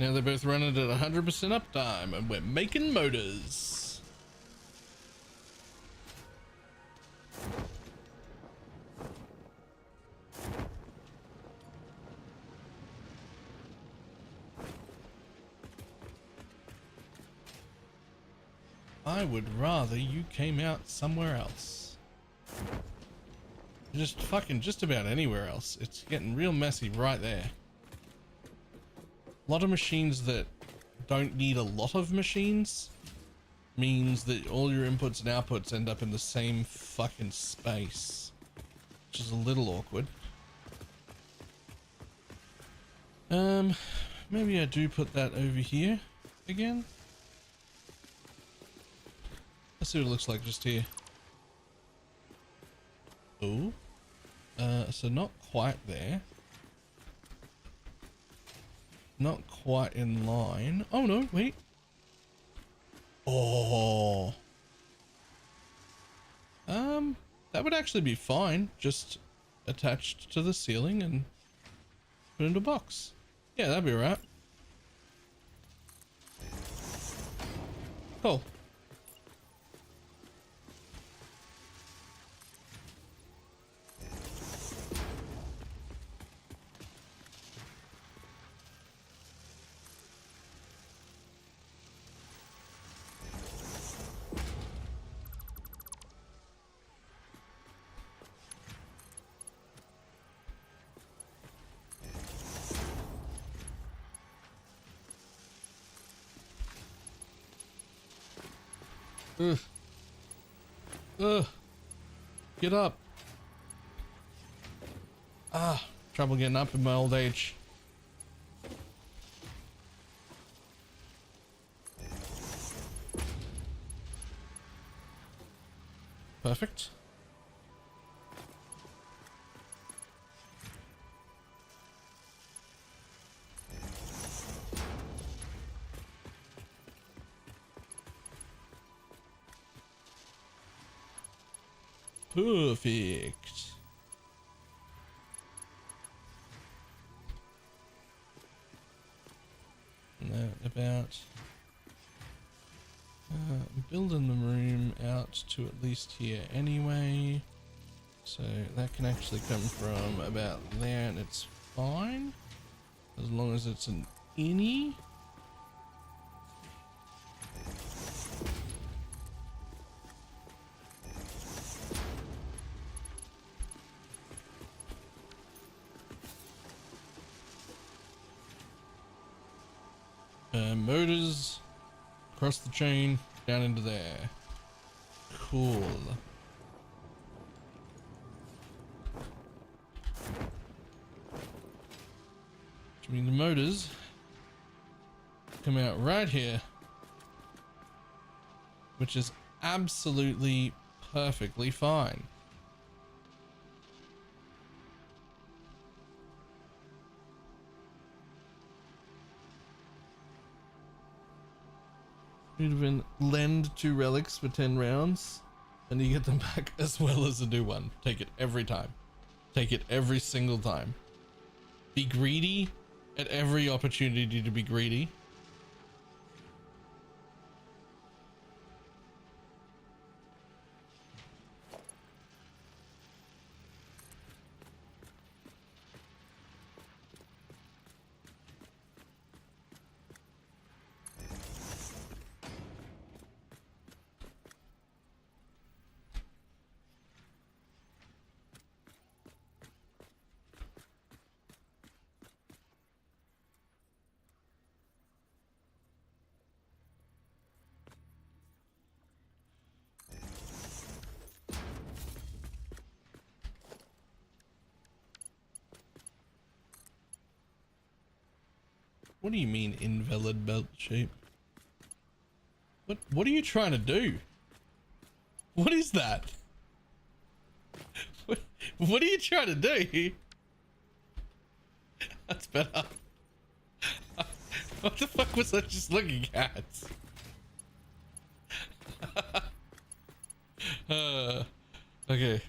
Now they're both running at 100% uptime and we're making motors. I would rather you came out somewhere else. Just fucking just about anywhere else. It's getting real messy right there. A lot of machines that don't need a lot of machines means that all your inputs and outputs end up in the same fucking space, which is a little awkward. Maybe I do put that over here again. Let's see what it looks like just here. Oh, so not quite there. Not quite in line. Oh no, wait. Oh. That would actually be fine. Just attached to the ceiling and put into a box. Yeah, that'd be alright. Cool. Ugh. Ugh. Get up. Ah, trouble getting up in my old age. Perfect. Perfect. That about building the room out to at least here anyway, so that can actually come from about there and it's fine as long as it's an innie. Motors across the chain down into there. Cool. Which means the motors come out right here, which is absolutely perfectly fine. You'd have been lend 2 relics for 10 rounds and you get them back as well as a new one. Take it every time. Take it every single time. Be greedy at every opportunity to be greedy. What do you mean invalid belt shape? What are you trying to do? What is that? What are you trying to do? That's better. What the fuck was I just looking at? Okay.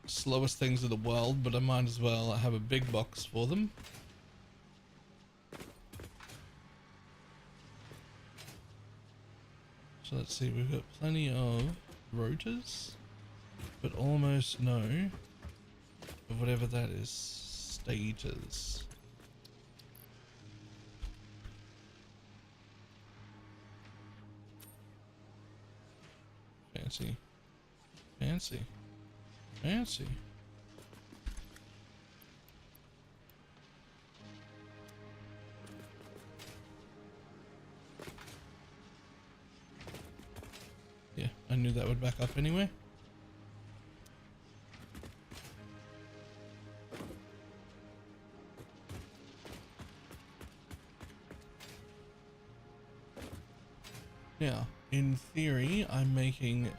Slowest things in the world, but I might as well have a big box for them. So let's see, we've got plenty of rotors, but almost no of whatever that is, stages. Fancy, fancy. Fancy. Yeah, I knew that would back up anyway. Now, in theory, I'm making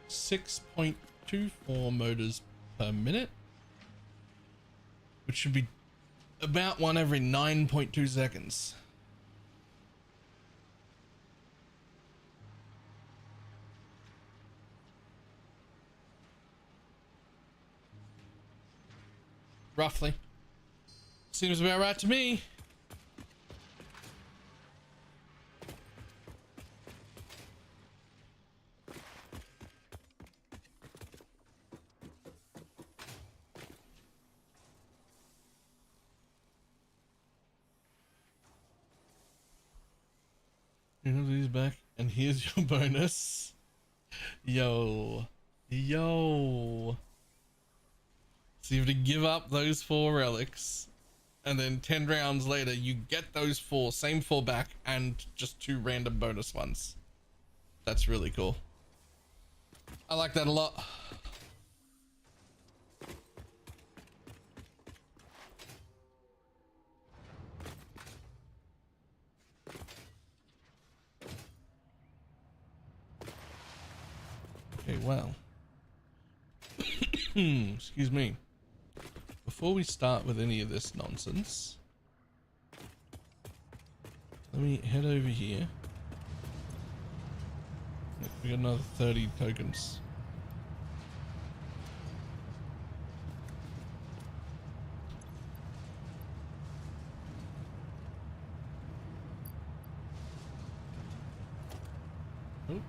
6.24 motors per minute, which should be about one every 9.2 seconds. Roughly. Seems about right to me. These back, and here's your bonus. Yo, so you have to give up those 4 relics and then 10 rounds later you get those same four back and just 2 random bonus ones. That's really cool. I like that a lot. Okay, well. Excuse me. Before we start with any of this nonsense, let me head over here. We got another 30 tokens. Oh.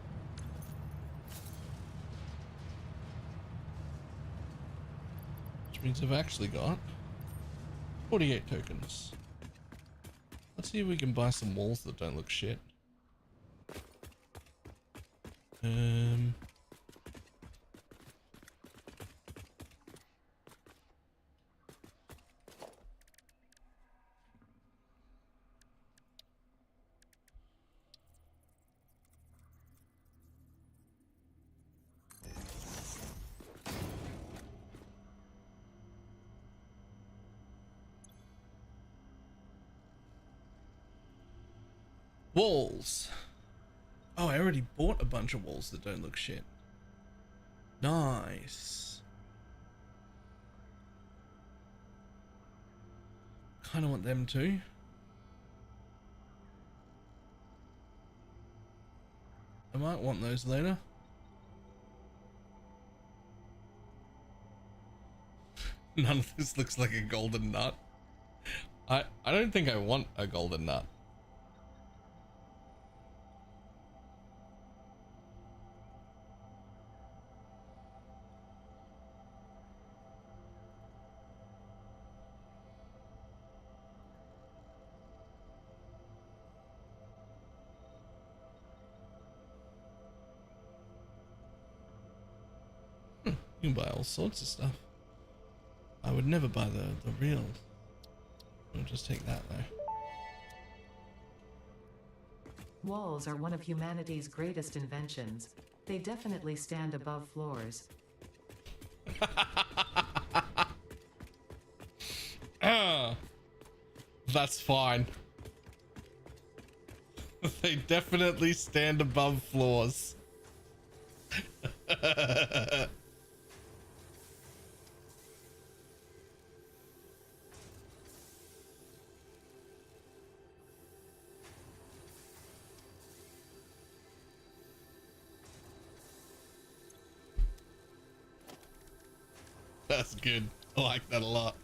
Which means I've actually got 48 tokens. Let's see if we can buy some walls that don't look shit. Walls. Oh, I already bought a bunch of walls that don't look shit. Nice. Kind of want them too. I might want those later. None of this looks like a golden nut. I don't think I want a golden nut. You can buy all sorts of stuff. I would never buy the real. I'll just take that though. Walls are one of humanity's greatest inventions. They definitely stand above floors. That's fine. They definitely stand above floors. That's good. I like that a lot.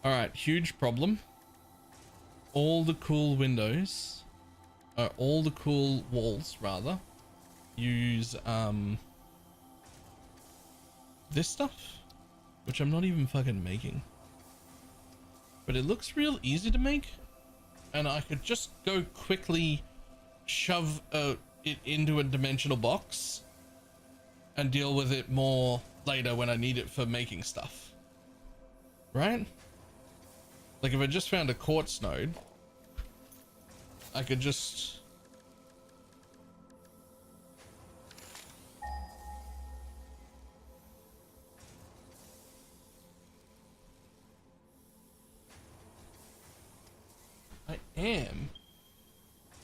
All right, huge problem. All the cool windows, all the cool walls rather, use this stuff, which I'm not even fucking making. But it looks real easy to make, and I could just go quickly shove it into a dimensional box and deal with it more later when I need it for making stuff. Right? Like if I just found a quartz node, I could just...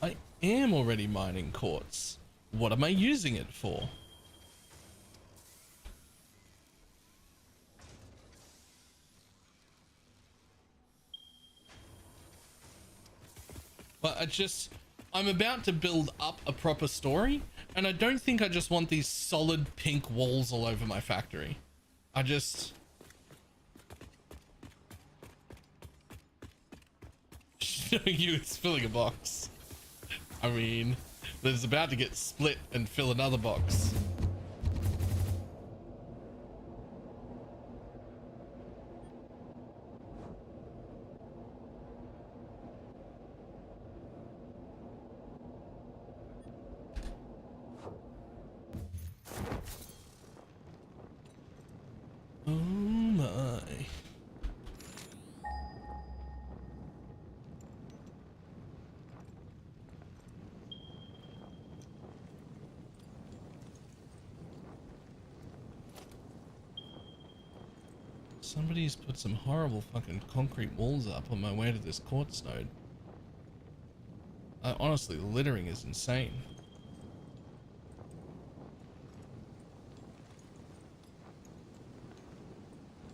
I am already mining quartz. What am I using it for? But I'm about to build up a proper story, and I don't think I just want these solid pink walls all over my factory. Showing you it's filling a box. I mean, it's about to get split and fill another box. Somebody's put some horrible fucking concrete walls up on my way to this quartz node. Honestly, the littering is insane.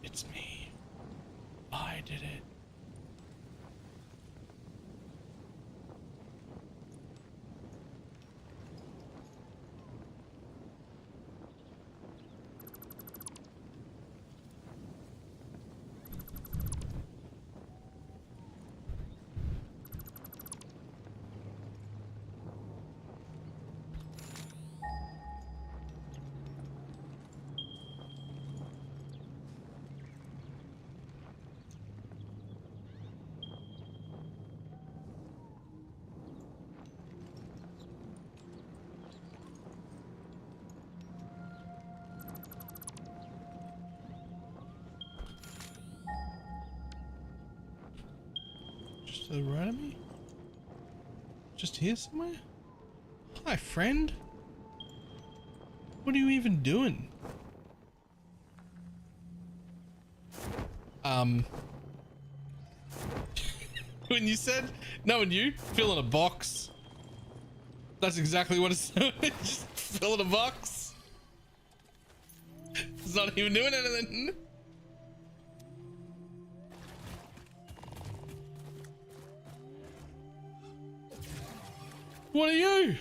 It's me. I did it. To the right of me? Just here somewhere? Hi, friend. What are you even doing? When you said, no, and you fill in a box. That's exactly what it's doing. Just fill in a box. It's not even doing anything. What are you?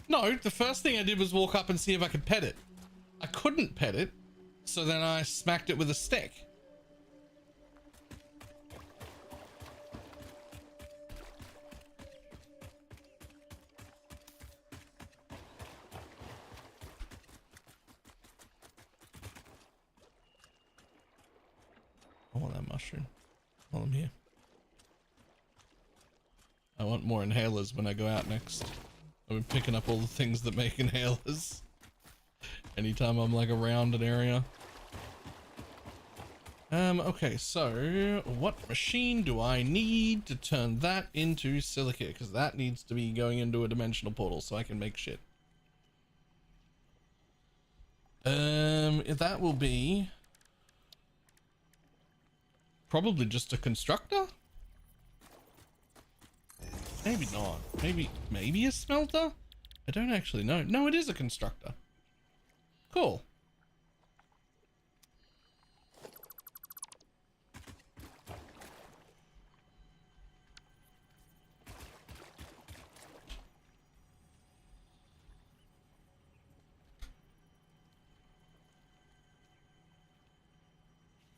No, the first thing I did was walk up and see if I could pet it. I couldn't pet it, so then I smacked it with a stick. I want that mushroom while I'm here. I want more inhalers when I go out next. I've been picking up all the things that make inhalers anytime I'm like around an area. Okay, so what machine do I need to turn that into silica? Because that needs to be going into a dimensional portal so I can make shit. That will be probably just a constructor. Maybe not. Maybe a smelter? I don't actually know. No, it is a constructor. Cool.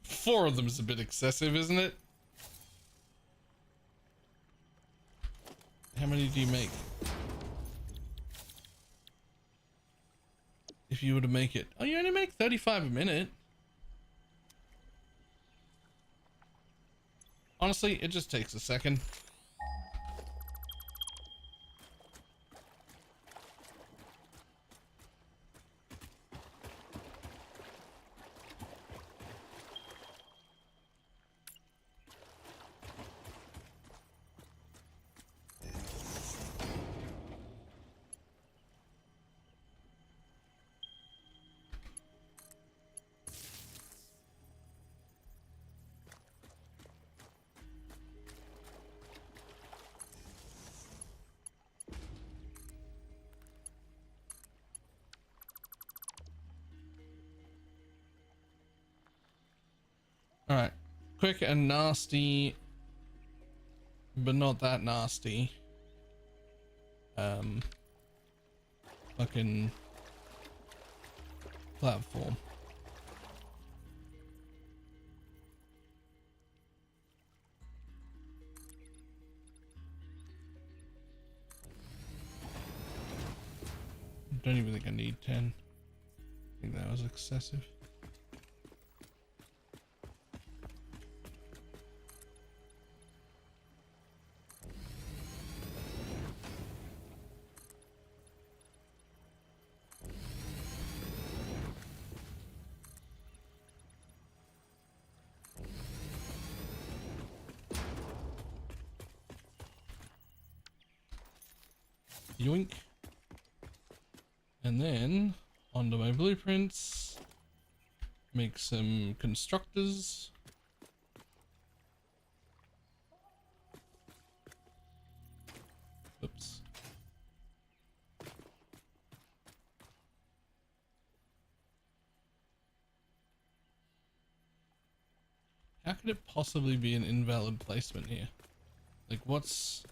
Four of them is a bit excessive, isn't it? How many do you make? If you were to make it. Oh, you only make 35 a minute. Honestly, it just takes a second. All right, quick and nasty, but not that nasty. Fucking platform. Don't even think I need 10. I think that was excessive. Yoink. And then onto my blueprints, make some constructors. Oops. How could it possibly be an invalid placement here? Like, what's...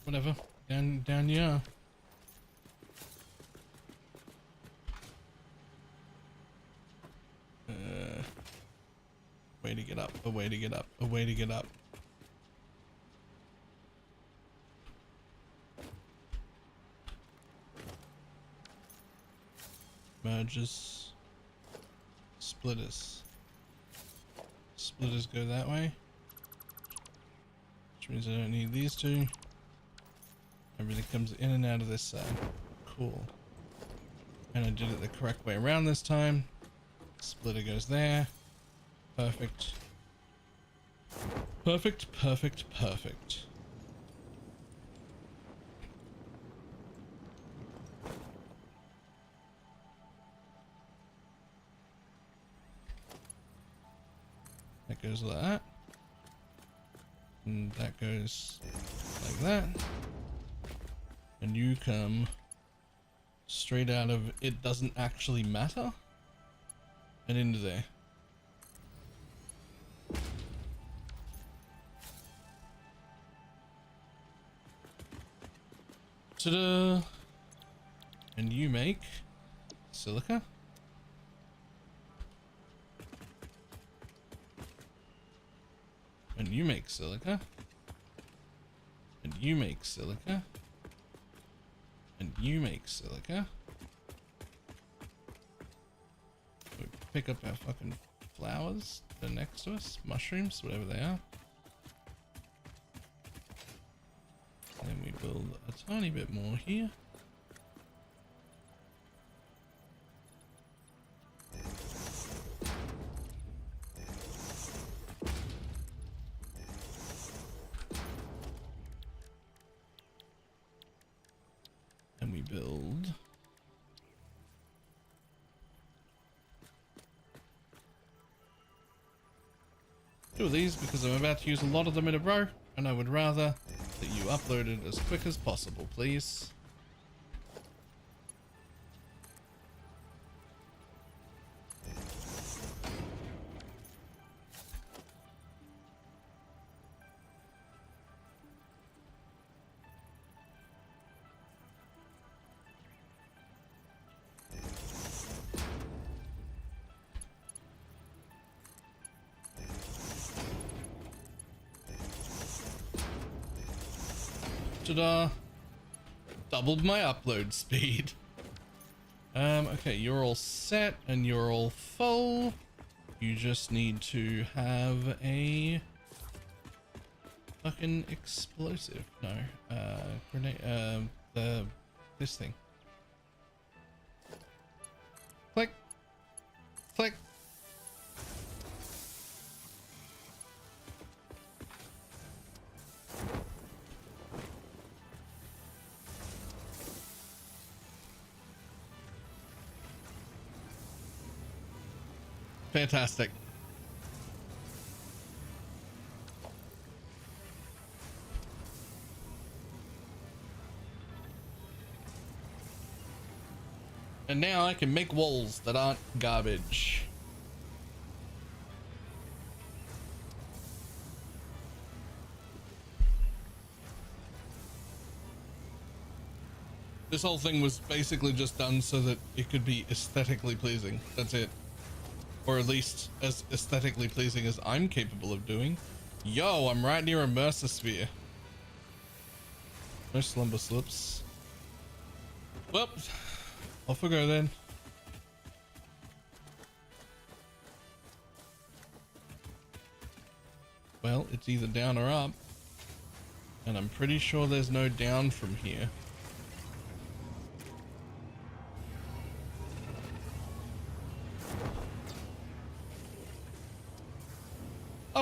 Whatever. Down you are. Way to get up, a way to get up, a way to get up. Merges. Splitters. Splitters go that way. Which means I don't need these two. Everything comes in and out of this side. Cool. And I did it the correct way around this time. Splitter goes there. Perfect. Perfect, perfect, perfect. That goes like that. And that goes like that. And you come straight out of It Doesn't Actually Matter and into there. Ta-da! And you make silica. And you make silica. And you make silica. And you make silica. We pick up our fucking flowers. They're next to us. Mushrooms, whatever they are. And then we build a tiny bit more here. And we build two of these because I'm about to use a lot of them in a row, and I would rather that you upload it as quick as possible, please. Ta-da! Doubled my upload speed. Okay, you're all set and you're all full. You just need to have a fucking explosive. No, grenade. This thing. Click, click. Fantastic. And now I can make walls that aren't garbage. This whole thing was basically just done so that it could be aesthetically pleasing. That's it. Or at least as aesthetically pleasing as I'm capable of doing. Yo, I'm right near a Mercer sphere. No slumber slips. Well, off we go then. Well, it's either down or up. And I'm pretty sure there's no down from here.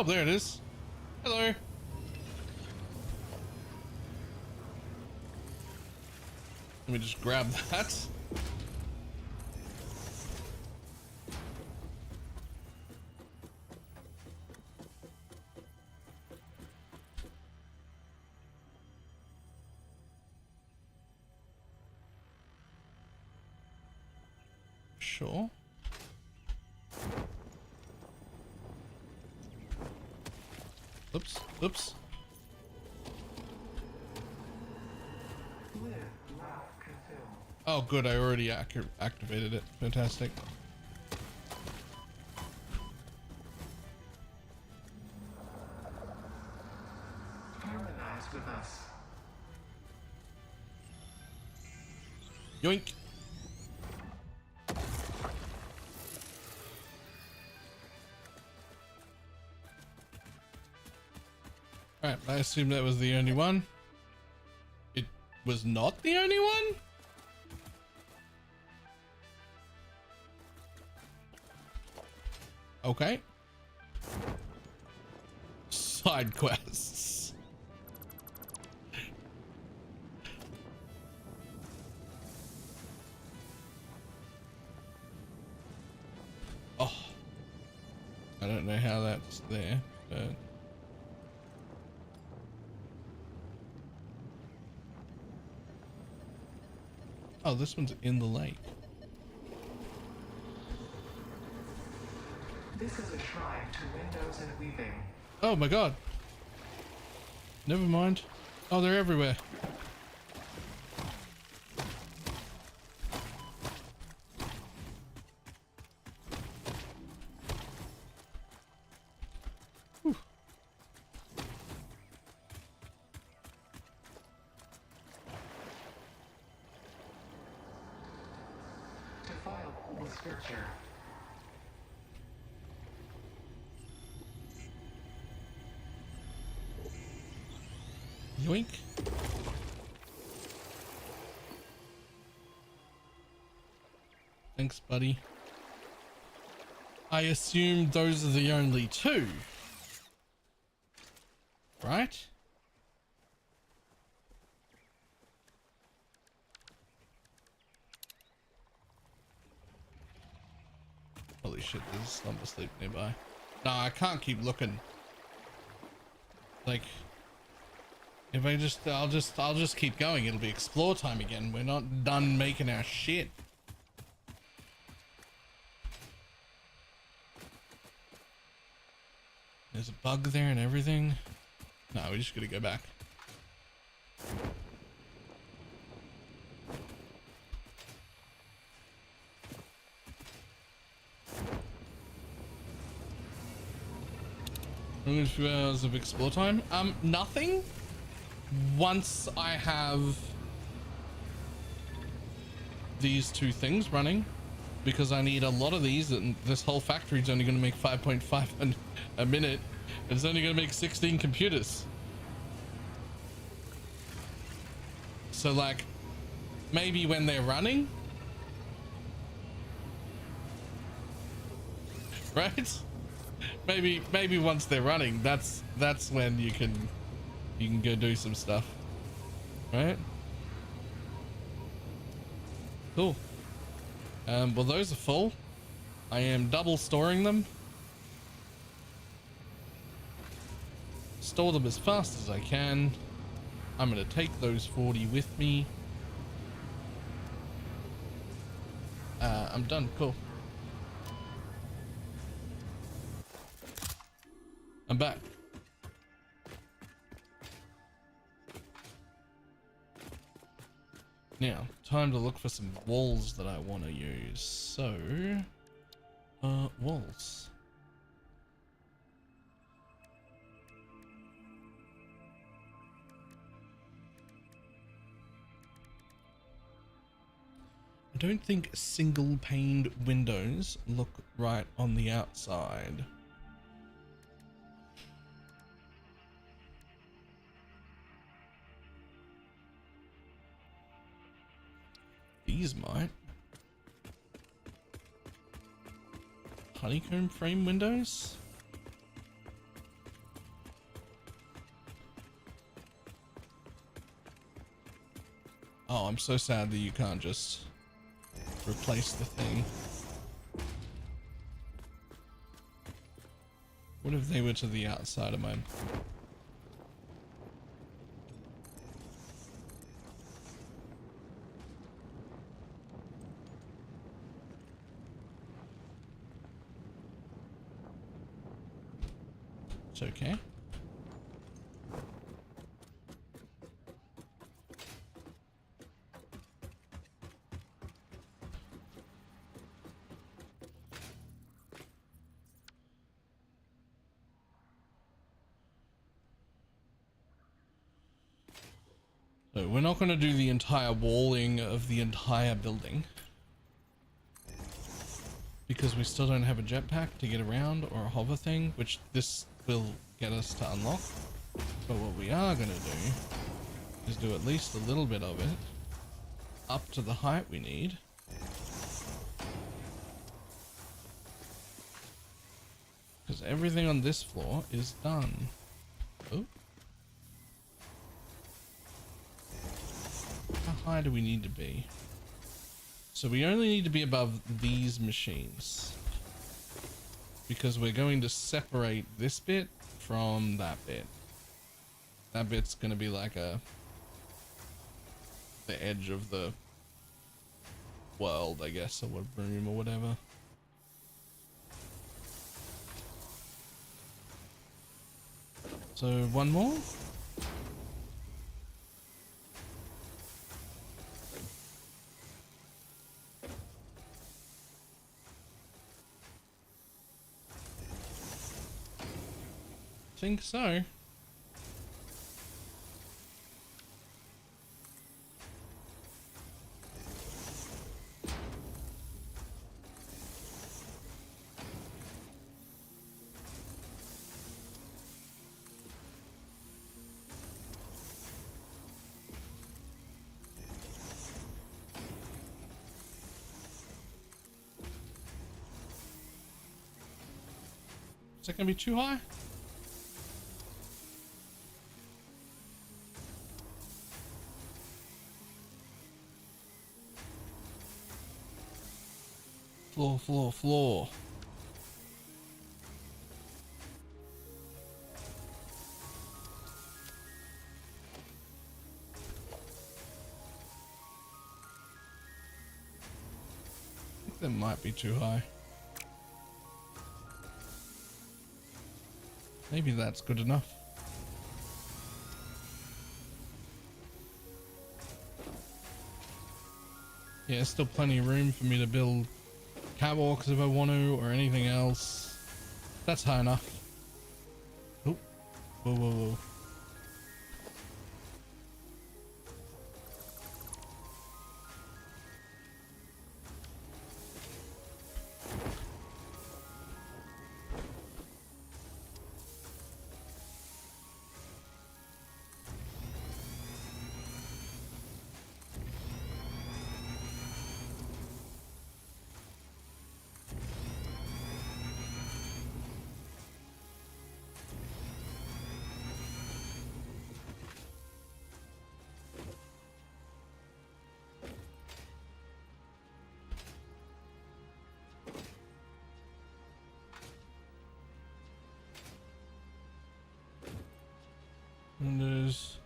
Oh, there it is. Hello. Let me just grab that. Sure. Oops, oops. Oh, good. I already activated it. Fantastic. Harmonize with us. Yoink. Alright, I assume that was the only one. It was not the only one? Okay. Side quests. Oh. I don't know how that's there, but... Oh, this one's in the lake. This is a shrine to windows and weaving. Oh my god. Never mind. Oh, they're everywhere. Whew. Defile the scripture. Yoink. Thanks, buddy. I assume those are the only two. Right? Holy shit, there's a slumber sleep nearby. No, I can't keep looking. Like... If I'll just keep going. It'll be explore time again. We're not done making our shit. There's a bug there and everything. No, we just gotta go back. Only a few hours of explore time. Nothing. Once I have these two things running, because I need a lot of these, and this whole factory is only going to make 5.5 a minute. It's only going to make 16 computers. So like, maybe when they're running, right? Maybe once they're running, that's when you can go do some stuff, right? Cool. Well, those are full. I am double storing them. Store them as fast as I can. I'm gonna take those 40 with me. I'm done. Cool. I'm back. Now, time to look for some walls that I want to use. So, walls. I don't think single paned windows look right on the outside. These might. Honeycomb frame windows? Oh, I'm so sad that you can't just replace the thing. What if they were to the outside of mine? It's okay. So we're not going to do the entire walling of the entire building because we still don't have a jetpack to get around or a hover thing, which this will get us to unlock. But what we are going to do is do at least a little bit of it up to the height we need. Because everything on this floor is done. Oh. How high do we need to be? So we only need to be above these machines because we're going to separate this bit from that bit. That bit's going to be like the edge of the world, I guess, or what room or whatever. So one more. Think so. Is that gonna be too high? Floor, floor, floor. I think that might be too high. Maybe that's good enough. Yeah, there's still plenty of room for me to build catwalks if I want to, or anything else. That's high enough. Oh, whoa, whoa, whoa. Windows.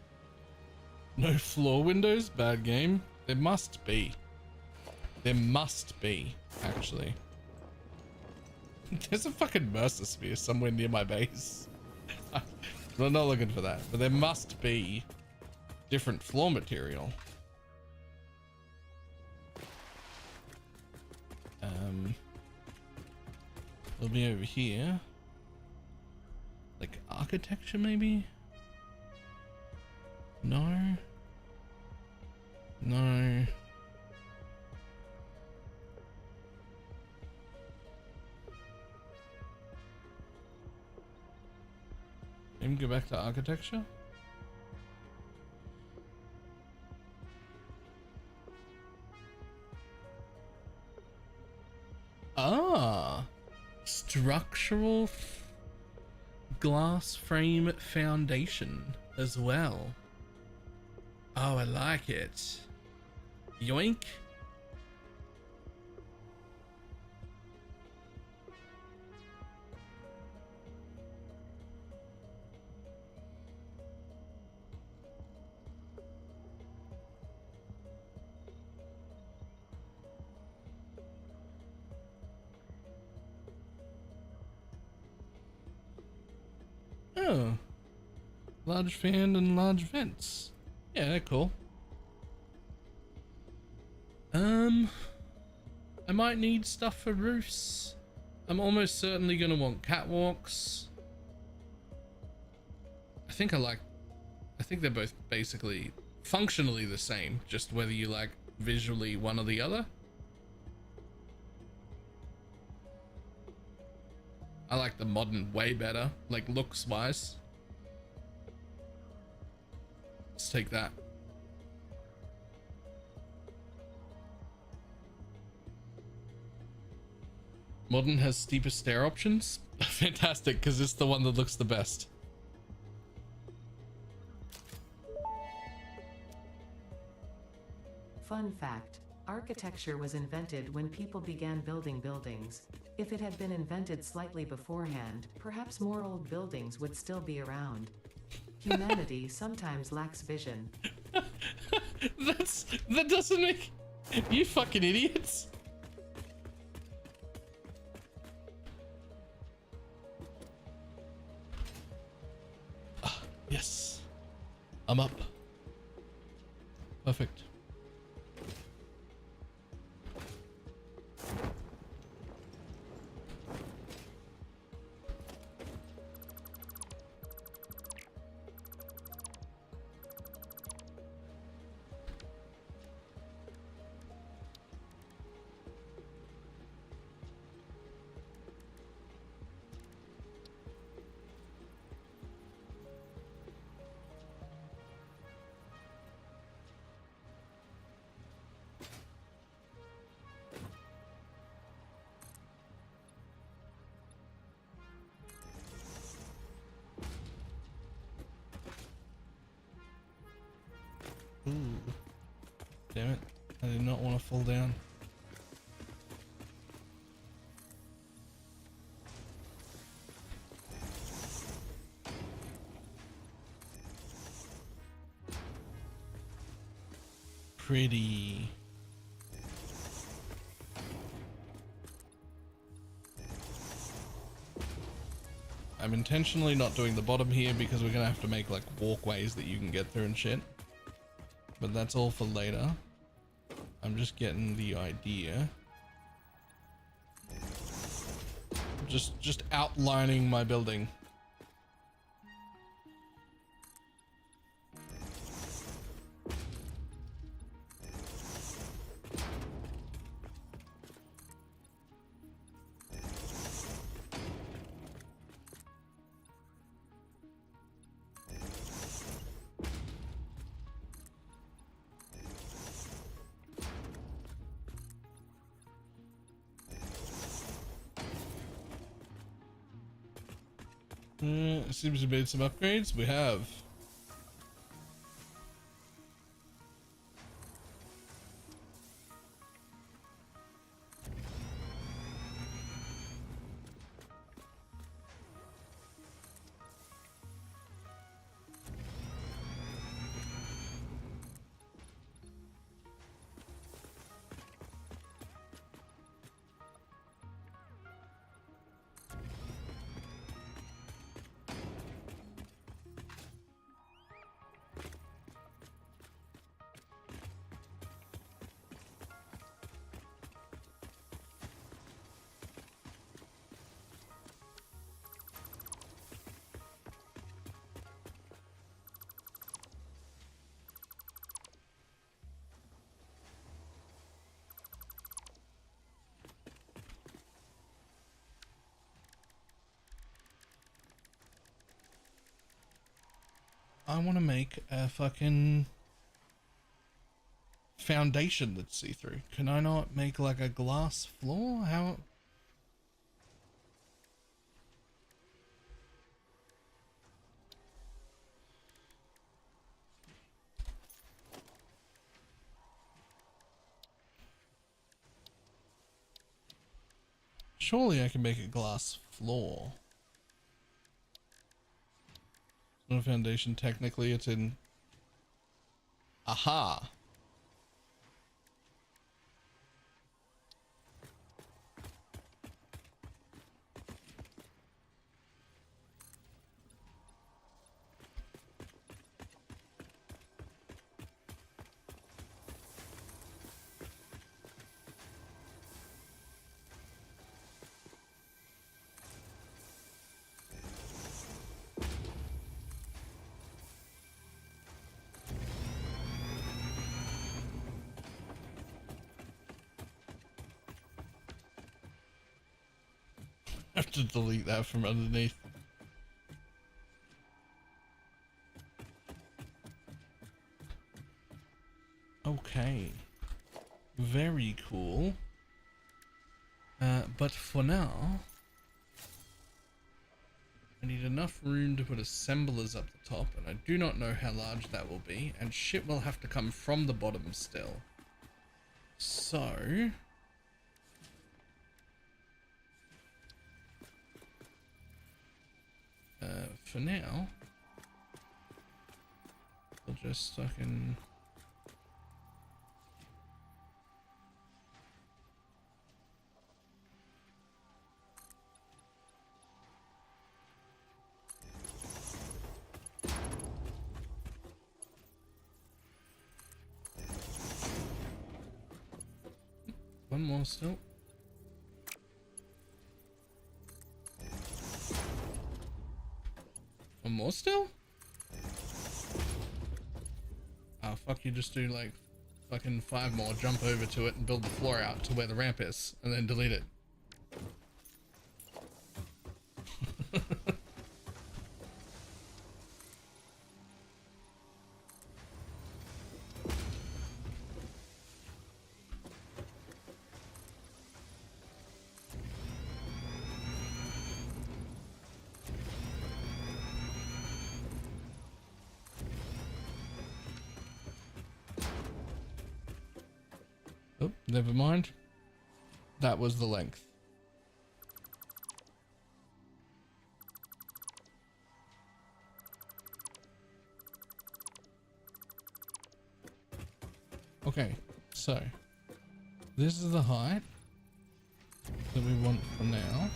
No floor windows? Bad game. There must be. There must be, actually. There's a fucking Mercer Sphere somewhere near my base. I'm not looking for that, but there must be different floor material. It'll be over here. Like architecture, maybe? No. No. Maybe go back to architecture. Ah, structural glass frame foundation as well. Oh, I like it. Yoink. Oh, large fan and large vents. Yeah, they're cool. I might need stuff for roofs. I'm almost certainly gonna want catwalks. I think they're both basically functionally the same, just whether you like visually one or the other. I like the modern way better, like looks wise. Let's take that. Modern has steeper stair options. Fantastic, because it's the one that looks the best. Fun fact: architecture was invented when people began building buildings. If it had been invented slightly beforehand, perhaps more old buildings would still be around. Humanity sometimes lacks vision. That doesn't make... You fucking idiots. Yes. I'm up. Perfect. Ooh. Damn it. I did not want to fall down. Pretty. I'm intentionally not doing the bottom here because we're gonna have to make like walkways that you can get through and shit. But that's all for later. I'm just getting the idea. Just outlining my building. Seems to be some upgrades. We have. I want to make a fucking foundation that's see-through. Can I not make like a glass floor? How? Surely I can make a glass floor. It's not a foundation, technically it's in... Aha! I have to delete that from underneath. Okay. Very cool. But for now, I need enough room to put assemblers up the top, and I do not know how large that will be, and shit will have to come from the bottom still. So... for now, I'll just fucking... One more still. One more still? Oh fuck, you just do like fucking 5 more, jump over to it and build the floor out to where the ramp is, and then delete it. Oh, never mind. That was the length. Okay, so this is the height that we want for now.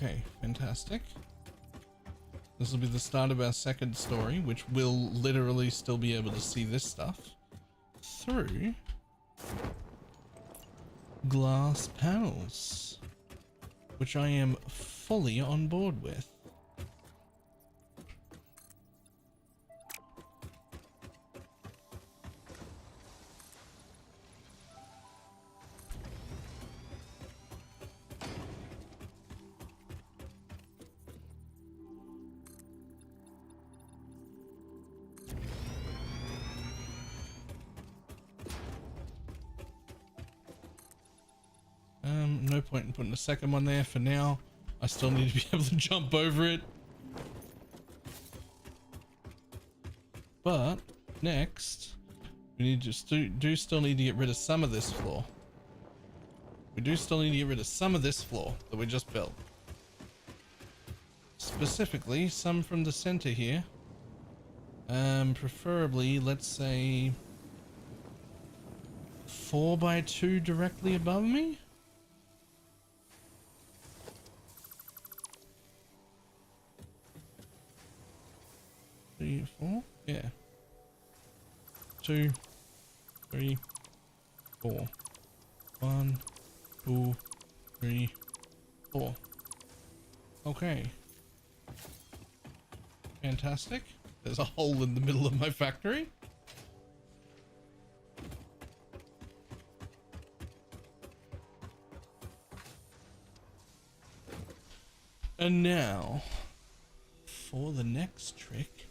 Okay, fantastic. This will be the start of our second story, which will literally still be able to see this stuff through glass panels, which I am fully on board with. No point in putting a second one there for now. I still need to be able to jump over it. But next, we need to do still need to get rid of some of this floor. We do still need to get rid of some of this floor that we just built. Specifically, some from the center here. Preferably, let's say 4 by 2 directly above me. 3, 4, yeah. 2, 3, 4. 1, 2, 3, 4. Okay. Fantastic. There's a hole in the middle of my factory. And now, for the next trick.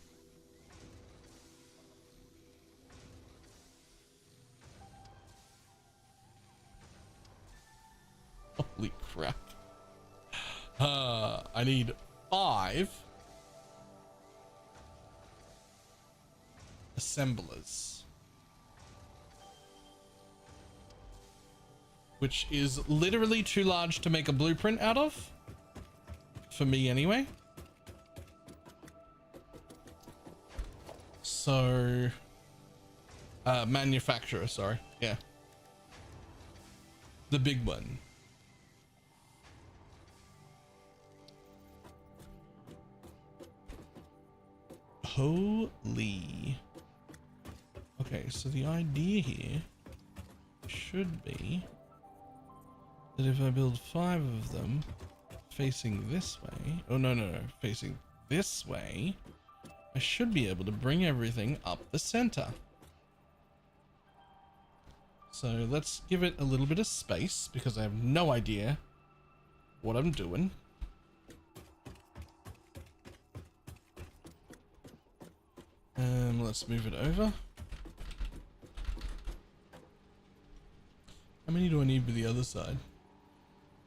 Holy crap. I need 5 assemblers. Which is literally too large to make a blueprint out of. For me anyway. So manufacturer, sorry. Yeah. The big one. Holy. Okay, so the idea here should be that if I build 5 of them facing this way, oh no, facing this way, I should be able to bring everything up the center. So let's give it a little bit of space because I have no idea what I'm doing. Let's move it over. How many do I need for the other side?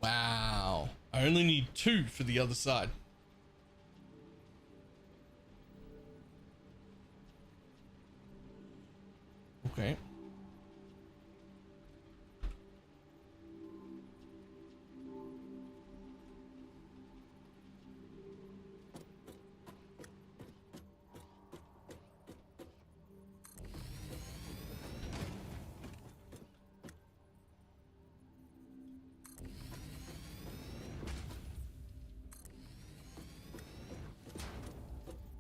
Wow. I only need 2 for the other side. Okay.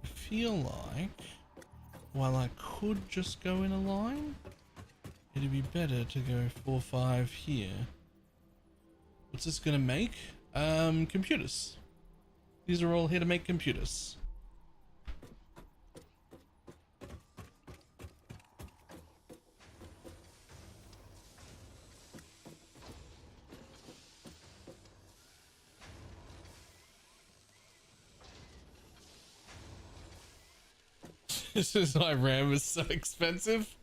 I feel like while I could just go in a line, it'd be better to go 4, 5 here. What's this gonna make? Computers. These are all here to make computers. This is why RAM is so expensive.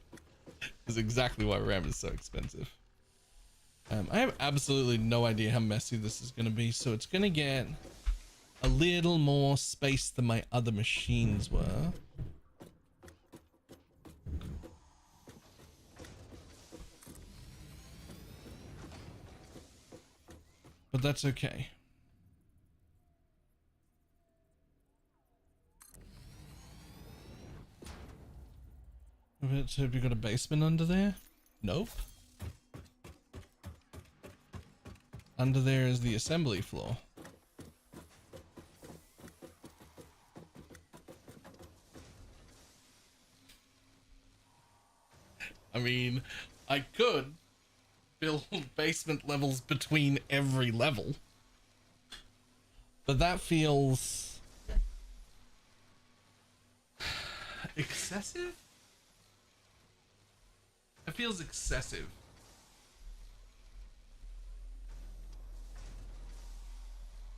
This is exactly why RAM is so expensive. I have absolutely no idea how messy this is going to be, so it's going to get a little more space than my other machines were. But that's okay. So have you got a basement under there? Nope. Under there is the assembly floor. I mean, I could build basement levels between every level, but that feels excessive. It feels excessive.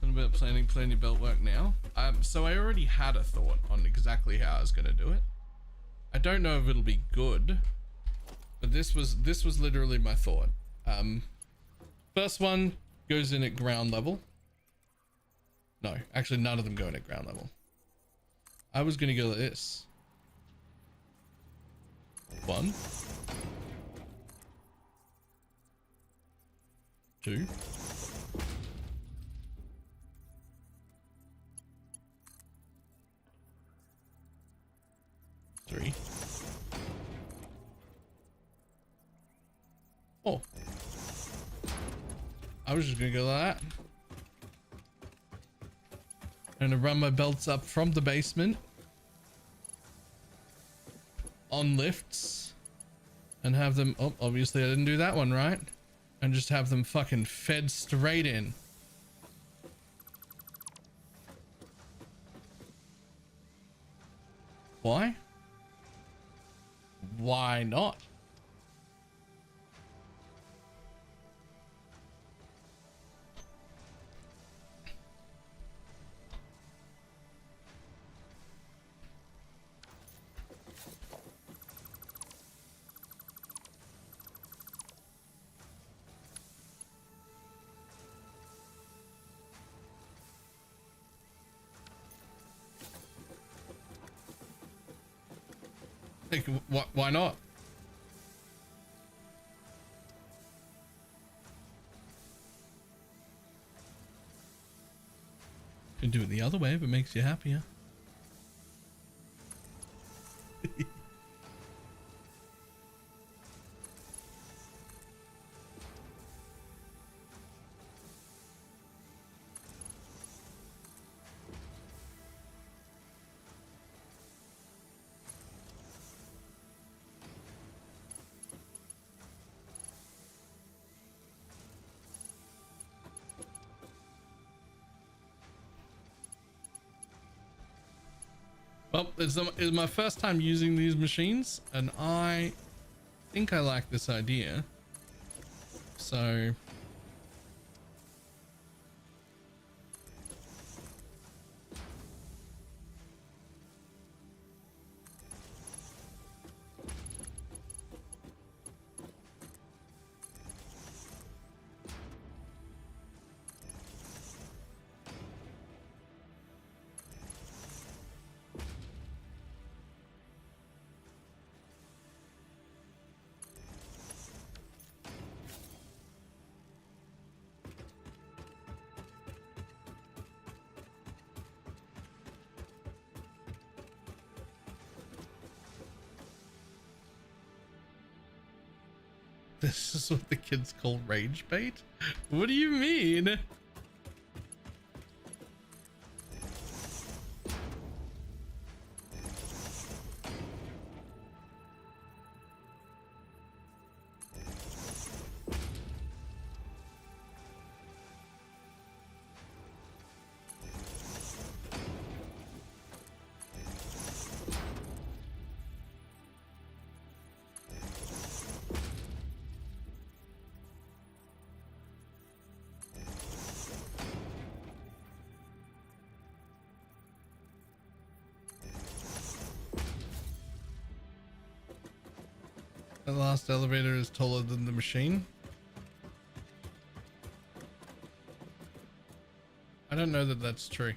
What about plan your belt work now? So I already had a thought on exactly how I was going to do it. I don't know if it'll be good, but this was literally my thought. First one goes in at ground level. No, actually none of them go in at ground level. I was going to go like this. 1, 2, 3, 4. I was just gonna go like that. I'm gonna run my belts up from the basement on lifts and have them, oh, obviously I didn't do that one right, and just have them fucking fed straight in. Why? Why not? Like, why not? You can do it the other way if it makes you happier. Well, it's my first time using these machines, and I think I like this idea. So this is what the kids call rage bait? What do you mean? The last elevator is taller than the machine. I don't know that that's true.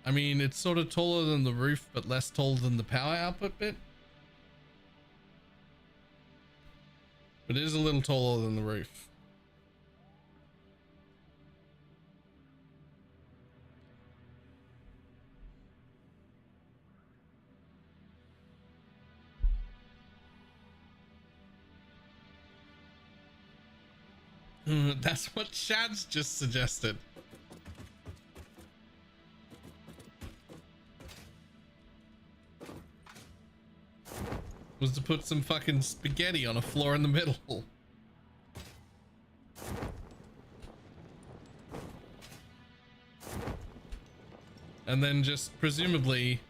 I mean, it's sort of taller than the roof, but less tall than the power output bit. But it is a little taller than the roof. That's what Shad's just suggested. Was to put some fucking spaghetti on a floor in the middle. And then just presumably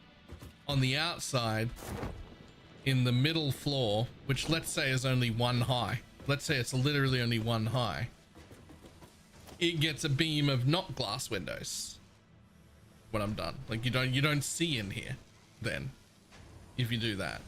on the outside in the middle floor, which let's say is only one high. Let's say it's literally only one high. It gets a beam of not glass windows when I'm done. Like you don't see in here then if you do that.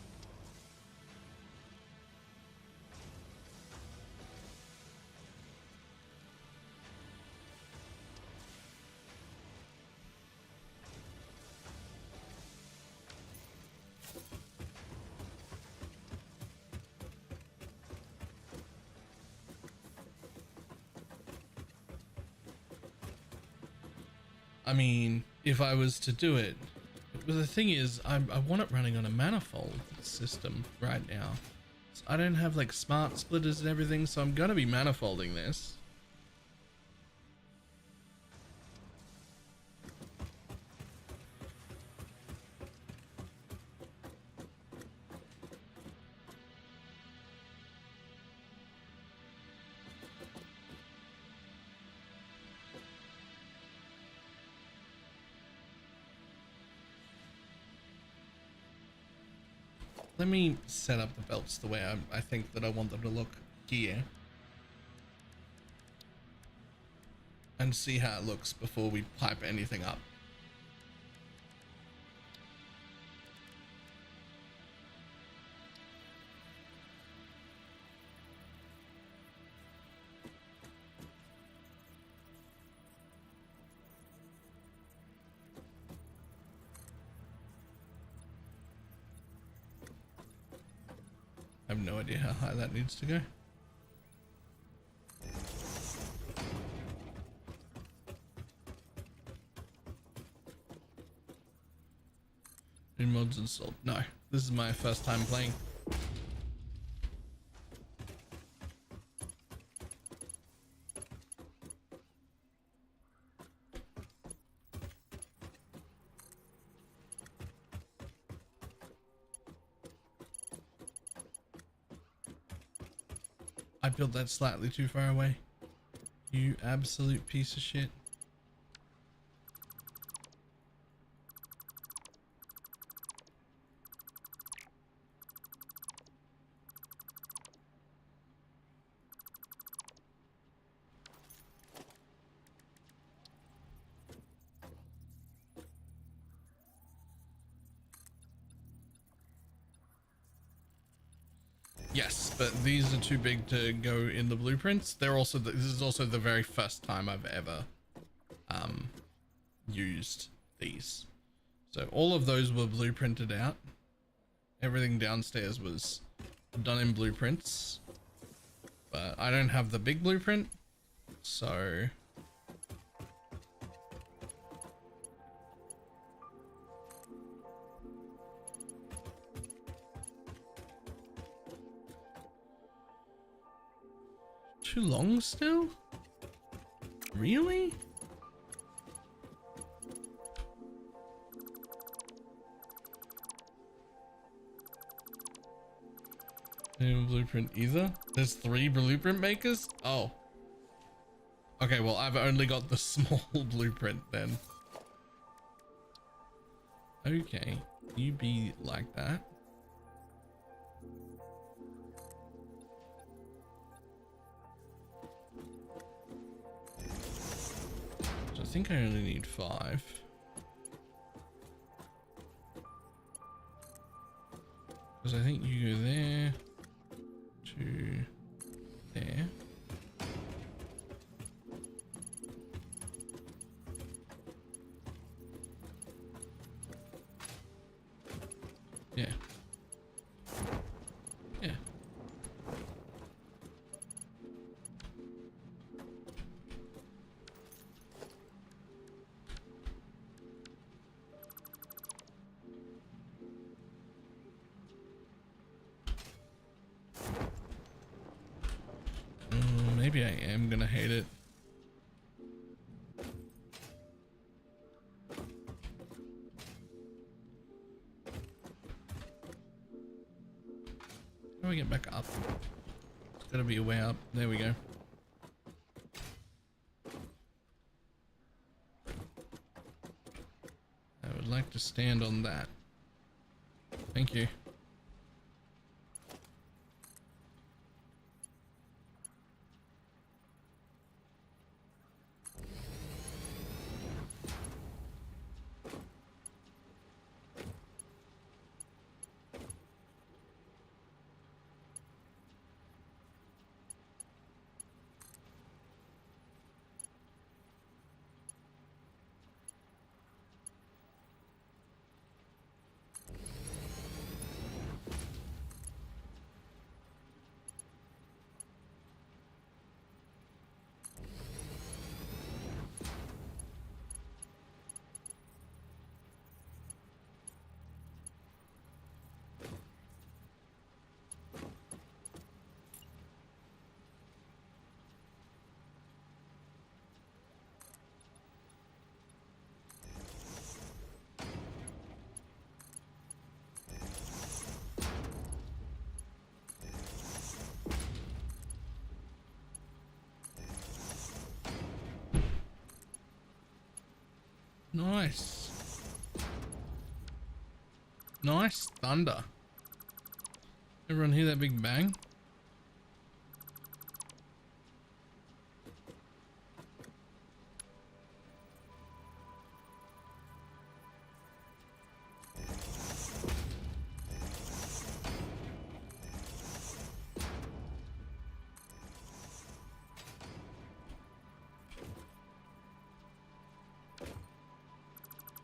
I mean, if I was to do it, but the thing is, I want it running on a manifold system right now. So I don't have like smart splitters and everything, so I'm gonna be manifolding this. Let me set up the belts the way I think that I want them to look here. And see how it looks before we pipe anything up. I have no idea how high that needs to go. New mods installed. No, this is my first time playing. I built that slightly too far away. You absolute piece of shit. Yes, but these are too big to go in the blueprints. They're also this is also the very first time I've ever used these. So all of those were blueprinted out. Everything downstairs was done in blueprints, but I don't have the big blueprint, so too long still? Really? No blueprint either? There's 3 blueprint makers? Oh. Okay, well, I've only got the small blueprint then. Okay, you be like that. So I think I only need 5. Because I think you go there to there. Yeah. Yeah. Maybe I am gonna hate it. How do I get back up? It's gotta be a way up. There we go. I would like to stand on that. Thank you. Nice. Nice thunder. Everyone hear that big bang?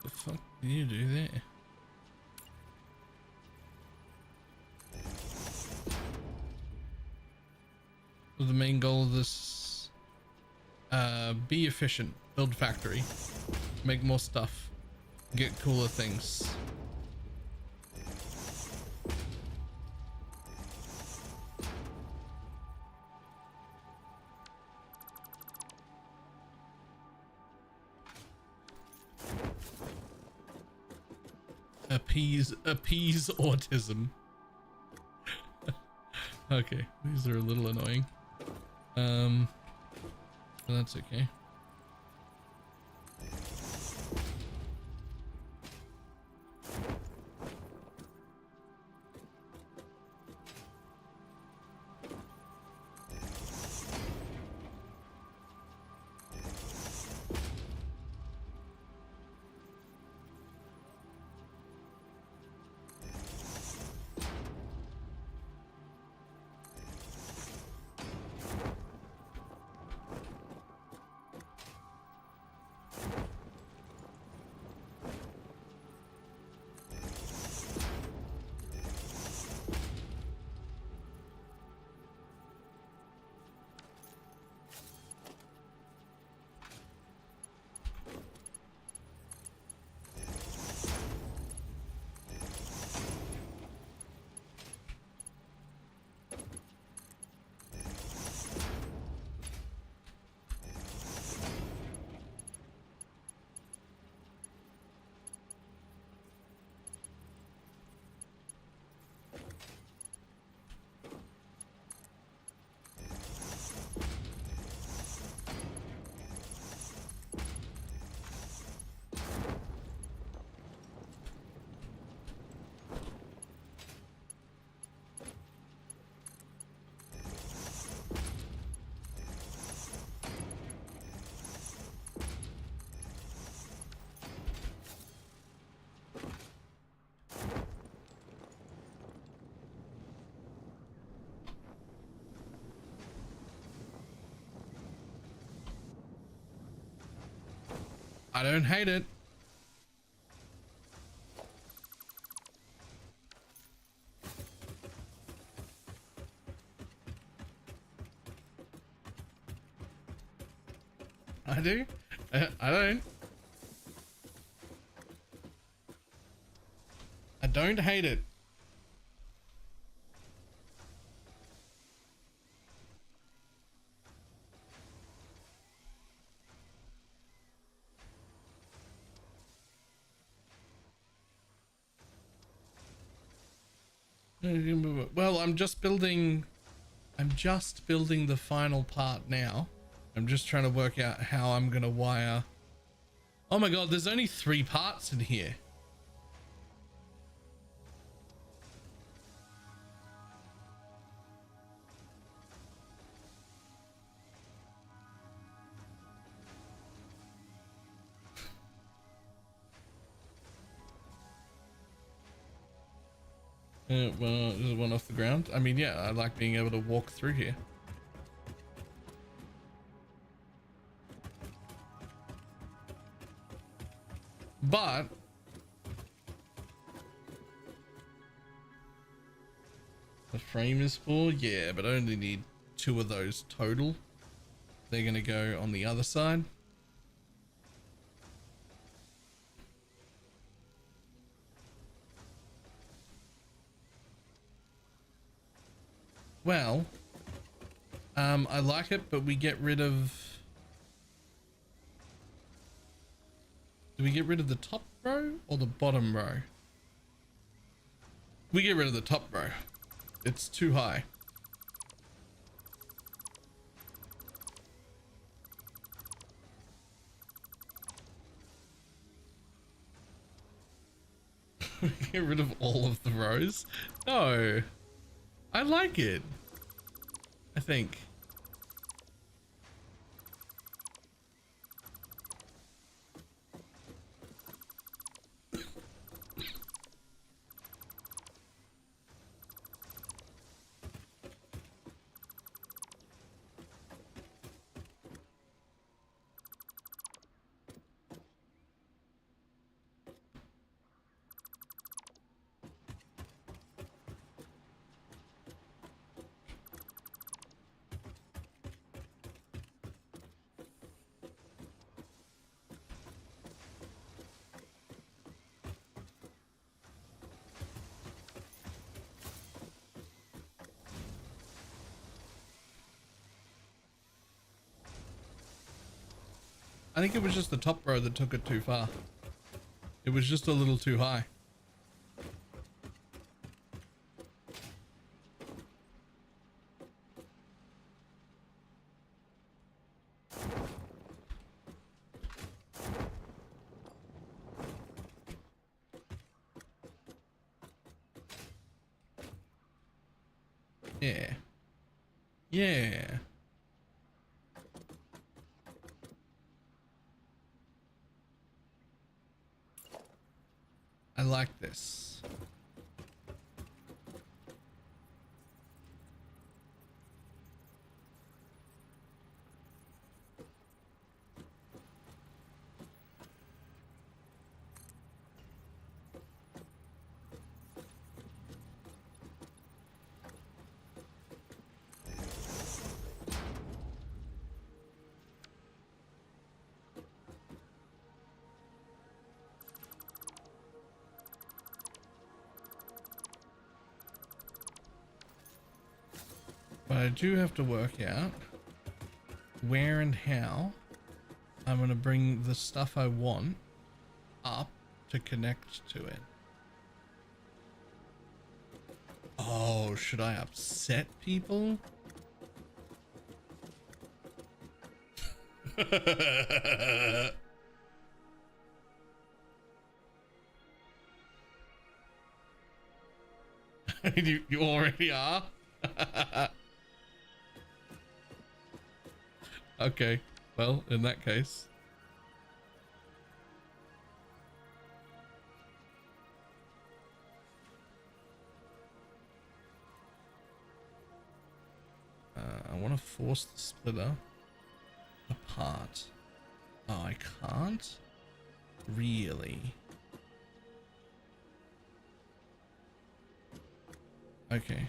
The fuck did you do there? the main goal of this. Be efficient, build factory, make more stuff, get cooler things. Appease autism. Okay, these are a little annoying. But that's okay. I don't hate it. I do. I don't. I don't hate it. Well, I'm just building the final part now. I'm just trying to work out how I'm gonna wire. Oh my god, there's only 3 parts in here. Well, is it one off the ground? I mean, yeah, I like being able to walk through here. But the frame is full, yeah, but I only need 2 of those total. They're gonna go on the other side. Well, I like it, but we get rid of... Do we get rid of the top row or the bottom row? We get rid of the top row. It's too high. Get rid of all of the rows? No. I like it. I think. I think it was just the top row that took it too far. It was just a little too high. Yeah. Yeah. I like this. But I do have to work out where and how I'm going to bring the stuff I want up to connect to it. Oh, should I upset people? You already are? Okay, well, in that case. I want to force the splitter apart. Oh, I can't? Really? Okay.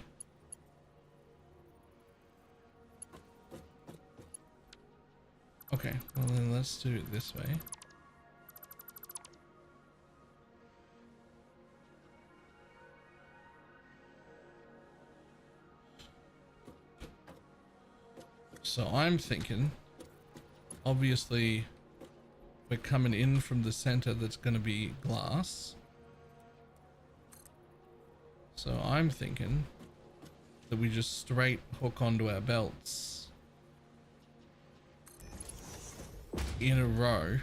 Okay, well then let's do it this way. So I'm thinking, obviously, we're coming in from the center that's going to be glass. So I'm thinking that we just straight hook onto our belts in a row.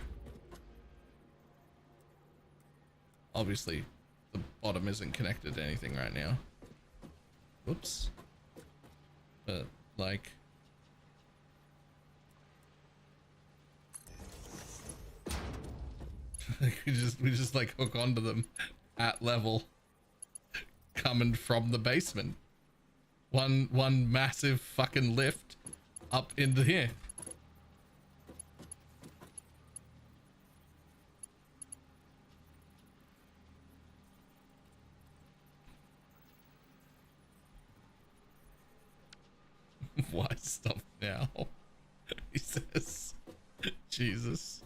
Obviously, the bottom isn't connected to anything right now. Whoops. But, like... we just like hook onto them at level coming from the basement. One massive fucking lift up into here. Why stop now? He says. Jesus.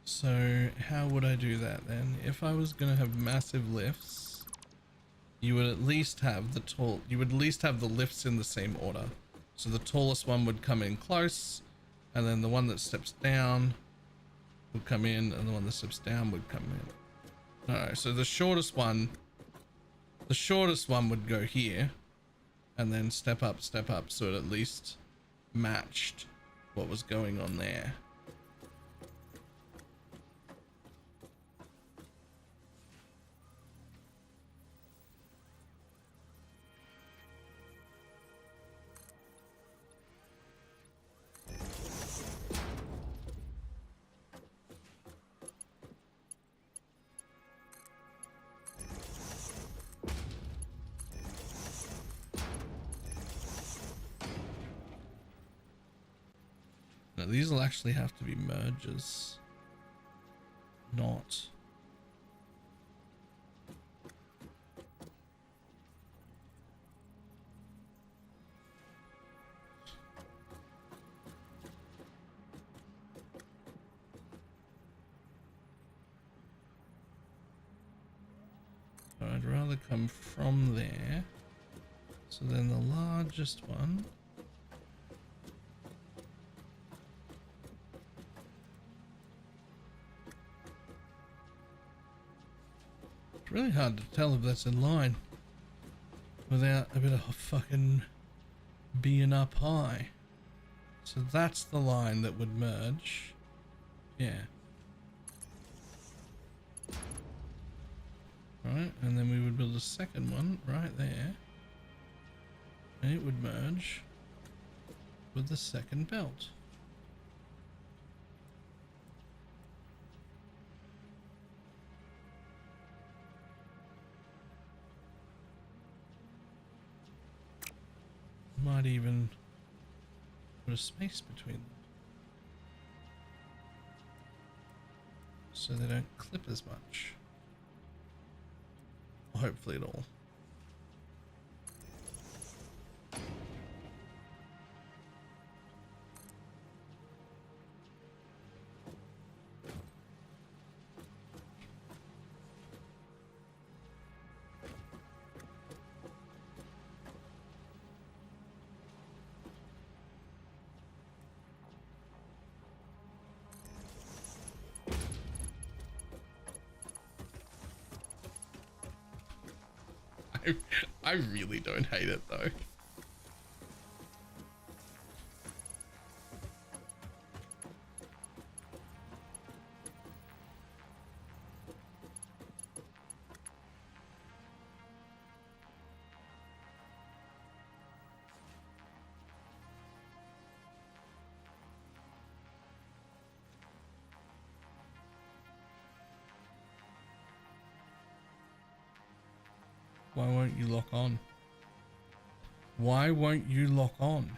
So how would I do that then? If I was gonna have massive lifts, you would at least have the lifts in the same order. So the tallest one would come in close, and then the one that steps down would come in, and the one that steps down would come in. Alright, so the shortest one would go here, and then step up, so it at least matched what was going on there. these will actually have to be merges, not. So I'd rather come from there. So then the largest one. It's really hard to tell if that's in line without a bit of fucking being up high. So that's the line that would merge. Yeah. Right, and then we would build a second one right there. And it would merge with the second belt. Might even put a space between them so they don't clip as much. Hopefully at all. I really don't hate it though. Why won't you lock on? Why won't you lock on?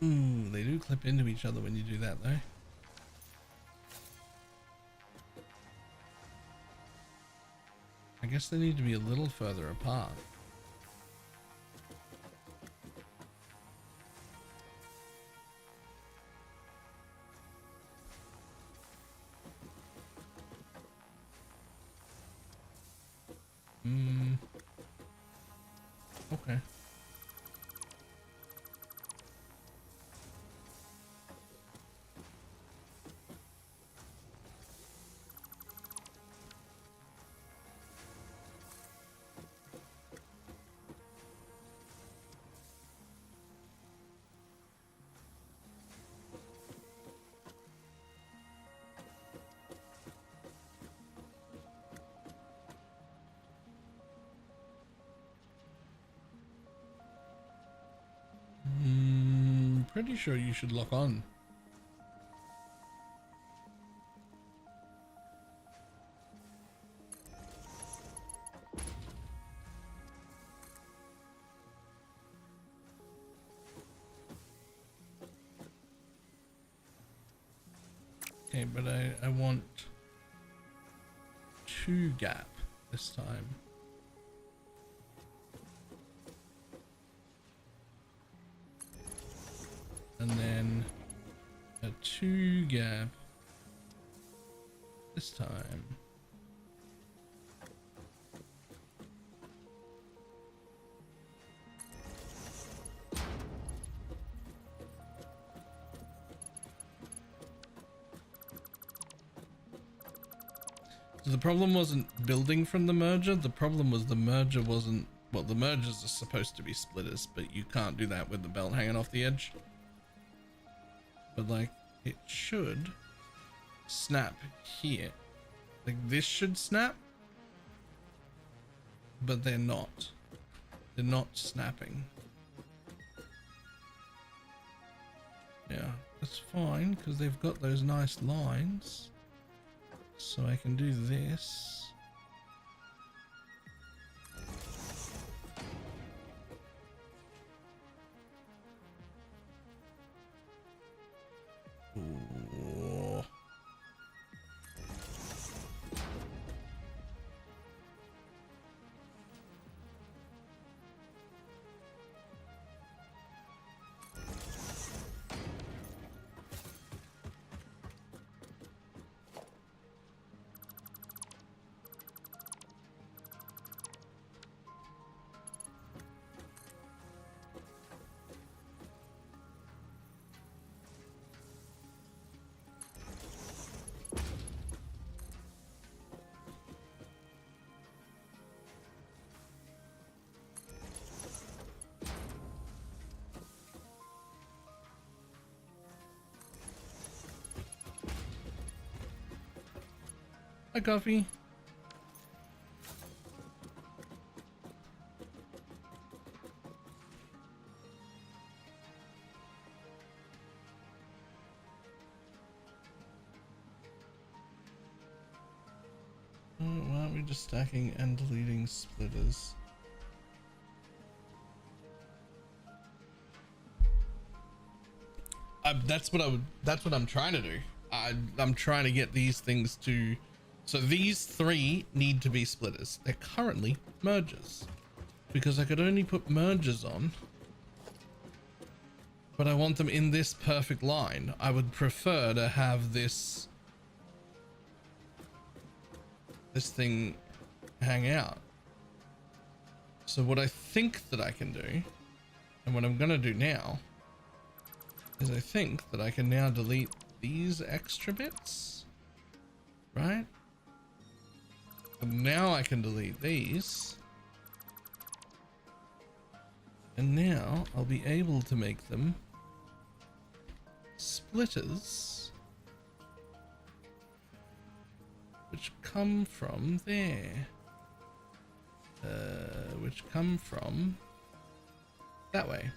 Ooh, they do clip into each other when you do that though. I guess they need to be a little further apart. Okay. Pretty sure you should lock on. Okay, but I want 2 gap this time. And then a 2 gap this time. The problem wasn't building from the merger. The problem was the merger wasn't, well, the mergers are supposed to be splitters, but you can't do that with the belt hanging off the edge. But like, it should snap here. Like this should snap, but they're not. They're not snapping. Yeah, that's fine because they've got those nice lines. So I can do this. Ooh. Hi, Coffee. Why aren't we just stacking and deleting splitters? That's what I'm trying to do. I'm trying to get these things to, so these three need to be splitters. They're currently mergers because I could only put mergers on, but I want them in this perfect line. I would prefer to have this thing hang out. So what I think that I can do, and what I'm gonna do now, is I think that I can now delete these extra bits, right? And now I can delete these. And now I'll be able to make them splitters, which come from there. Which come from that way.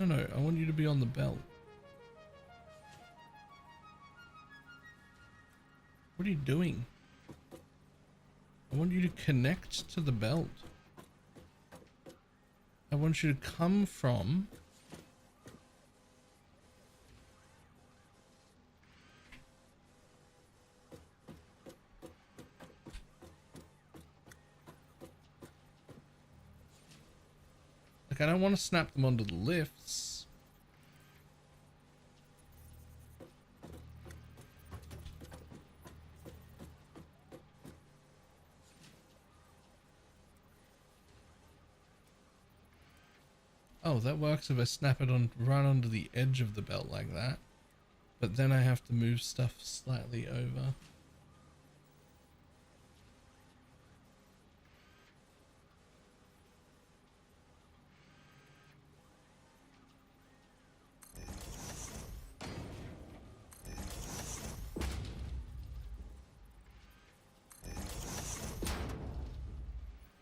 No, I want you to be on the belt. What are you doing? I want you to connect to the belt. I want you to come from like, I don't want to snap them onto the lifts. Oh, that works if I snap it on right onto the edge of the belt like that. But then I have to move stuff slightly over.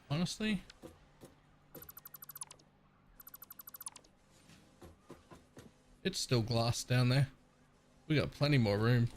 Honestly, it's still glass down there. We got plenty more room.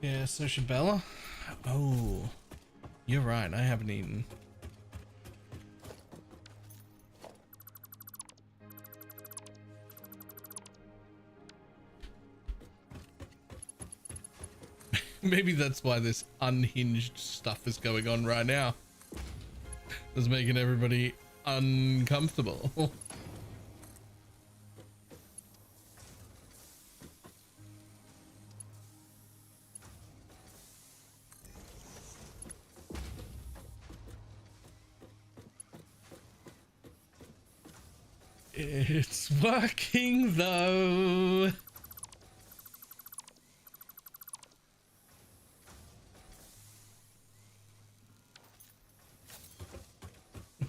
Yeah, so should Bella. Oh, you're right. I haven't eaten. Maybe that's why this unhinged stuff is going on right now. It's making everybody uncomfortable. It's working though.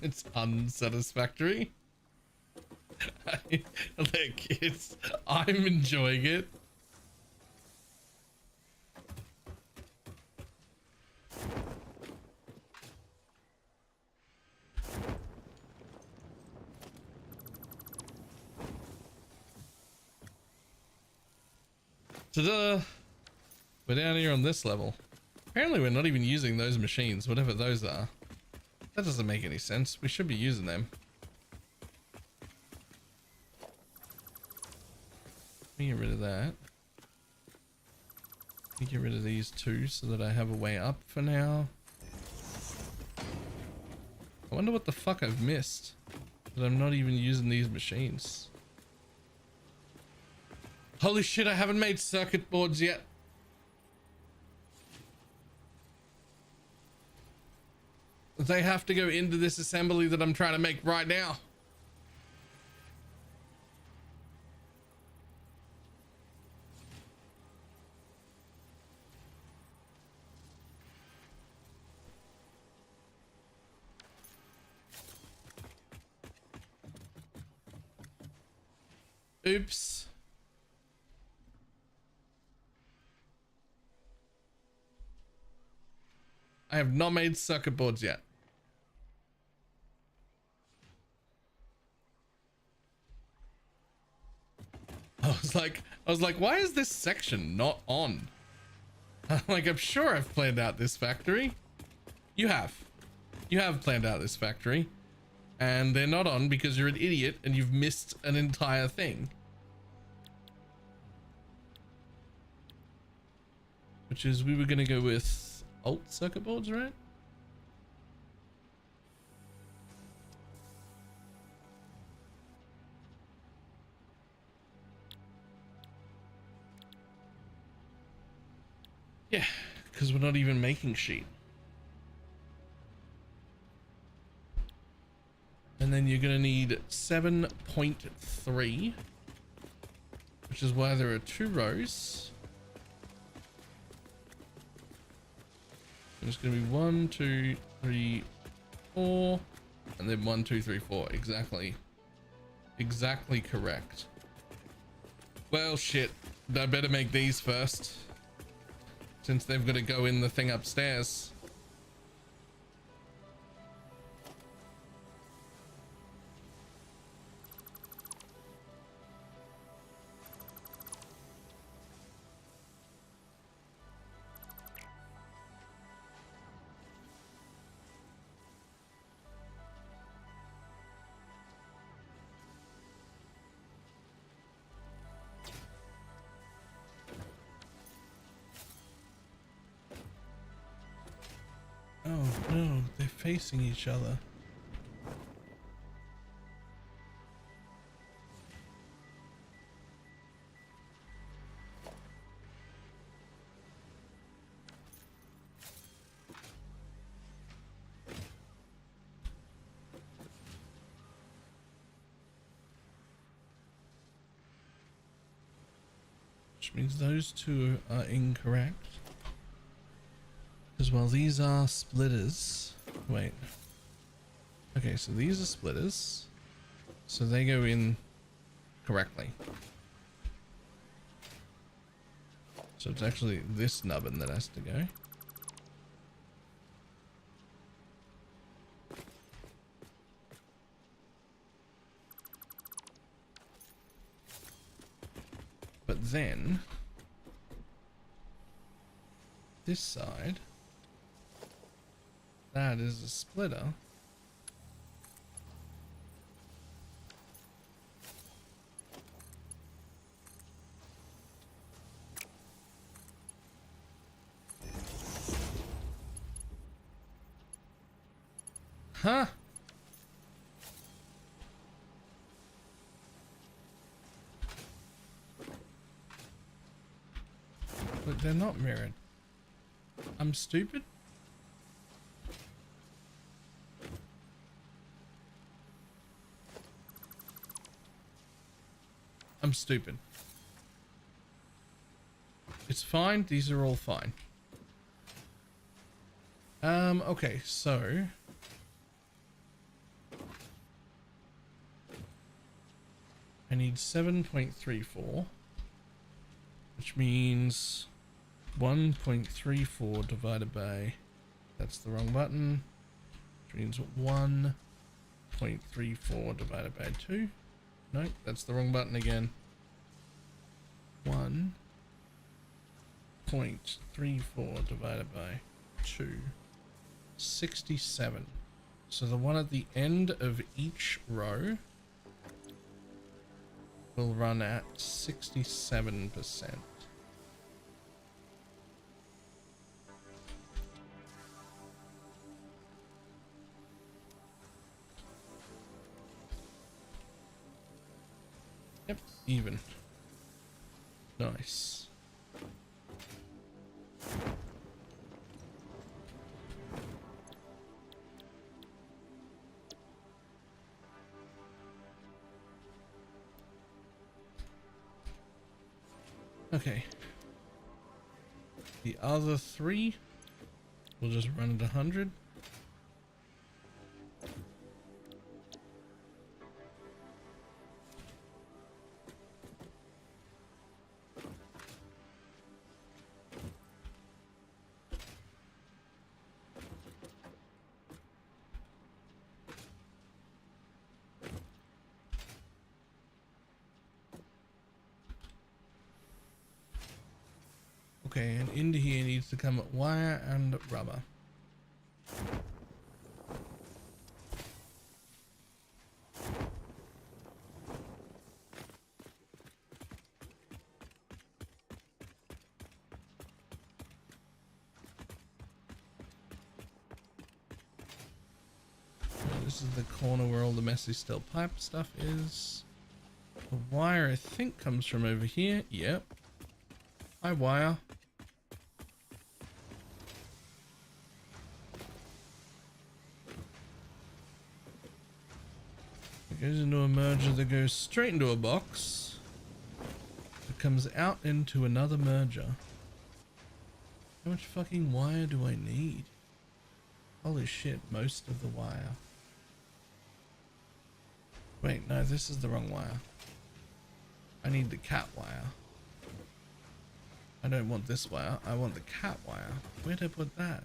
It's unsatisfactory. I'm enjoying it. Ta-da! We're down here on this level. Apparently we're not even using those machines, whatever those are. That doesn't make any sense. We should be using them. Let me get rid of that. Let me get rid of these two so that I have a way up for now. I wonder what the fuck I've missed. That I'm not even using these machines. Holy shit, I haven't made circuit boards yet. They have to go into this assembly that I'm trying to make right now. Oops. I have not made circuit boards yet. I was like, why is this section not on? Like, I'm sure I've planned out this factory. You have planned out this factory, and they're not on because you're an idiot and you've missed an entire thing. Which is, we were gonna go with alt circuit boards, right? Yeah, because we're not even making sheet. And then you're gonna need 7.3, which is why there are 2 rows. And it's gonna be 1, 2, 3, 4, and then 1, 2, 3, 4. Exactly correct. Well, shit. I better make these first, since they've got to go in the thing upstairs. Oh no, they're facing each other. Which means those 2 are incorrect. Because while these are splitters, wait. Okay, so these are splitters. So they go in correctly. So it's actually this nubbin that has to go. But then this side, that is a splitter. Huh? But they're not mirrored. I'm stupid? I'm stupid. It's fine. These are all fine. Okay, so I need 7.34, which means 1.34 divided by, that's the wrong button, which means 1.34 divided by 2. No, that's the wrong button again. 1.34 divided by 2. 67. So the one at the end of each row will run at 67%. Yep, even. Nice. Okay. The other three will just run at 100. Okay, and into here needs to come wire and rubber. This is the corner where all the messy steel pipe stuff is. The wire, I think, comes from over here. Yep. Hi, wire. It goes into a merger that goes straight into a box. It comes out into another merger. How much fucking wire do I need? Holy shit, most of the wire. Wait, no, this is the wrong wire. I need the cat wire. I don't want this wire, I want the cat wire. Where'd I put that?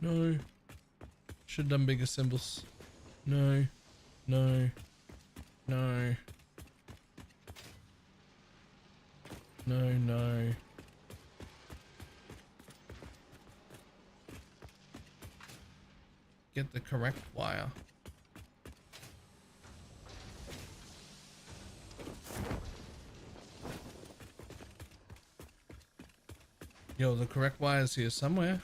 No. Should have done bigger symbols. No. No. No. No, no. Get the correct wire. Yo, the correct wire is here somewhere.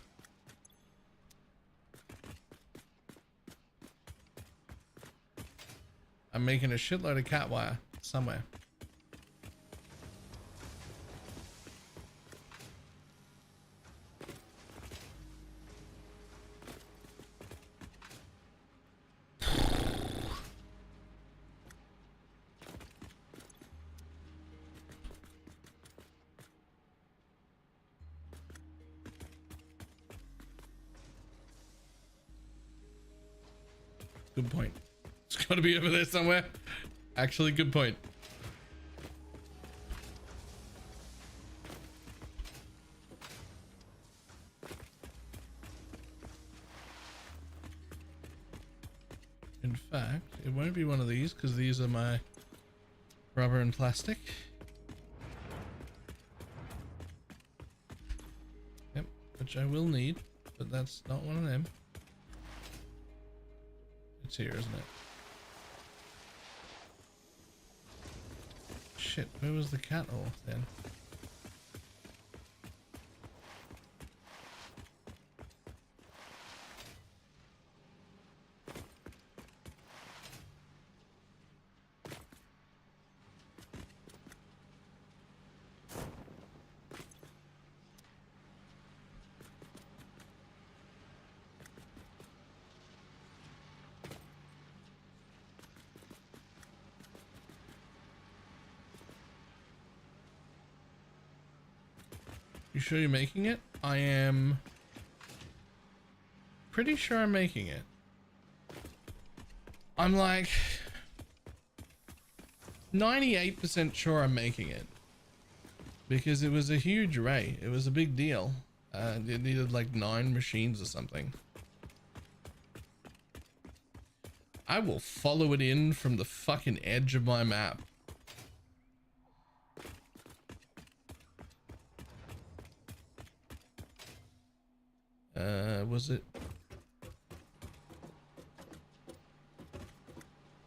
I'm making a shitload of cat wire somewhere. Good point. It's got to be over there somewhere. Actually, good point. In fact, it won't be one of these because these are my rubber and plastic. which I will need, but that's not one of them. It's here, isn't it? Shit, where was the cattle then? You sure you're making it? I am pretty sure I'm making it. I'm like 98% sure I'm making it. Because it was a huge array. It was a big deal. It needed like 9 machines or something. I will follow it in from the fucking edge of my map. Was it?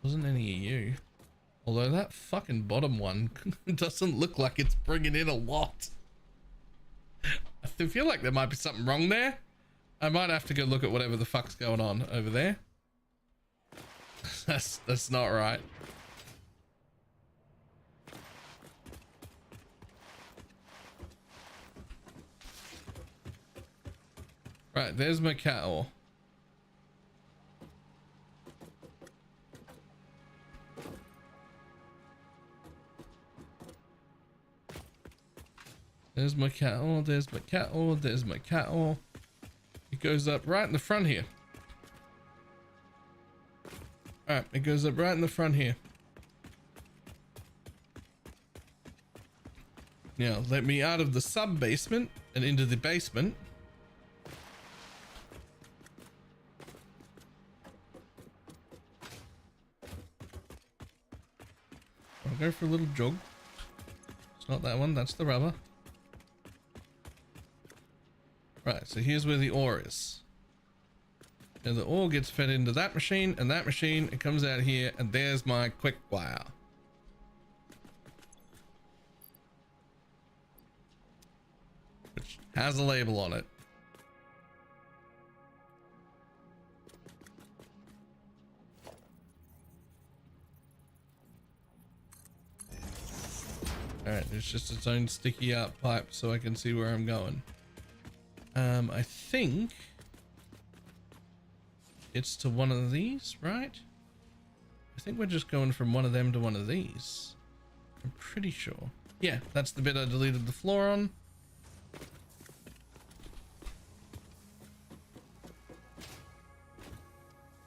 Wasn't any of you. Although that fucking bottom one doesn't look like it's bringing in a lot. I feel like there might be something wrong there. I might have to go look at whatever the fuck's going on over there. That's not right. Right, there's my cattle. There's my cattle, there's my cattle, there's my cattle. It goes up right in the front here. Alright, it goes up right in the front here. Now, let me out of the sub-basement and into the basement. I'll go for a little jog. It's not that one, that's the rubber. Right, so here's where the ore is. And the ore gets fed into that machine, and that machine, it comes out here, and there's my quick wire. Which has a label on it. Alright, it's just its own sticky out pipe so I can see where I'm going. I think it's to one of these, right? I think we're just going from one of them to one of these. I'm pretty sure. Yeah, that's the bit I deleted the floor on.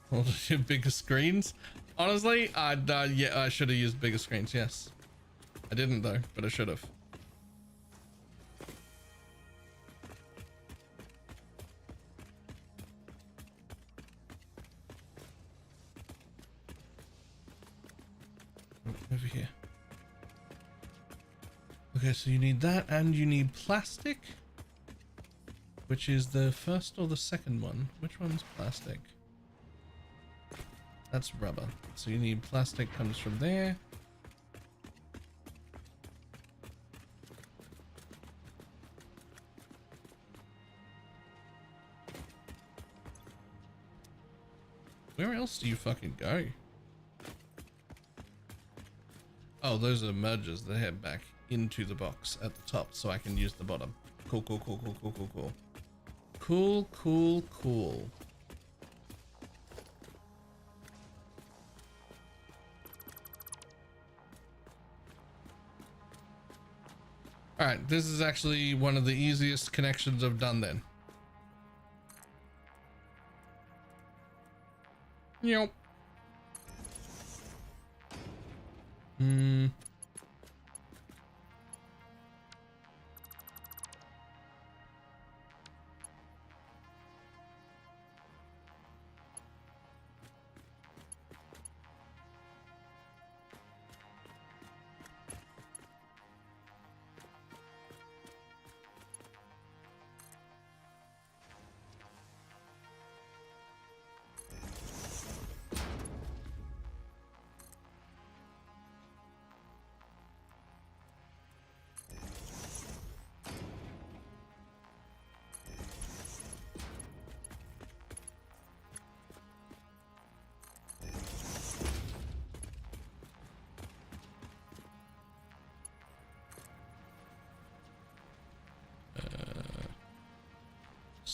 Well, bigger screens. Honestly, yeah, I should have used bigger screens. Yes, I didn't though, but I should have. Over here. Okay, so you need that, and you need plastic, which is the first or the second one. Which one's plastic? That's rubber. So you need plastic, comes from there. Where else do you fucking go? Oh, those are mergers that head back into the box at the top so I can use the bottom. Cool, cool, cool, cool, cool, cool, cool. Cool, cool, cool. Alright, this is actually one of the easiest connections I've done then. Yep.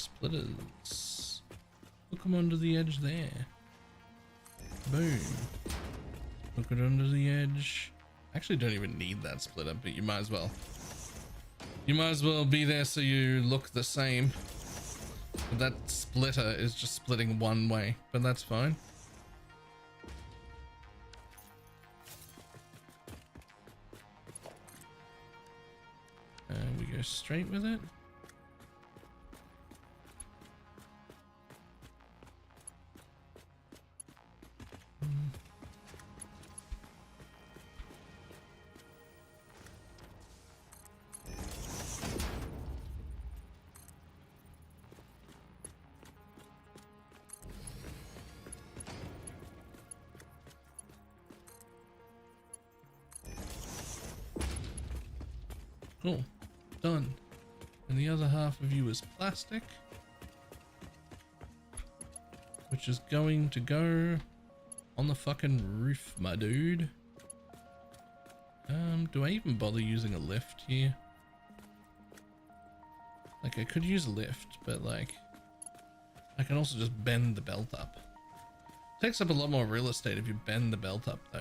splitters. Hook them onto the edge there. Boom. Hook it under the edge. Actually don't even need that splitter, but you might as well. You might as well be there so you look the same. But that splitter is just splitting one way, but that's fine. And we go straight with it. Cool. Done. And the other half of you is plastic, which is going to go on the fucking roof, my dude. Do I even bother using a lift here? Like, I could use a lift, but like, I can also just bend the belt up. Takes up a lot more real estate if you bend the belt up though.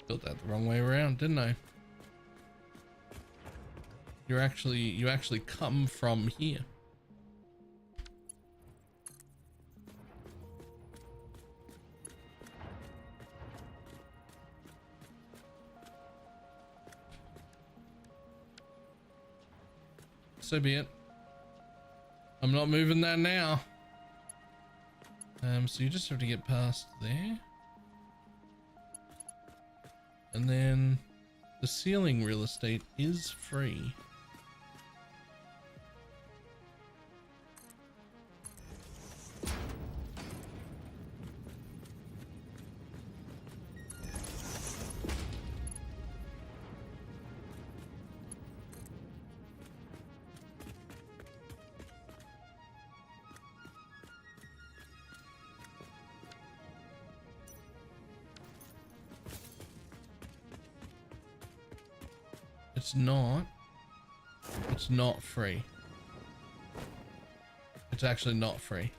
Built that the wrong way around, didn't I? You actually come from here. So be it. I'm not moving that now. So you just have to get past there. And then the ceiling real estate is free. It's not free. It's actually not free.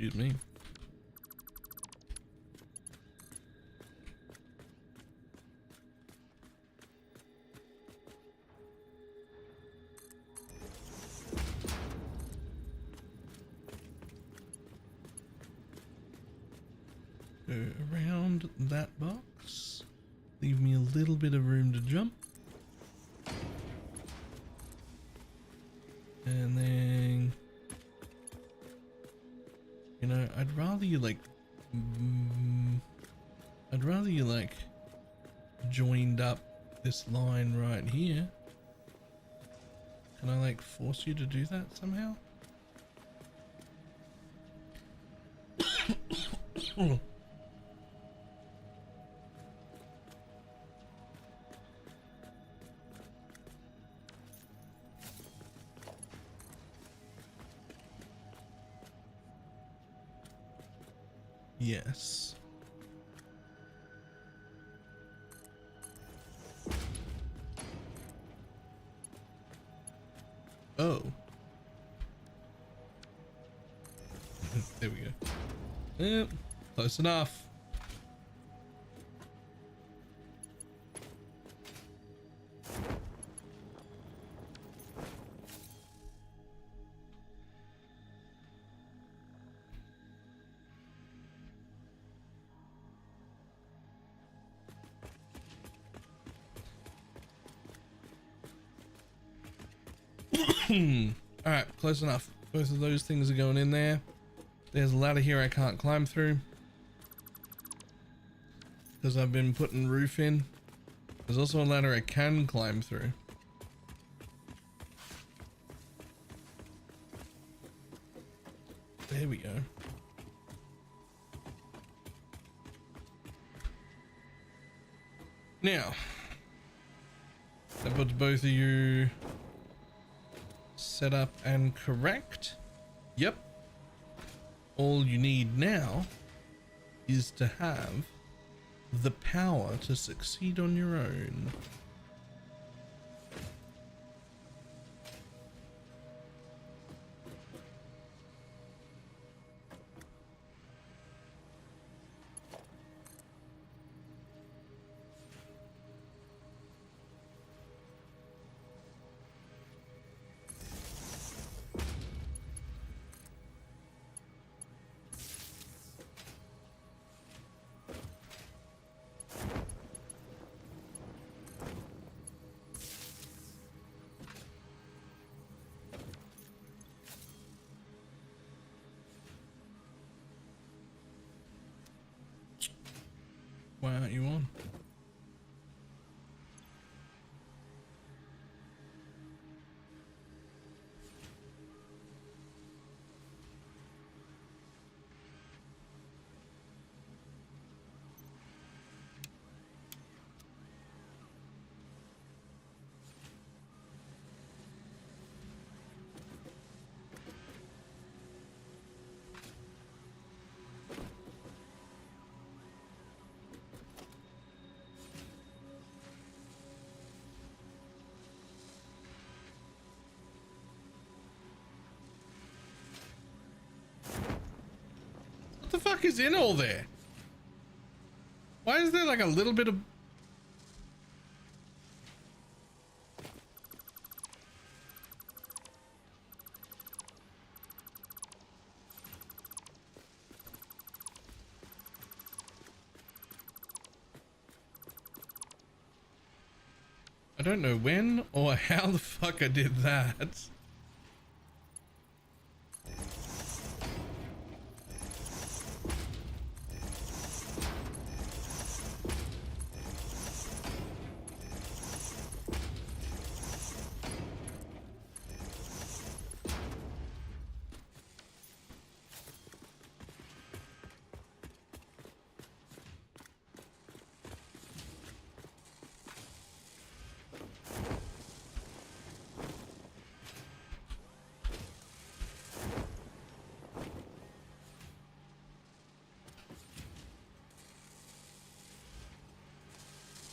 Excuse me. Go around that box. Leave me a little bit of room to jump. And then, you know, I'd rather you joined up this line right here. Can I like force you to do that somehow? Yes. Oh. There we go. Yep, close enough. Alright, close enough. Both of those things are going in there. There's a ladder here I can't climb through because I've been putting roof in. There's also a ladder I can climb through. There we go. Now, that puts both of you set up and correct. Yep. All you need now is to have the power to succeed on your own. Why aren't you on? What the fuck is in all there? Why is there like a little bit of... I don't know when or how the fuck I did that.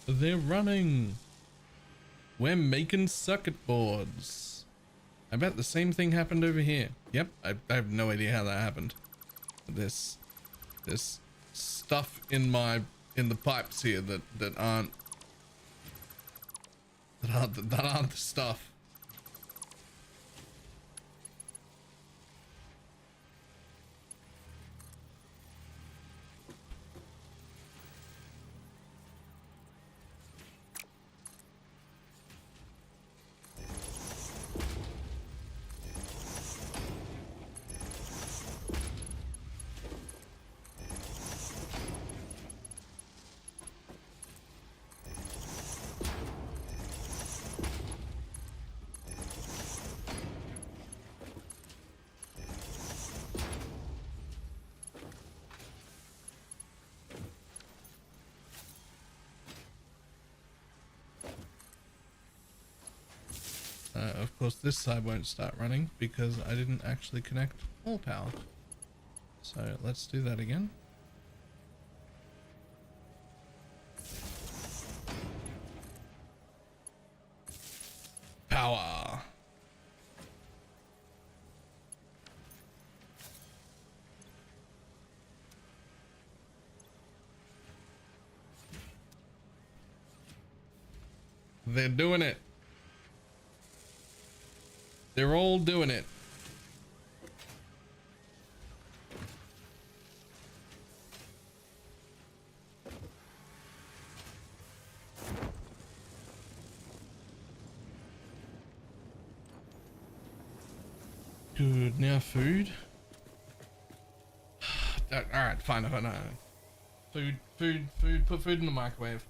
They're running. We're making circuit boards. I bet the same thing happened over here. Yep, I have no idea how that happened. There's stuff in the pipes here that aren't the stuff. Of course, this side won't start running because I didn't actually connect all power. So let's do that again. Power. They're doing it. They're all doing it. Good, now food. Alright, fine, fine. Food, put food in the microwave.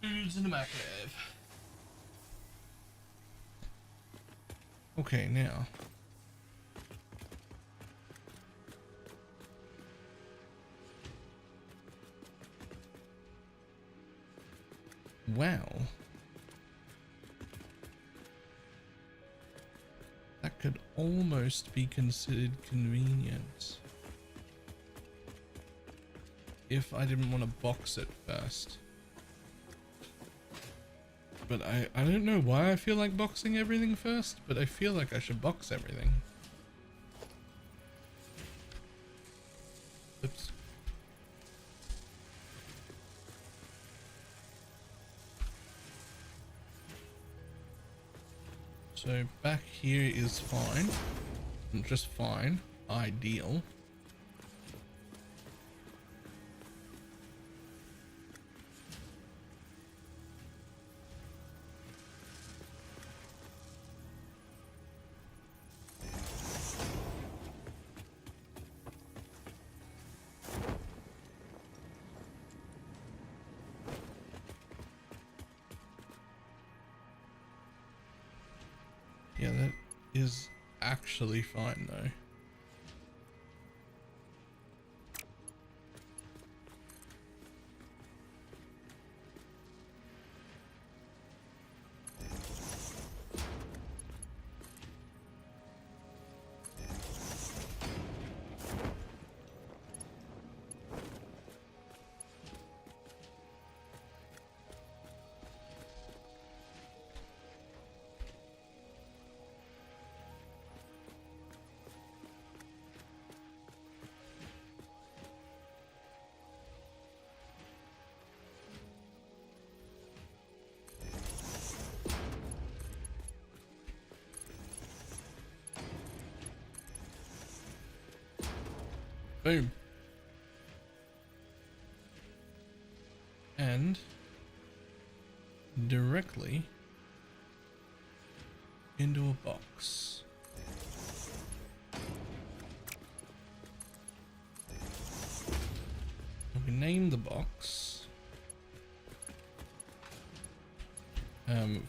Food's in the microwave. Okay, now. Wow. That could almost be considered convenient. If I didn't want to box it first. But I don't know why I feel like boxing everything first, but I feel like I should box everything. Oops. So back here is fine. Just fine. Ideal. Yeah, that is actually fine though. Boom. And directly into a box. And we name the box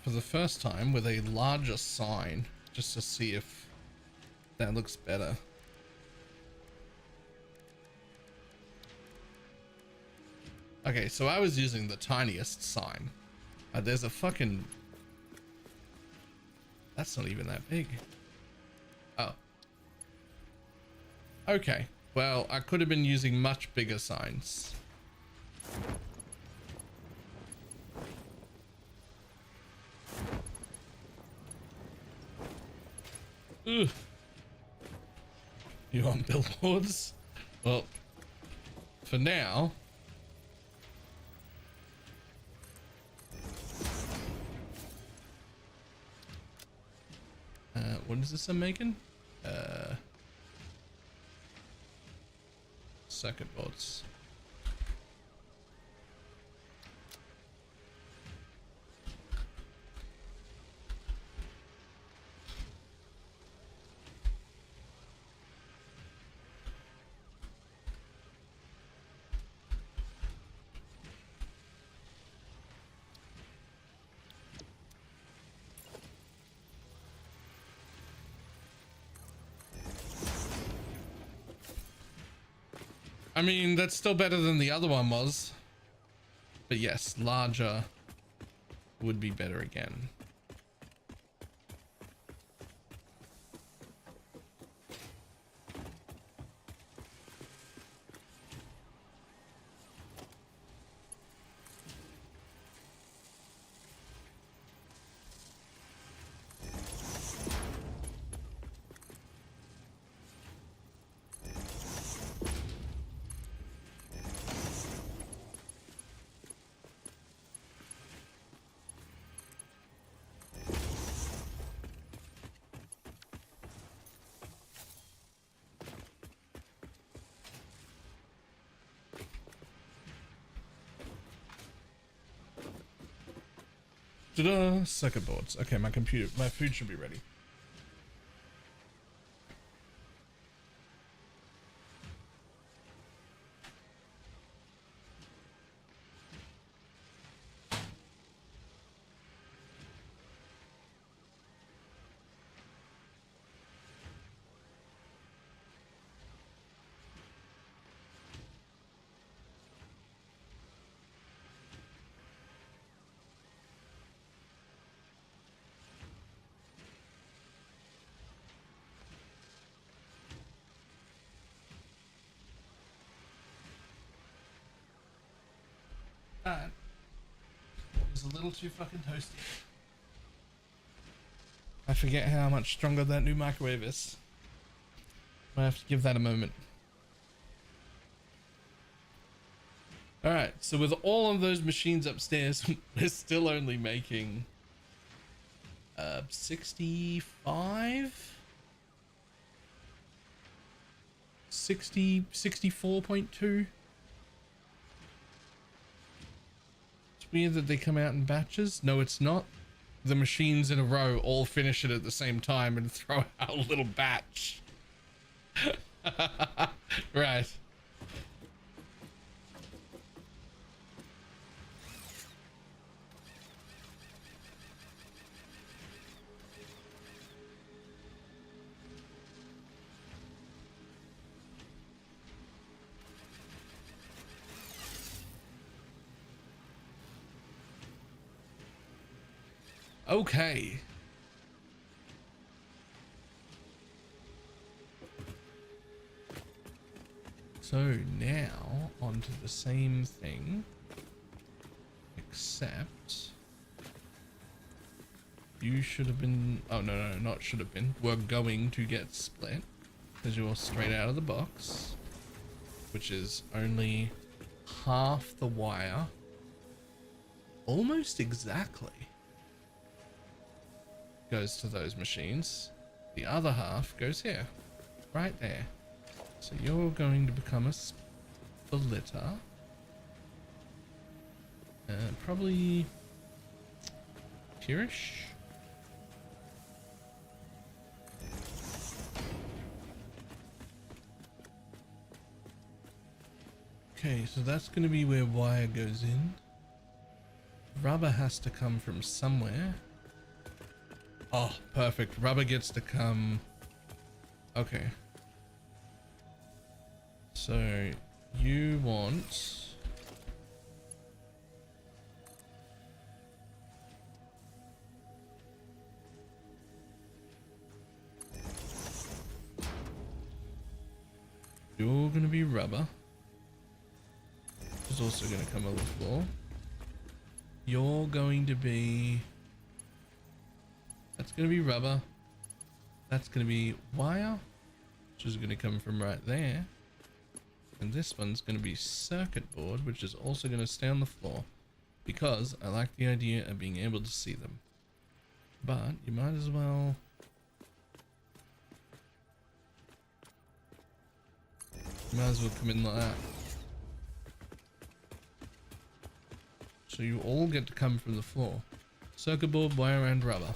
for the first time with a larger sign, just to see if that looks better. Okay, so I was using the tiniest sign. There's a fucking... That's not even that big. Oh. Okay, well, I could have been using much bigger signs. Ugh. You want billboards? Well, for now. What is this I'm making? Circuit boards. I mean, that's still better than the other one was. But yes, larger would be better again. Ta-da! Circuit boards. Okay, my food should be ready. That is a little too fucking toasty. I forget how much stronger that new microwave is. I have to give that a moment. Alright, so with all of those machines upstairs, we're still only making 65? 64.2? It's weird that they come out in batches. No, it's not. The machines in a row all finish it at the same time and throw out a little batch. Right. Okay. So now onto the same thing, except you should have been, oh no, not should have been, we're going to get split because you're straight out of the box, which is only half the wire, almost exactly. Goes to those machines. The other half goes here, right there. So you're going to become a splitter. Probably here-ish. Okay, so that's going to be where wire goes in. Rubber has to come from somewhere. Oh, perfect. Rubber gets to come. Okay. So you want you're gonna be rubber. There's also gonna come on the floor. You're going to be, that's gonna be rubber. That's going to be wire, which is going to come from right there. And this one's going to be circuit board, which is also going to stay on the floor because I like the idea of being able to see them. But you might as well... come in like that. So you all get to come from the floor. Circuit board, wire and rubber.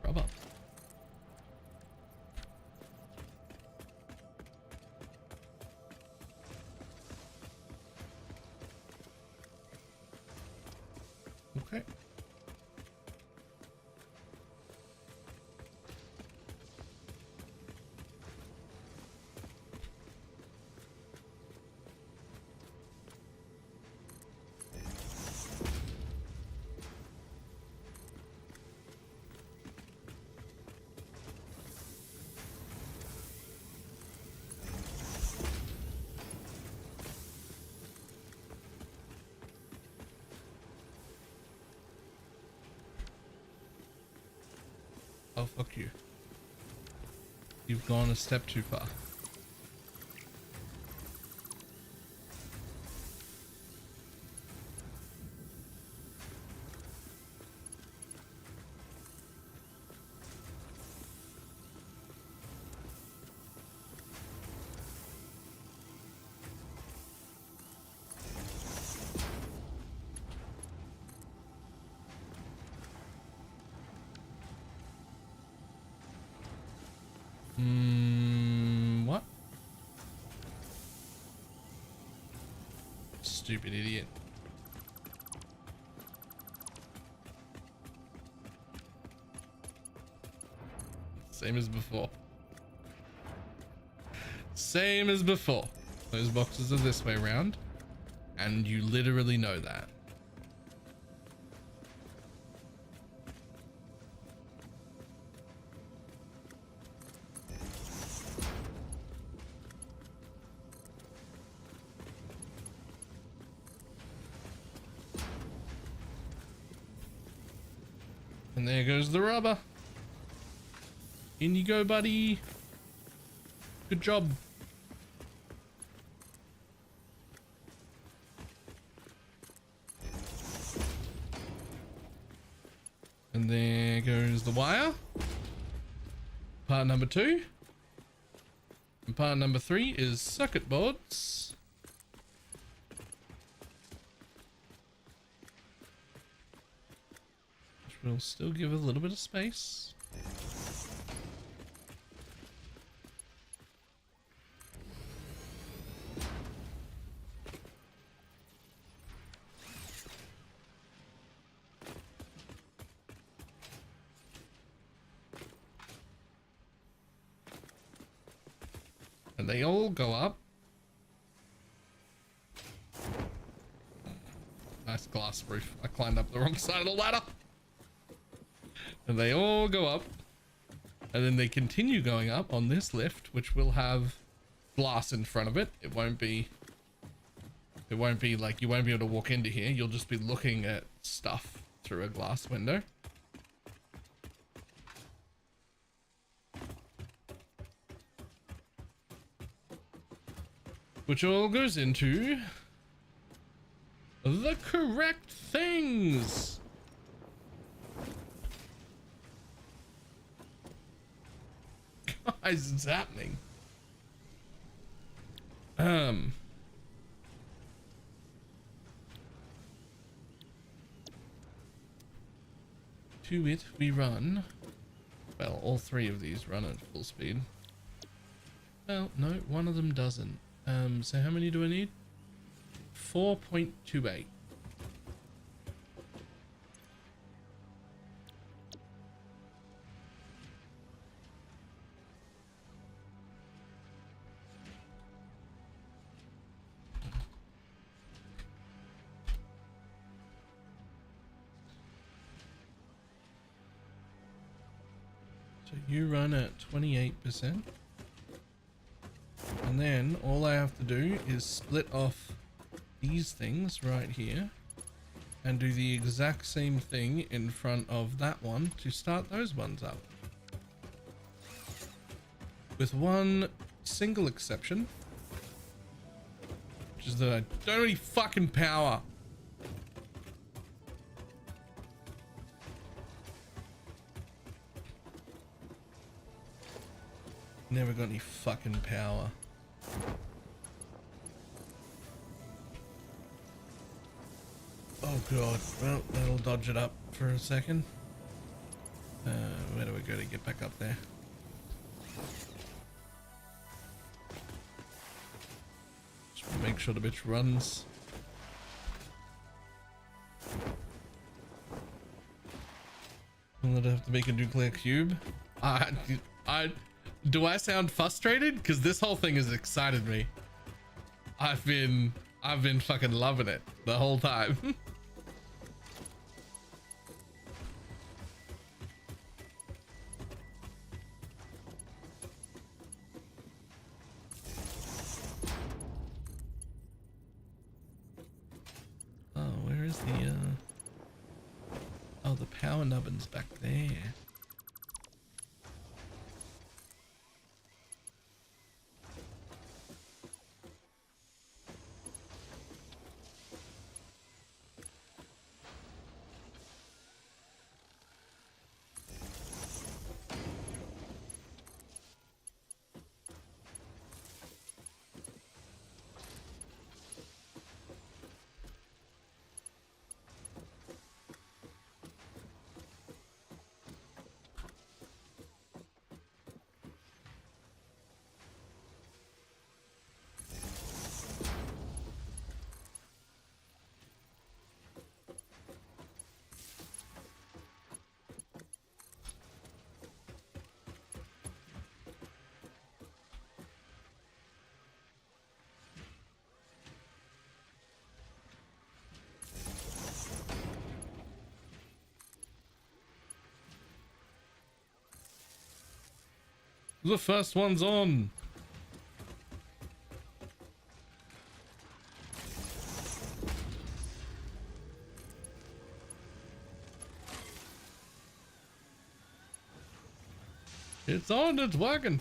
Rubber. Okay. Oh, fuck you. You've gone a step too far. What? Stupid idiot. Same as before. Same as before. Those boxes are this way around, and you literally know that. And there goes the rubber. In you go, buddy. Good job. And there goes the wire. Part number 2. And part number 3 is circuit boards. We'll still give a little bit of space. And they all go up. Nice glass roof. I climbed up the wrong side of the ladder. And they all go up, and then they continue going up on this lift, which will have glass in front of it. It won't be like, you won't be able to walk into here. You'll just be looking at stuff through a glass window. Which all goes into the correct things. Guys, it's happening. To it we run. Well, all 3 of these run at full speed. Well, no, one of them doesn't. So how many do I need? 4.28. So you run at 28%. And then all I have to do is split off these things right here and do the exact same thing in front of that one to start those ones up. With one single exception, which is that I don't have any fucking power. Never got any fucking power. Oh god, well, that'll dodge it up for a second. Where do we go to get back up there? Just wanna make sure the bitch runs. Will it have to make a nuclear cube? Do I sound frustrated? Because this whole thing has excited me. I've been fucking loving it the whole time. Oh, where is the oh, the power nubbin's back there. The first one's on. It's on, it's working.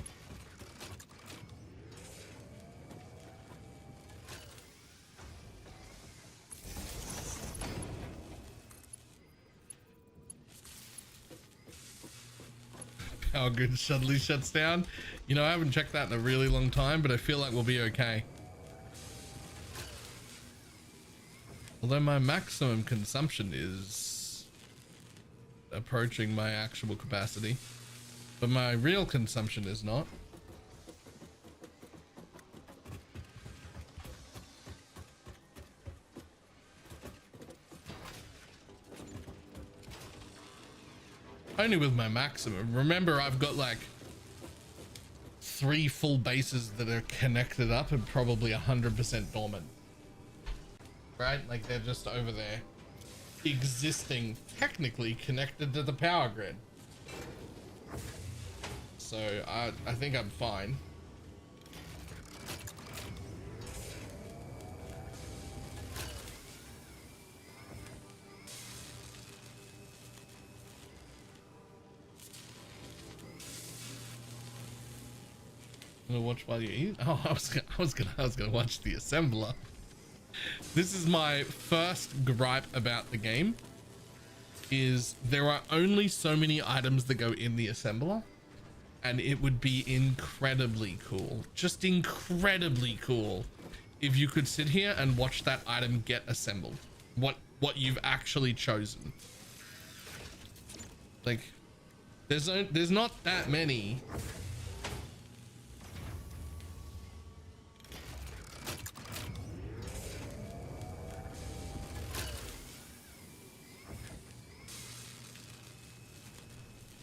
Power grid suddenly shuts down. You know, I haven't checked that in a really long time, but I feel like we'll be okay. Although my maximum consumption is approaching my actual capacity, but my real consumption is not. Only with my maximum. Remember, I've got like 3 full bases that are connected up and probably 100% dormant. Right? Like they're just over there existing, technically connected to the power grid. So I think I'm fine. Gonna watch while you eat? Oh, I was gonna watch the assembler. This is my first gripe about the game, is there are only so many items that go in the assembler, and it would be incredibly cool, just incredibly cool, if you could sit here and watch that item get assembled. What you've actually chosen. Like, there's not that many.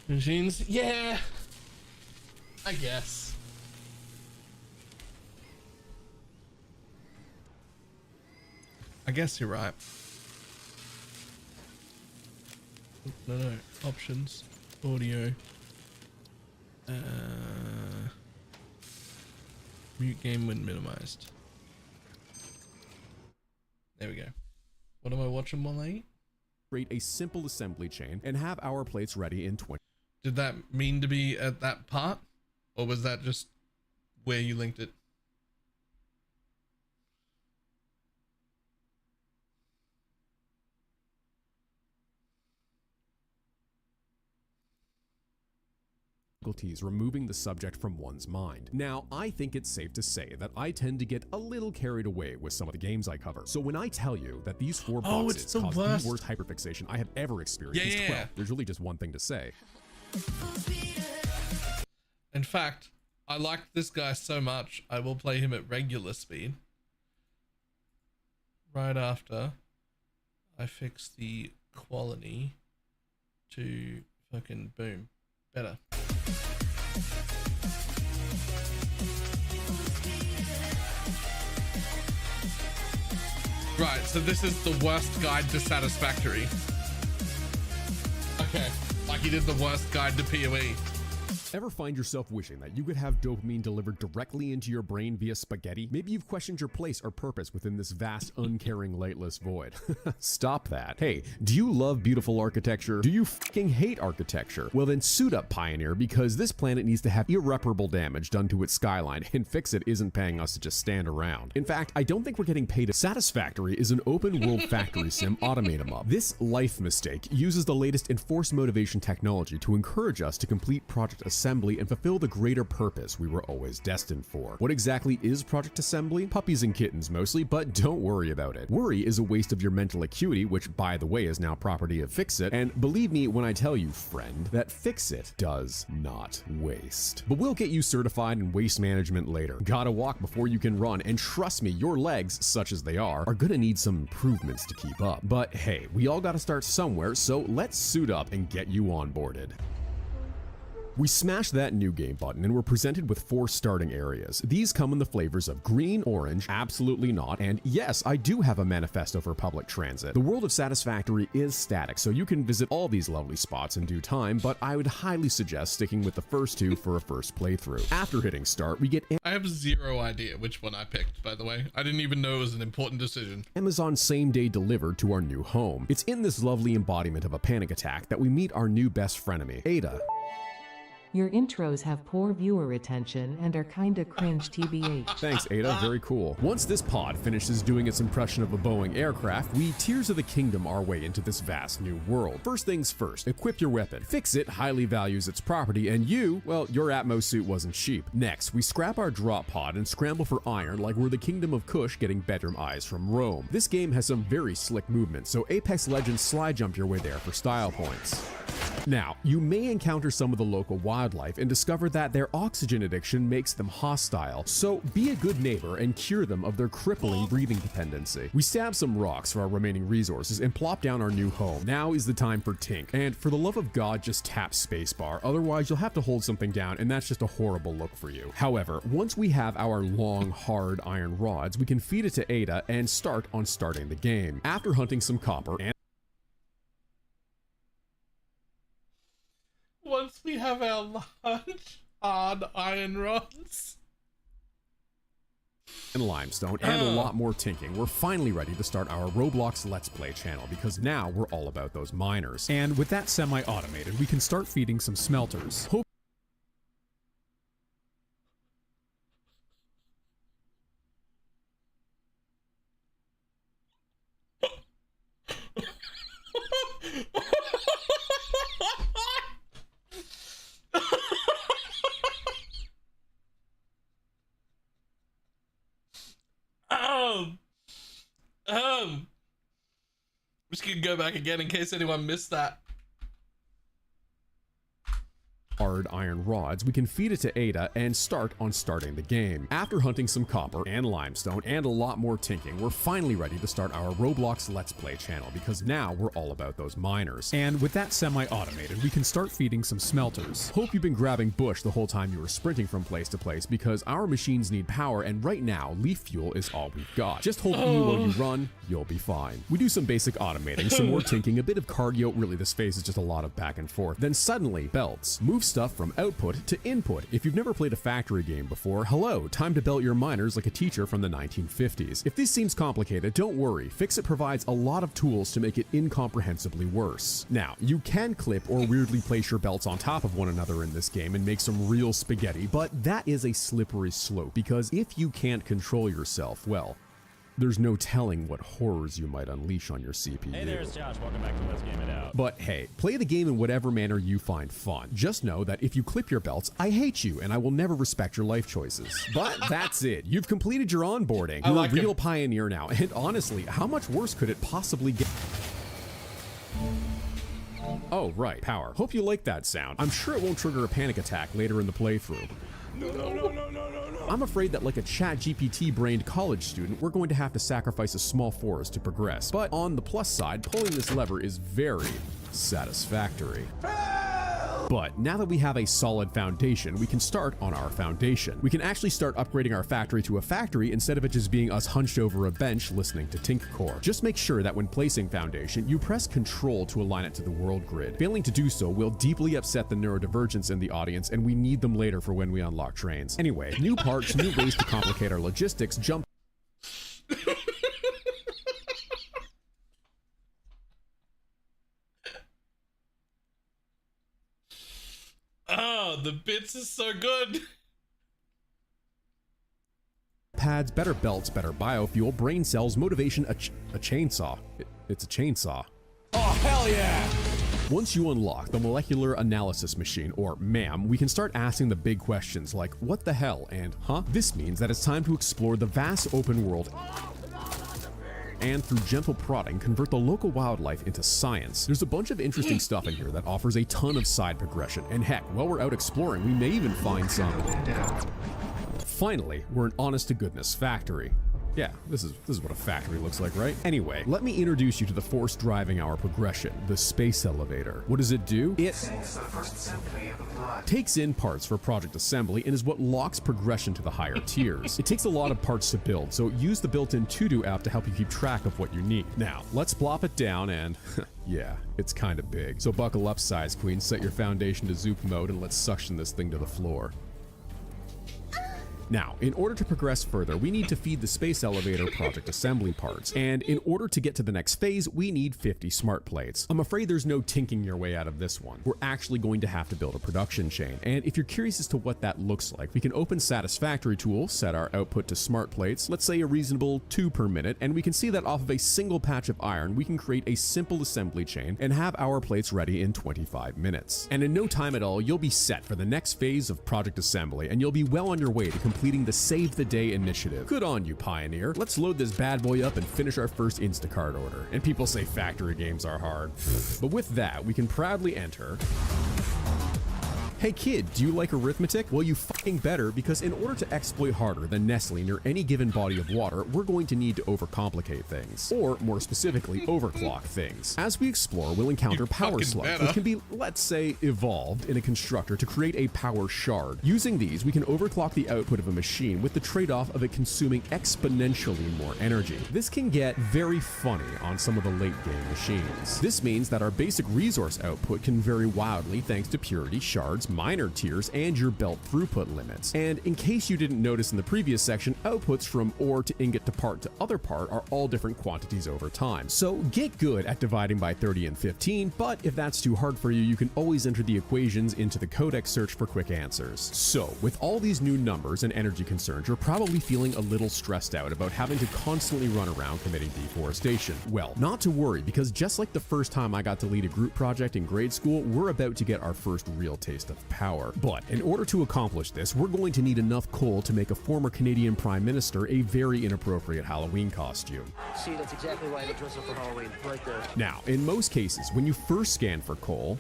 Machines? Yeah, I guess. I guess you're right. No, options, audio. Mute game when minimized. There we go. What am I watching while I eat? Create a simple assembly chain and have our plates ready in 20. Did that mean to be at that part? Or was that just where you linked it? Removing the subject from one's mind. Now, I think it's safe to say that I tend to get a little carried away with some of the games I cover. So when I tell you that these 4 boxes cause the worst hyperfixation I have ever experienced, well, there's really just one thing to say. In fact, I liked this guy so much, I will play him at regular speed. Right after I fix the quality to fucking boom. Better. Right, so this is the worst guide to Satisfactory. Okay, like he did the worst guide to PoE. Ever find yourself wishing that you could have dopamine delivered directly into your brain via spaghetti? Maybe you've questioned your place or purpose within this vast, uncaring, lightless void. Stop that. Hey, do you love beautiful architecture? Do you fucking hate architecture? Well then suit up, Pioneer, because this planet needs to have irreparable damage done to its skyline, and Fix-It isn't paying us to just stand around. In fact, I don't think we're getting paid. Satisfactory is an open-world factory sim automatum. This life mistake uses the latest enforced motivation technology to encourage us to complete Project Assembly and fulfill the greater purpose we were always destined for. What exactly is Project Assembly? Puppies and kittens mostly, but don't worry about it. Worry is a waste of your mental acuity, which by the way is now property of Fix-It, and believe me when I tell you, friend, that Fix-It does not waste. But we'll get you certified in waste management later. Gotta walk before you can run, and trust me, your legs, such as they are gonna need some improvements to keep up. But hey, we all gotta start somewhere, so let's suit up and get you onboarded. We smash that new game button and we're presented with 4 starting areas. These come in the flavors of green, orange, absolutely not, and yes, I do have a manifesto for public transit. The world of Satisfactory is static, so you can visit all these lovely spots in due time, but I would highly suggest sticking with the first 2 for a first playthrough. After hitting start, we get I have zero idea which one I picked, by the way. I didn't even know it was an important decision. Amazon same-day delivered to our new home. It's in this lovely embodiment of a panic attack that we meet our new best frenemy, Ada. Your intros have poor viewer retention and are kinda cringe TBH. Thanks, Ada. Very cool. Once this pod finishes doing its impression of a Boeing aircraft, we Tears of the Kingdom our way into this vast new world. First things first, equip your weapon. Fix-It highly values its property, and you, well, your Atmos suit wasn't cheap. Next, we scrap our drop pod and scramble for iron like we're the Kingdom of Kush getting bedroom eyes from Rome. This game has some very slick movement, so Apex Legends slide jump your way there for style points. Now, you may encounter some of the local wildlife and discover that their oxygen addiction makes them hostile, so be a good neighbor and cure them of their crippling breathing dependency. We stab some rocks for our remaining resources and plop down our new home. Now is the time for Tink, and for the love of God, just tap spacebar, otherwise you'll have to hold something down and that's just a horrible look for you. However, once we have our long, hard iron rods, we can feed it to Ada and start on starting the game. After hunting some copper and once we have our large, hard iron rods and limestone and a lot more tinking, we're finally ready to start our Roblox Let's Play channel, because now we're all about those miners. And with that semi-automated, we can start feeding some smelters. I'm just gonna go back again in case anyone missed that. Hard iron rods, we can feed it to Ada and start on starting the game. After hunting some copper and limestone and a lot more tinking, we're finally ready to start our Roblox Let's Play channel, because now we're all about those miners. And with that semi-automated, we can start feeding some smelters. Hope you've been grabbing bush the whole time you were sprinting from place to place, because our machines need power, and right now, leaf fuel is all we've got. Just hold E while you run, you'll be fine. We do some basic automating, some more tinking, a bit of cardio, really this phase is just a lot of back and forth. Then suddenly, belts. Move move stuff from output to input. If you've never played a factory game before, hello, time to belt your miners like a teacher from the 1950s. If this seems complicated, don't worry. Fixit provides a lot of tools to make it incomprehensibly worse. Now, you can clip or weirdly place your belts on top of one another in this game and make some real spaghetti, but that is a slippery slope, because if you can't control yourself, well, there's no telling what horrors you might unleash on your CPU. Hey there, it's Josh. Welcome back to Let's Game It Out. But hey, play the game in whatever manner you find fun. Just know that if you clip your belts, I hate you and I will never respect your life choices. But that's it. You've completed your onboarding. You're a real pioneer now. And honestly, how much worse could it possibly get? Oh, right, power. Hope you like that sound. I'm sure it won't trigger a panic attack later in the playthrough. No. I'm afraid that like a ChatGPT brained college student, we're going to have to sacrifice a small forest to progress. But on the plus side, pulling this lever is very satisfactory. But now that we have a solid foundation, we can start on our foundation. We can actually start upgrading our factory to a factory instead of it just being us hunched over a bench listening to Tinkcore. Just make sure that when placing foundation, you press Control to align it to the world grid. Failing to do so will deeply upset the neurodivergents in the audience, and we need them later for when we unlock trains. Anyway, new parts, new ways to complicate our logistics, jump. Oh, the bits is so good. Pads, better belts, better biofuel, brain cells, motivation, a chainsaw. It's a chainsaw. Oh, hell yeah. Once you unlock the molecular analysis machine, or MAM, we can start asking the big questions like, what the hell, and huh? This means that it's time to explore the vast open world and through gentle prodding, convert the local wildlife into science. There's a bunch of interesting stuff in here that offers a ton of side progression, and heck, while we're out exploring, we may even find some. Finally, we're an honest-to-goodness factory. Yeah, this is what a factory looks like, right? Anyway, let me introduce you to the force driving our progression, the space elevator. What does it do? It takes in parts for project assembly and is what locks progression to the higher tiers. It takes a lot of parts to build, so use the built-in to-do app to help you keep track of what you need. Now, let's plop it down and yeah, it's kind of big. So buckle up, size queen, set your foundation to zoop mode, and let's suction this thing to the floor. Now, in order to progress further, we need to feed the space elevator project assembly parts, and in order to get to the next phase, we need 50 smart plates. I'm afraid there's no tinking your way out of this one. We're actually going to have to build a production chain, and if you're curious as to what that looks like, we can open Satisfactory tool, set our output to smart plates, let's say a reasonable 2 per minute, and we can see that off of a single patch of iron, we can create a simple assembly chain and have our plates ready in 25 minutes. And in no time at all, you'll be set for the next phase of project assembly, and you'll be well on your way to completing the Save the Day initiative. Good on you, Pioneer. Let's load this bad boy up and finish our first Instacart order. And people say factory games are hard. But with that, we can proudly enter... Hey kid, do you like arithmetic? Well, you fucking better, because in order to exploit harder than Nestle near any given body of water, we're going to need to overcomplicate things. Or, more specifically, overclock things. As we explore, we'll encounter power slugs, which can be, let's say, evolved in a constructor to create a power shard. Using these, we can overclock the output of a machine with the trade-off of it consuming exponentially more energy. This can get very funny on some of the late-game machines. This means that our basic resource output can vary wildly thanks to purity, shards, minor tiers, and your belt throughput limits. And in case you didn't notice in the previous section, outputs from ore to ingot to part to other part are all different quantities over time. So get good at dividing by 30 and 15, but if that's too hard for you, you can always enter the equations into the codex search for quick answers. So with all these new numbers and energy concerns, you're probably feeling a little stressed out about having to constantly run around committing deforestation. Well, not to worry, because just like the first time I got to lead a group project in grade school, we're about to get our first real taste of power. But in order to accomplish this, we're going to need enough coal to make a former Canadian Prime Minister a very inappropriate Halloween costume. See, that's exactly why I dress up for Halloween, right there. Now, in most cases, when you first scan for coal,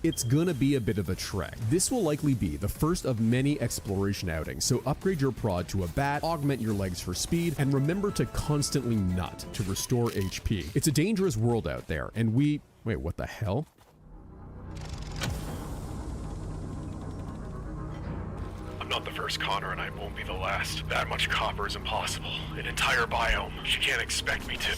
it's gonna be a bit of a trek. This will likely be the first of many exploration outings, so upgrade your prod to a bat, augment your legs for speed, and remember to constantly nut to restore HP. It's a dangerous world out there, and wait, what the hell? Not the first Connor, and I won't be the last. That much copper is impossible. An entire biome. She can't expect me to.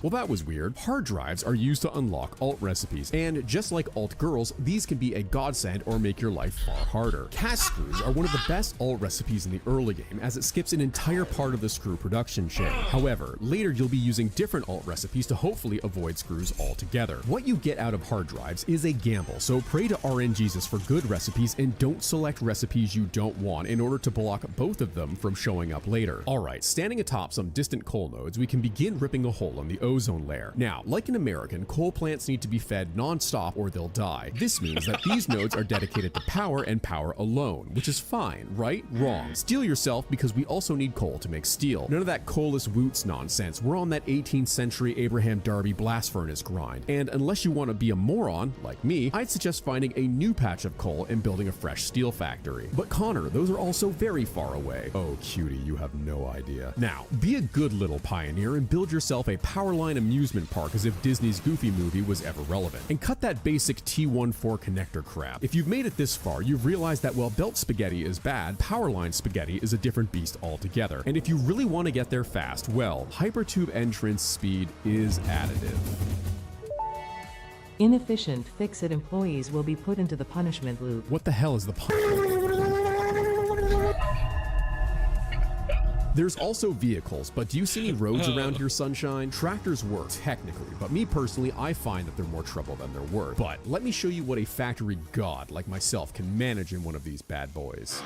Well, that was weird. Hard drives are used to unlock alt recipes, and just like alt girls, these can be a godsend or make your life far harder. Cast screws are one of the best alt recipes in the early game, as it skips an entire part of the screw production chain. However, later you'll be using different alt recipes to hopefully avoid screws altogether. What you get out of hard drives is a gamble, so pray to RNGesus for good recipes and don't select recipes you don't want in order to block both of them from showing up later. Alright, standing atop some distant coal nodes, we can begin ripping a hole in the ozone layer. Now, like an American, coal plants need to be fed non-stop or they'll die. This means that these nodes are dedicated to power and power alone, which is fine, right? Wrong. Steel yourself, because we also need coal to make steel. None of that coalless woots nonsense. We're on that 18th century Abraham Darby blast furnace grind. And unless you want to be a moron, like me, I'd suggest finding a new patch of coal and building a fresh steel factory. But Connor, those are also very far away. Oh, cutie, you have no idea. Now, be a good little pioneer and build yourself a Powerline amusement park as if Disney's Goofy movie was ever relevant. And cut that basic T14 connector crap. If you've made it this far, you've realized that while belt spaghetti is bad, Powerline spaghetti is a different beast altogether. And if you really want to get there fast, well, hypertube entrance speed is additive. Inefficient fix-it employees will be put into the punishment loop. What the hell is the There's also vehicles, but do you see any roads around here, Sunshine? Tractors work, technically, but me personally, I find that they're more trouble than they're worth. But let me show you what a factory god like myself can manage in one of these bad boys.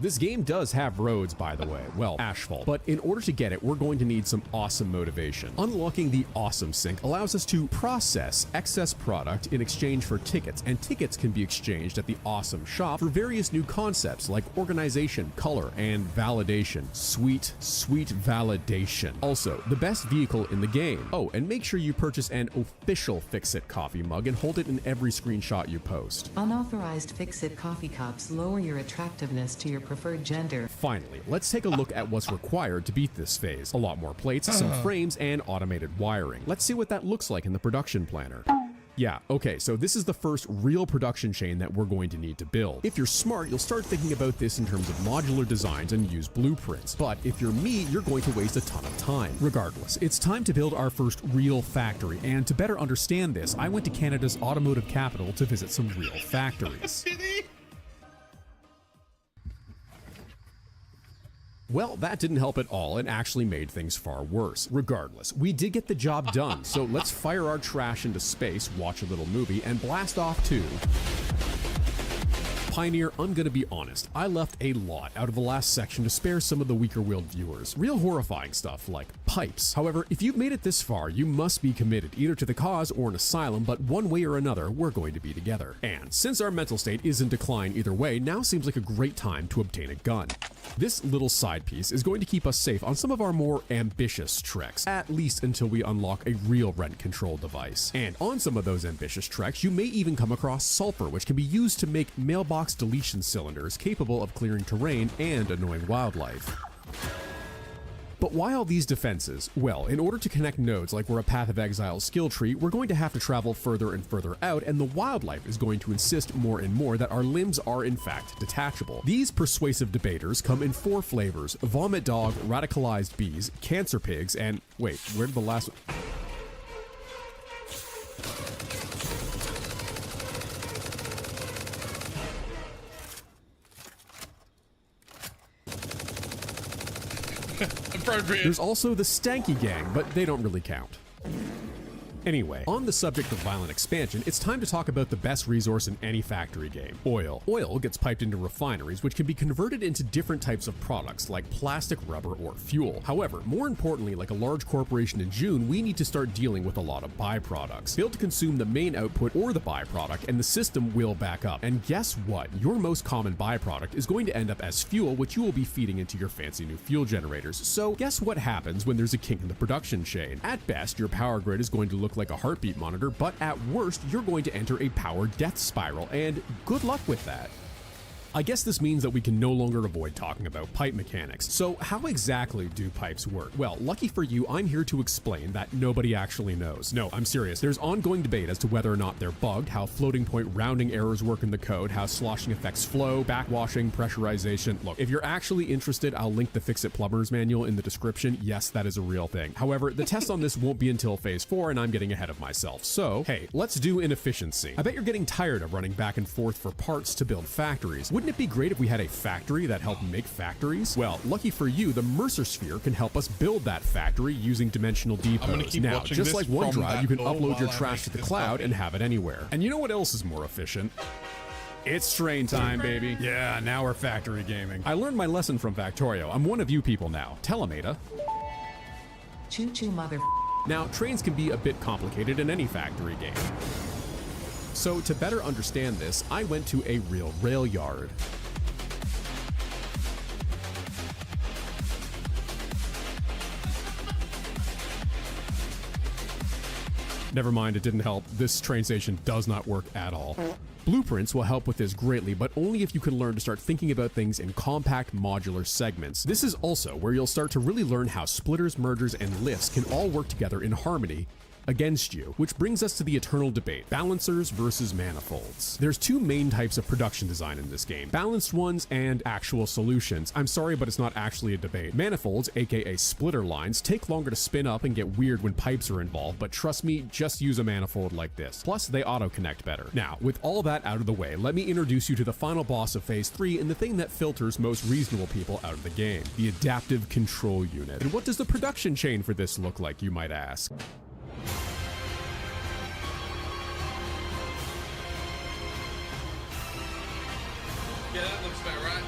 This game does have roads, by the way. Well, asphalt. But in order to get it, we're going to need some awesome motivation. Unlocking the awesome sink allows us to process excess product in exchange for tickets, and tickets can be exchanged at the awesome shop for various new concepts like organization, color, and validation. Sweet, sweet validation. Also, the best vehicle in the game. Oh, and make sure you purchase an official Fix-It coffee mug and hold it in every screenshot you post. Unauthorized Fix-It coffee cups lower your attractiveness to your preferred gender. Finally, let's take a look at what's required to beat this phase. A lot more plates, some frames, and automated wiring. Let's see what that looks like in the production planner. Yeah, okay, so this is the first real production chain that we're going to need to build. If you're smart, you'll start thinking about this in terms of modular designs and use blueprints. But if you're me, you're going to waste a ton of time. Regardless, it's time to build our first real factory, and to better understand this, I went to Canada's automotive capital to visit some real factories. Well, that didn't help at all and actually made things far worse. Regardless, we did get the job done, so let's fire our trash into space, watch a little movie, and blast off to... Pioneer, I'm gonna be honest, I left a lot out of the last section to spare some of the weaker-willed viewers. Real horrifying stuff, like pipes. However, if you've made it this far, you must be committed, either to the cause or an asylum, but one way or another, we're going to be together. And since our mental state is in decline either way, now seems like a great time to obtain a gun. This little side piece is going to keep us safe on some of our more ambitious treks, at least until we unlock a real rent control device. And on some of those ambitious treks, you may even come across sulfur, which can be used to make mailbox deletion cylinders capable of clearing terrain and annoying wildlife. But why all these defenses? Well, in order to connect nodes like we're a Path of Exile skill tree, we're going to have to travel further and further out, and the wildlife is going to insist more and more that our limbs are in fact detachable. These persuasive debaters come in 4 flavors: vomit dog, radicalized bees, cancer pigs, and wait, where did the last one? Appropriate. There's also the Stanky Gang, but they don't really count. Anyway, on the subject of violent expansion, it's time to talk about the best resource in any factory game: oil. Oil gets piped into refineries, which can be converted into different types of products like plastic, rubber, or fuel. However, more importantly, like a large corporation in June, we need to start dealing with a lot of byproducts. Fail to consume the main output or the byproduct, and the system will back up. And guess what? Your most common byproduct is going to end up as fuel, which you will be feeding into your fancy new fuel generators. So guess what happens when there's a kink in the production chain? At best, your power grid is going to look like a heartbeat monitor, but at worst, you're going to enter a power death spiral, and good luck with that. I guess this means that we can no longer avoid talking about pipe mechanics. So how exactly do pipes work? Well, lucky for you, I'm here to explain that nobody actually knows. No, I'm serious. There's ongoing debate as to whether or not they're bugged, how floating point rounding errors work in the code, how sloshing affects flow, backwashing, pressurization. Look, if you're actually interested, I'll link the Fix It Plumber's manual in the description. Yes, that is a real thing. However, the test on this won't be until phase 4 and I'm getting ahead of myself. So, hey, let's do inefficiency. I bet you're getting tired of running back and forth for parts to build factories. Wouldn't it be great if we had a factory that helped make factories? Well, lucky for you, the Mercer Sphere can help us build that factory using dimensional depots. Now, just like OneDrive, you can upload your trash to the cloud and have it anywhere. And you know what else is more efficient? It's train time, baby. Yeah, now we're factory gaming. I learned my lesson from Factorio. I'm one of you people now. Tell 'em, Ada. Choo-choo, mother. Now, trains can be a bit complicated in any factory game. So to better understand this, I went to a real rail yard. Never mind, it didn't help. This train station does not work at all. Blueprints will help with this greatly, but only if you can learn to start thinking about things in compact modular segments. This is also where you'll start to really learn how splitters, mergers, and lifts can all work together in harmony against you, which brings us to the eternal debate, balancers versus manifolds. There's two main types of production design in this game, balanced ones and actual solutions. I'm sorry, but it's not actually a debate. Manifolds, aka splitter lines, take longer to spin up and get weird when pipes are involved, but trust me, just use a manifold like this. Plus, they auto-connect better. Now, with all that out of the way, let me introduce you to the final boss of Phase 3 and the thing that filters most reasonable people out of the game, the adaptive control unit. And what does the production chain for this look like, you might ask? Yeah, that looks about right.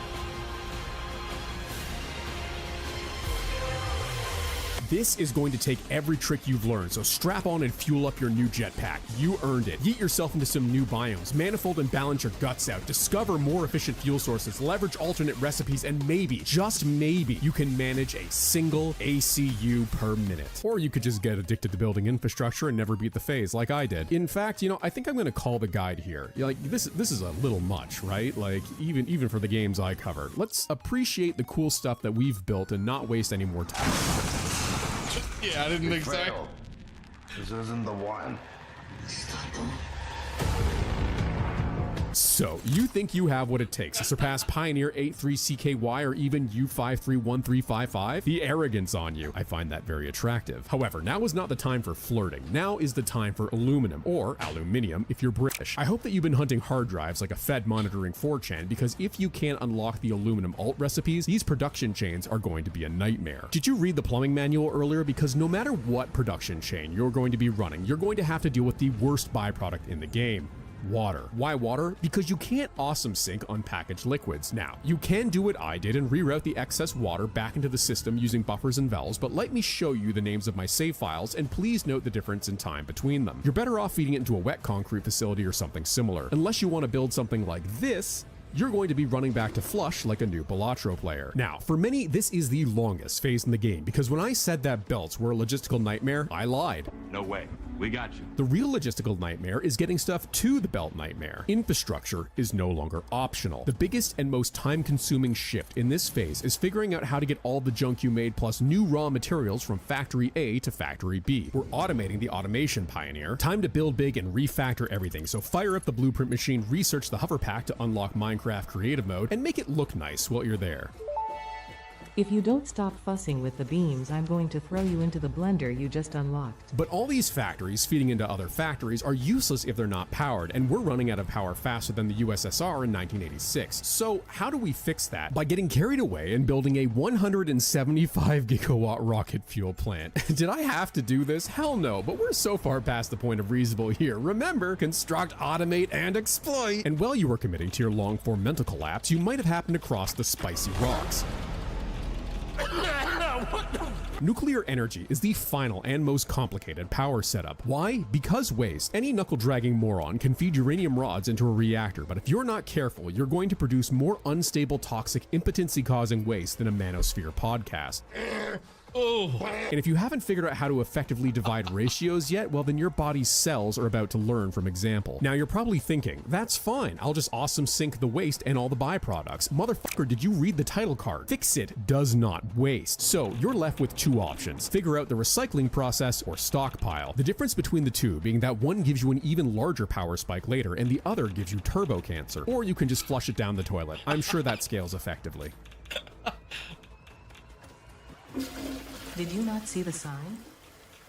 This is going to take every trick you've learned, so strap on and fuel up your new jetpack. You earned it. Yeet yourself into some new biomes, manifold and balance your guts out, discover more efficient fuel sources, leverage alternate recipes, and maybe, just maybe, you can manage a single ACU per minute. Or you could just get addicted to building infrastructure and never beat the phase like I did. In fact, I think I'm gonna call the guide here. This is a little much, right? Like, even for the games I covered. Let's appreciate the cool stuff that we've built and not waste any more time. Yeah, I didn't think so. This isn't the one. So, you think you have what it takes to surpass Pioneer 83CKY or even U531355? The arrogance on you. I find that very attractive. However, now is not the time for flirting. Now is the time for aluminum, or aluminium if you're British. I hope that you've been hunting hard drives like a Fed monitoring 4chan, because if you can't unlock the aluminum alt recipes, these production chains are going to be a nightmare. Did you read the plumbing manual earlier? Because no matter what production chain you're going to be running, you're going to have to deal with the worst byproduct in the game. Water. Why water? Because you can't awesome sink unpackaged liquids. Now, you can do what I did and reroute the excess water back into the system using buffers and valves, but let me show you the names of my save files, and please note the difference in time between them. You're better off feeding it into a wet concrete facility or something similar. Unless you want to build something like this, you're going to be running back to flush like a new Balatro player. Now, for many, this is the longest phase in the game, because when I said that belts were a logistical nightmare, I lied. No way. We got you. The real logistical nightmare is getting stuff to the belt nightmare. Infrastructure is no longer optional. The biggest and most time-consuming shift in this phase is figuring out how to get all the junk you made plus new raw materials from Factory A to Factory B. We're automating the automation, Pioneer. Time to build big and refactor everything, so fire up the blueprint machine, research the hover pack to unlock Minecraft creative mode, and make it look nice while you're there. If you don't stop fussing with the beams, I'm going to throw you into the blender you just unlocked. But all these factories feeding into other factories are useless if they're not powered, and we're running out of power faster than the USSR in 1986. So how do we fix that? By getting carried away and building a 175 gigawatt rocket fuel plant. Did I have to do this? Hell no, but we're so far past the point of reasonable here. Remember, construct, automate, and exploit. And while you were committing to your long-form mental collapse, you might have happened across the spicy rocks. Nuclear energy is the final and most complicated power setup. Why? Because waste. Any knuckle-dragging moron can feed uranium rods into a reactor, but if you're not careful, you're going to produce more unstable, toxic, impotency-causing waste than a manosphere podcast. Oh. And if you haven't figured out how to effectively divide ratios yet, well then your body's cells are about to learn from example. Now you're probably thinking, that's fine, I'll just awesome sink the waste and all the byproducts. Motherfucker, did you read the title card? Fix it does not waste. So you're left with two options. Figure out the recycling process or stockpile. The difference between the two being that one gives you an even larger power spike later and the other gives you turbo cancer. Or you can just flush it down the toilet. I'm sure that scales effectively. Did you not see the sign?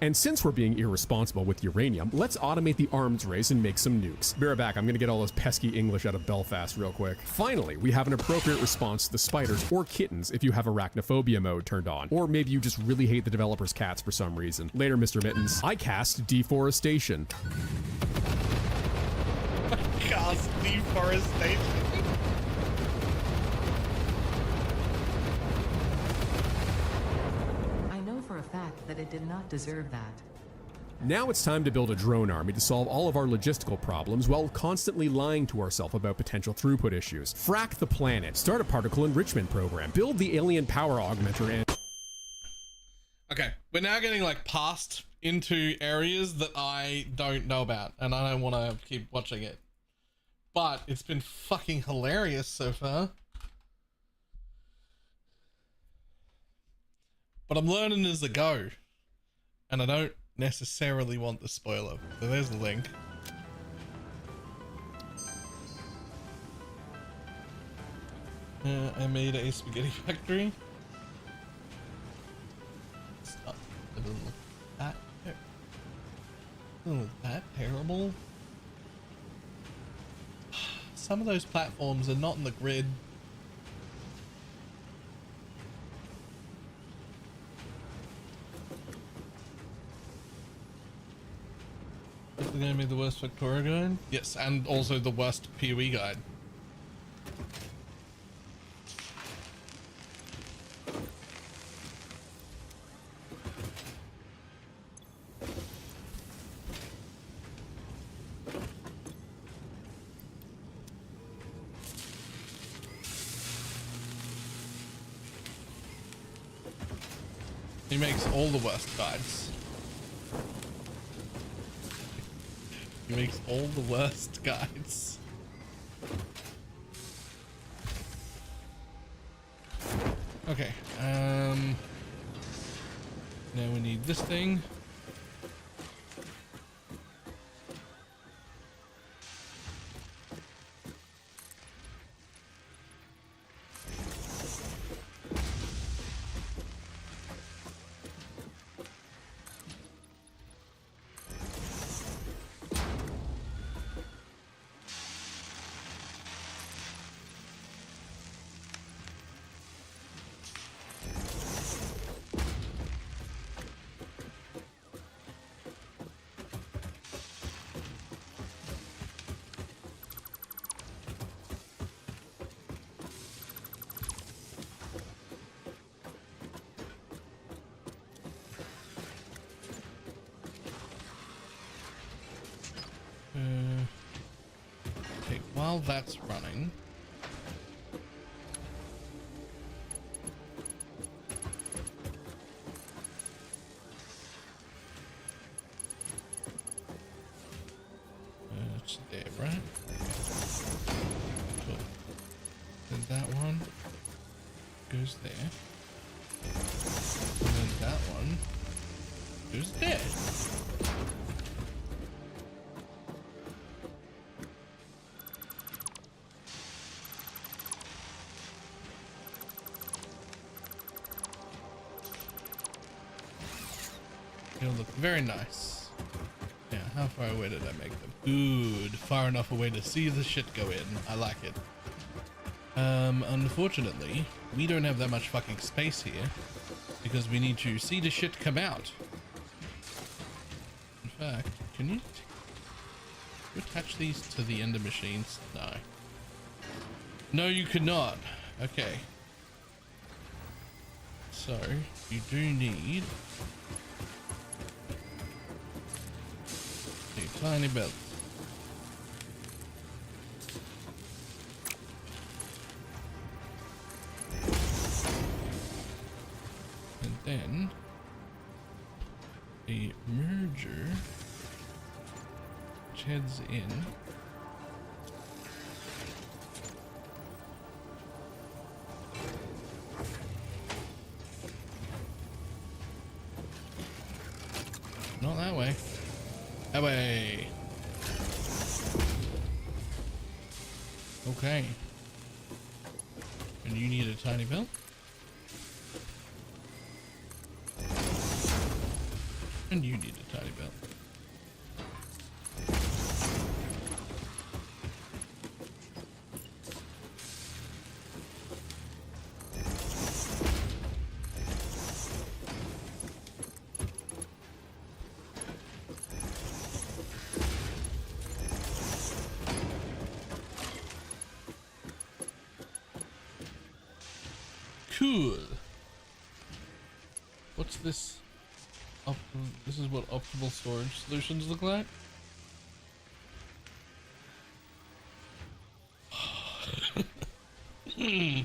And since we're being irresponsible with uranium, let's automate the arms race and make some nukes. Be right back, I'm gonna get all this pesky English out of Belfast real quick. Finally, we have an appropriate response to the spiders or kittens if you have arachnophobia mode turned on. Or maybe you just really hate the developer's cats for some reason. Later, Mr. Mittens. I cast deforestation. Cast deforestation. For a fact that it did not deserve that. Now it's time to build a drone army to solve all of our logistical problems while constantly lying to ourselves about potential throughput issues. Frack the planet, start a particle enrichment program, build the alien power augmenter and... Okay, we're now getting like passed into areas that I don't know about and I don't want to keep watching it. But it's been fucking hilarious so far. But I'm learning as I go, and I don't necessarily want the spoiler. So there's the link. I made a spaghetti factory. It doesn't look that terrible. Some of those platforms are not in the grid. Is it going to be the worst Victoria guide? Yes, and also the worst PoE guide. He makes all the worst guides. He makes all the worst guides. Okay, now we need this thing. Okay, while that's running, it's there, right? Cool. Then that one goes there, and then that one goes there. It'll look very nice. Yeah, how far away did I make them? Good, far enough away to see the shit go in. I like it. Unfortunately, we don't have that much fucking space here because we need to see the shit come out. In fact, can you attach these to the ender machines? No. No, you cannot. Okay. So, you do need a tiny belt. And then a merger which heads in. Not that way. That way. Okay. And you need a tiny belt. And you need a tiny belt. Cool. What's this? This is what optimal storage solutions look like. Do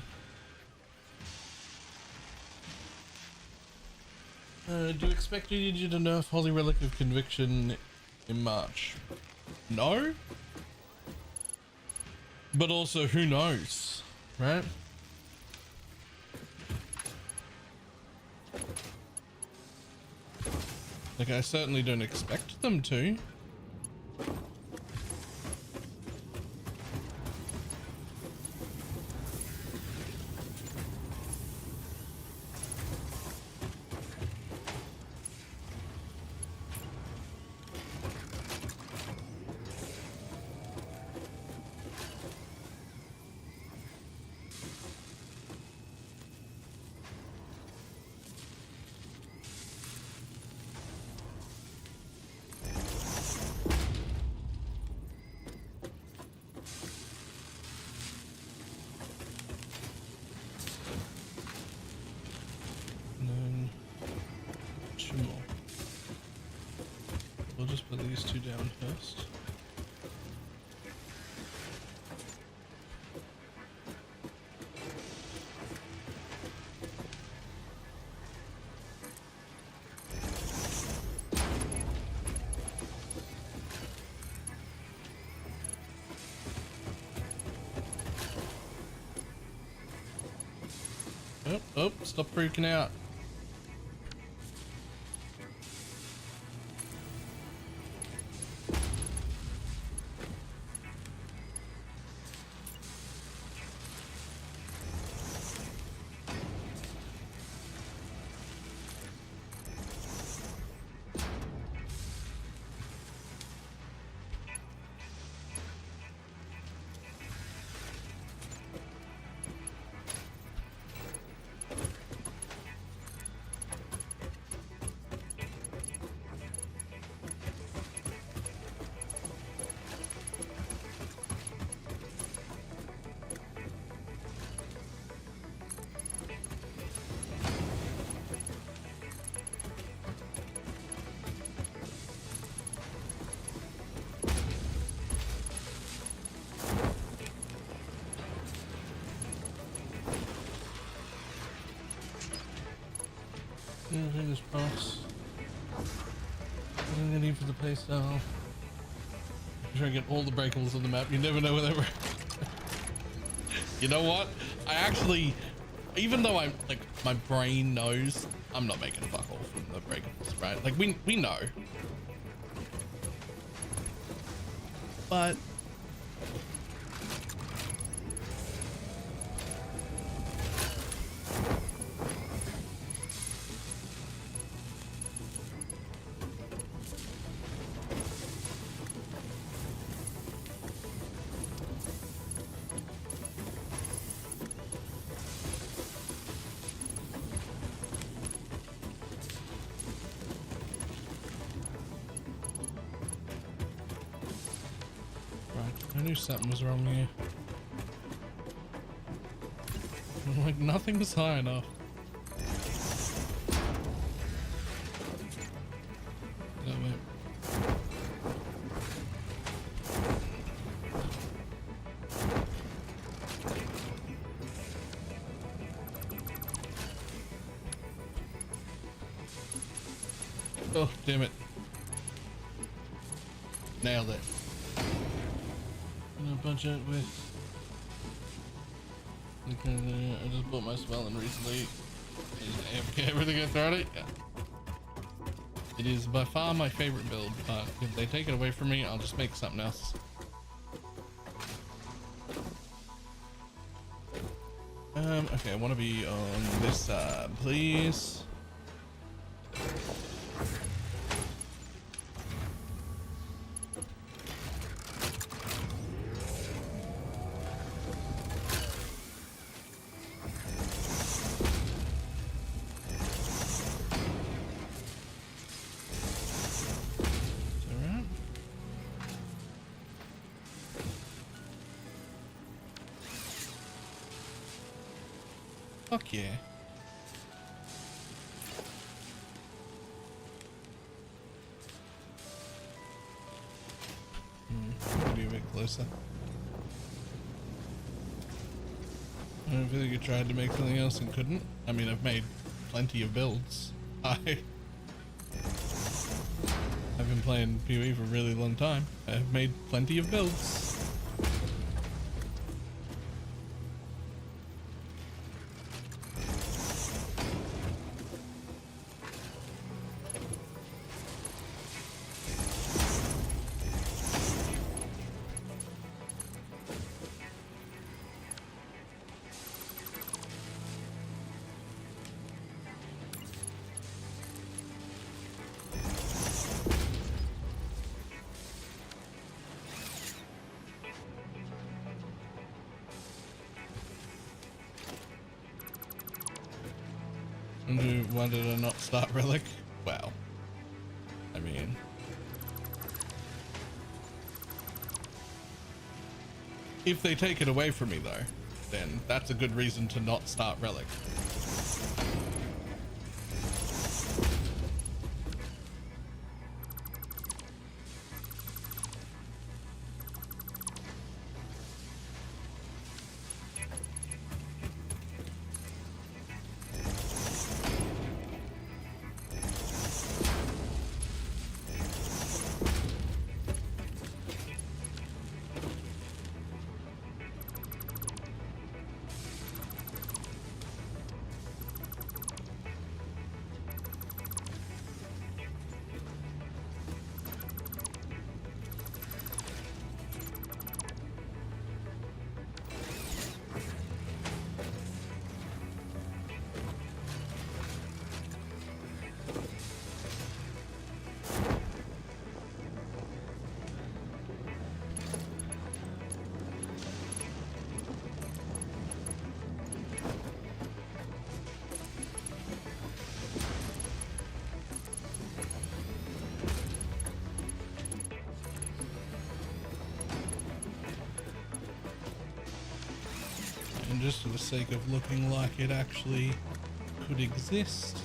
you expect you to nerf Holy Relic of Conviction in March? No. But also, who knows, right? Like, I certainly don't expect them to. We'll just put these two down first. Oh, stop freaking out. Fingers crossed. What am I gonna need for the playstyle? Try and get all the breakables on the map. You never know where they were. You know what? I actually, even though I'm like, my brain knows I'm not making fuck all from the breakables, right? Like we know. But I knew something was wrong here. Like, nothing's high enough. Oh, wait. Oh, damn it. Nailed it. I'm gonna bunch it with... I just bought my spell in recently. Is everything gets ready? Yeah. It is by far my favorite build, but if they take it away from me, I'll just make something else. Okay, I want to be on this side, please. Fuck yeah. Be a bit closer. I don't feel like you tried to make something else and couldn't. I mean, I've made plenty of builds. I've been playing PoE for a really long time. I've made plenty of builds. Why did I not start Relic? Well, I mean, if they take it away from me though, then that's a good reason to not start Relic. Just for the sake of looking like it actually could exist.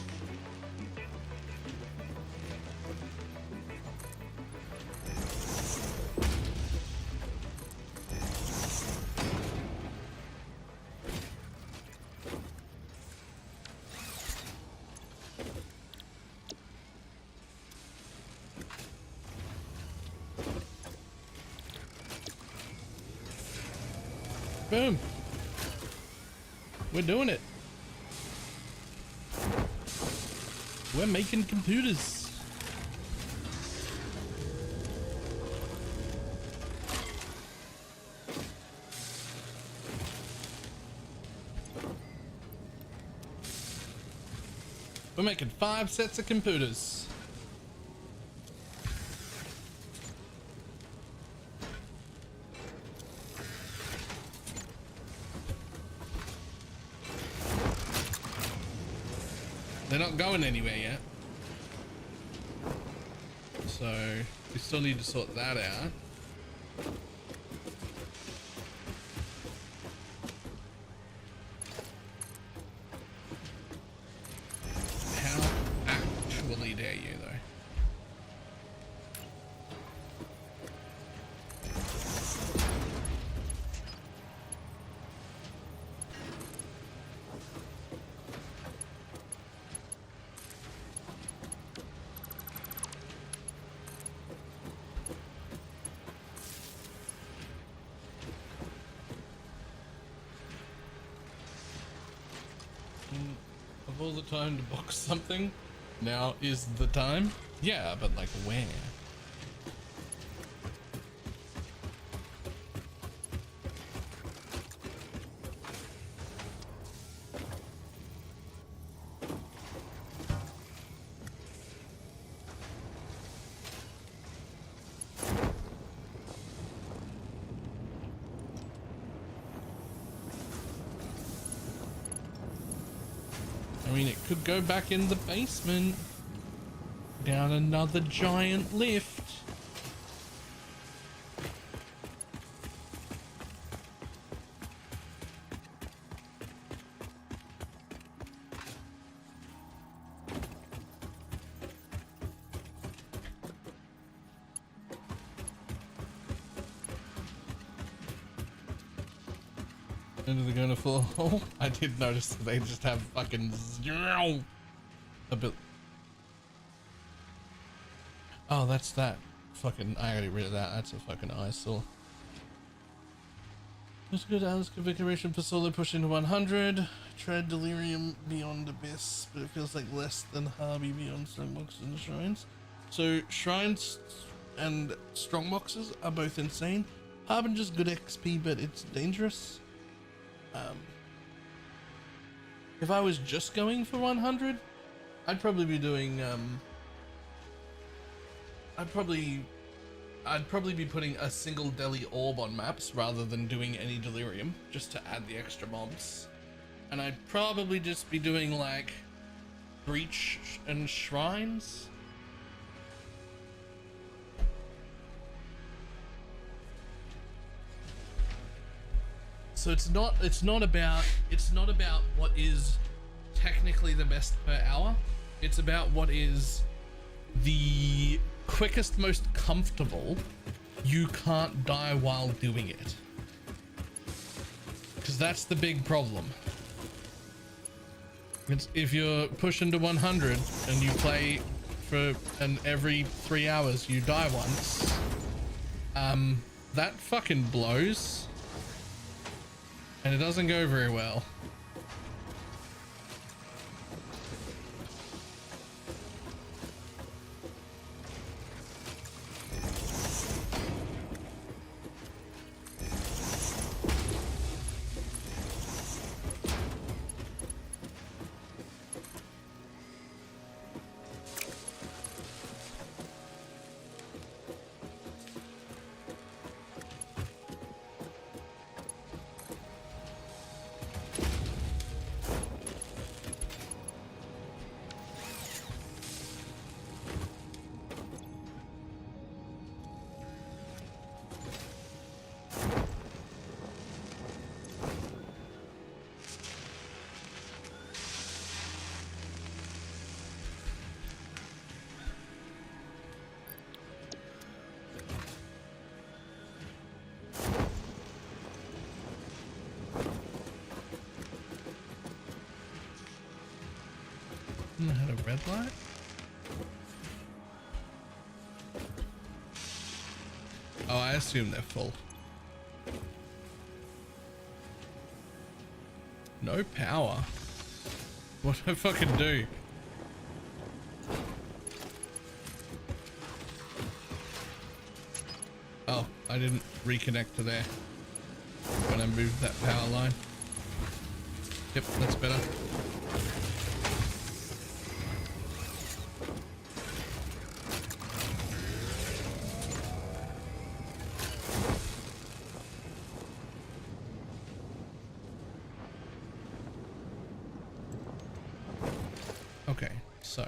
Boom. We're doing it. We're making computers. We're making 5 sets of computers. They're not going anywhere yet. So we still need to sort that out. How actually dare you though? all the time to box something. Now is the time. Yeah, but like where? I mean, it could go back in the basement, down another giant lift. Into the gonna fall hole. I did notice that they just have fucking zero. A bit. Oh, that's that. Fucking. I gotta get rid of that. That's a fucking eyesore. It's good. Alice configuration for solo push into 100. Tread delirium beyond abyss, but it feels like less than Harvey beyond strongboxes and shrines. So shrines and strongboxes are both insane. Harbinger's good XP, but it's dangerous. If I was just going for 100, I'd probably be doing I'd probably be putting a single deli orb on maps rather than doing any delirium, just to add the extra mobs. And I'd probably just be doing like breach and shrines. So it's not about what is technically the best per hour. It's about what is the quickest, most comfortable. You can't die while doing it, because that's the big problem. It's if you're pushing to 100 and you play and every 3 hours you die once, that fucking blows. And it doesn't go very well. Had a red light? Oh, I assume they're full. No power? What do I fucking do? Oh, I didn't reconnect to there when I moved that power line. Yep, that's better. Okay, so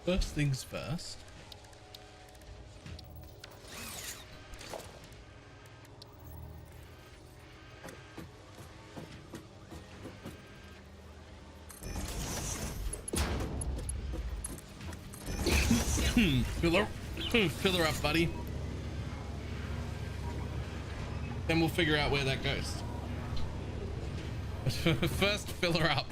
first things first. Fill her up, buddy. Then we'll figure out where that goes. First, fill her up.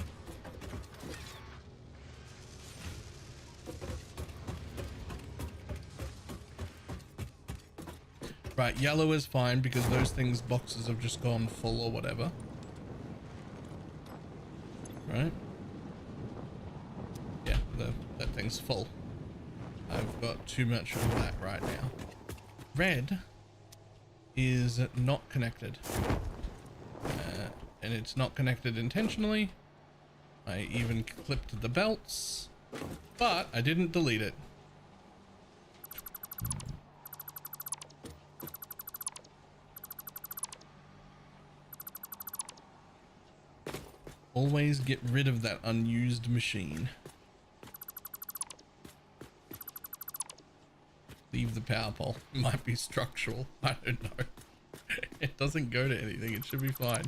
Right, yellow is fine because those things boxes have just gone full or whatever. right? Yeah, that thing's full. I've got too much of that right now. Red is not connected. And it's not connected intentionally. I even clipped the belts, but I didn't delete it. Always get rid of that unused machine. Leave the power pole. It might be structural. I don't know. It doesn't go to anything. It should be fine.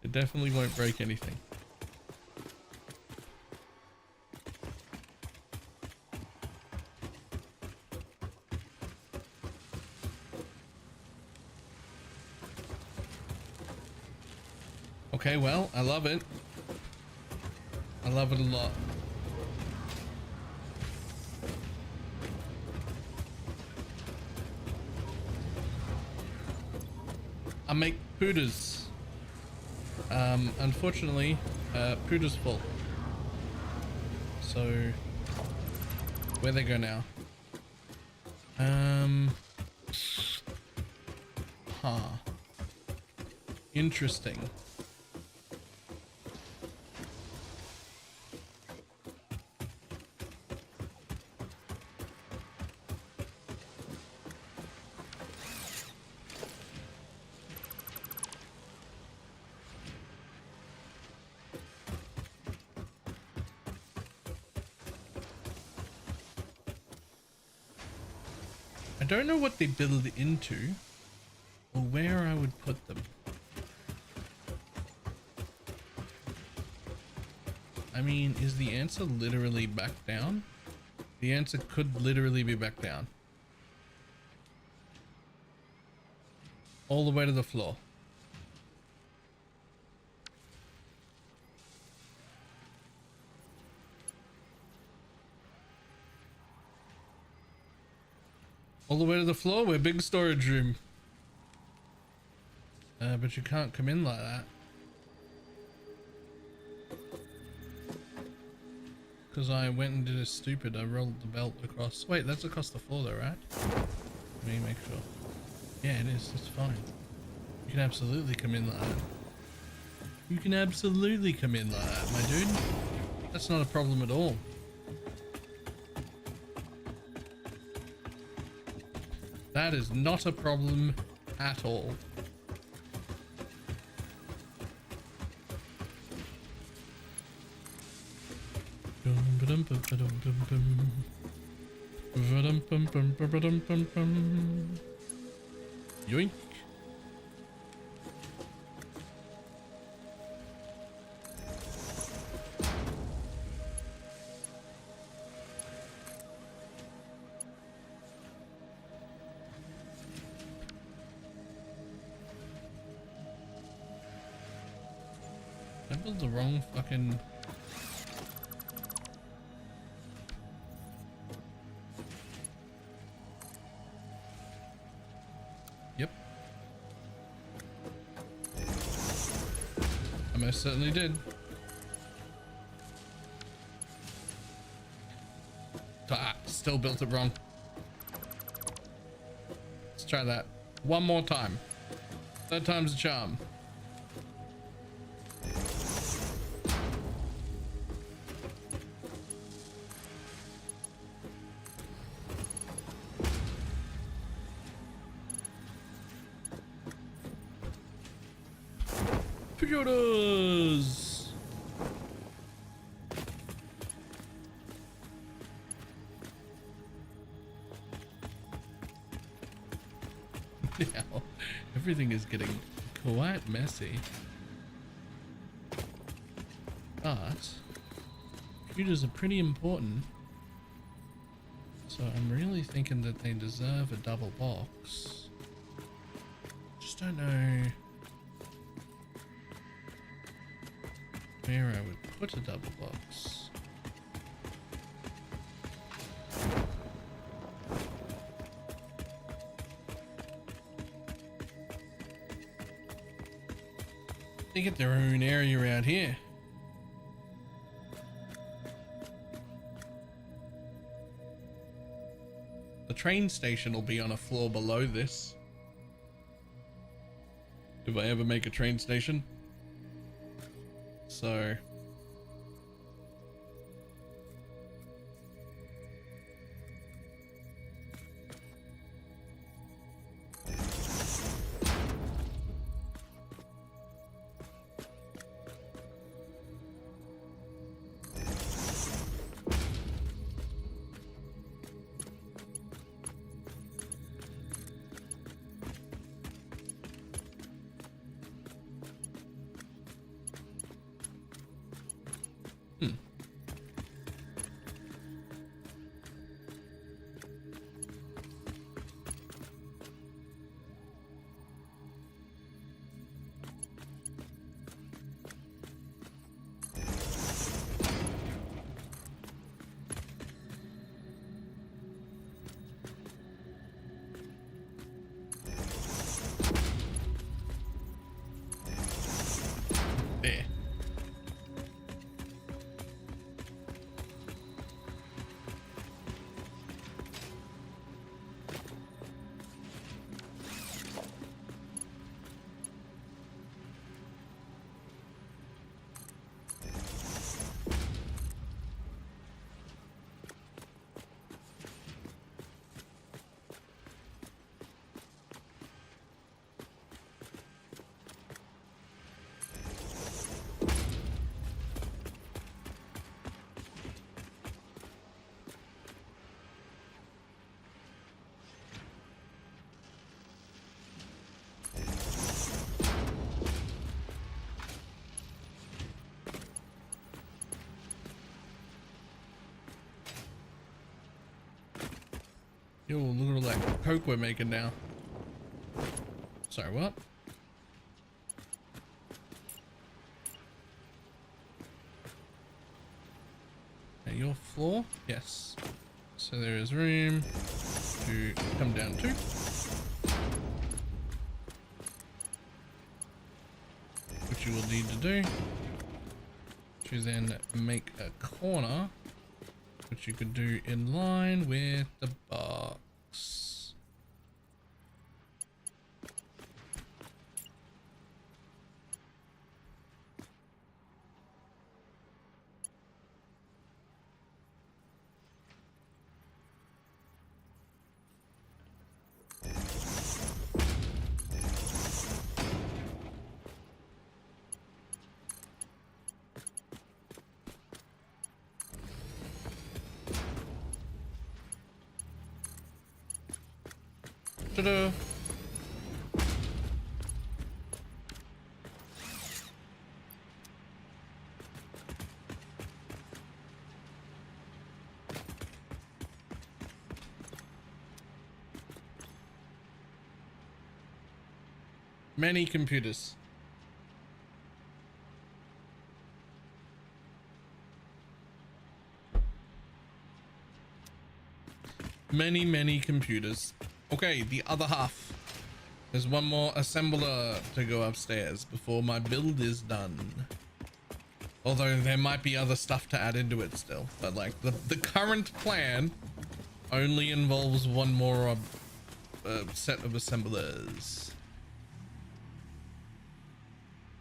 It definitely won't break anything. Okay, well, I love it. I love it a lot. I make pooders. Unfortunately, pooder's full. So, where they go now? Huh. Interesting. I don't know what they build into or where I would put them. I mean, is the answer literally back down? The answer could literally be back down. All the way to the floor. All the way to the floor, we're big storage room. But you can't come in like that. Because I went and did a stupid, I rolled the belt across. Wait, that's across the floor though, right? Let me make sure. Yeah, it is, it's fine. You can absolutely come in like that. You can absolutely come in like that, my dude. That's not a problem at all. That is not a problem at all. Yoink. I built the wrong fucking... Yep. I most certainly did. Ah, still built it wrong. Let's try that one more time. Third time's a charm. Potatoes. Now, everything is getting quite messy. But computers are pretty important. So I'm really thinking that they deserve a double box. Just don't know where I would put a double box. They get their own area around here. train station will be on a floor below this. If I ever make a train station. So... there. Yo, look at all that coke we're making now. Sorry, what? At your floor? Yes. So there is room to come down to. Which you will need to do. To then make a corner. Which you could do in line with the box. Ta-da! Many computers. Many computers. Okay, the other half. There's one more assembler to go upstairs before my build is done. Although there might be other stuff to add into it still. But like the current plan only involves one more set of assemblers.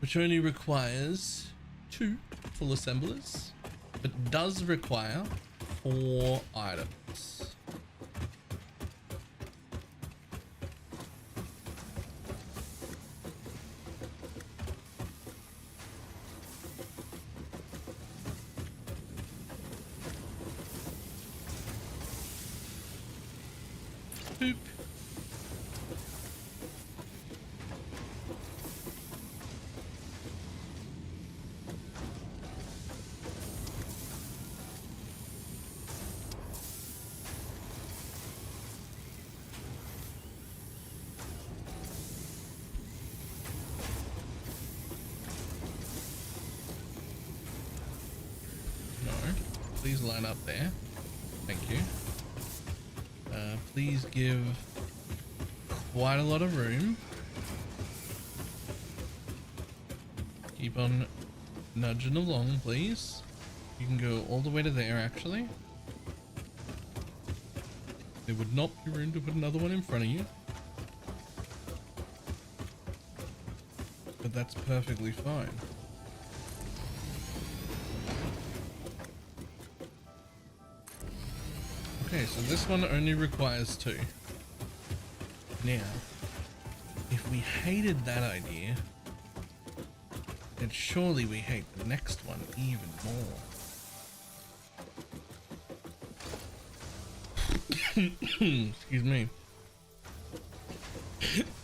Which only requires 2 full assemblers. But does require 4 items. Boop. No, please line up there. Thank you. Please give quite a lot of room. Keep on nudging along, please. You can go all the way to there, actually. There would not be room to put another one in front of you. But that's perfectly fine. Okay, so this one only requires 2. Now, if we hated that idea, then surely we hate the next one even more. Excuse me.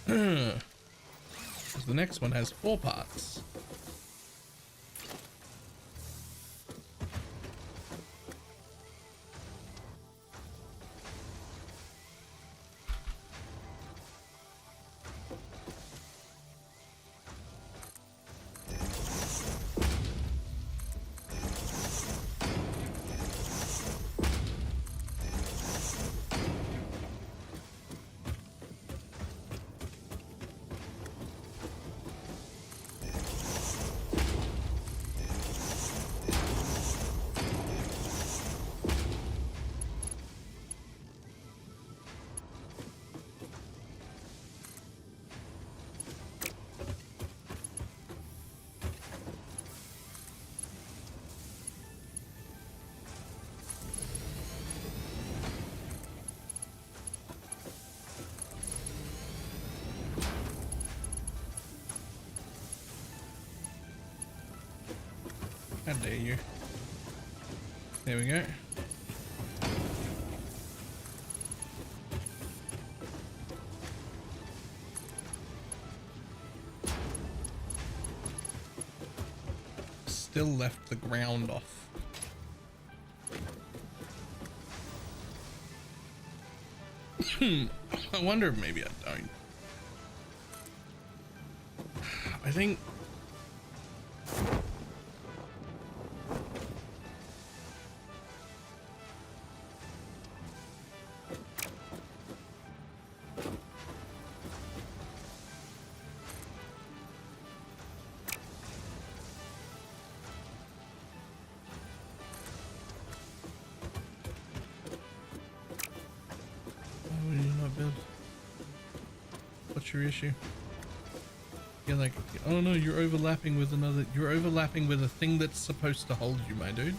Because the next one has 4 parts. How dare you? There we go. Still left the ground off. I wonder if maybe I don't. I think your issue. You're like, oh no, you're overlapping with another, you're overlapping with a thing that's supposed to hold you, my dude.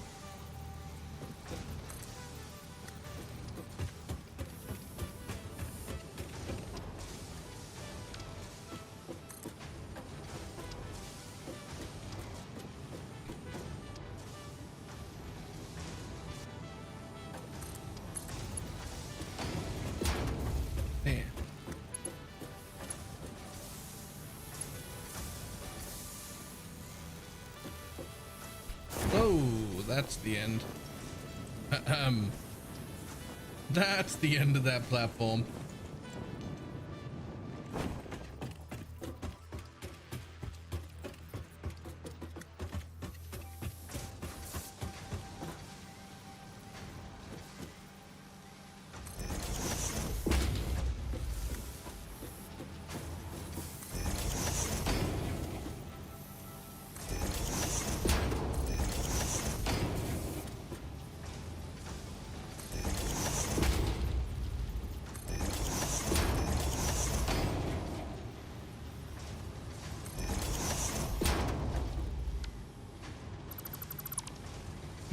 That's the end. That's the end of that platform.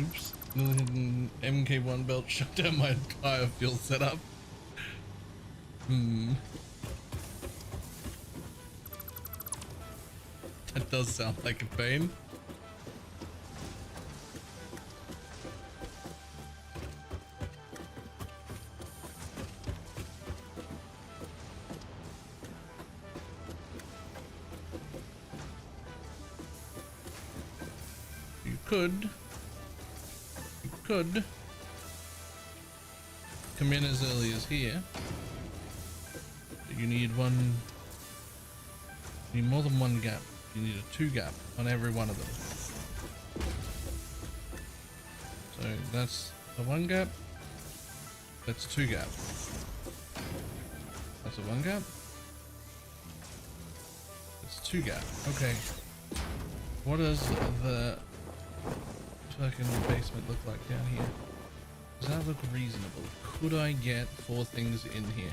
Oops. MK1 belt shut down my entire fuel setup. That does sound like a pain. You could come in as early as here, but you need more than one gap. You need a 2 gap on every one of them. So that's the 1 gap, that's 2 gap, that's a 1 gap, that's 2 gap. Okay, what does the fucking basement look like down here? Does that look reasonable? Could I get 4 things in here?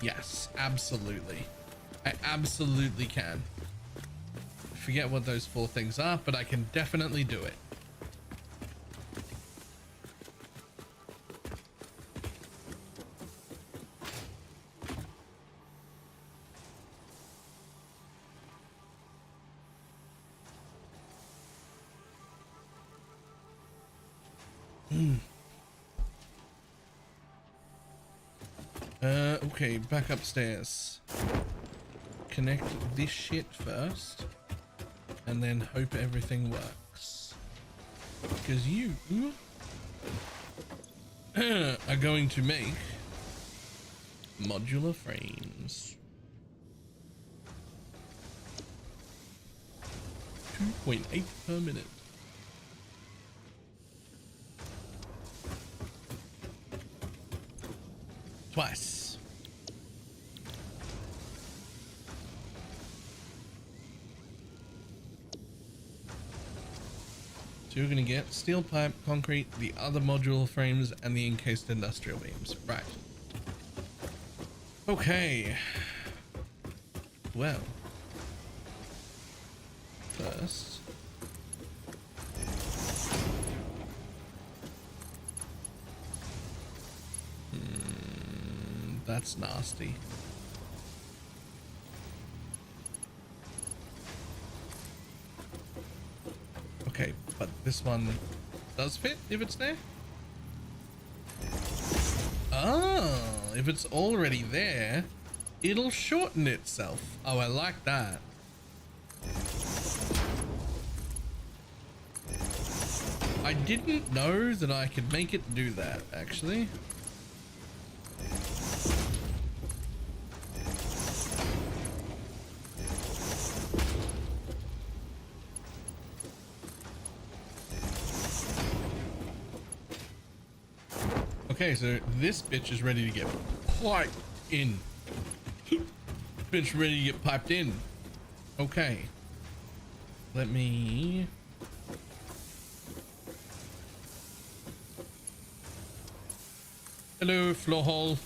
Yes, absolutely. I absolutely can. Forget what those 4 things are, but I can definitely do it. Okay, back upstairs. Connect this shit first, and then hope everything works. Because you are going to make modular frames. 2.8 per minute. Twice. So you're gonna get steel pipe, concrete, the other modular frames, and the encased industrial beams. Right. Okay. Well. First. That's nasty. Okay, but this one does fit if it's there. Oh, if it's already there, it'll shorten itself. Oh, I like that. I didn't know that I could make it do that, actually. Okay, so this bitch is ready to get piped in. Bitch ready to get piped in. Okay. Let me... Hello, floor hole.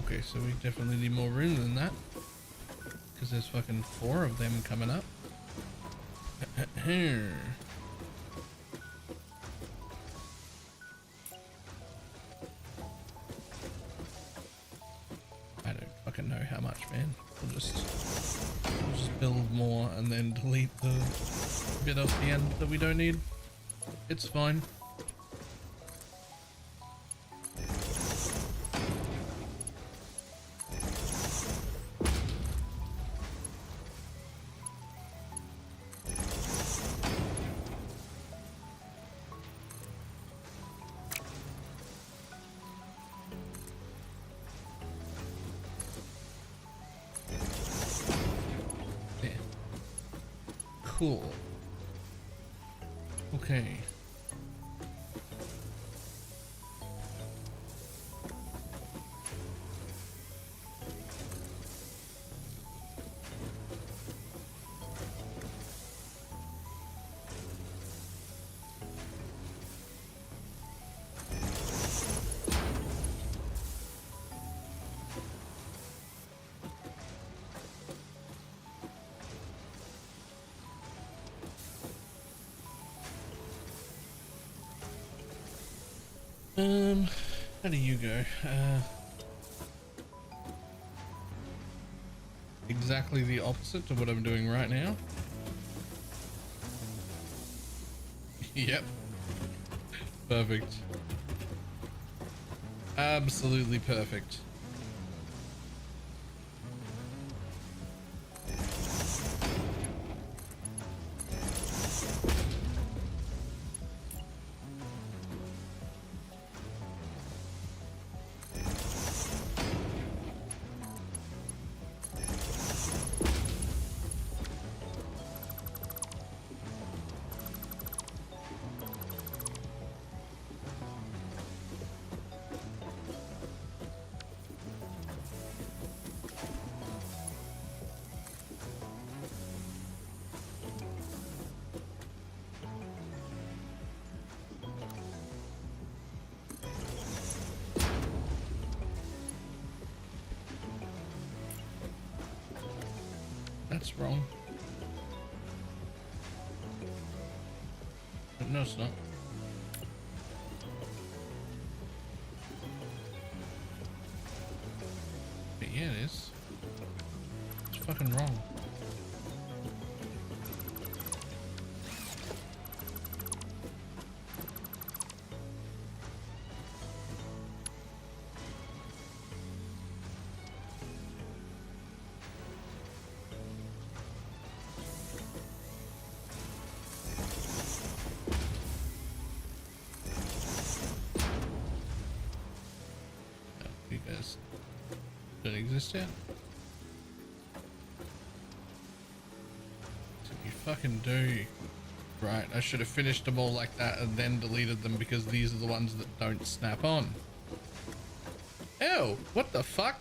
Okay, so we definitely need more room than that. Because there's fucking 4 of them coming up. I don't fucking know how much, man. We'll just build more and then delete the bit off the end that we don't need. It's fine. Cool. Okay. How do you go? Exactly the opposite to what I'm doing right now. Yep. Perfect. Absolutely perfect. That's wrong. No, it's not. But yeah, it is. It's fucking wrong. You guys don't exist yet? So you fucking do. Right, I should have finished them all like that and then deleted them because these are the ones that don't snap on. Ew, what the fuck?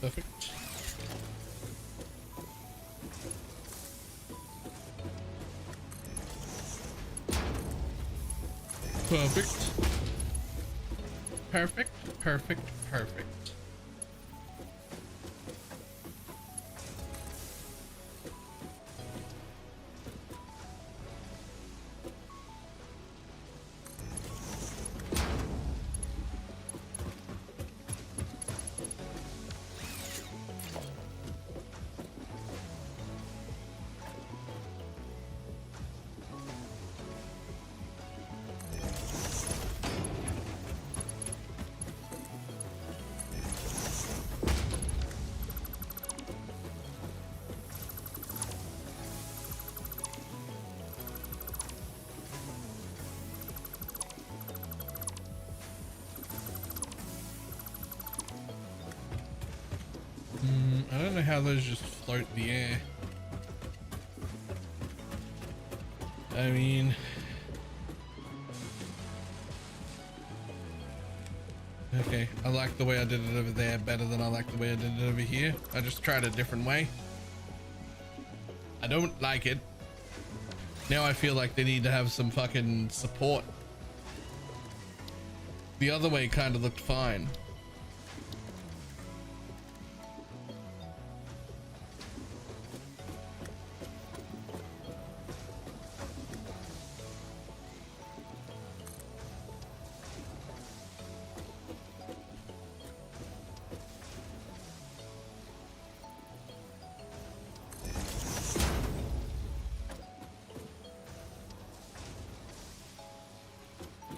Perfect. Perfect. Perfect, perfect, perfect. I don't know how those just float in the air. I mean, okay, I like the way I did it over there better than I like the way I did it over here. I just tried a different way. I don't like it. Now I feel like they need to have some fucking support. The other way kind of looked fine.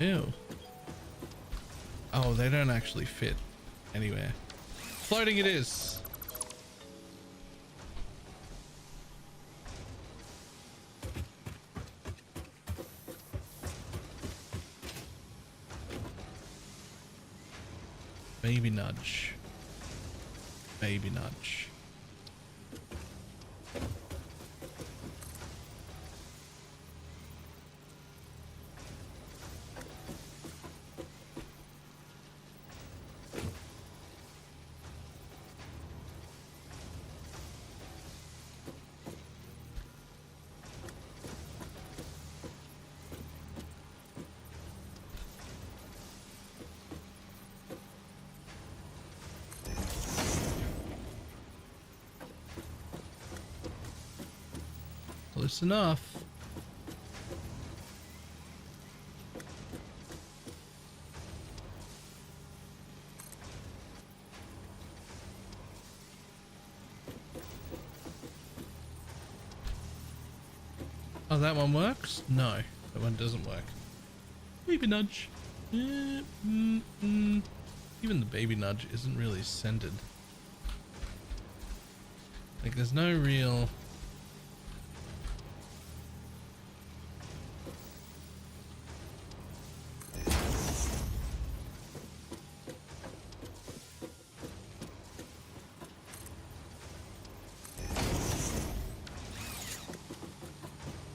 Ew. Oh, they don't actually fit anywhere. Floating it is. Baby nudge. Baby nudge. Close enough. Oh, that one works? No, that one doesn't work. Baby nudge. Even the baby nudge isn't really centered. Like, there's no real...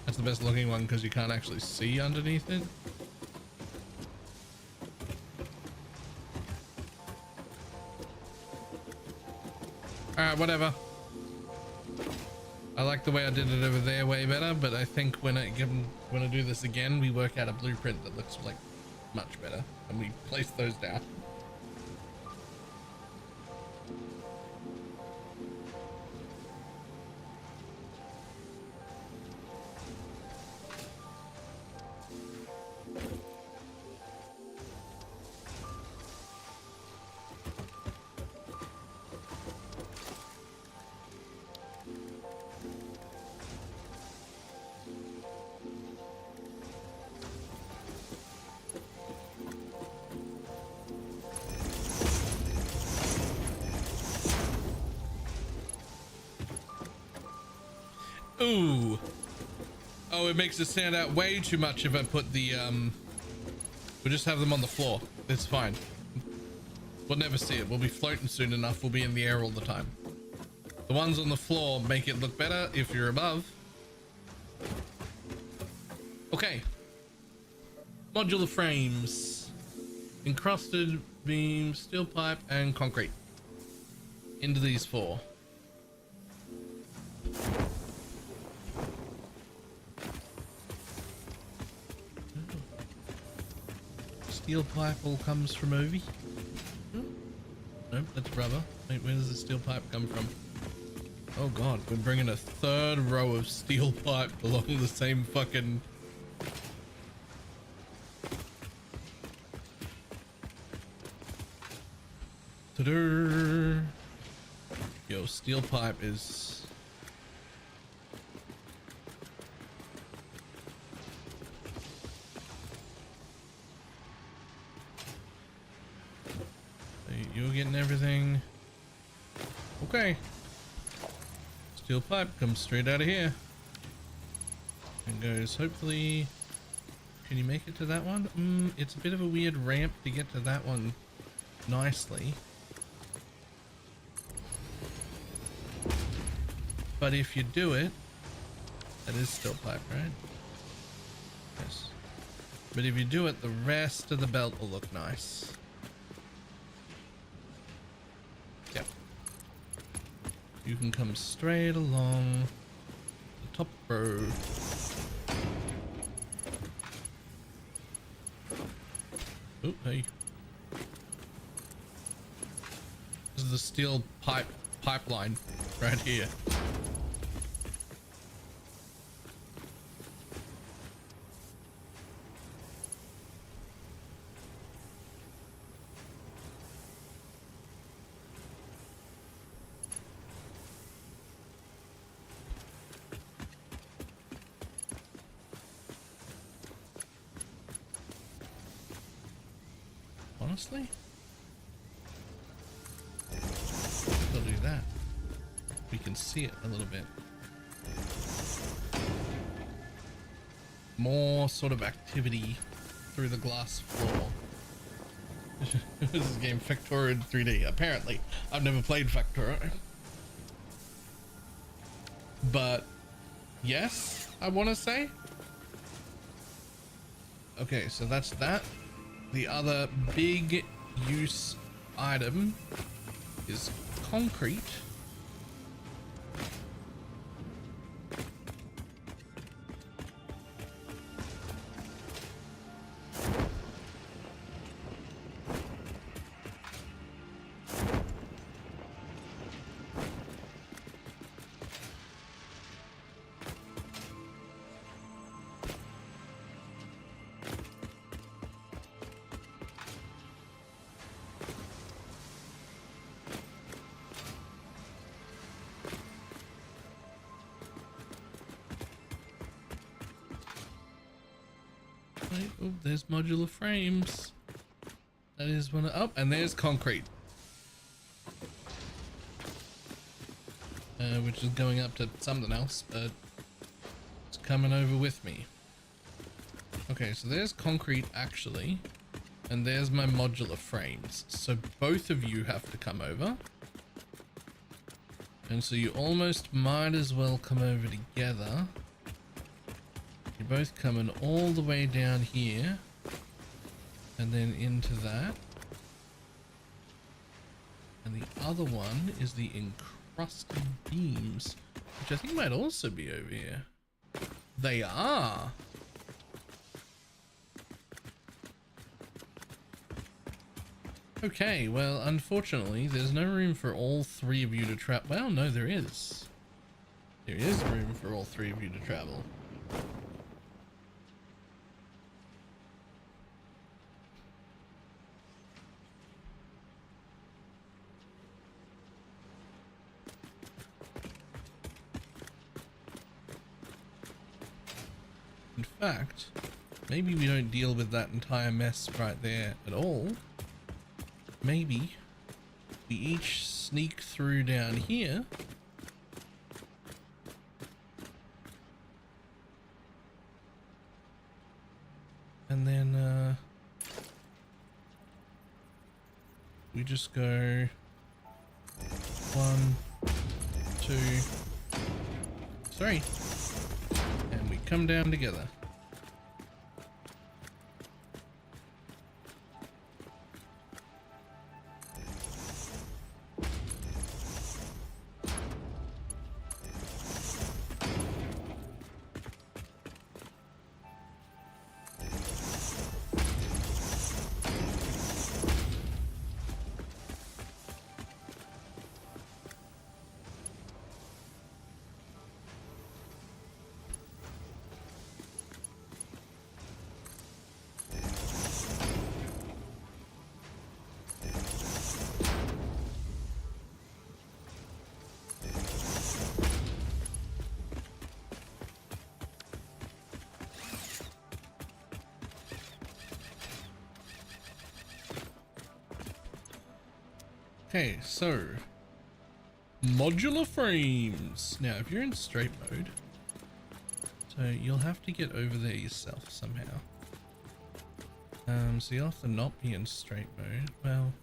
That's the best looking one because you can't actually see underneath it. Alright, whatever. I like the way I did it over there way better, but I think when I do this again, we work out a blueprint that looks like much better, and we place those down. Ooh. Oh, it makes it stand out way too much if I put the, we'll just have them on the floor. It's fine. We'll never see it. We'll be floating soon enough. We'll be in the air all the time. The ones on the floor make it look better if you're above. Okay. Modular frames. Encrusted beam, steel pipe, and concrete. Into these 4. Steel pipe all comes from Ovi. Nope, that's rubber. Wait, where does the steel pipe come from? Oh god, we're bringing a 3rd row of steel pipe along the same fucking... Ta-da! Yo, steel pipe is... You're getting everything. Okay. Steel pipe comes straight out of here. And goes, hopefully... Can you make it to that one? It's a bit of a weird ramp to get to that one nicely. But if you do it... That is steel pipe, right? Yes. But if you do it, the rest of the belt will look nice. You can come straight along the top row. Oh, hey. This is the steel pipeline right here. Honestly, we'll do that. We can see it a little bit more, sort of activity through the glass floor. This is a game Factora in 3D. Apparently, I've never played Factora, but yes, I want to say. Okay, so that's that. The other big use item is concrete. Wait, oh, there's modular frames. That is one. Oh, and there's concrete. Which is going up to something else, but it's coming over with me. Okay, so there's concrete actually, and there's my modular frames. So both of you have to come over. And so you almost might as well come over together. You're both coming all the way down here and then into that. And the other one is the encrusted beams, which I think might also be over here. They are. Okay, well, unfortunately, there's no room for all three of you to travel. Well, no, there is. There is room for all three of you to travel. In fact, maybe we don't deal with that entire mess right there at all. Maybe we each sneak through down here. And then we just go 1, 2, 3. And we come down together. Okay, so modular frames. Now, if you're in straight mode, so you'll have to get over there yourself somehow. So you'll have to not be in straight mode. Well,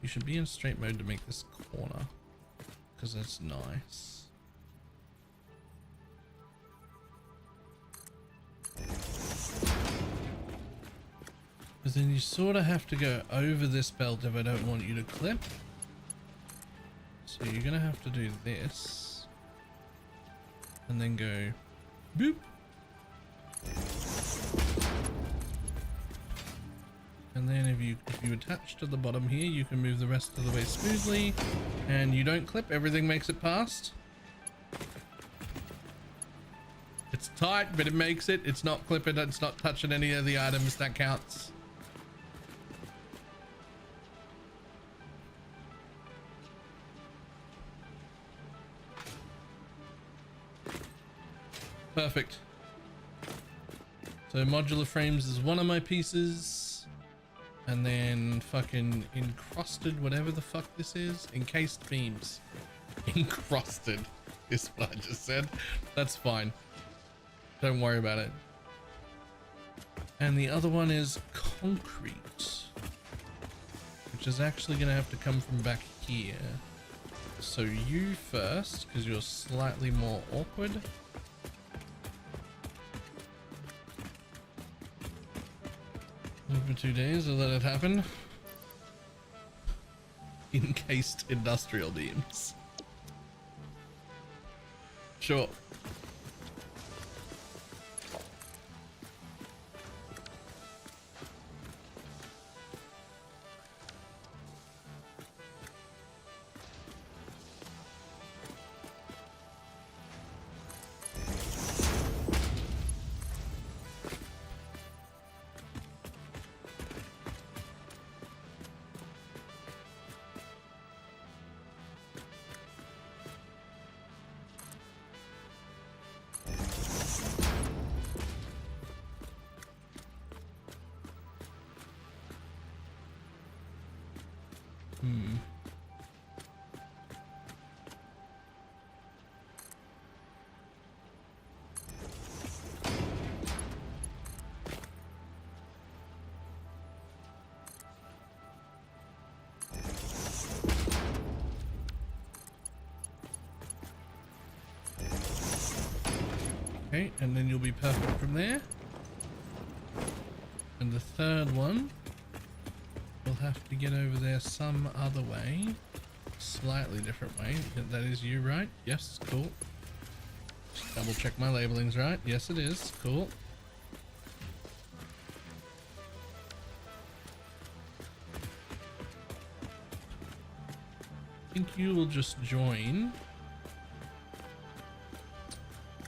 you should be in straight mode to make this corner, because that's nice. But then you sort of have to go over this belt if I don't want you to clip. So you're gonna have to do this and then go boop. And then if you attach to the bottom here, you can move the rest of the way smoothly, and you don't clip, everything makes it past. It's tight, but it makes it. It's not clipping, it's not touching any of the items, that counts. Perfect. So modular frames is one of my pieces, and then fucking encrusted, whatever the fuck this is, encased beams. Encrusted is what I just said. That's fine. Don't worry about it. And the other one is concrete, which is actually gonna have to come from back here. So you first, because you're slightly more awkward. For 2 days, I'll let it happen. Encased industrial beams. Sure. Okay, and then you'll be perfect from there. And the third one, we'll have to get over there some other way. Slightly different way. That is you, right? Yes, cool. Just double check my labeling's right. Yes, it is. Cool. I think you will just join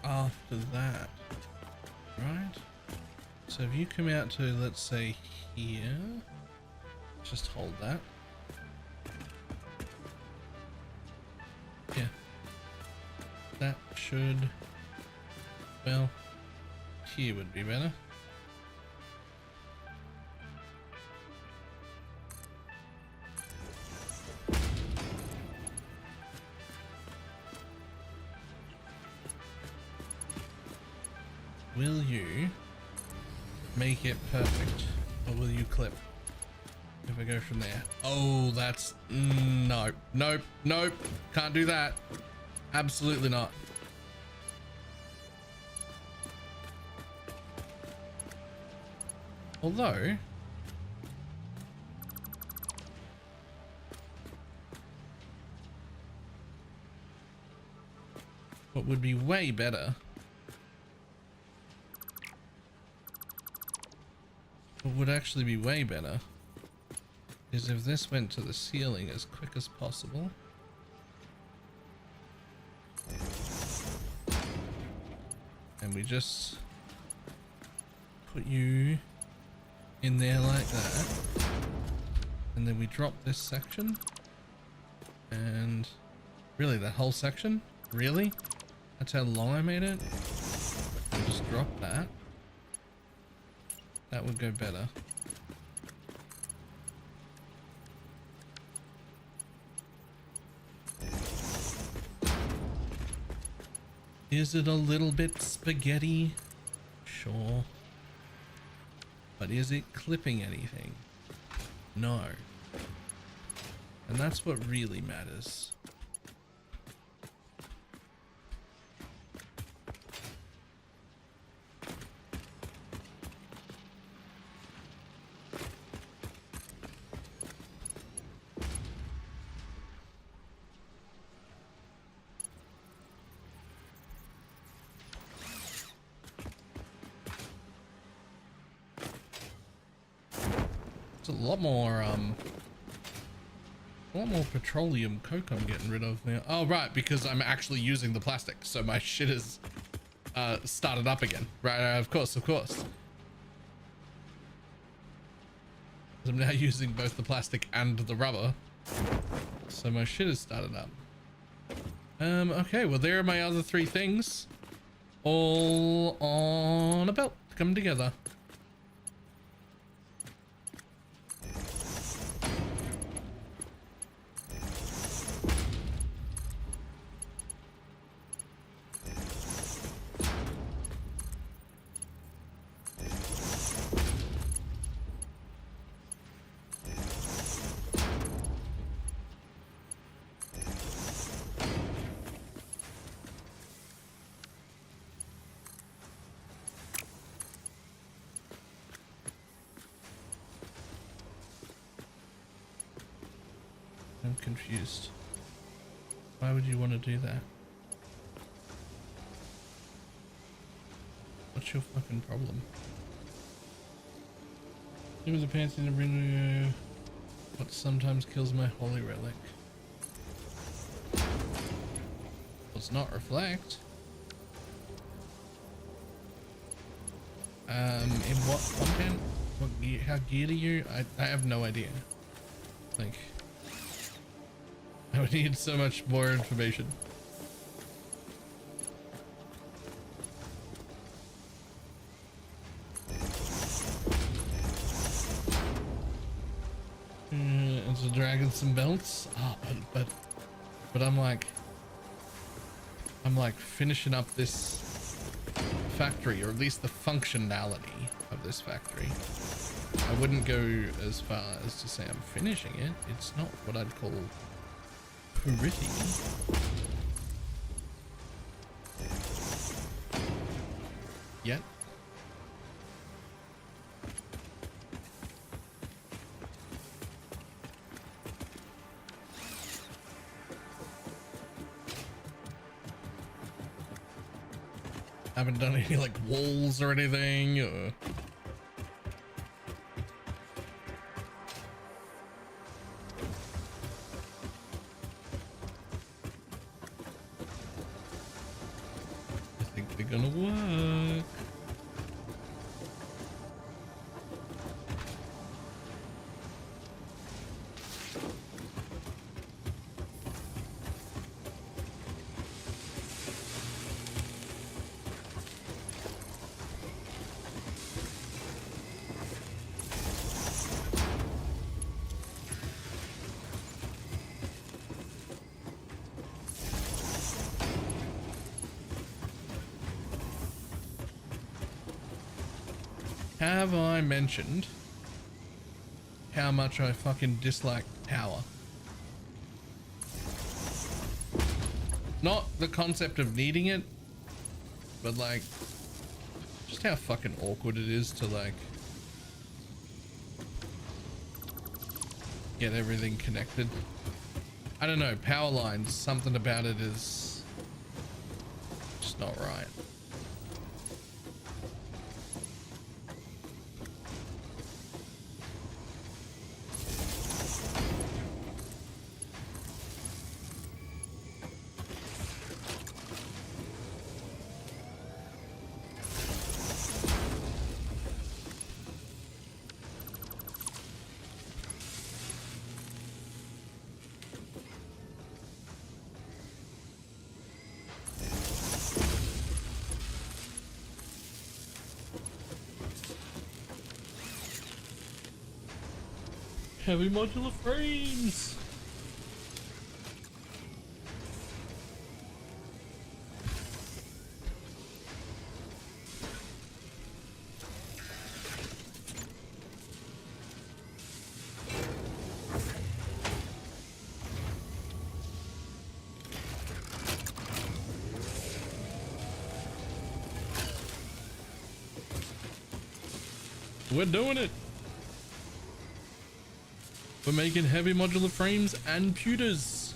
after that, right? So if you come out to, let's say, here, just hold that. Yeah. That should, well, here would be better. Will you make it perfect, or will you clip if I go from there? Oh, that's no, nope, nope, can't do that. Absolutely not. Although what would be way better, what would actually be way better, is if this went to the ceiling as quick as possible. And we just put you in there like that. And then we drop this section. And really, that whole section? Really? That's how long I made it? We just drop that. That would go better. Is it a little bit spaghetti? Sure. But is it clipping anything? No. And that's what really matters. It's a lot more petroleum coke I'm getting rid of now. Oh, right, because I'm actually using the plastic, so my shit is started up again. Right, of course. I'm now using both the plastic and the rubber, so my shit is started up. Okay, well, there are my other three things, all on a belt, come together. I'm confused. Why would you want to do that? What's your fucking problem? Give me the pants in the window. What sometimes kills my holy relic. Does not reflect. In what content? What gear, how geared are you? I have no idea. Like, I would need so much more information. It's the dragons some belts. Ah, but I'm like finishing up this factory, or at least the functionality of this factory. I wouldn't go as far as to say I'm finishing it. It's not what I'd call pretty. Yet. Haven't done any like walls or anything. I think they're gonna work. Have I mentioned how much I fucking dislike power? Not the concept of needing it, but like just how fucking awkward it is to like get everything connected. I don't know, power lines, something about it is just not right. Heavy modular frames. We're doing it. We're making heavy modular frames and pewters.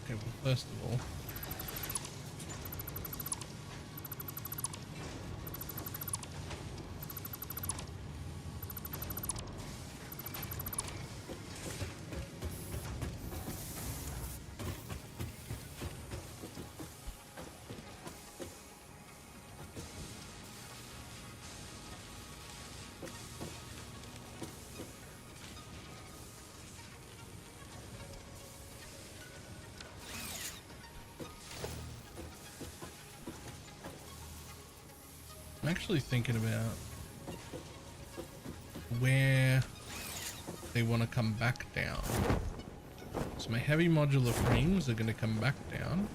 Okay, well, first of all, I'm actually thinking about where they want to come back down. So my heavy modular frames are going to come back down.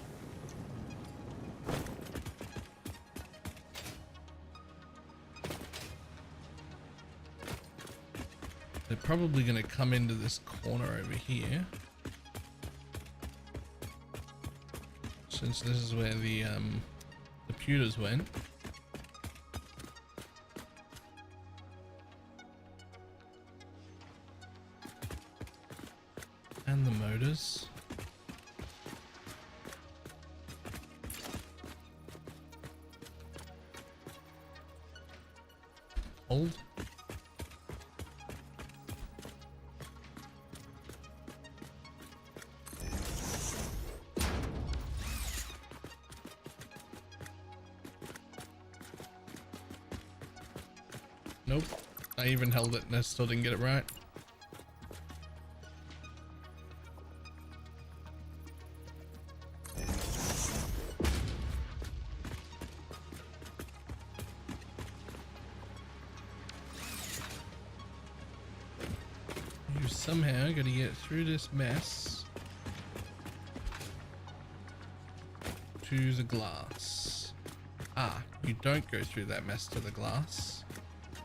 They're probably going to come into this corner over here, since this is where the pewters went. And the motors. Hold. Nope. I even held it and I still didn't get it right. You somehow gotta get through this mess to the glass. Ah, you don't go through that mess to the glass.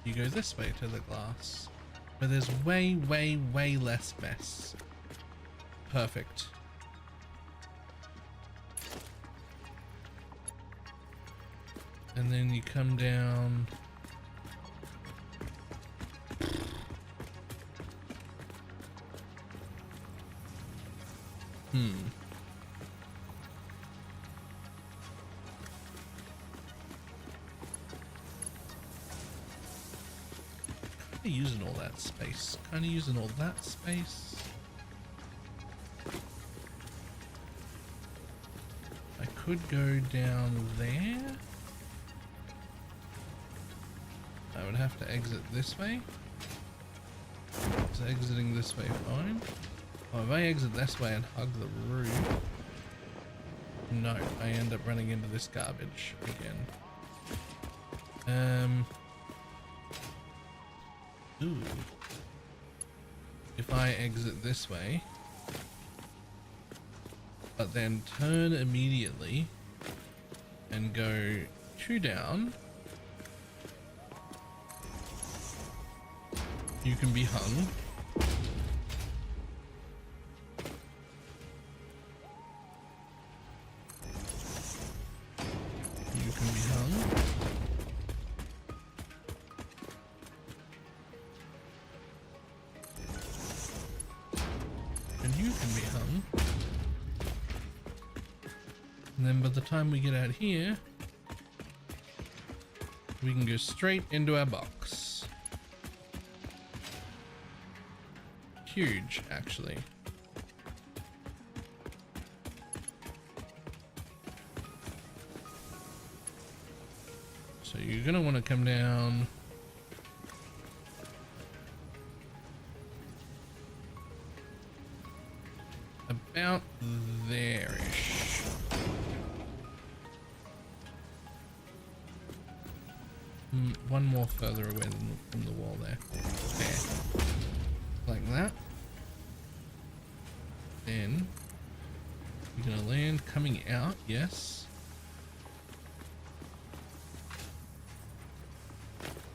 You go this way to the glass, where there's way, way, way less mess. Perfect. And then you come down. Using all that space. Kind of using all that space. I could go down there. I would have to exit this way. Is exiting this way fine? Oh, if I exit this way and hug the roof, no, I end up running into this garbage again. Ooh. If I exit this way, but then turn immediately and go 2 down, you can be hung. You can be hung. You can be hung. And then by the time we get out here, we can go straight into our box. Huge, actually. So you're gonna want to come down about there-ish. One more further away from the wall there. There. Like that. Then you're gonna land coming out, yes.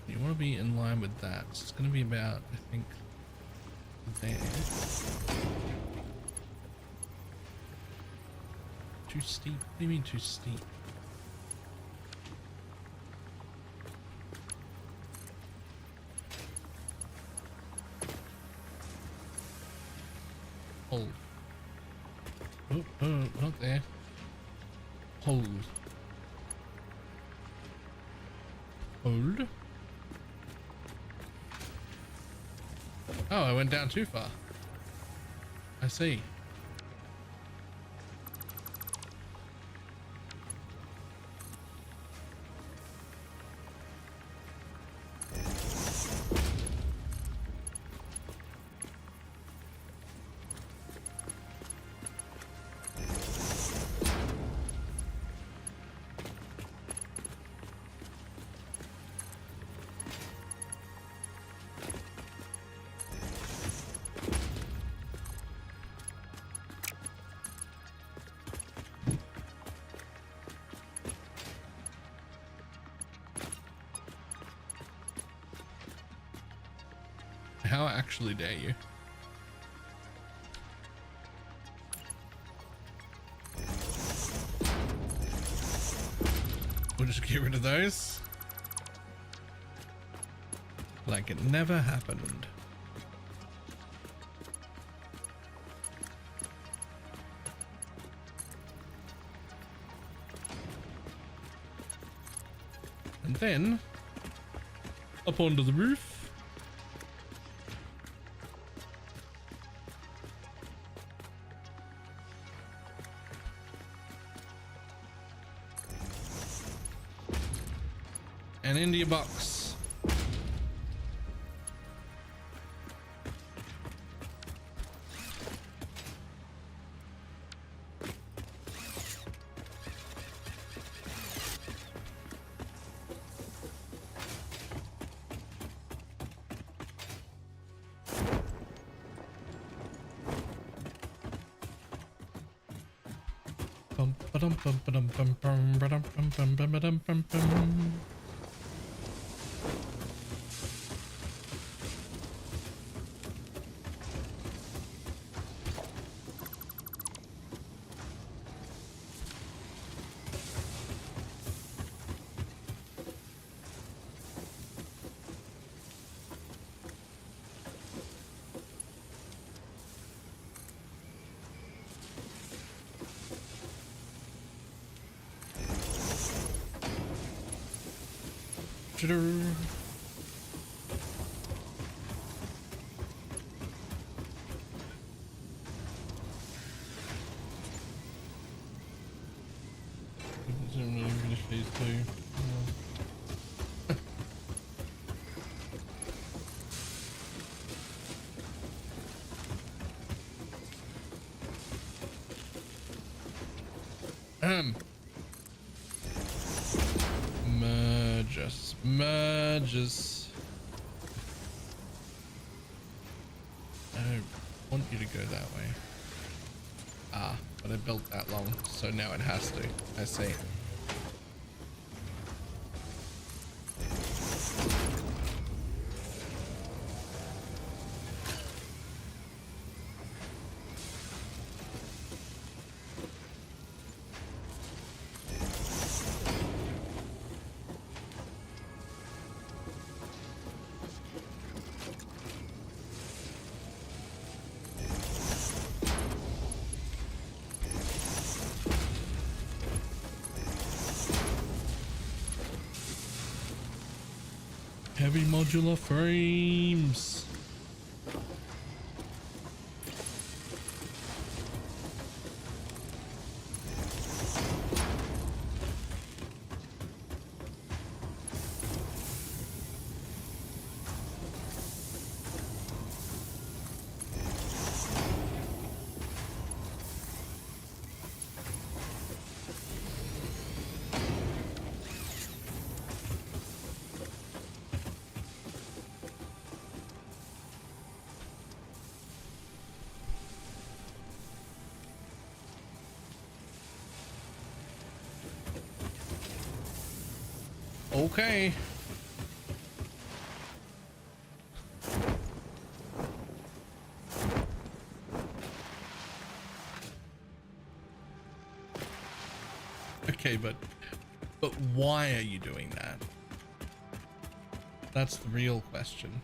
You want to be in line with that. So it's gonna be about, I think, there. Too steep? What do you mean too steep? Hold. Oh, not there. Hold. Hold. Oh, I went down too far. I see. How actually dare you? We'll just get rid of those. Like it never happened. And then up onto the roof. And into your box. Bum, ba-dum, bum, ba-dum, bum, bum, ba-dum, bum, bum, bum, ba-dum, bum, bum. Didn't really finish phase 2. Merges. I don't want you to go that way. Ah, but I built that long, so now it has to. I see. Heavy modular frames. Okay. Okay, but why are you doing that? That's the real question.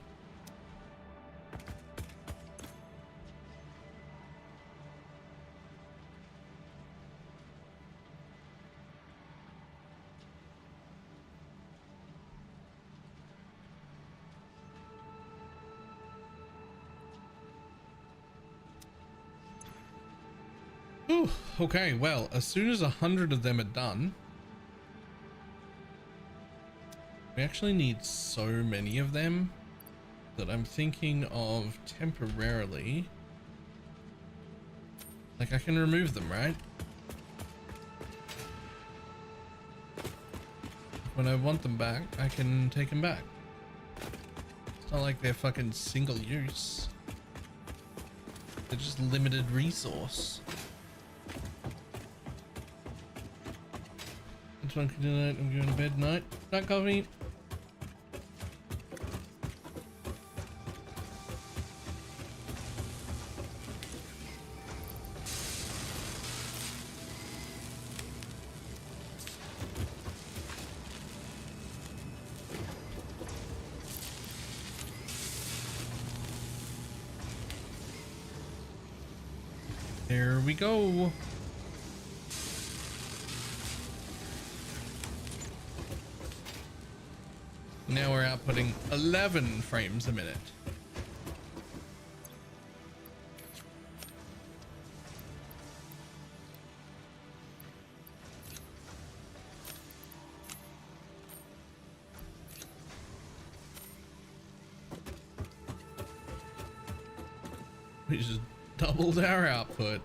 Ooh, okay, well, as soon as 100 of them are done, we actually need so many of them that I'm thinking of temporarily, like I can remove them, right? When I want them back, I can take them back. It's not like they're fucking single use. They're just limited resource. This one can do that. I'm going to bed night. Night coffee. There we go. Now we're outputting 11 frames a minute. We just doubled our output.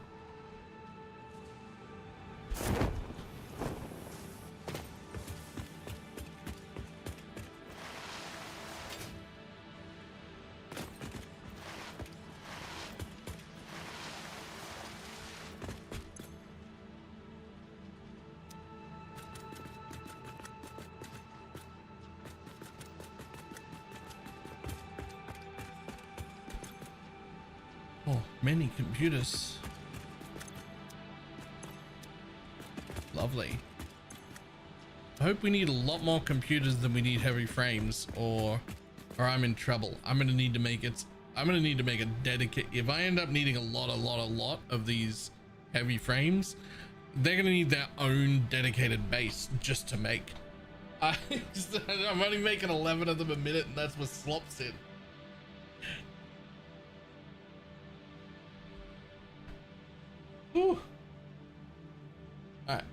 Many computers. Lovely. I hope we need a lot more computers than we need heavy frames, or I'm in trouble. I'm gonna need to make a dedicated, if I end up needing a lot of these heavy frames, they're gonna need their own dedicated base just to make. I'm only making 11 of them a minute, and that's what slops in. Whew. All right,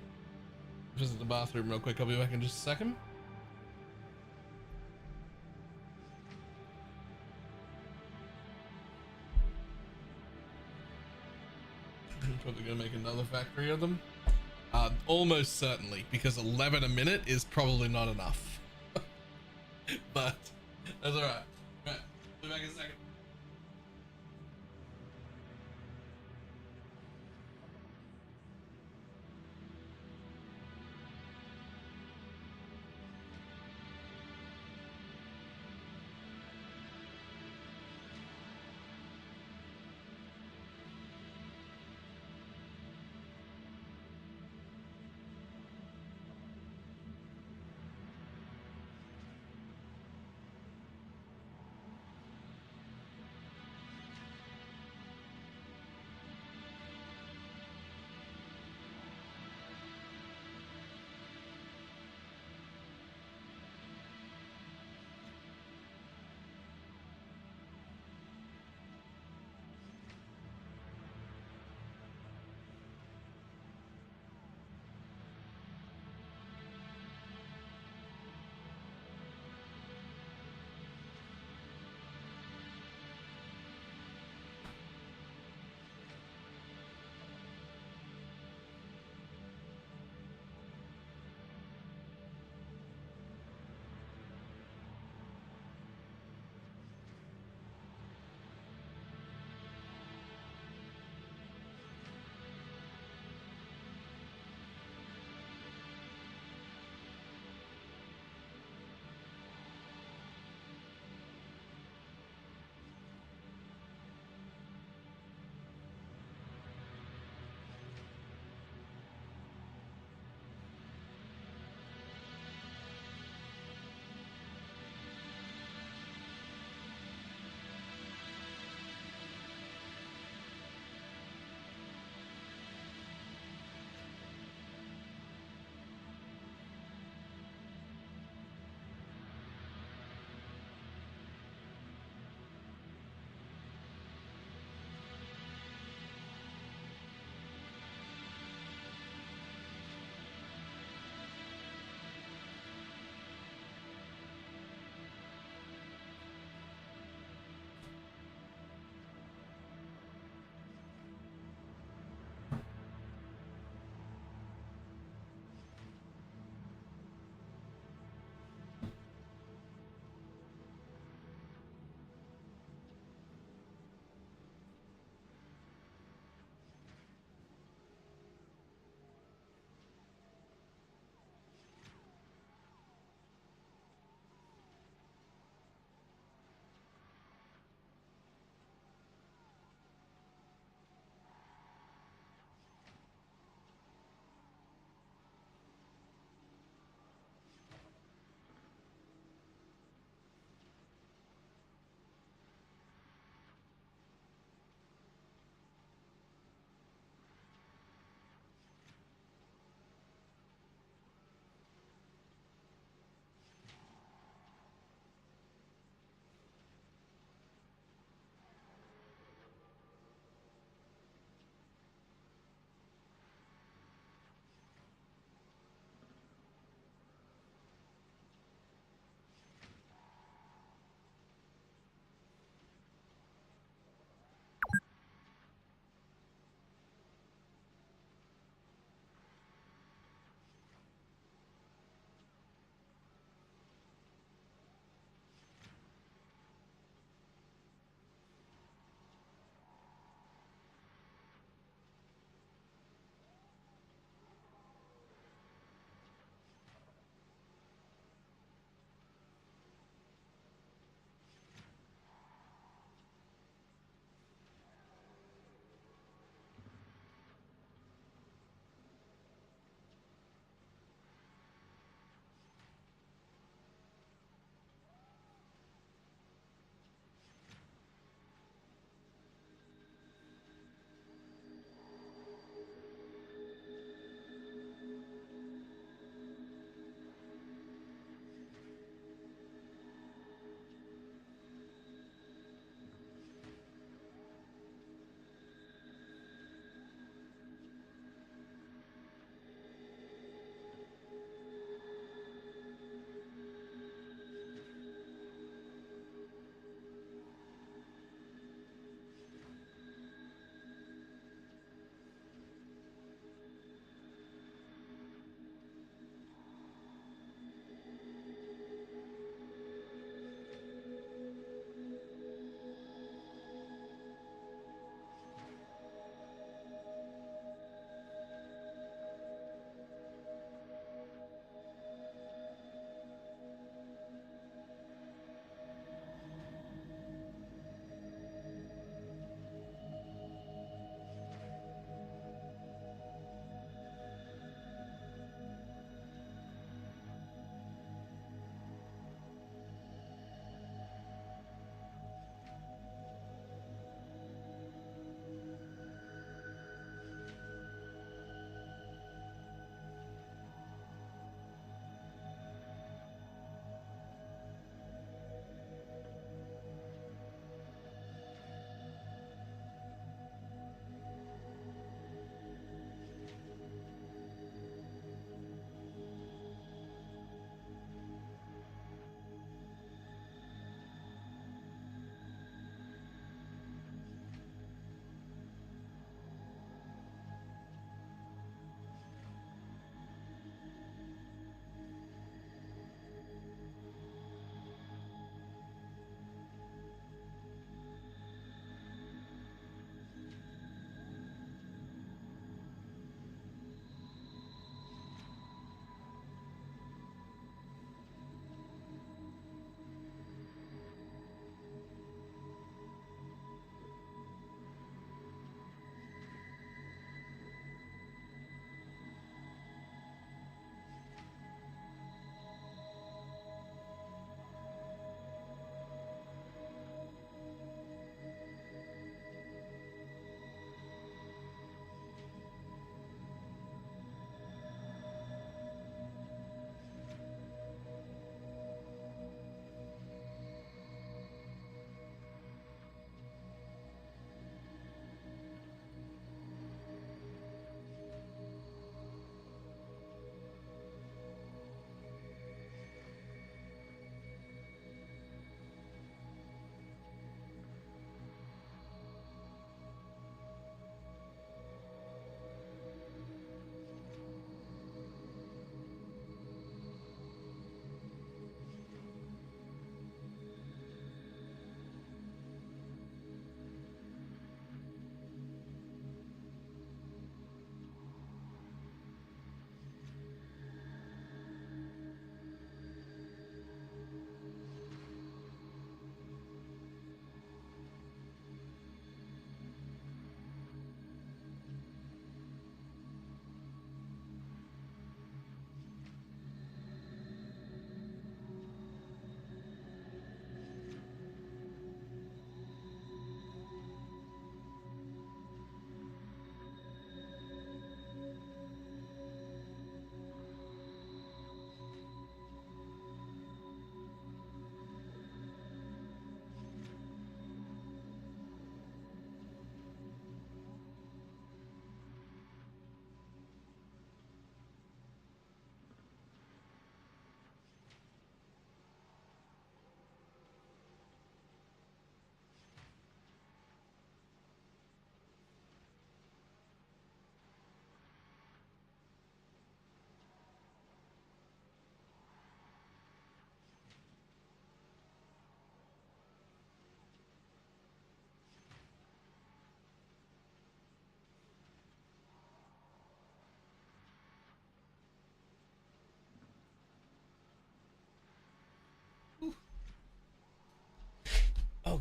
visit the bathroom real quick. I'll be back in just a second. I'm probably gonna make another factory of them. Almost certainly, because 11 a minute is probably not enough. But that's all right. Right, be back in a second.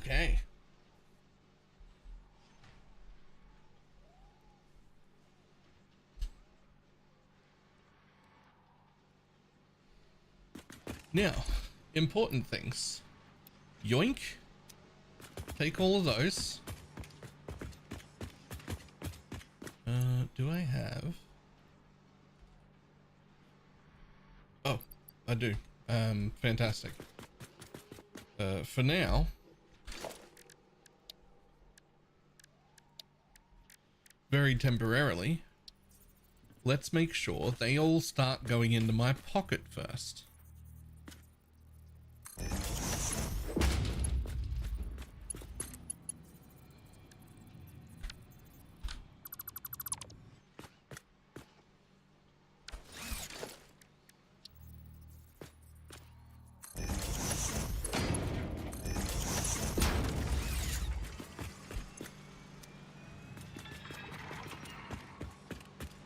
Okay. Now, important things. Yoink. Take all of those. Do I have... Oh, I do. Fantastic. For now... very temporarily, let's make sure they all start going into my pocket first.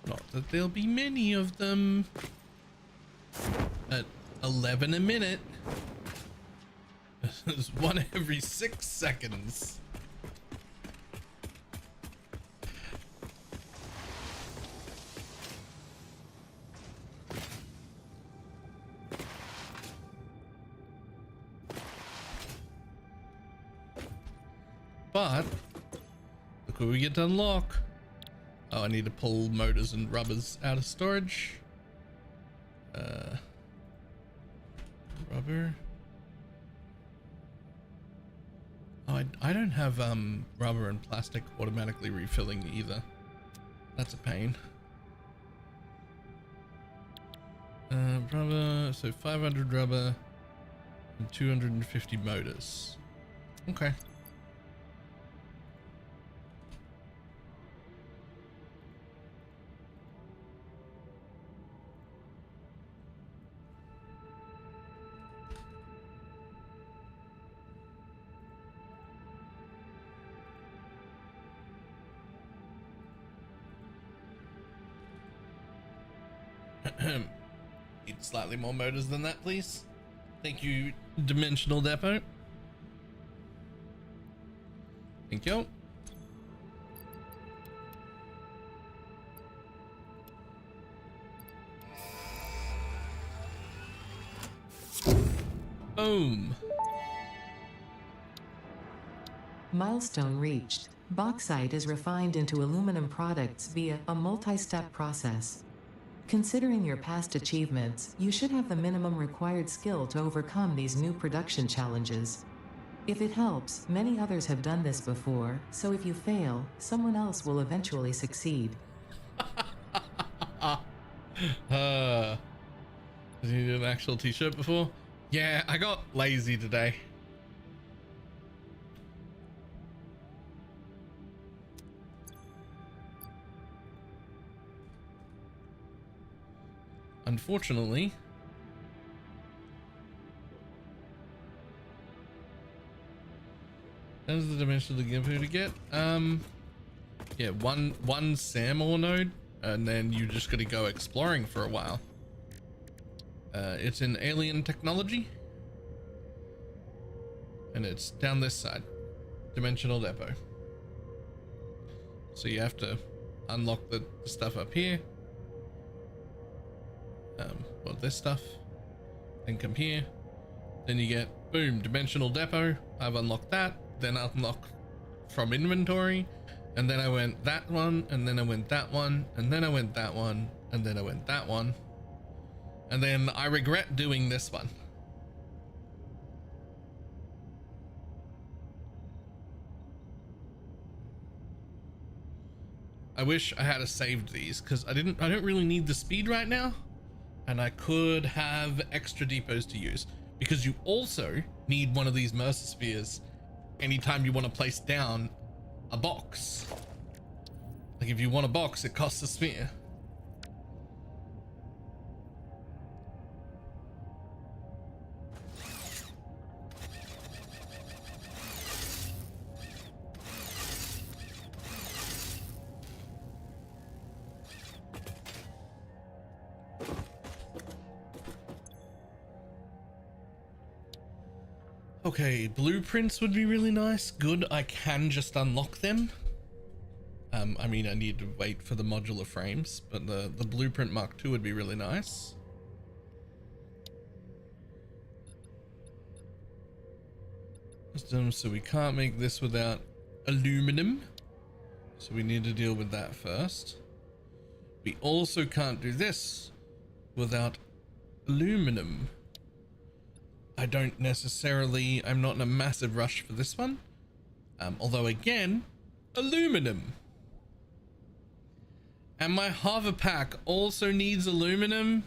Not that there'll be many of them. At 11 a minute. There's one every 6 seconds. But look what we get to unlock. Oh, I need to pull motors and rubbers out of storage. Rubber. Oh, I don't have rubber and plastic automatically refilling either. That's a pain. Rubber, so 500 rubber and 250 motors. Okay. Need slightly more motors than that, please. Thank you, Dimensional Depot. Thank you. Boom. Milestone reached. Bauxite is refined into aluminum products via a multi-step process. Considering your past achievements, you should have the minimum required skill to overcome these new production challenges. If it helps, many others have done this before, so if you fail, someone else will eventually succeed. Did you do an actual t-shirt before? Yeah, I got lazy today. Unfortunately, there's the dimension to give who to get. Yeah, one SAM ore node, and then you just gotta go exploring for a while. It's in alien technology, and it's down this side, Dimensional Depot. So you have to unlock the stuff up here. Well, this stuff, then come here, then you get boom, Dimensional Depot. I've unlocked that, then I unlock from inventory, and then I went that one, and then I went that one, and then I went that one, and then I went that one, and then I regret doing this one. I wish I had saved these because I don't really need the speed right now. And I could have extra depots to use because you also need one of these Mercer spheres anytime you want to place down a box. Like if you want a box, it costs a sphere. Okay, blueprints would be really nice. Good, I can just unlock them. I mean, I need to wait for the modular frames, but the blueprint Mark II would be really nice. So we can't make this without aluminum. So we need to deal with that first. We also can't do this without aluminum. I'm not in a massive rush for this one. Although again, aluminum. And my hover pack also needs aluminum.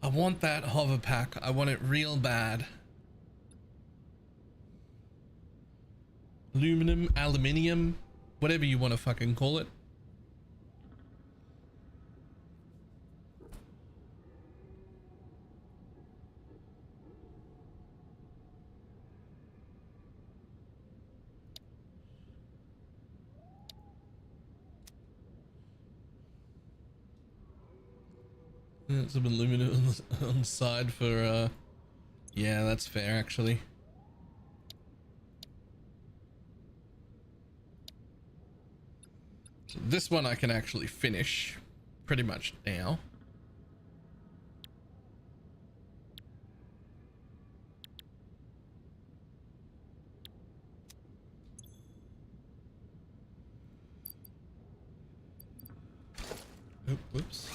I want that hover pack. I want it real bad. Aluminum, aluminium, whatever you want to fucking call it. Some aluminum on the side for yeah, that's fair actually. So this one I can actually finish pretty much now. Oh, whoops.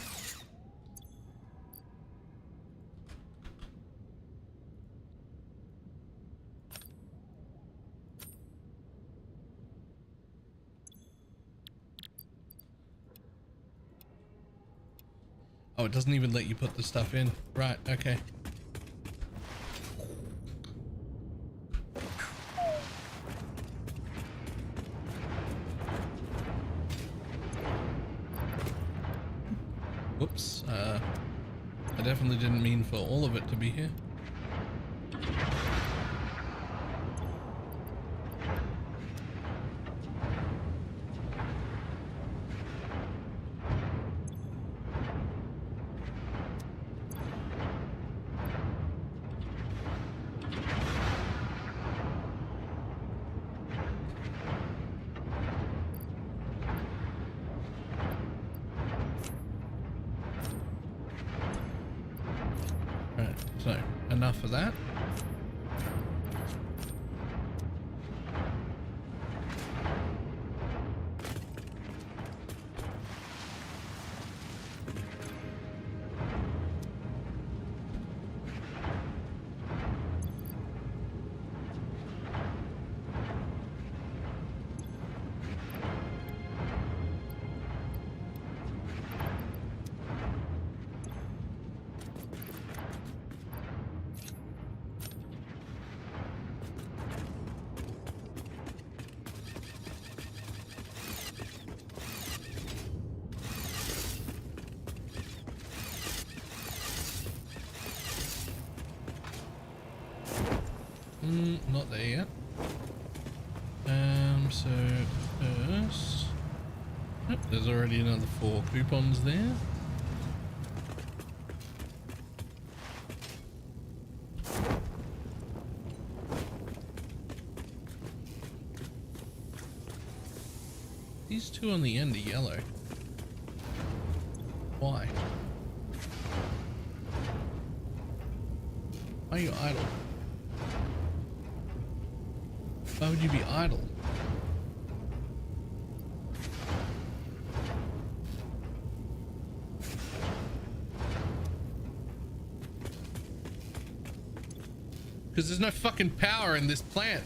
Oh, it doesn't even let you put the stuff in. Right, okay. Whoops. I definitely didn't mean for all of it to be here. So, enough of that. Not there yet. So first, oh, there's already another 4 coupons there. These 2 on the end are yellow. Why? Why are you idle? Why would you be idle? Because there's no fucking power in this plant.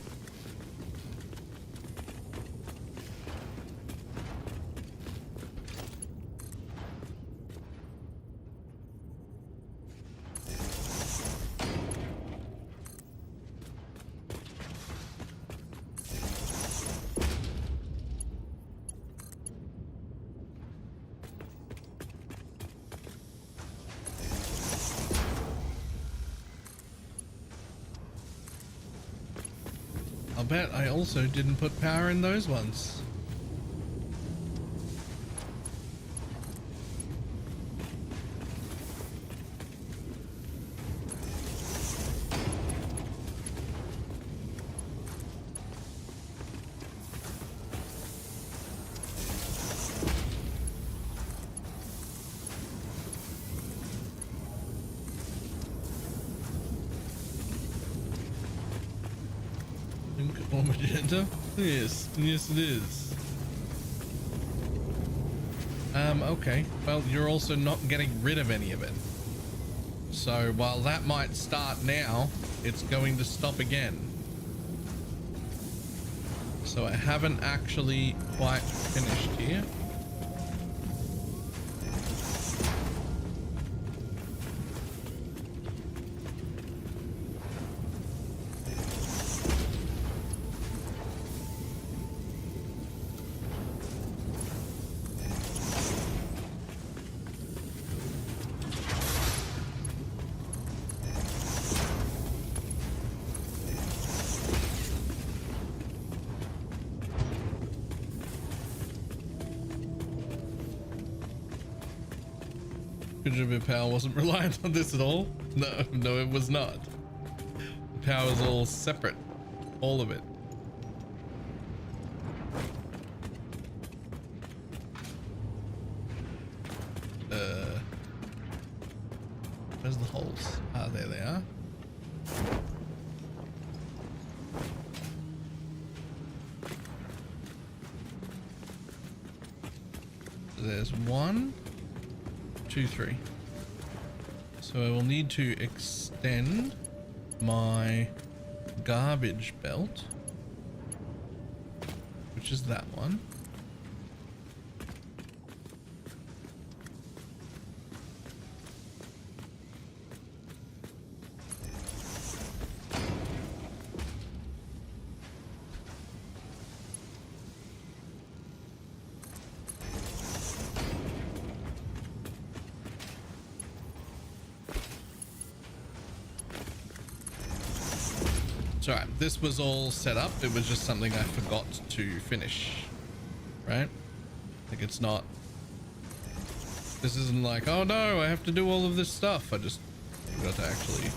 I'll bet I also didn't put power in those ones. Santa? Yes, yes it is. Okay. Well, you're also not getting rid of any of it. So while that might start now, it's going to stop again. So I haven't actually quite finished here. Power wasn't reliant on this at all. No, it was not. The power is all separate, all of it. Where's the holes? Ah, there they are. There's 1, 2, 3. So I will need to extend my garbage belt, which is that one. It's alright, this was all set up. It was just something I forgot to finish, right? Like, it's not, this isn't like, oh no, I have to do all of this stuff. I just forgot to actually.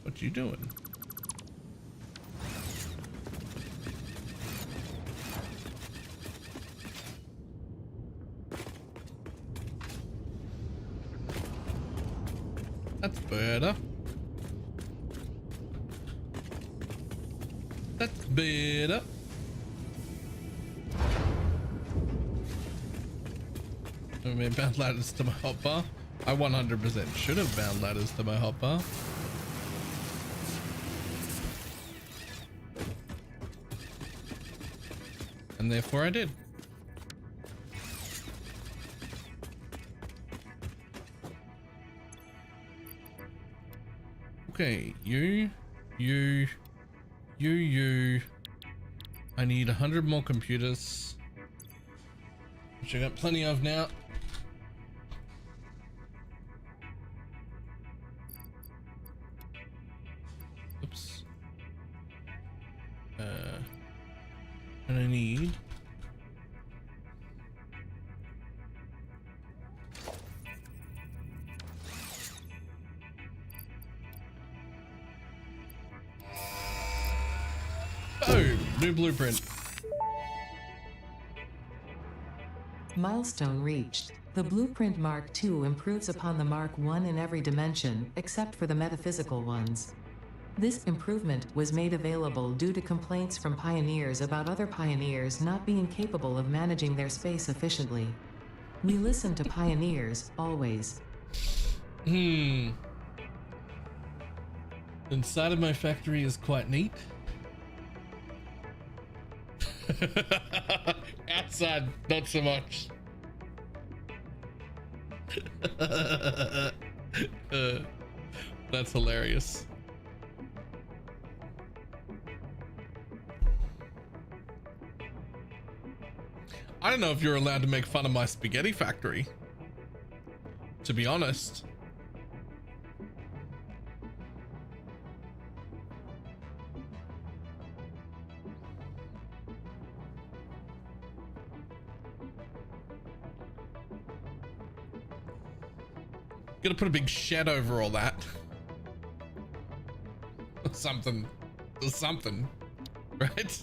What you doing? That's better. That's better. I mean, bound ladders to my hotbar. I 100% should have bound ladders to my hotbar. And therefore I did. Okay, you. I need 100 more computers, which I got plenty of now. Oops. And I need new blueprint. Milestone reached. The Blueprint Mark II improves upon the Mark I in every dimension, except for the metaphysical ones. This improvement was made available due to complaints from pioneers about other pioneers not being capable of managing their space efficiently. We listen to pioneers, always. Inside of my factory is quite neat. Outside, not so much. That's hilarious. I don't know if you're allowed to make fun of my spaghetti factory. to be honest. Gonna put a big shed over all that. Or something. Or something. Right?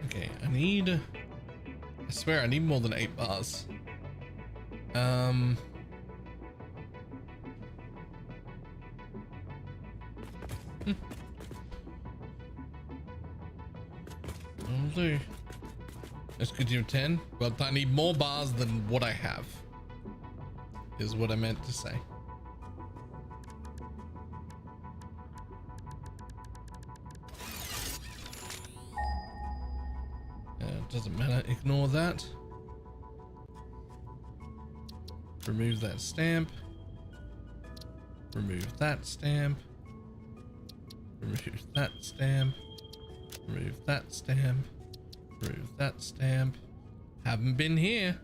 Okay, I swear I need more than 8 bars. I'll do. Let's continue 10, but I need more bars than what I have, is what I meant to say. Doesn't matter, ignore that. Remove that stamp. Remove that stamp. Remove that stamp. Remove that stamp. Remove that stamp. Haven't been here.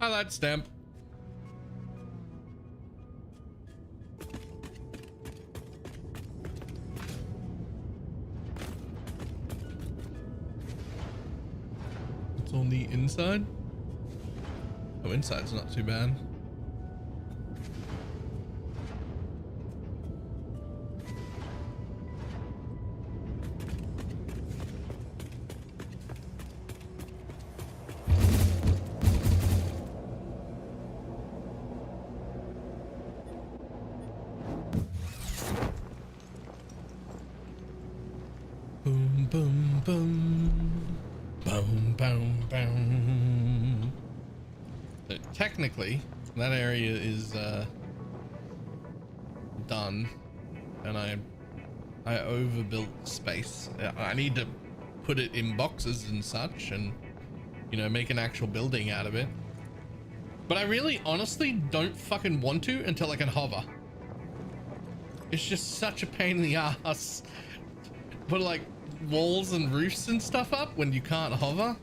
Highlight stamp. It's on the inside. Oh, inside's not too bad. Boom, boom, boom. Boom, boom, boom. So technically, that area is done, and I overbuilt space. I need to put it in boxes and such, and you know, make an actual building out of it. But I really, honestly, don't fucking want to until I can hover. It's just such a pain in the ass. Put like walls and roofs and stuff up when you can't hover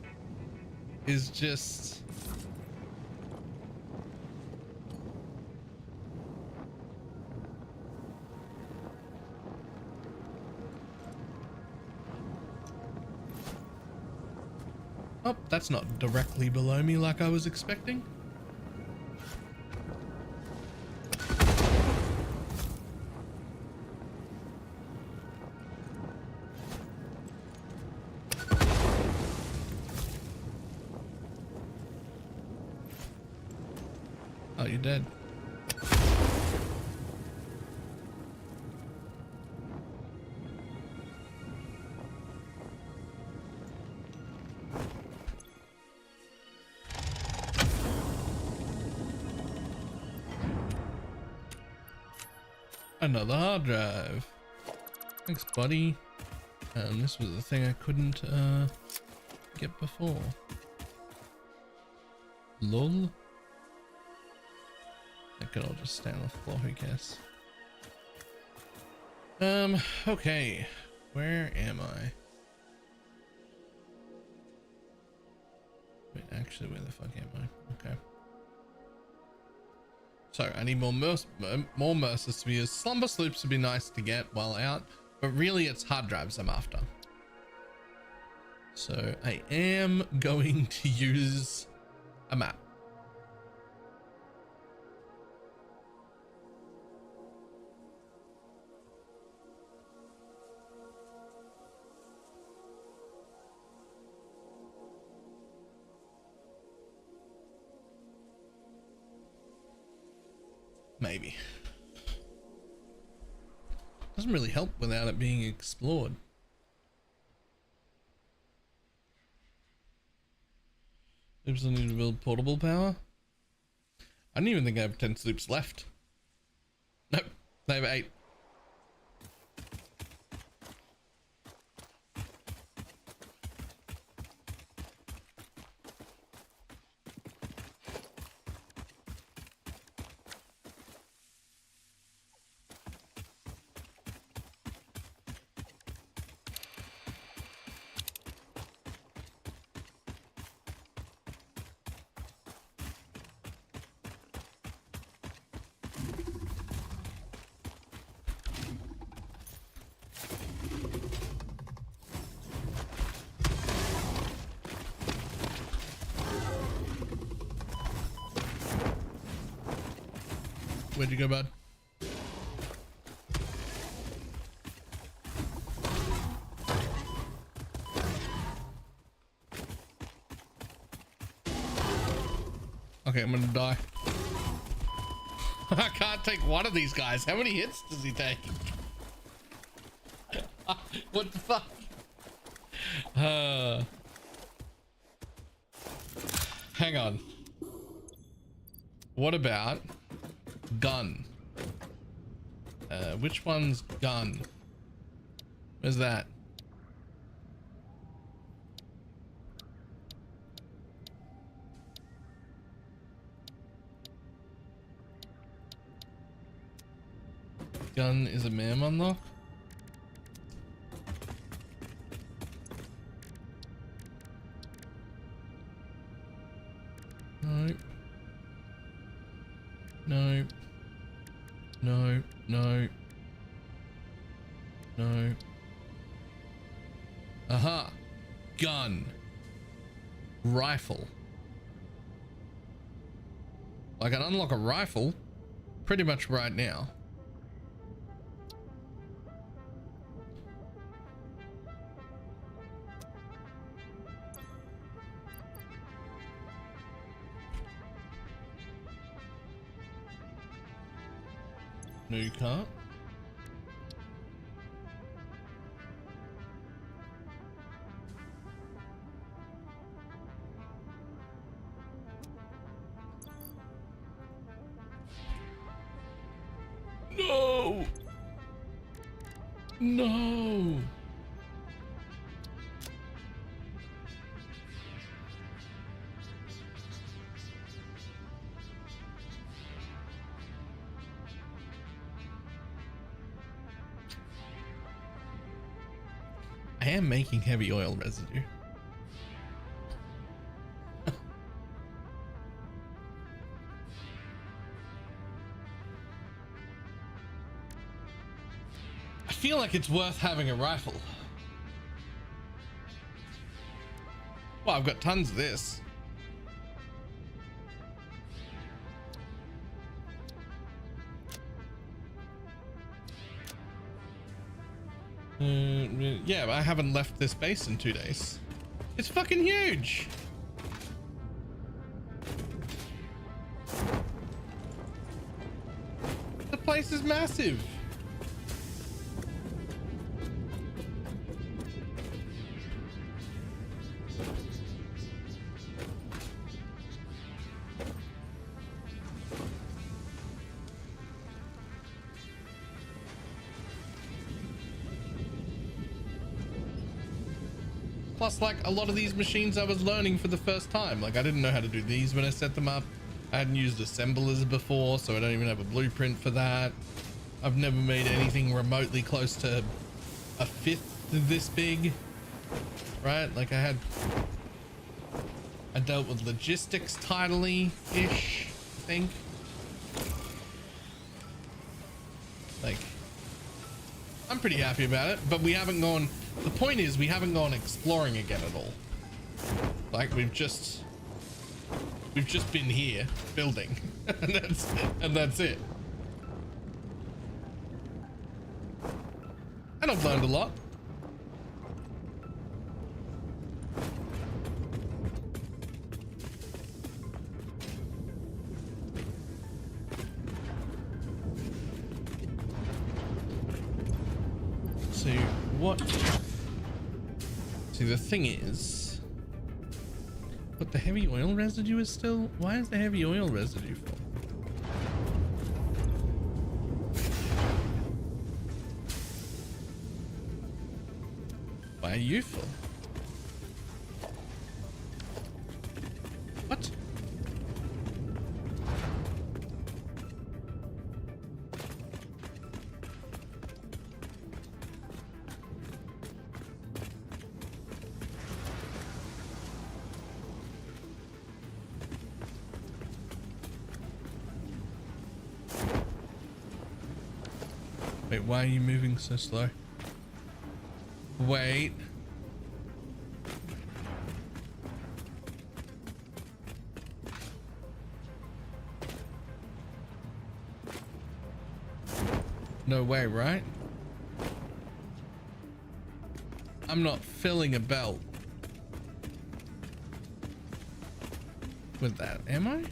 is just oh, that's not directly below me like I was expecting. Oh, you're dead. Another hard drive. Thanks, buddy. This was the thing I couldn't get before. Lol. That could all just stay on the floor, who cares? Okay. Where am I? Wait, actually, where the fuck am I? Okay. So, I need more Mercer Spheres. Slumber Sloops would be nice to get while out, but really it's hard drives I'm after. So, I am going to use a map. Maybe. Doesn't really help without it being explored. Oops, I need to build portable power. I didn't even think I have 10 sloops left. Nope, they have 8. Where'd you go, bud? Okay, I'm gonna die. I can't take one of these guys. How many hits does he take? What the fuck? Hang on. What about gun? Which one's gun? Where's that? Gun is a MAM unlock. No. No. No. No. No. Aha. Gun. Rifle. I can unlock a rifle pretty much right now. No, you can't. No! No! I am making heavy oil residue. I feel like it's worth having a rifle. Well, I've got tons of this. Yeah, but I haven't left this base in 2 days. It's fucking huge. The place is massive. Plus, like, a lot of these machines I was learning for the first time. Like, I didn't know how to do these when I set them up. I hadn't used assemblers before, so I don't even have a blueprint for that. I've never made anything remotely close to a fifth of this big, right? Like, I dealt with logistics tidily-ish, I think. Like, I'm pretty happy about it, but we haven't gone, the point is we haven't gone exploring again at all. Like, we've just been here building and that's it. And I've learned a lot. So see, the thing is, but the heavy oil residue is still, why is the heavy oil residue full? Why are you full? What? Wait, why are you moving so slow? Wait. No way, right? I'm not filling a belt with that, am I?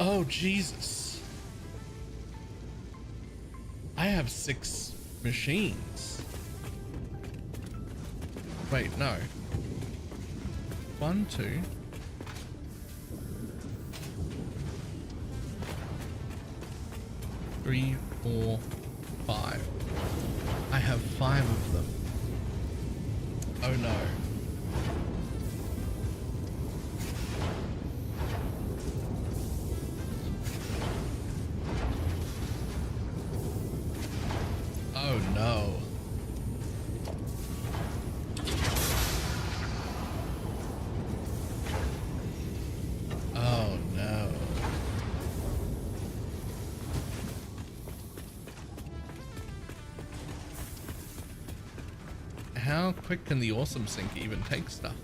Oh, Jesus. I have 6 machines. Wait, no. 1, 2. 3, 4, 5. I have 5 of them. Oh no. Oh no. Oh no. How quick can the awesome sink even take stuff?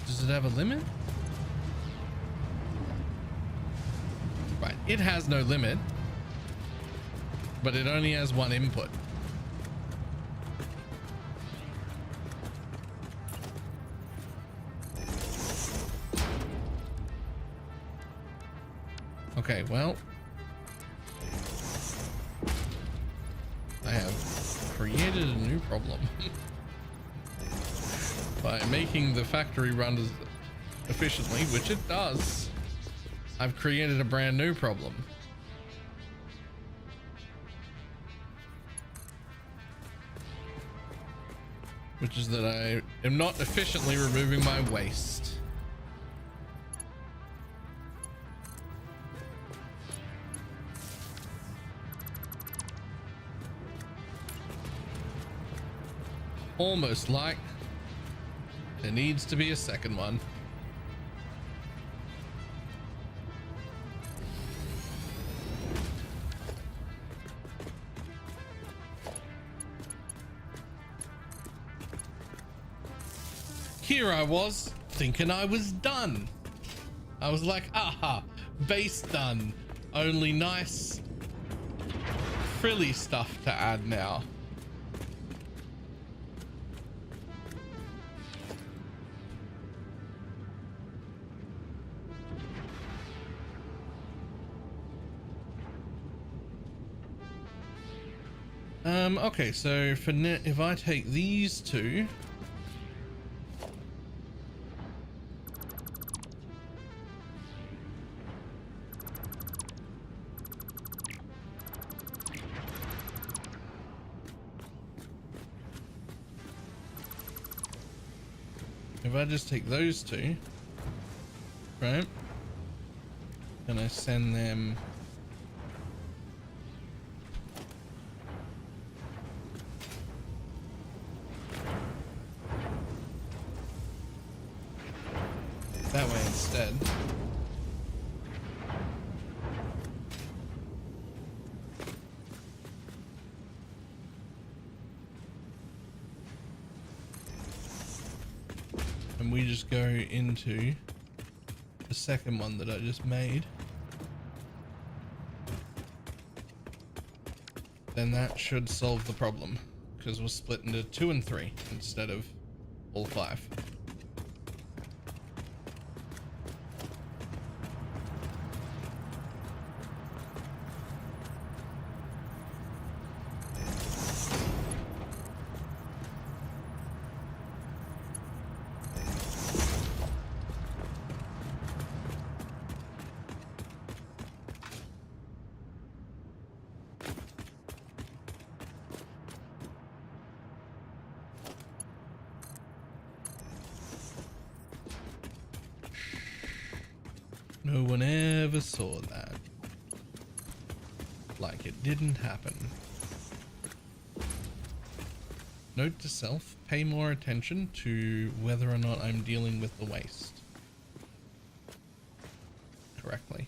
Does it have a limit? Right, it has no limit. But it only has 1 input. Okay, well, I have created a new problem by making the factory run as efficiently, which it does. I've created a brand new problem. Which is that I am not efficiently removing my waste. Almost like there needs to be a second one. Here I was thinking I was done. I was like, aha, base done. Only nice frilly stuff to add now. Okay, so for if I take these two, if I just take those two, right, and I send them that way instead. And we just go into the second one that I just made. Then that should solve the problem, because we'll split into 2 and 3 instead of all 5. No one ever saw that. Like it didn't happen. Note to self, pay more attention to whether or not I'm dealing with the waste. correctly.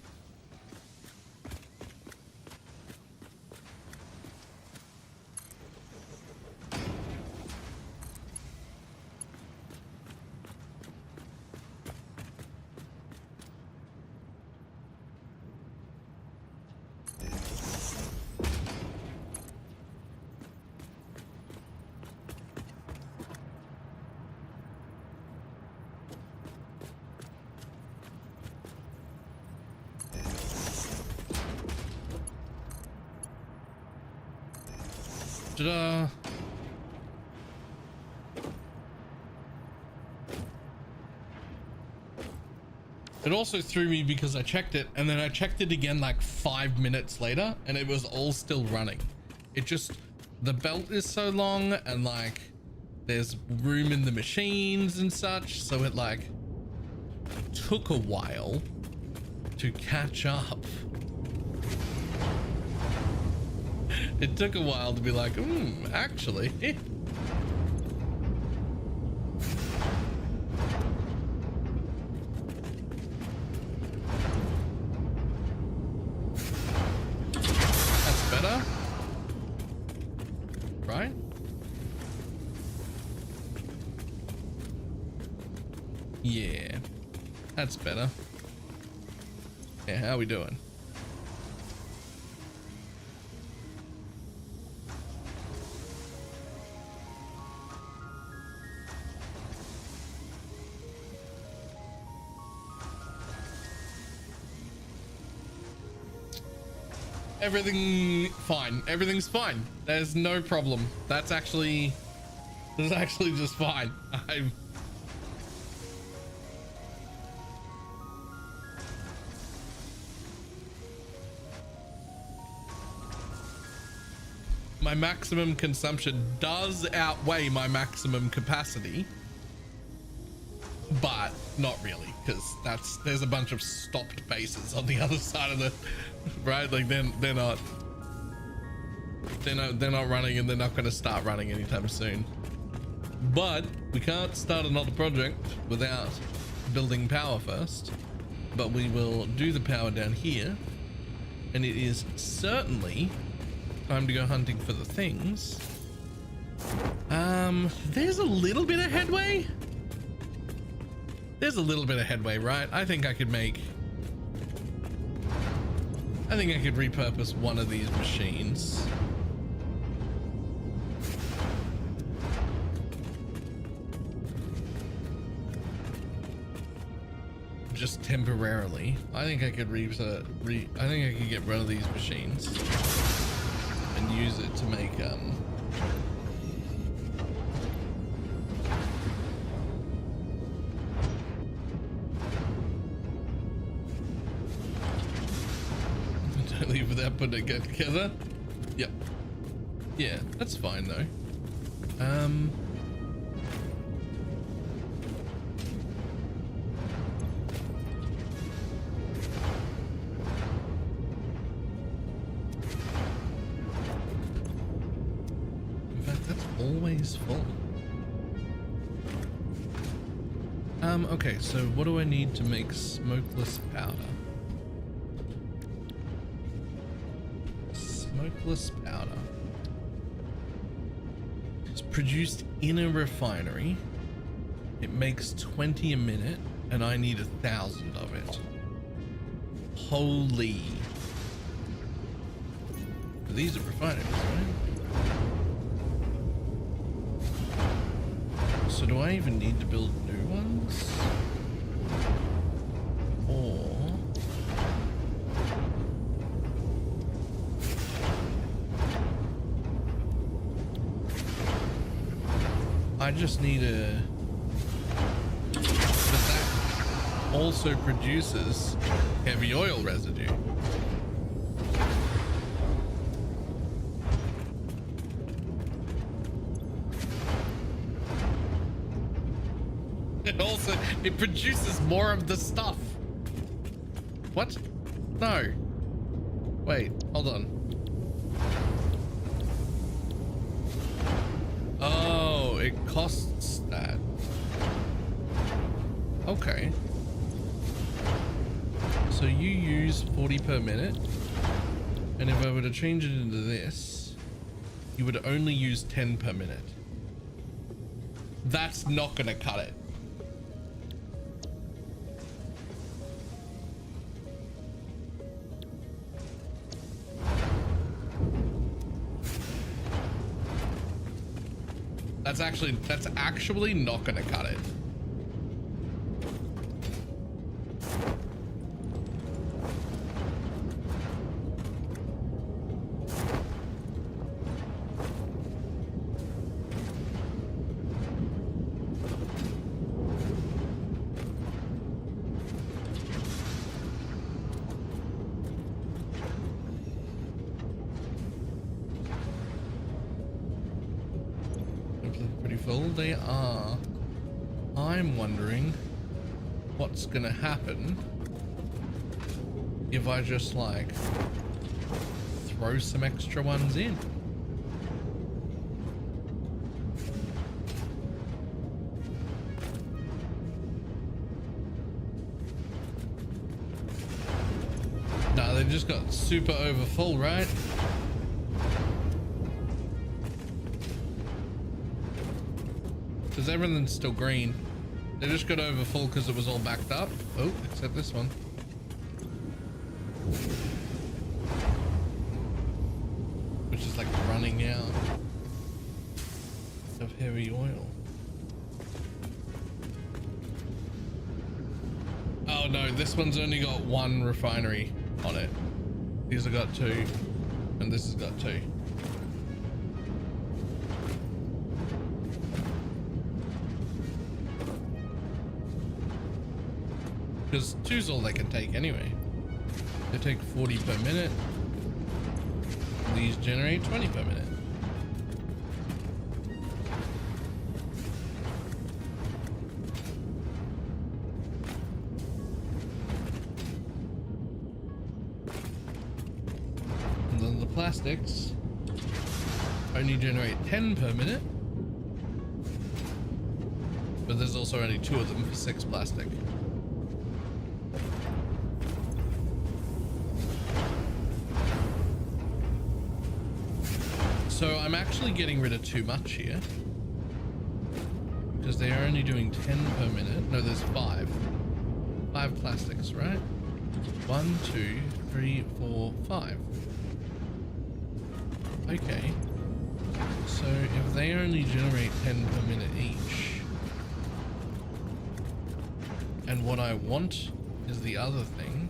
Ta-da! It also threw me because I checked it and then I checked it again like 5 minutes later and it was all still running. It just, the belt is so long and like there's room in the machines and such, so it like took a while to catch up. It took a while to be like, actually. That's better. Right? Yeah. That's better. Yeah, how are we doing? Everything fine. Everything's fine. There's no problem. That's actually just fine. My maximum consumption does outweigh my maximum capacity, but not really, because there's a bunch of stopped bases on the other side of the right. Like they're not running, and they're not going to start running anytime soon. But we can't start another project without building power first. But we will do the power down here, and it is certainly time to go hunting for the things. There's a little bit of headway. There's a little bit of headway, right? I think I could repurpose one of these machines. Just temporarily. I think I could I think I could get rid of these machines and use it to make don't leave without putting it together. Yep. Yeah, that's fine though. In fact, that's always full. Okay, so what do I need to make smokeless powder? Smokeless powder. It's produced in a refinery. It makes 20 a minute, and I need 1,000 of it. Holy. These are refineries, right? So do I even need to build new ones? Or I just need a... But that also produces heavy oil residue. It produces more of the stuff. What? No. Wait, hold on. Oh, it costs that. Okay. So So you use 40 per minute, and if I were to change it into this, you would only use 10 per minute. That's not gonna cut it. That's actually not gonna cut it. They are. I'm wondering what's gonna happen if I just like throw some extra ones in. Nah, they just got super over full, right? Because everything's still green. They just got over full because it was all backed up. Oh, except this one. Which is like running out of heavy oil. Oh no, this one's only got one refinery on it. These have got two, and this has got two. Because two's all they can take anyway. They take 40 per minute. These generate 20 per minute. And then the plastics only generate 10 per minute. But there's also only 2 of them for 6 plastic. So I'm actually getting rid of too much here because they are only doing 10 per minute. No, there's 5 plastics, right? 1, 2, 3, 4, 5. Okay, so if they only generate 10 per minute each, and what I want is the other thing.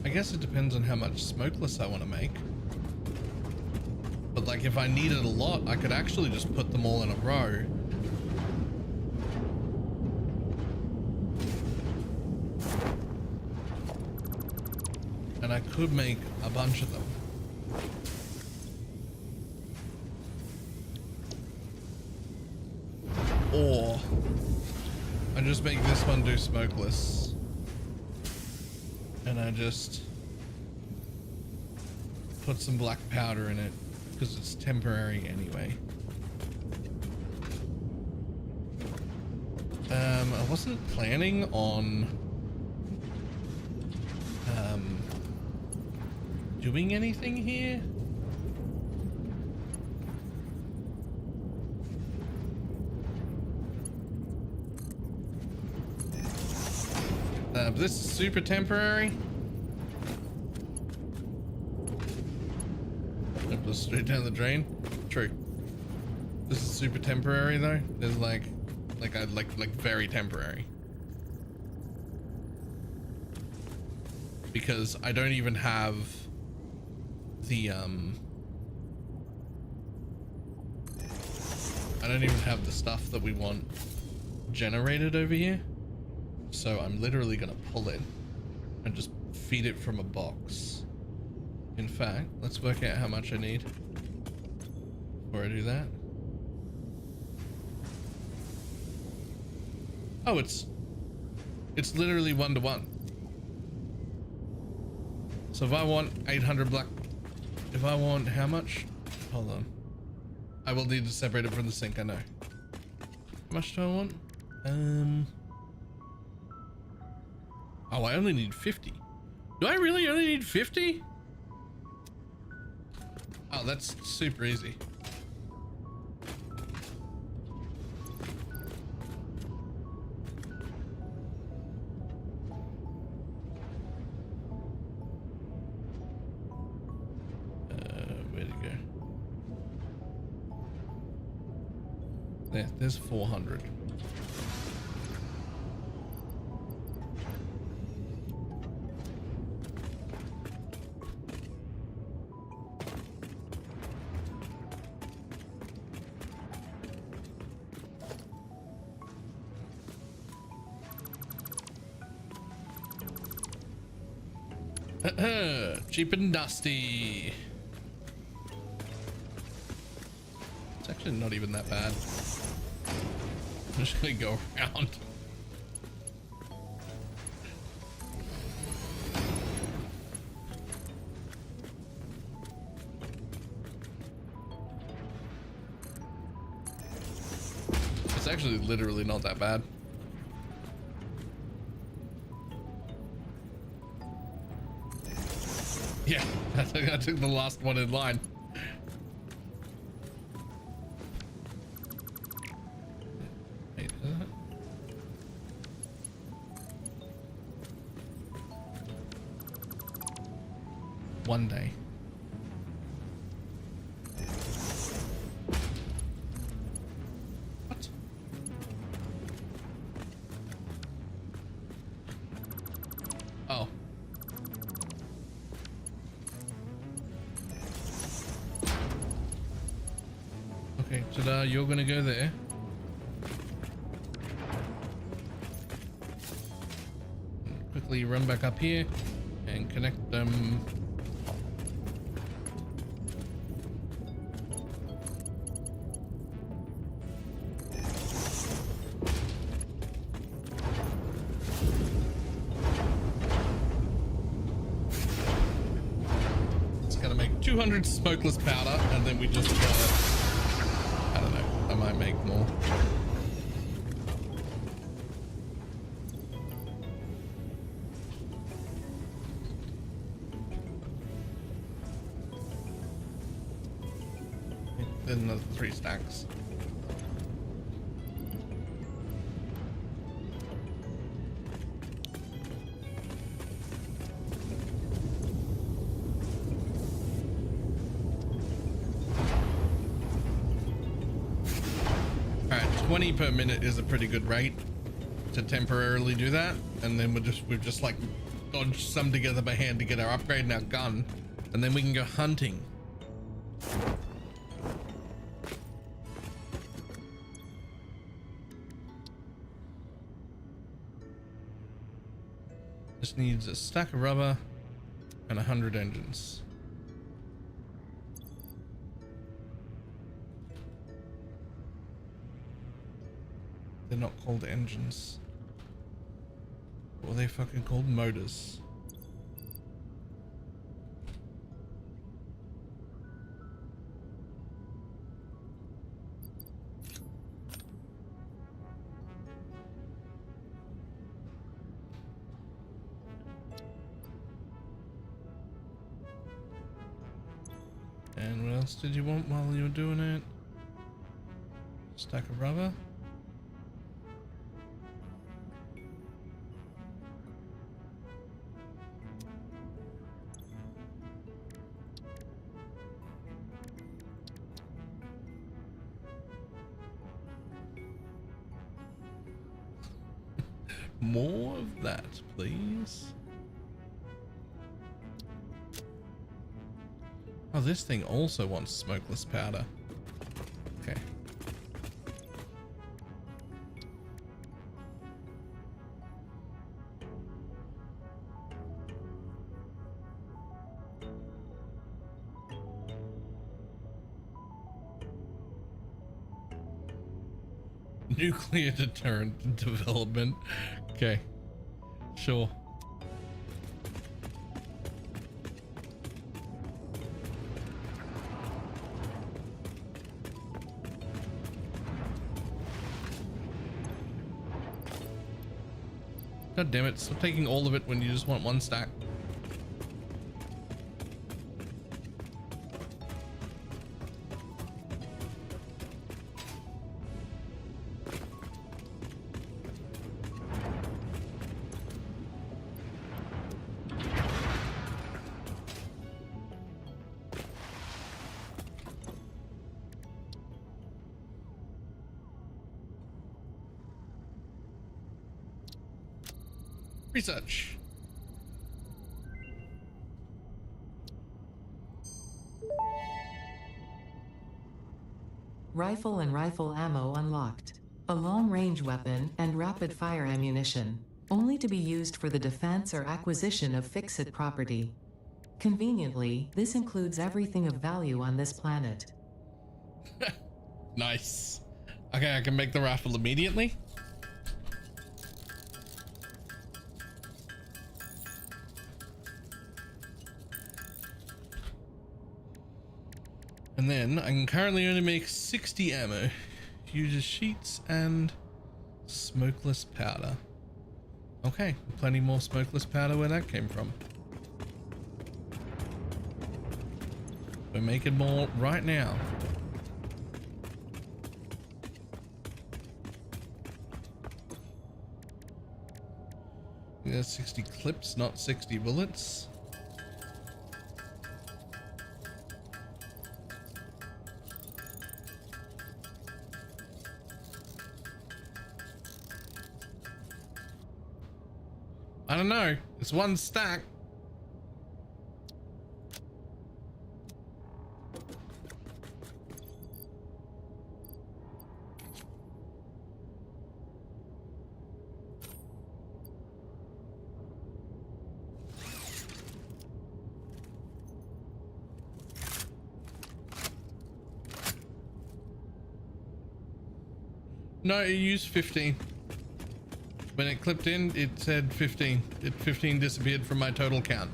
I guess it depends on how much smokeless I want to make. But like if I needed a lot, I could actually just put them all in a row. And I could make a bunch of them. Or I just make this one do smokeless. And I just put some black powder in it because it's temporary anyway. I wasn't planning on doing anything here. This is super temporary. It goes straight down the drain. True. This is super temporary though. There's like very temporary. Because I don't even have the I don't even have the stuff that we want generated over here. So I'm literally gonna pull it and just feed it from a box. In fact, let's work out how much I need before I do that. Oh, it's literally 1 to 1. So if I want 800 black, if I want how much? Hold on. I will need to separate it from the sink, I know. How much do I want? Oh, I only need 50. Do I really only need 50? Oh, that's super easy. Where'd it go? There's 400. Cheap and dusty. It's actually not even that bad. I'm just gonna go around. It's actually literally not that bad. Yeah, I think I took the last one in line. Wait, is that? One day. What? Oh. Okay, ta-da, you're gonna go there. Quickly run back up here and connect them. It's gonna make 200 smokeless powder, and then we just I don't know, I might make more. Then another 3 stacks. Alright, 20 per minute is a pretty good rate to temporarily do that, and then we've just like dodged some together by hand to get our upgrade and our gun, and then we can go hunting. Just needs a stack of rubber and 100 engines. They're not called engines. What are they fucking called? Motors. And what else did you want while you were doing it? Stack of rubber. More of that, please. Oh, this thing also wants smokeless powder. Okay. Nuclear deterrent development. Okay. Sure. God damn it, stop taking all of it when you just want one stack. Research. Rifle and rifle ammo unlocked. A long-range weapon and rapid-fire ammunition, only to be used for the defense or acquisition of fixed property. Conveniently, this includes everything of value on this planet. Nice. Okay, I can make the rifle immediately. And then I can currently only make 60 ammo. Uses sheets and smokeless powder. Okay, plenty more smokeless powder where that came from. We're making more right now. There's 60 clips, not 60 bullets. I don't know. It's one stack. No, it used 15. When it clipped in, it said 15. 15 disappeared from my total count.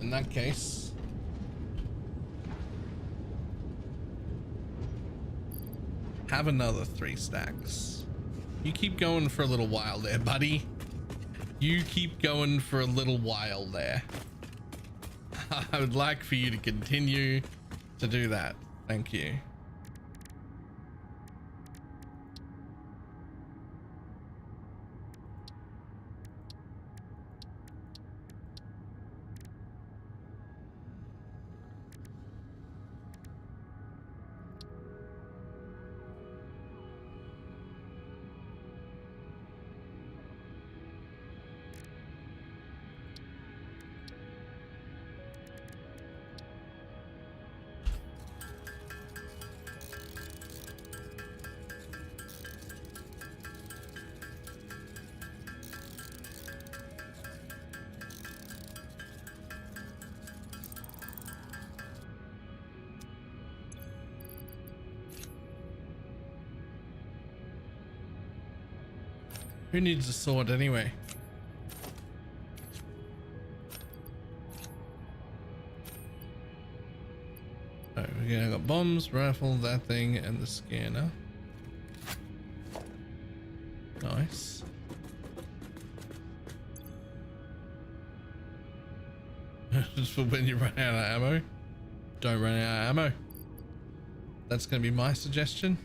In that case, have another 3 stacks. You keep going for a little while there, buddy. You keep going for a little while there. I would like for you to continue to do that. Thank you. Who needs a sword anyway? Oh, okay, I got bombs, rifle, that thing, and the scanner. Nice. Just for when you run out of ammo. Don't run out of ammo. That's gonna be my suggestion.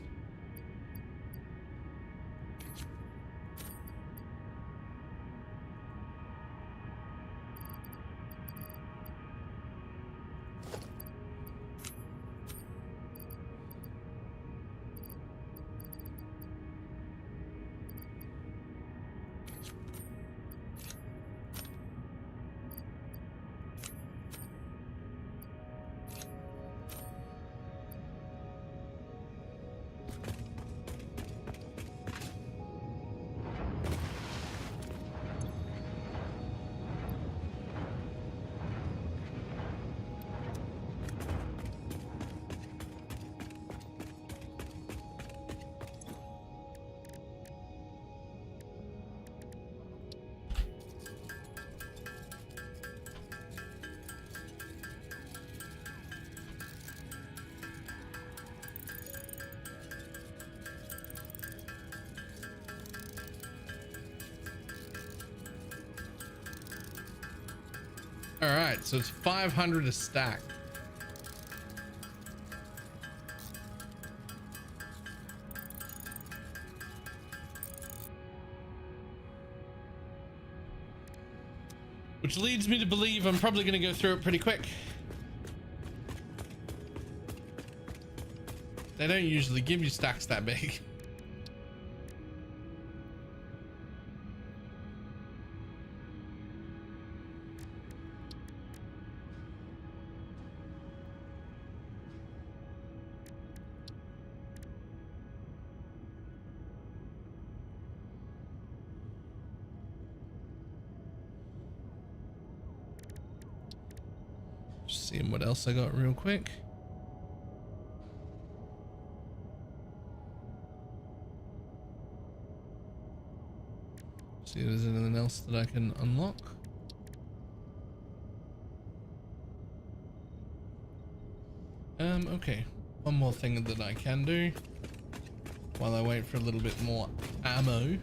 All right, so it's 500 a stack. Which leads me to believe I'm probably going to go through it pretty quick. They don't usually give you stacks that big. Just seeing what else I got real quick. See if there's anything else that I can unlock. Okay. One more thing that I can do while I wait for a little bit more ammo.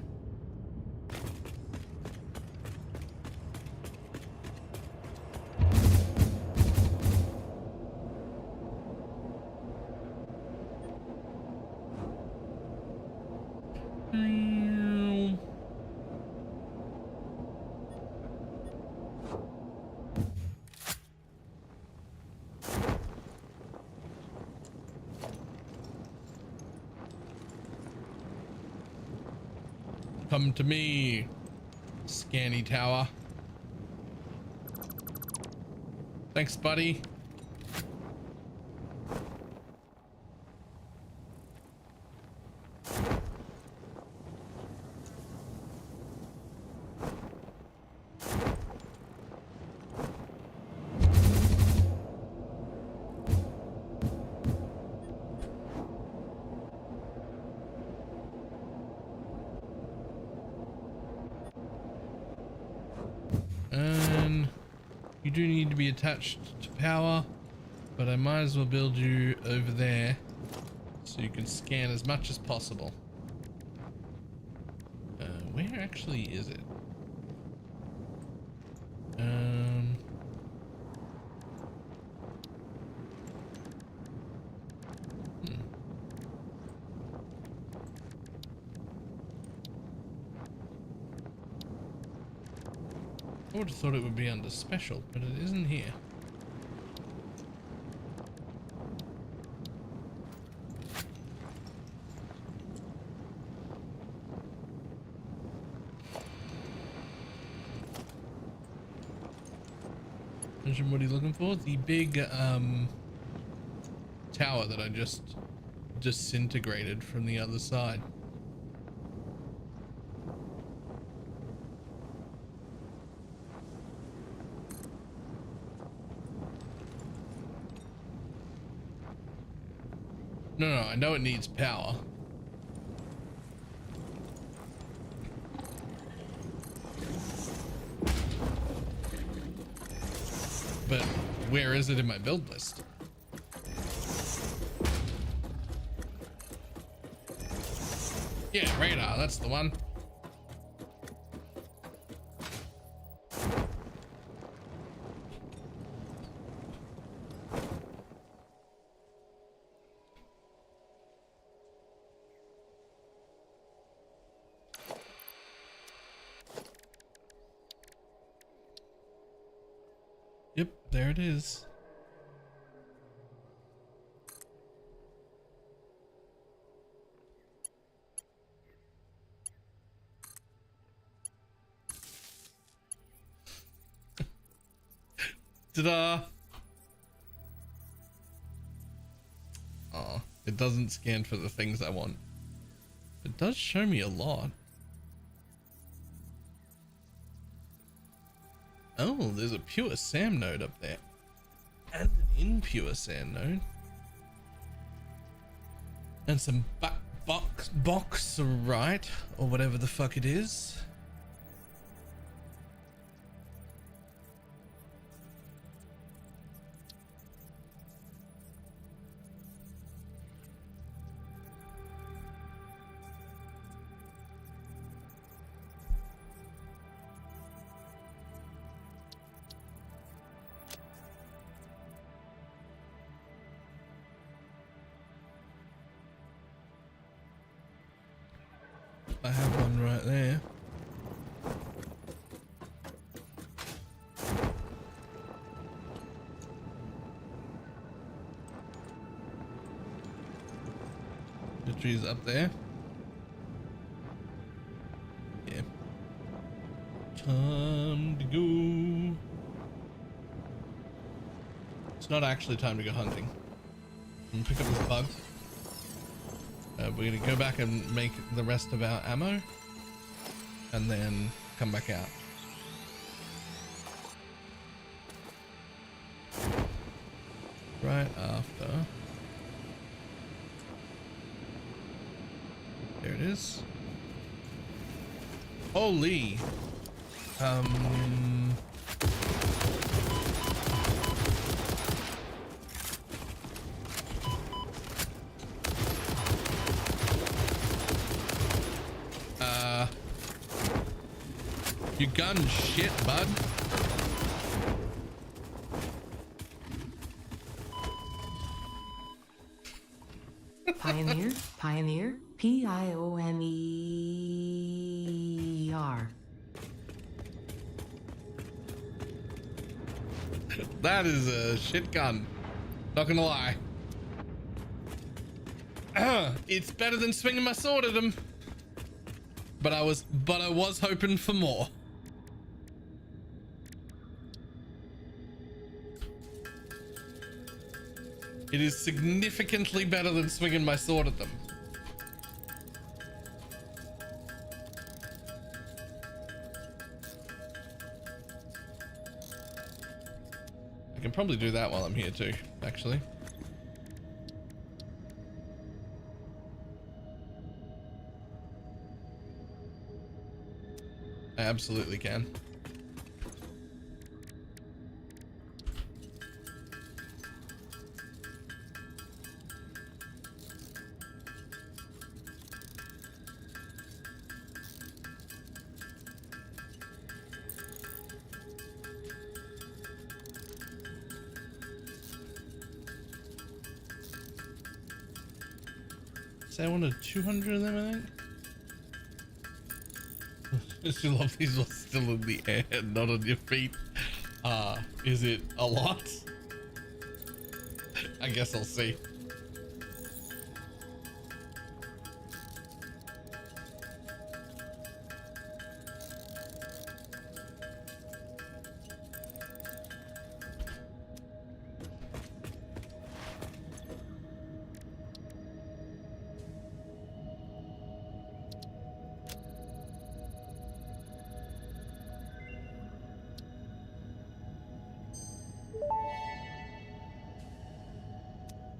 Come to me, Scanny Tower. Thanks, buddy. And you do need to be attached to power, but I might as well build you over there so you can scan as much as possible. Where actually is it? I would have thought it would be under special, but it isn't here. Mention what are you looking for? The big tower that I just disintegrated from the other side. No, I know it needs power. But where is it in my build list? Yeah, radar, that's the one. Yep, there it is. Ta-da! Oh, it doesn't scan for the things I want. It does show me a lot. Oh, there's a pure SAM node up there. And an impure SAM node. And some boxerite, or whatever the fuck it is. I have one right there. The tree's up there. Yeah. Time to go. It's not actually time to go hunting. I'm gonna pick up this bug. We're gonna go back and make the rest of our ammo and then come back out. Right after. There it is. Holy. Your gun shit, bud. Pioneer, Pioneer, Pioneer. That is a shit gun. Not gonna lie. It's better than swinging my sword at him. But I was hoping for more. It is significantly better than swinging my sword at them. I can probably do that while I'm here too, actually. I absolutely can. I wanted 200 of them, I think. Just love these ones still in the air, not on your feet. Is it a lot? I guess I'll see.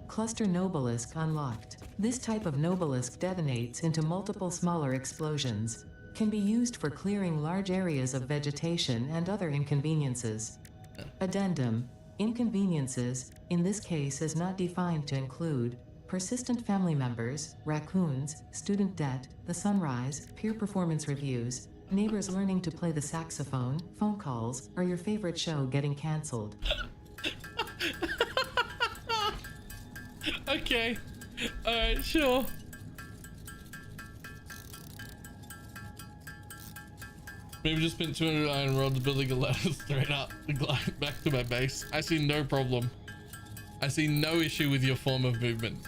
Cluster Nobelisk unlocked. This type of Nobelisk detonates into multiple smaller explosions. Can be used for clearing large areas of vegetation and other inconveniences. Addendum. Inconveniences, in this case is not defined to include persistent family members, raccoons, student debt, the sunrise, peer performance reviews, neighbors learning to play the saxophone, phone calls, or your favorite show getting cancelled. Okay. Alright, sure. Maybe just spent 200 iron rods building a ladder straight up to glide back to my base. I see no problem. I see no issue with your form of movement.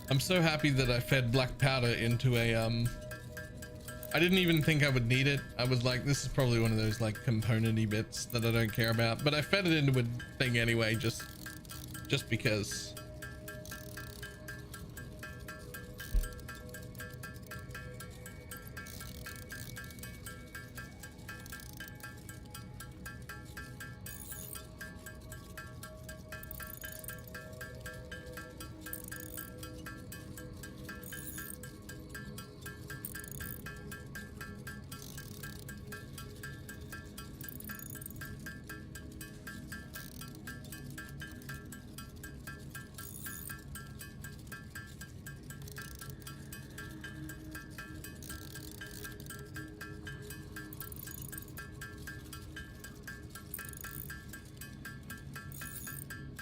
I'm so happy that I fed black powder into a I didn't even think I would need it. I was like, this is probably one of those like component-y bits that I don't care about, but I fed it into a thing anyway, just because.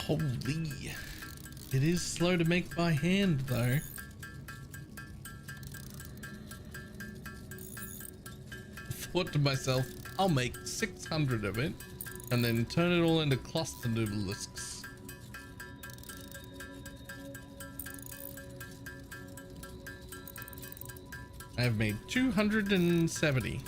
Holy. It is slow to make by hand though. I thought to myself, I'll make 600 of it and then turn it all into cluster noodlisks. I have made 270.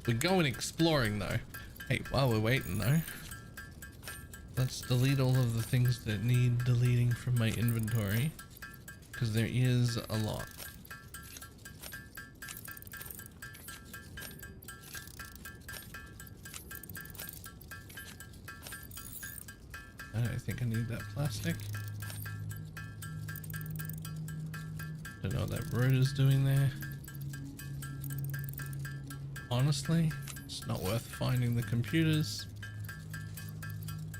We're going exploring though. Hey, while we're waiting though, let's delete all of the things that need deleting from my inventory, because there is a lot. I don't think I need that plastic. Don't know what that rotor's doing there. Honestly, it's not worth finding the computers.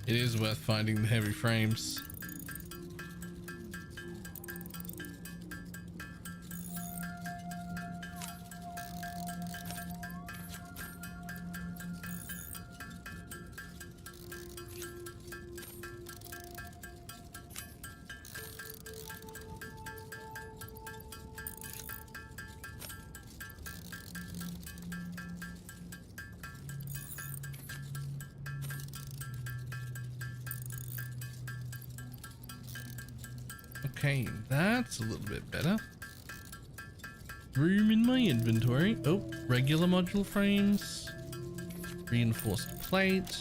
It is worth finding the heavy frames. Okay, that's a little bit better. Room in my inventory. Oh, regular module frames. Reinforced plate.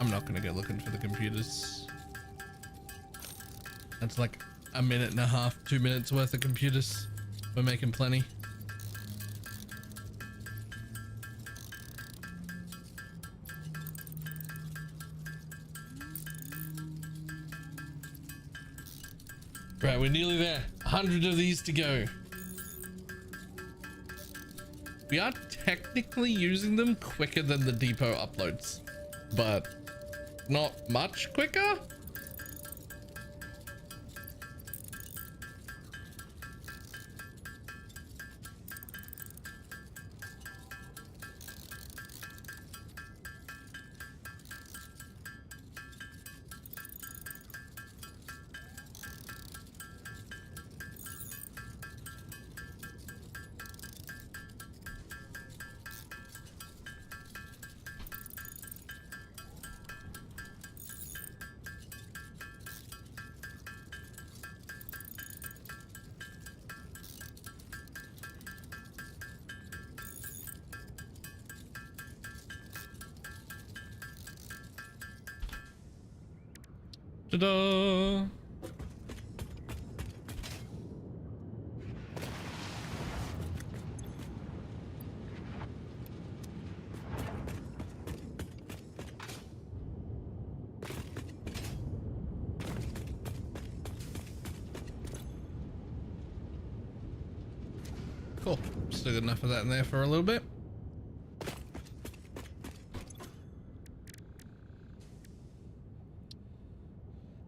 I'm not gonna go looking for the computers. That's like a minute and a half, 2 minutes worth of computers. We're making plenty. Right, we're nearly there. 100 of these to go. We are technically using them quicker than the depot uploads, but not much quicker. Ta-da! Cool. Still got enough of that in there for a little bit.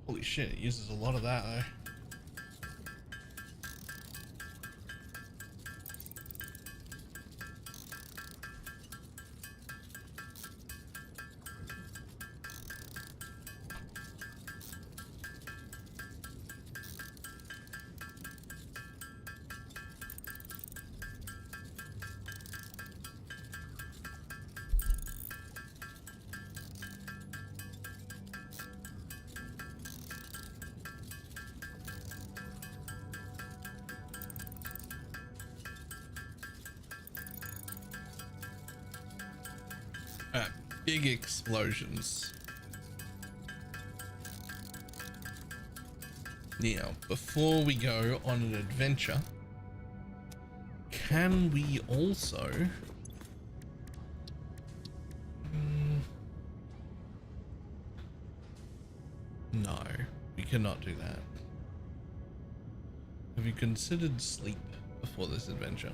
Holy shit, it uses a lot of that though. Big explosions. Now, before we go on an adventure, can we also... No, we cannot do that. Have you considered sleep before this adventure?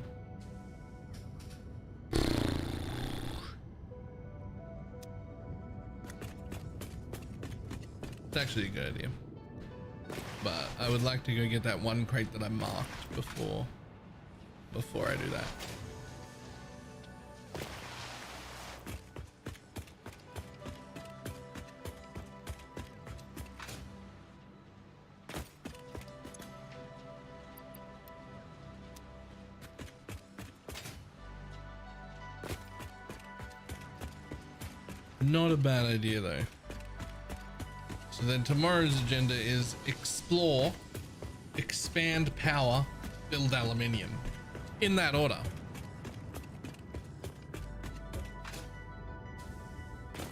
It's actually a good idea. but I would like to go get that one crate that I marked before I do that. Not a bad idea though. So then tomorrow's agenda is explore, expand power, build aluminium. In that order.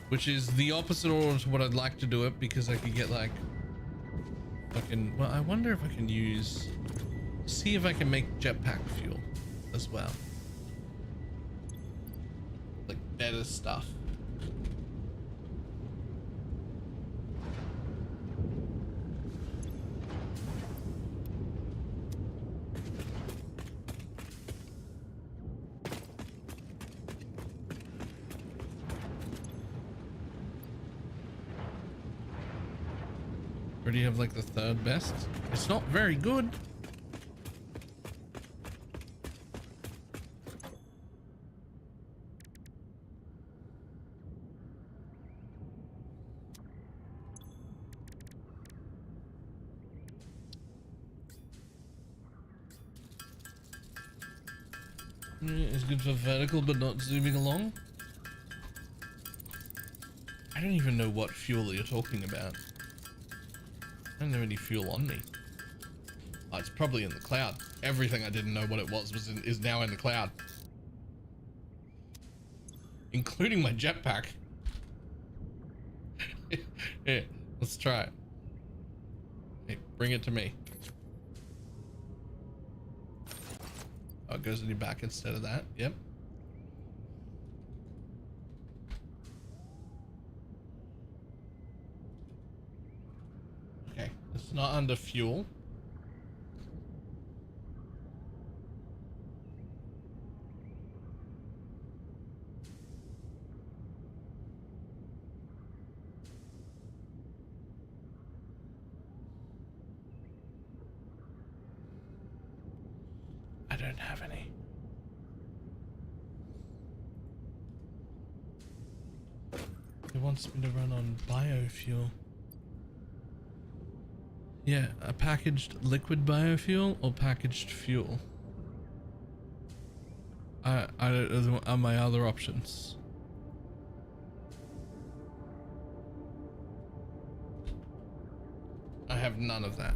Which is the opposite order to what I'd like to do it, because I could get like fucking, well, I wonder if I can see if I can make jetpack fuel as well. Like better stuff. Already have like the third best. It's not very good. It's good for vertical, but not zooming along. I don't even know what fuel you're talking about. I don't have any fuel on me. Oh, it's probably in the cloud. Everything I didn't know what it was is now in the cloud. Including my jetpack. Here, let's try it. Hey, bring it to me. Oh, it goes in your back instead of that. Yep. Okay, it's not under fuel. I don't have any. It wants me to run on biofuel. Yeah, a packaged liquid biofuel or packaged fuel. I don't know are my other options. I have none of that.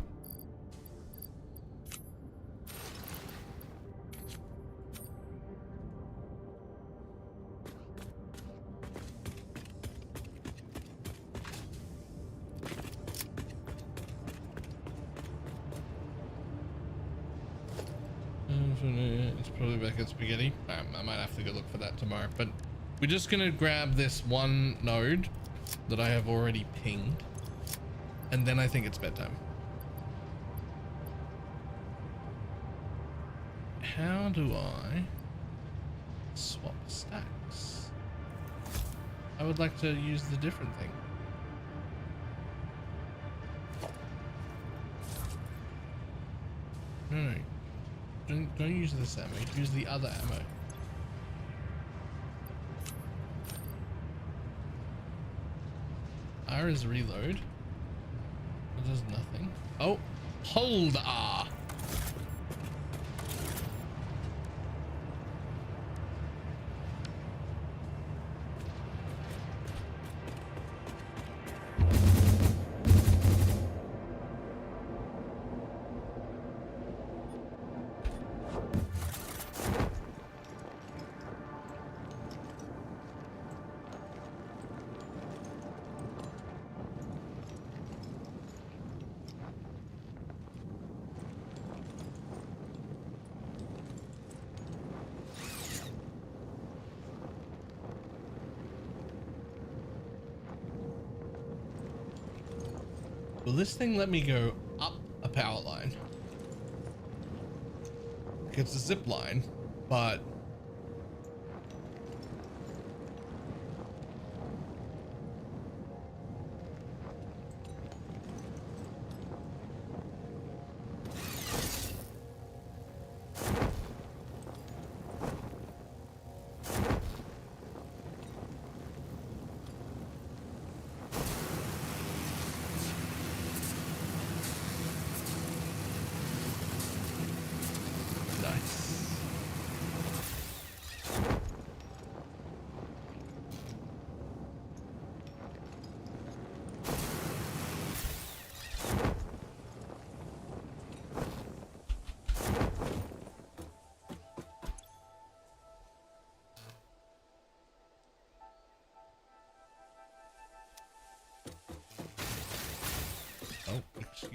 It's probably back at spaghetti. I might have to go look for that tomorrow, but we're just gonna grab this one node that I have already pinged, and then I think it's bedtime. How do I swap stacks? I would like to use the different thing. No. Don't use this ammo, use the other ammo. R is reload. It does nothing. Oh, hold R. Will this thing let me go up a power line? It's a zip line, but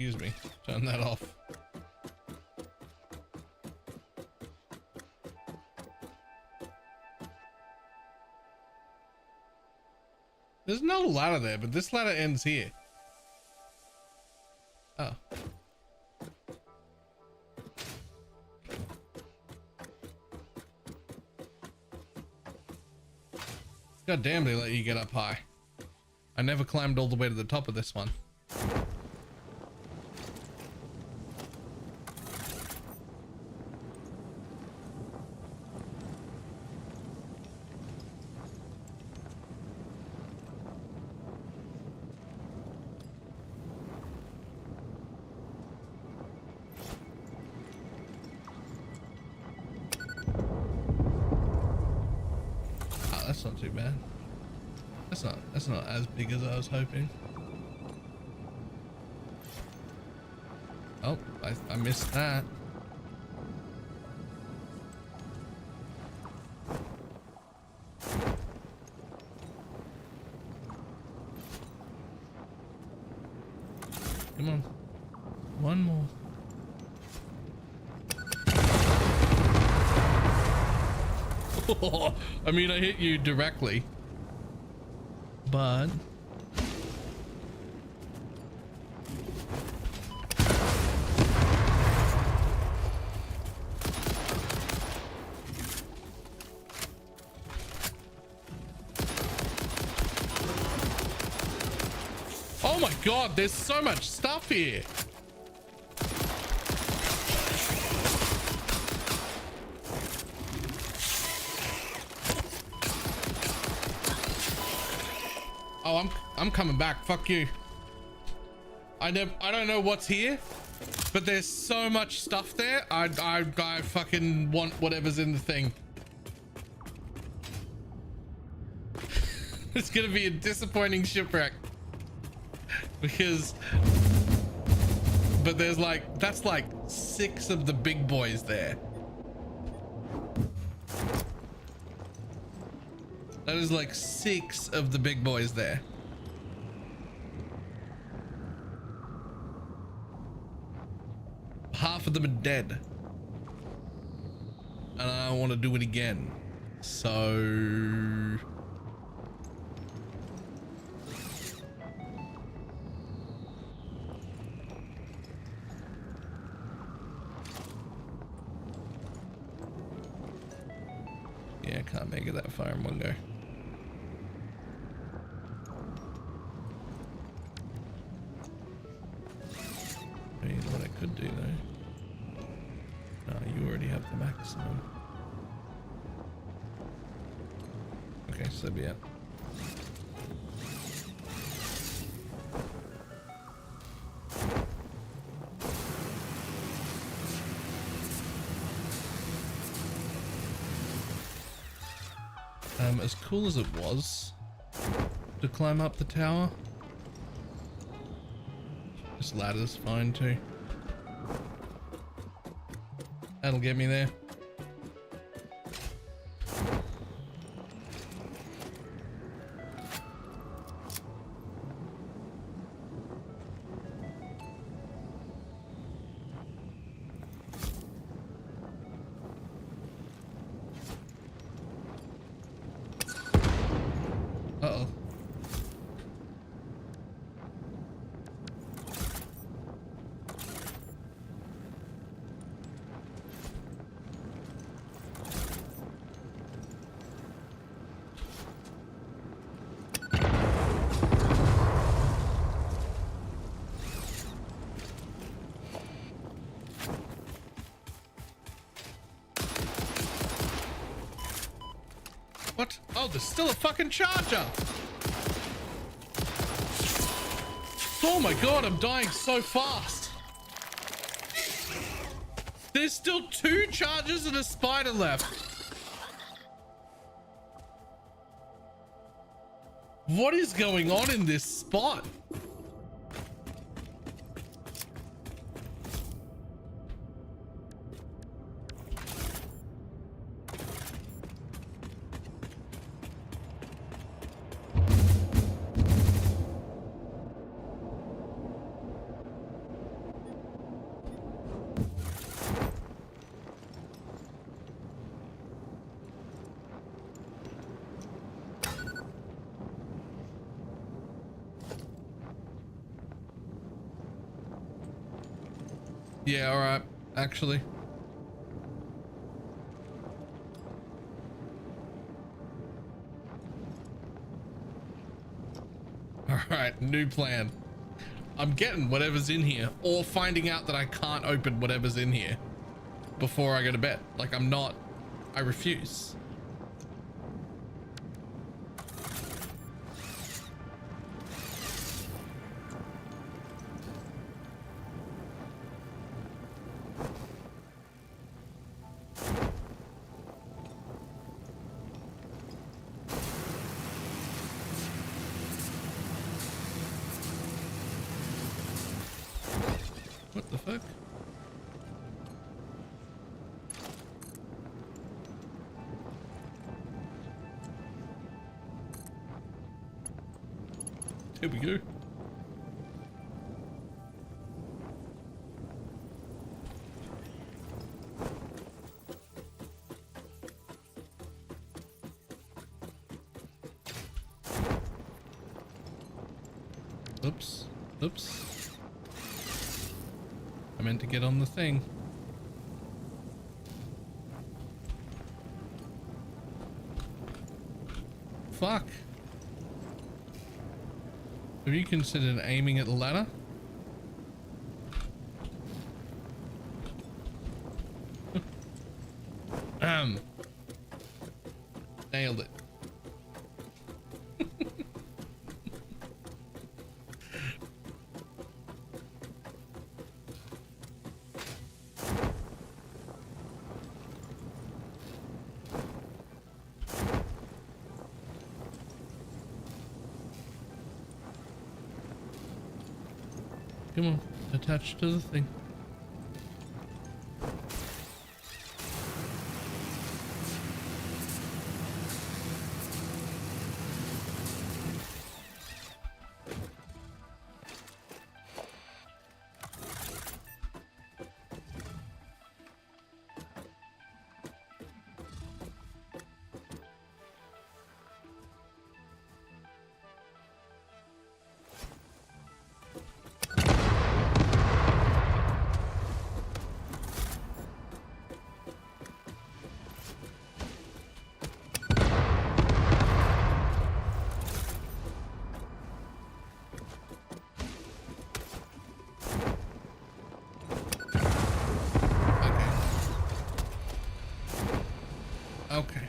Excuse me. Turn that off. There's another ladder there, but this ladder ends here. Oh. God damn, they let you get up high. I never climbed all the way to the top of this one. That's not too bad. That's not as big as I was hoping. Oh, I missed that. Come on. One more. I mean, I hit you directly, but oh my god, there's so much stuff here. Oh, I'm coming back. Fuck you. I don't know what's here, but there's so much stuff there. I fucking want whatever's in the thing. It's gonna be a disappointing shipwreck because, but there's like, that's like 6 of the big boys there. That is like 6 of the big boys there. Half of them are dead. And I don't want to do it again. So... yeah, I can't make it that far in one go. You know what I could do though? No, you already have the maximum. Okay, so be it. As cool as it was to climb up the tower, this ladder's fine too. That'll get me there. Uh-oh. What? Oh, there's still a fucking charger. Oh my god, I'm dying so fast. There's still 2 chargers and a spider left. What is going on in this spot? Yeah, alright, actually. Alright, new plan. I'm getting whatever's in here, or finding out that I can't open whatever's in here before I go to bed. Like, I refuse. What the fuck? Here we go. Oops. Oops. I meant to get on the thing. Fuck. Have you considered aiming at the ladder? Nailed it. Come on, attach to the thing. Okay.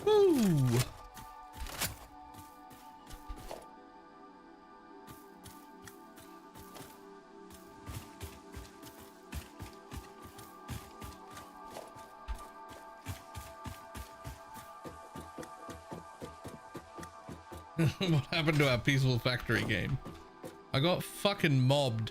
Woo! What happened to our peaceful factory game? I got fucking mobbed.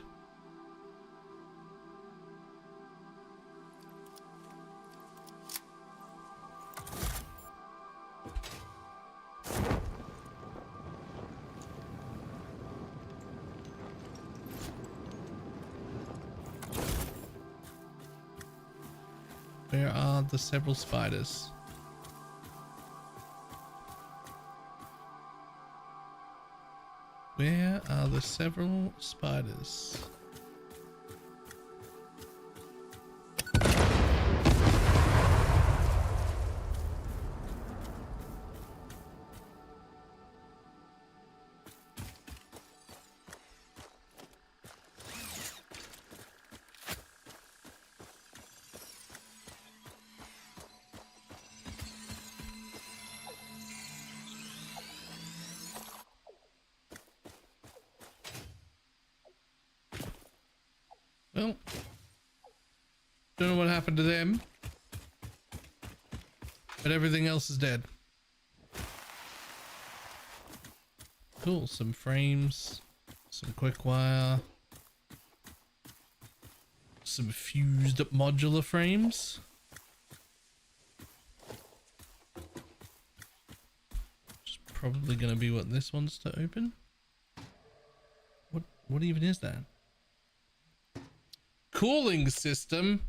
Where are the several spiders? Where are the several spiders? Well, don't know what happened to them, but everything else is dead. Cool, some frames, some quick wire, some fused modular frames. Which is probably going to be what this wants to open. What What even is that? Cooling system?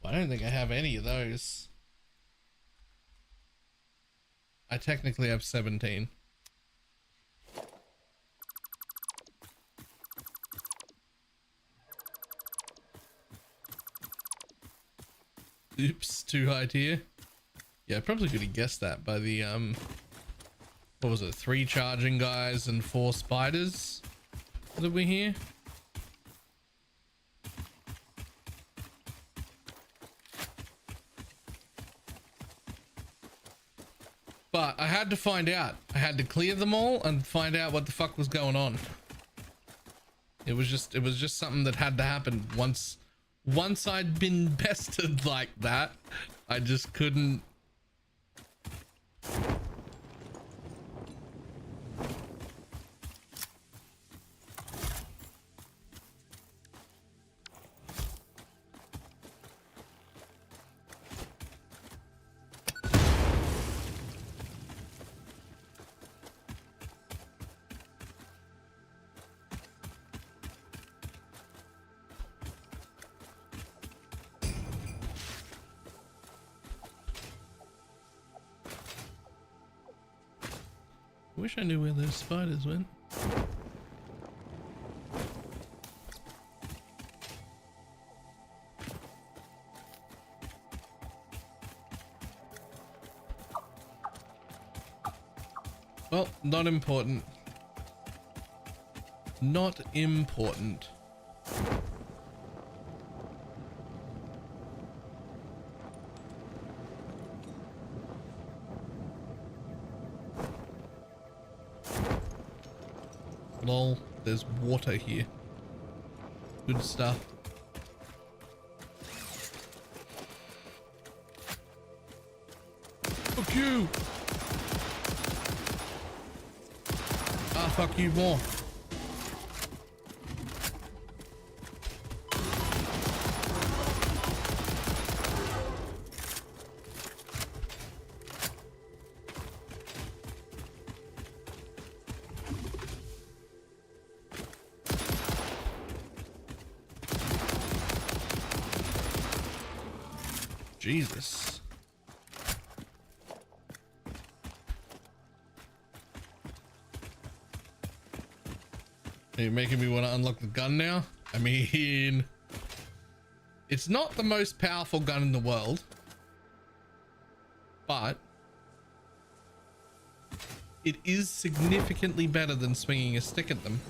Well, I don't think I have any of those. I technically have 17. Oops, too high tier. Yeah, I probably could have guessed that by the what was it, 3 charging guys and 4 spiders that were here. But I had to find out. I had to clear them all and find out what the fuck was going on. It was just something that had to happen. Once I'd been bested like that, I just couldn't. Wish I knew where those spiders went. Well, not important. Not important. Lol, there's water here. Good stuff. Fuck you! Ah, fuck you more. Jesus. Are you making me want to unlock the gun now? I mean, it's not the most powerful gun in the world, but it is significantly better than swinging a stick at them.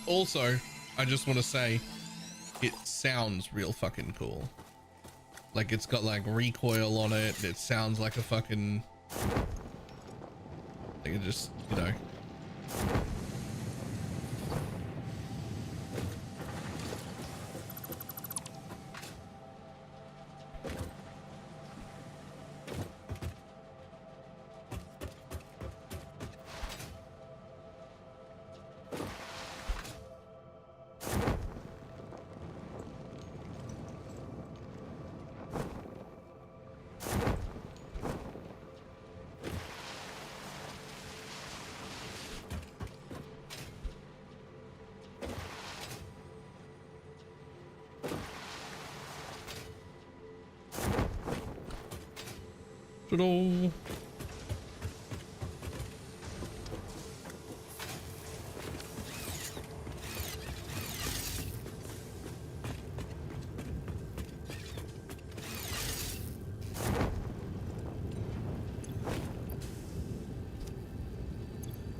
Also, I just want to say, it sounds real fucking cool. Like, it's got like recoil on it. It sounds like a fucking, like, it just, you know. Ta-da.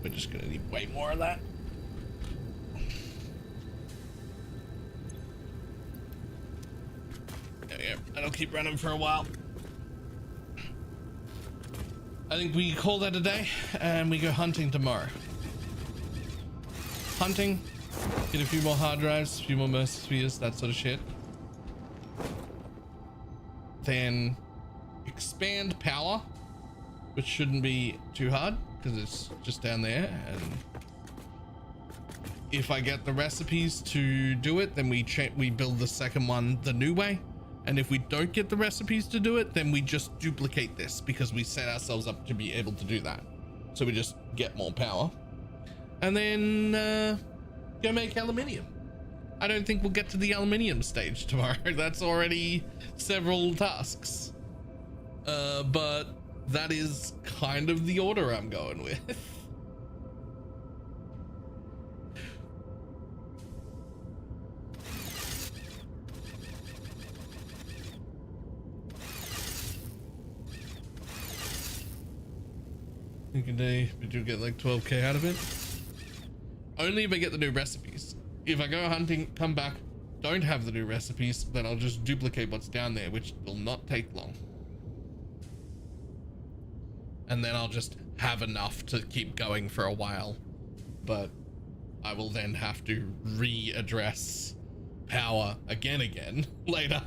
We're just gonna need way more of that. There we go. That'll keep running for a while. I think we call that a day and we go hunting tomorrow. Hunting, get a few more hard drives, a few more mercy spheres, that sort of shit. Then expand power, which shouldn't be too hard because it's just down there. And if I get the recipes to do it, then we build the second one the new way. And if we don't get the recipes to do it, then we just duplicate this because we set ourselves up to be able to do that. So we just get more power. and then go make aluminium. I don't think we'll get to the aluminium stage tomorrow. That's already several tasks. But that is kind of the order I'm going with. Good day, but you'll get like 12k out of it. Only if I get the new recipes. If I go hunting, come back, don't have the new recipes, then I'll just duplicate what's down there, which will not take long. And then I'll just have enough to keep going for a while. But I will then have to readdress power again later.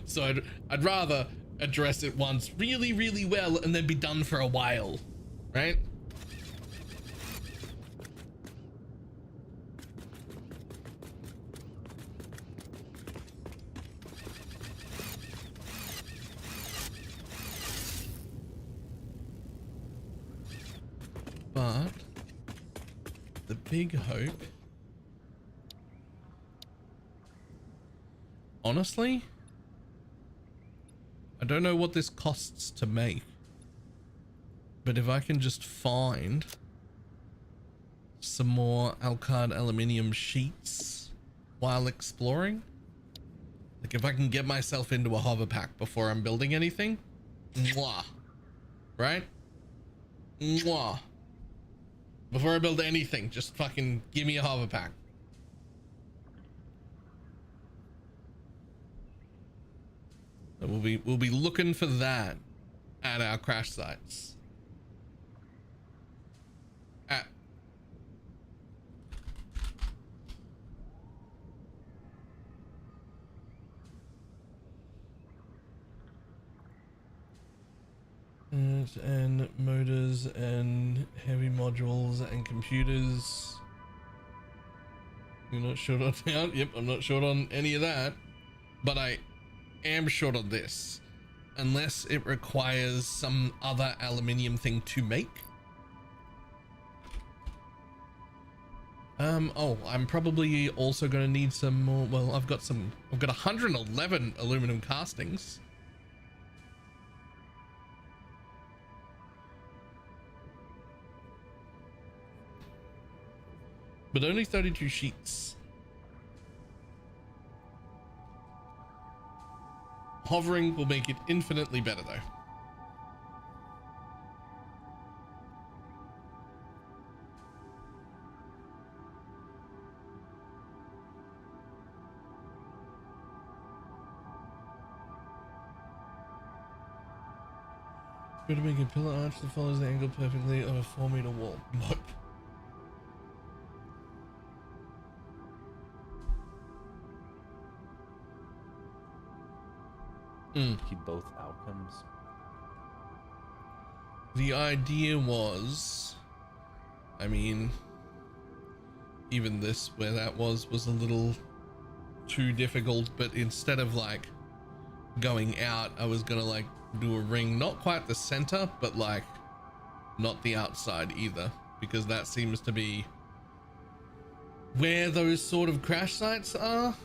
So I'd rather address it once really well and then be done for a while. Right? But the big hope, honestly, I don't know what this costs to make. But if I can just find some more Alcard aluminium sheets while exploring, like if I can get myself into a hover pack before I'm building anything, mwah, right? Mwah. Before I build anything, just fucking give me a hover pack. And we'll be looking for that at our crash sites. And motors and heavy modules and computers. You're not short on that? Yep, I'm not short on any of that, but I am short on this, unless it requires some other aluminium thing to make. Oh, I'm probably also going to need some more. Well, I've got 111 aluminum castings. But only 32 sheets. Hovering will make it infinitely better though. Going to make a pillar arch that follows the angle perfectly of a 4-meter wall. Nope. Keep both outcomes. The idea was, I mean, even this where that was a little too difficult, but instead of like going out, I was gonna like do a ring, not quite the center, but like not the outside either, because that seems to be where those sort of crash sites are.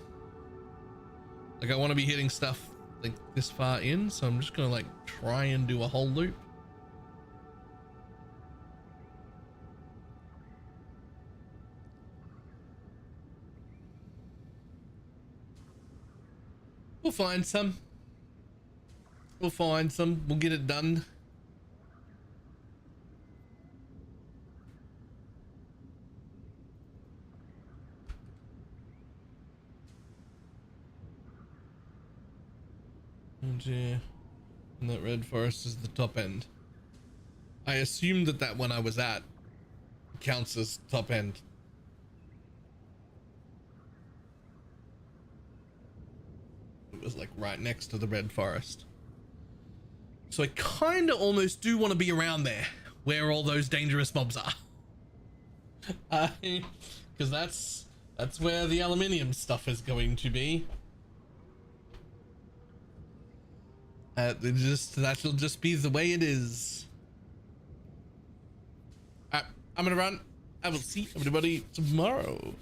Like I want to be hitting stuff like this far in, so I'm just gonna like try and do a whole loop. We'll find some. We'll find some. We'll get it done. Oh dear. And that red forest is the top end. I assumed that one I was at counts as top end. It was like right next to the red forest. So I kind of almost do want to be around there where all those dangerous mobs are. Because that's where the aluminium stuff is going to be. That'll just be the way it is. I'm gonna run. I will see everybody tomorrow.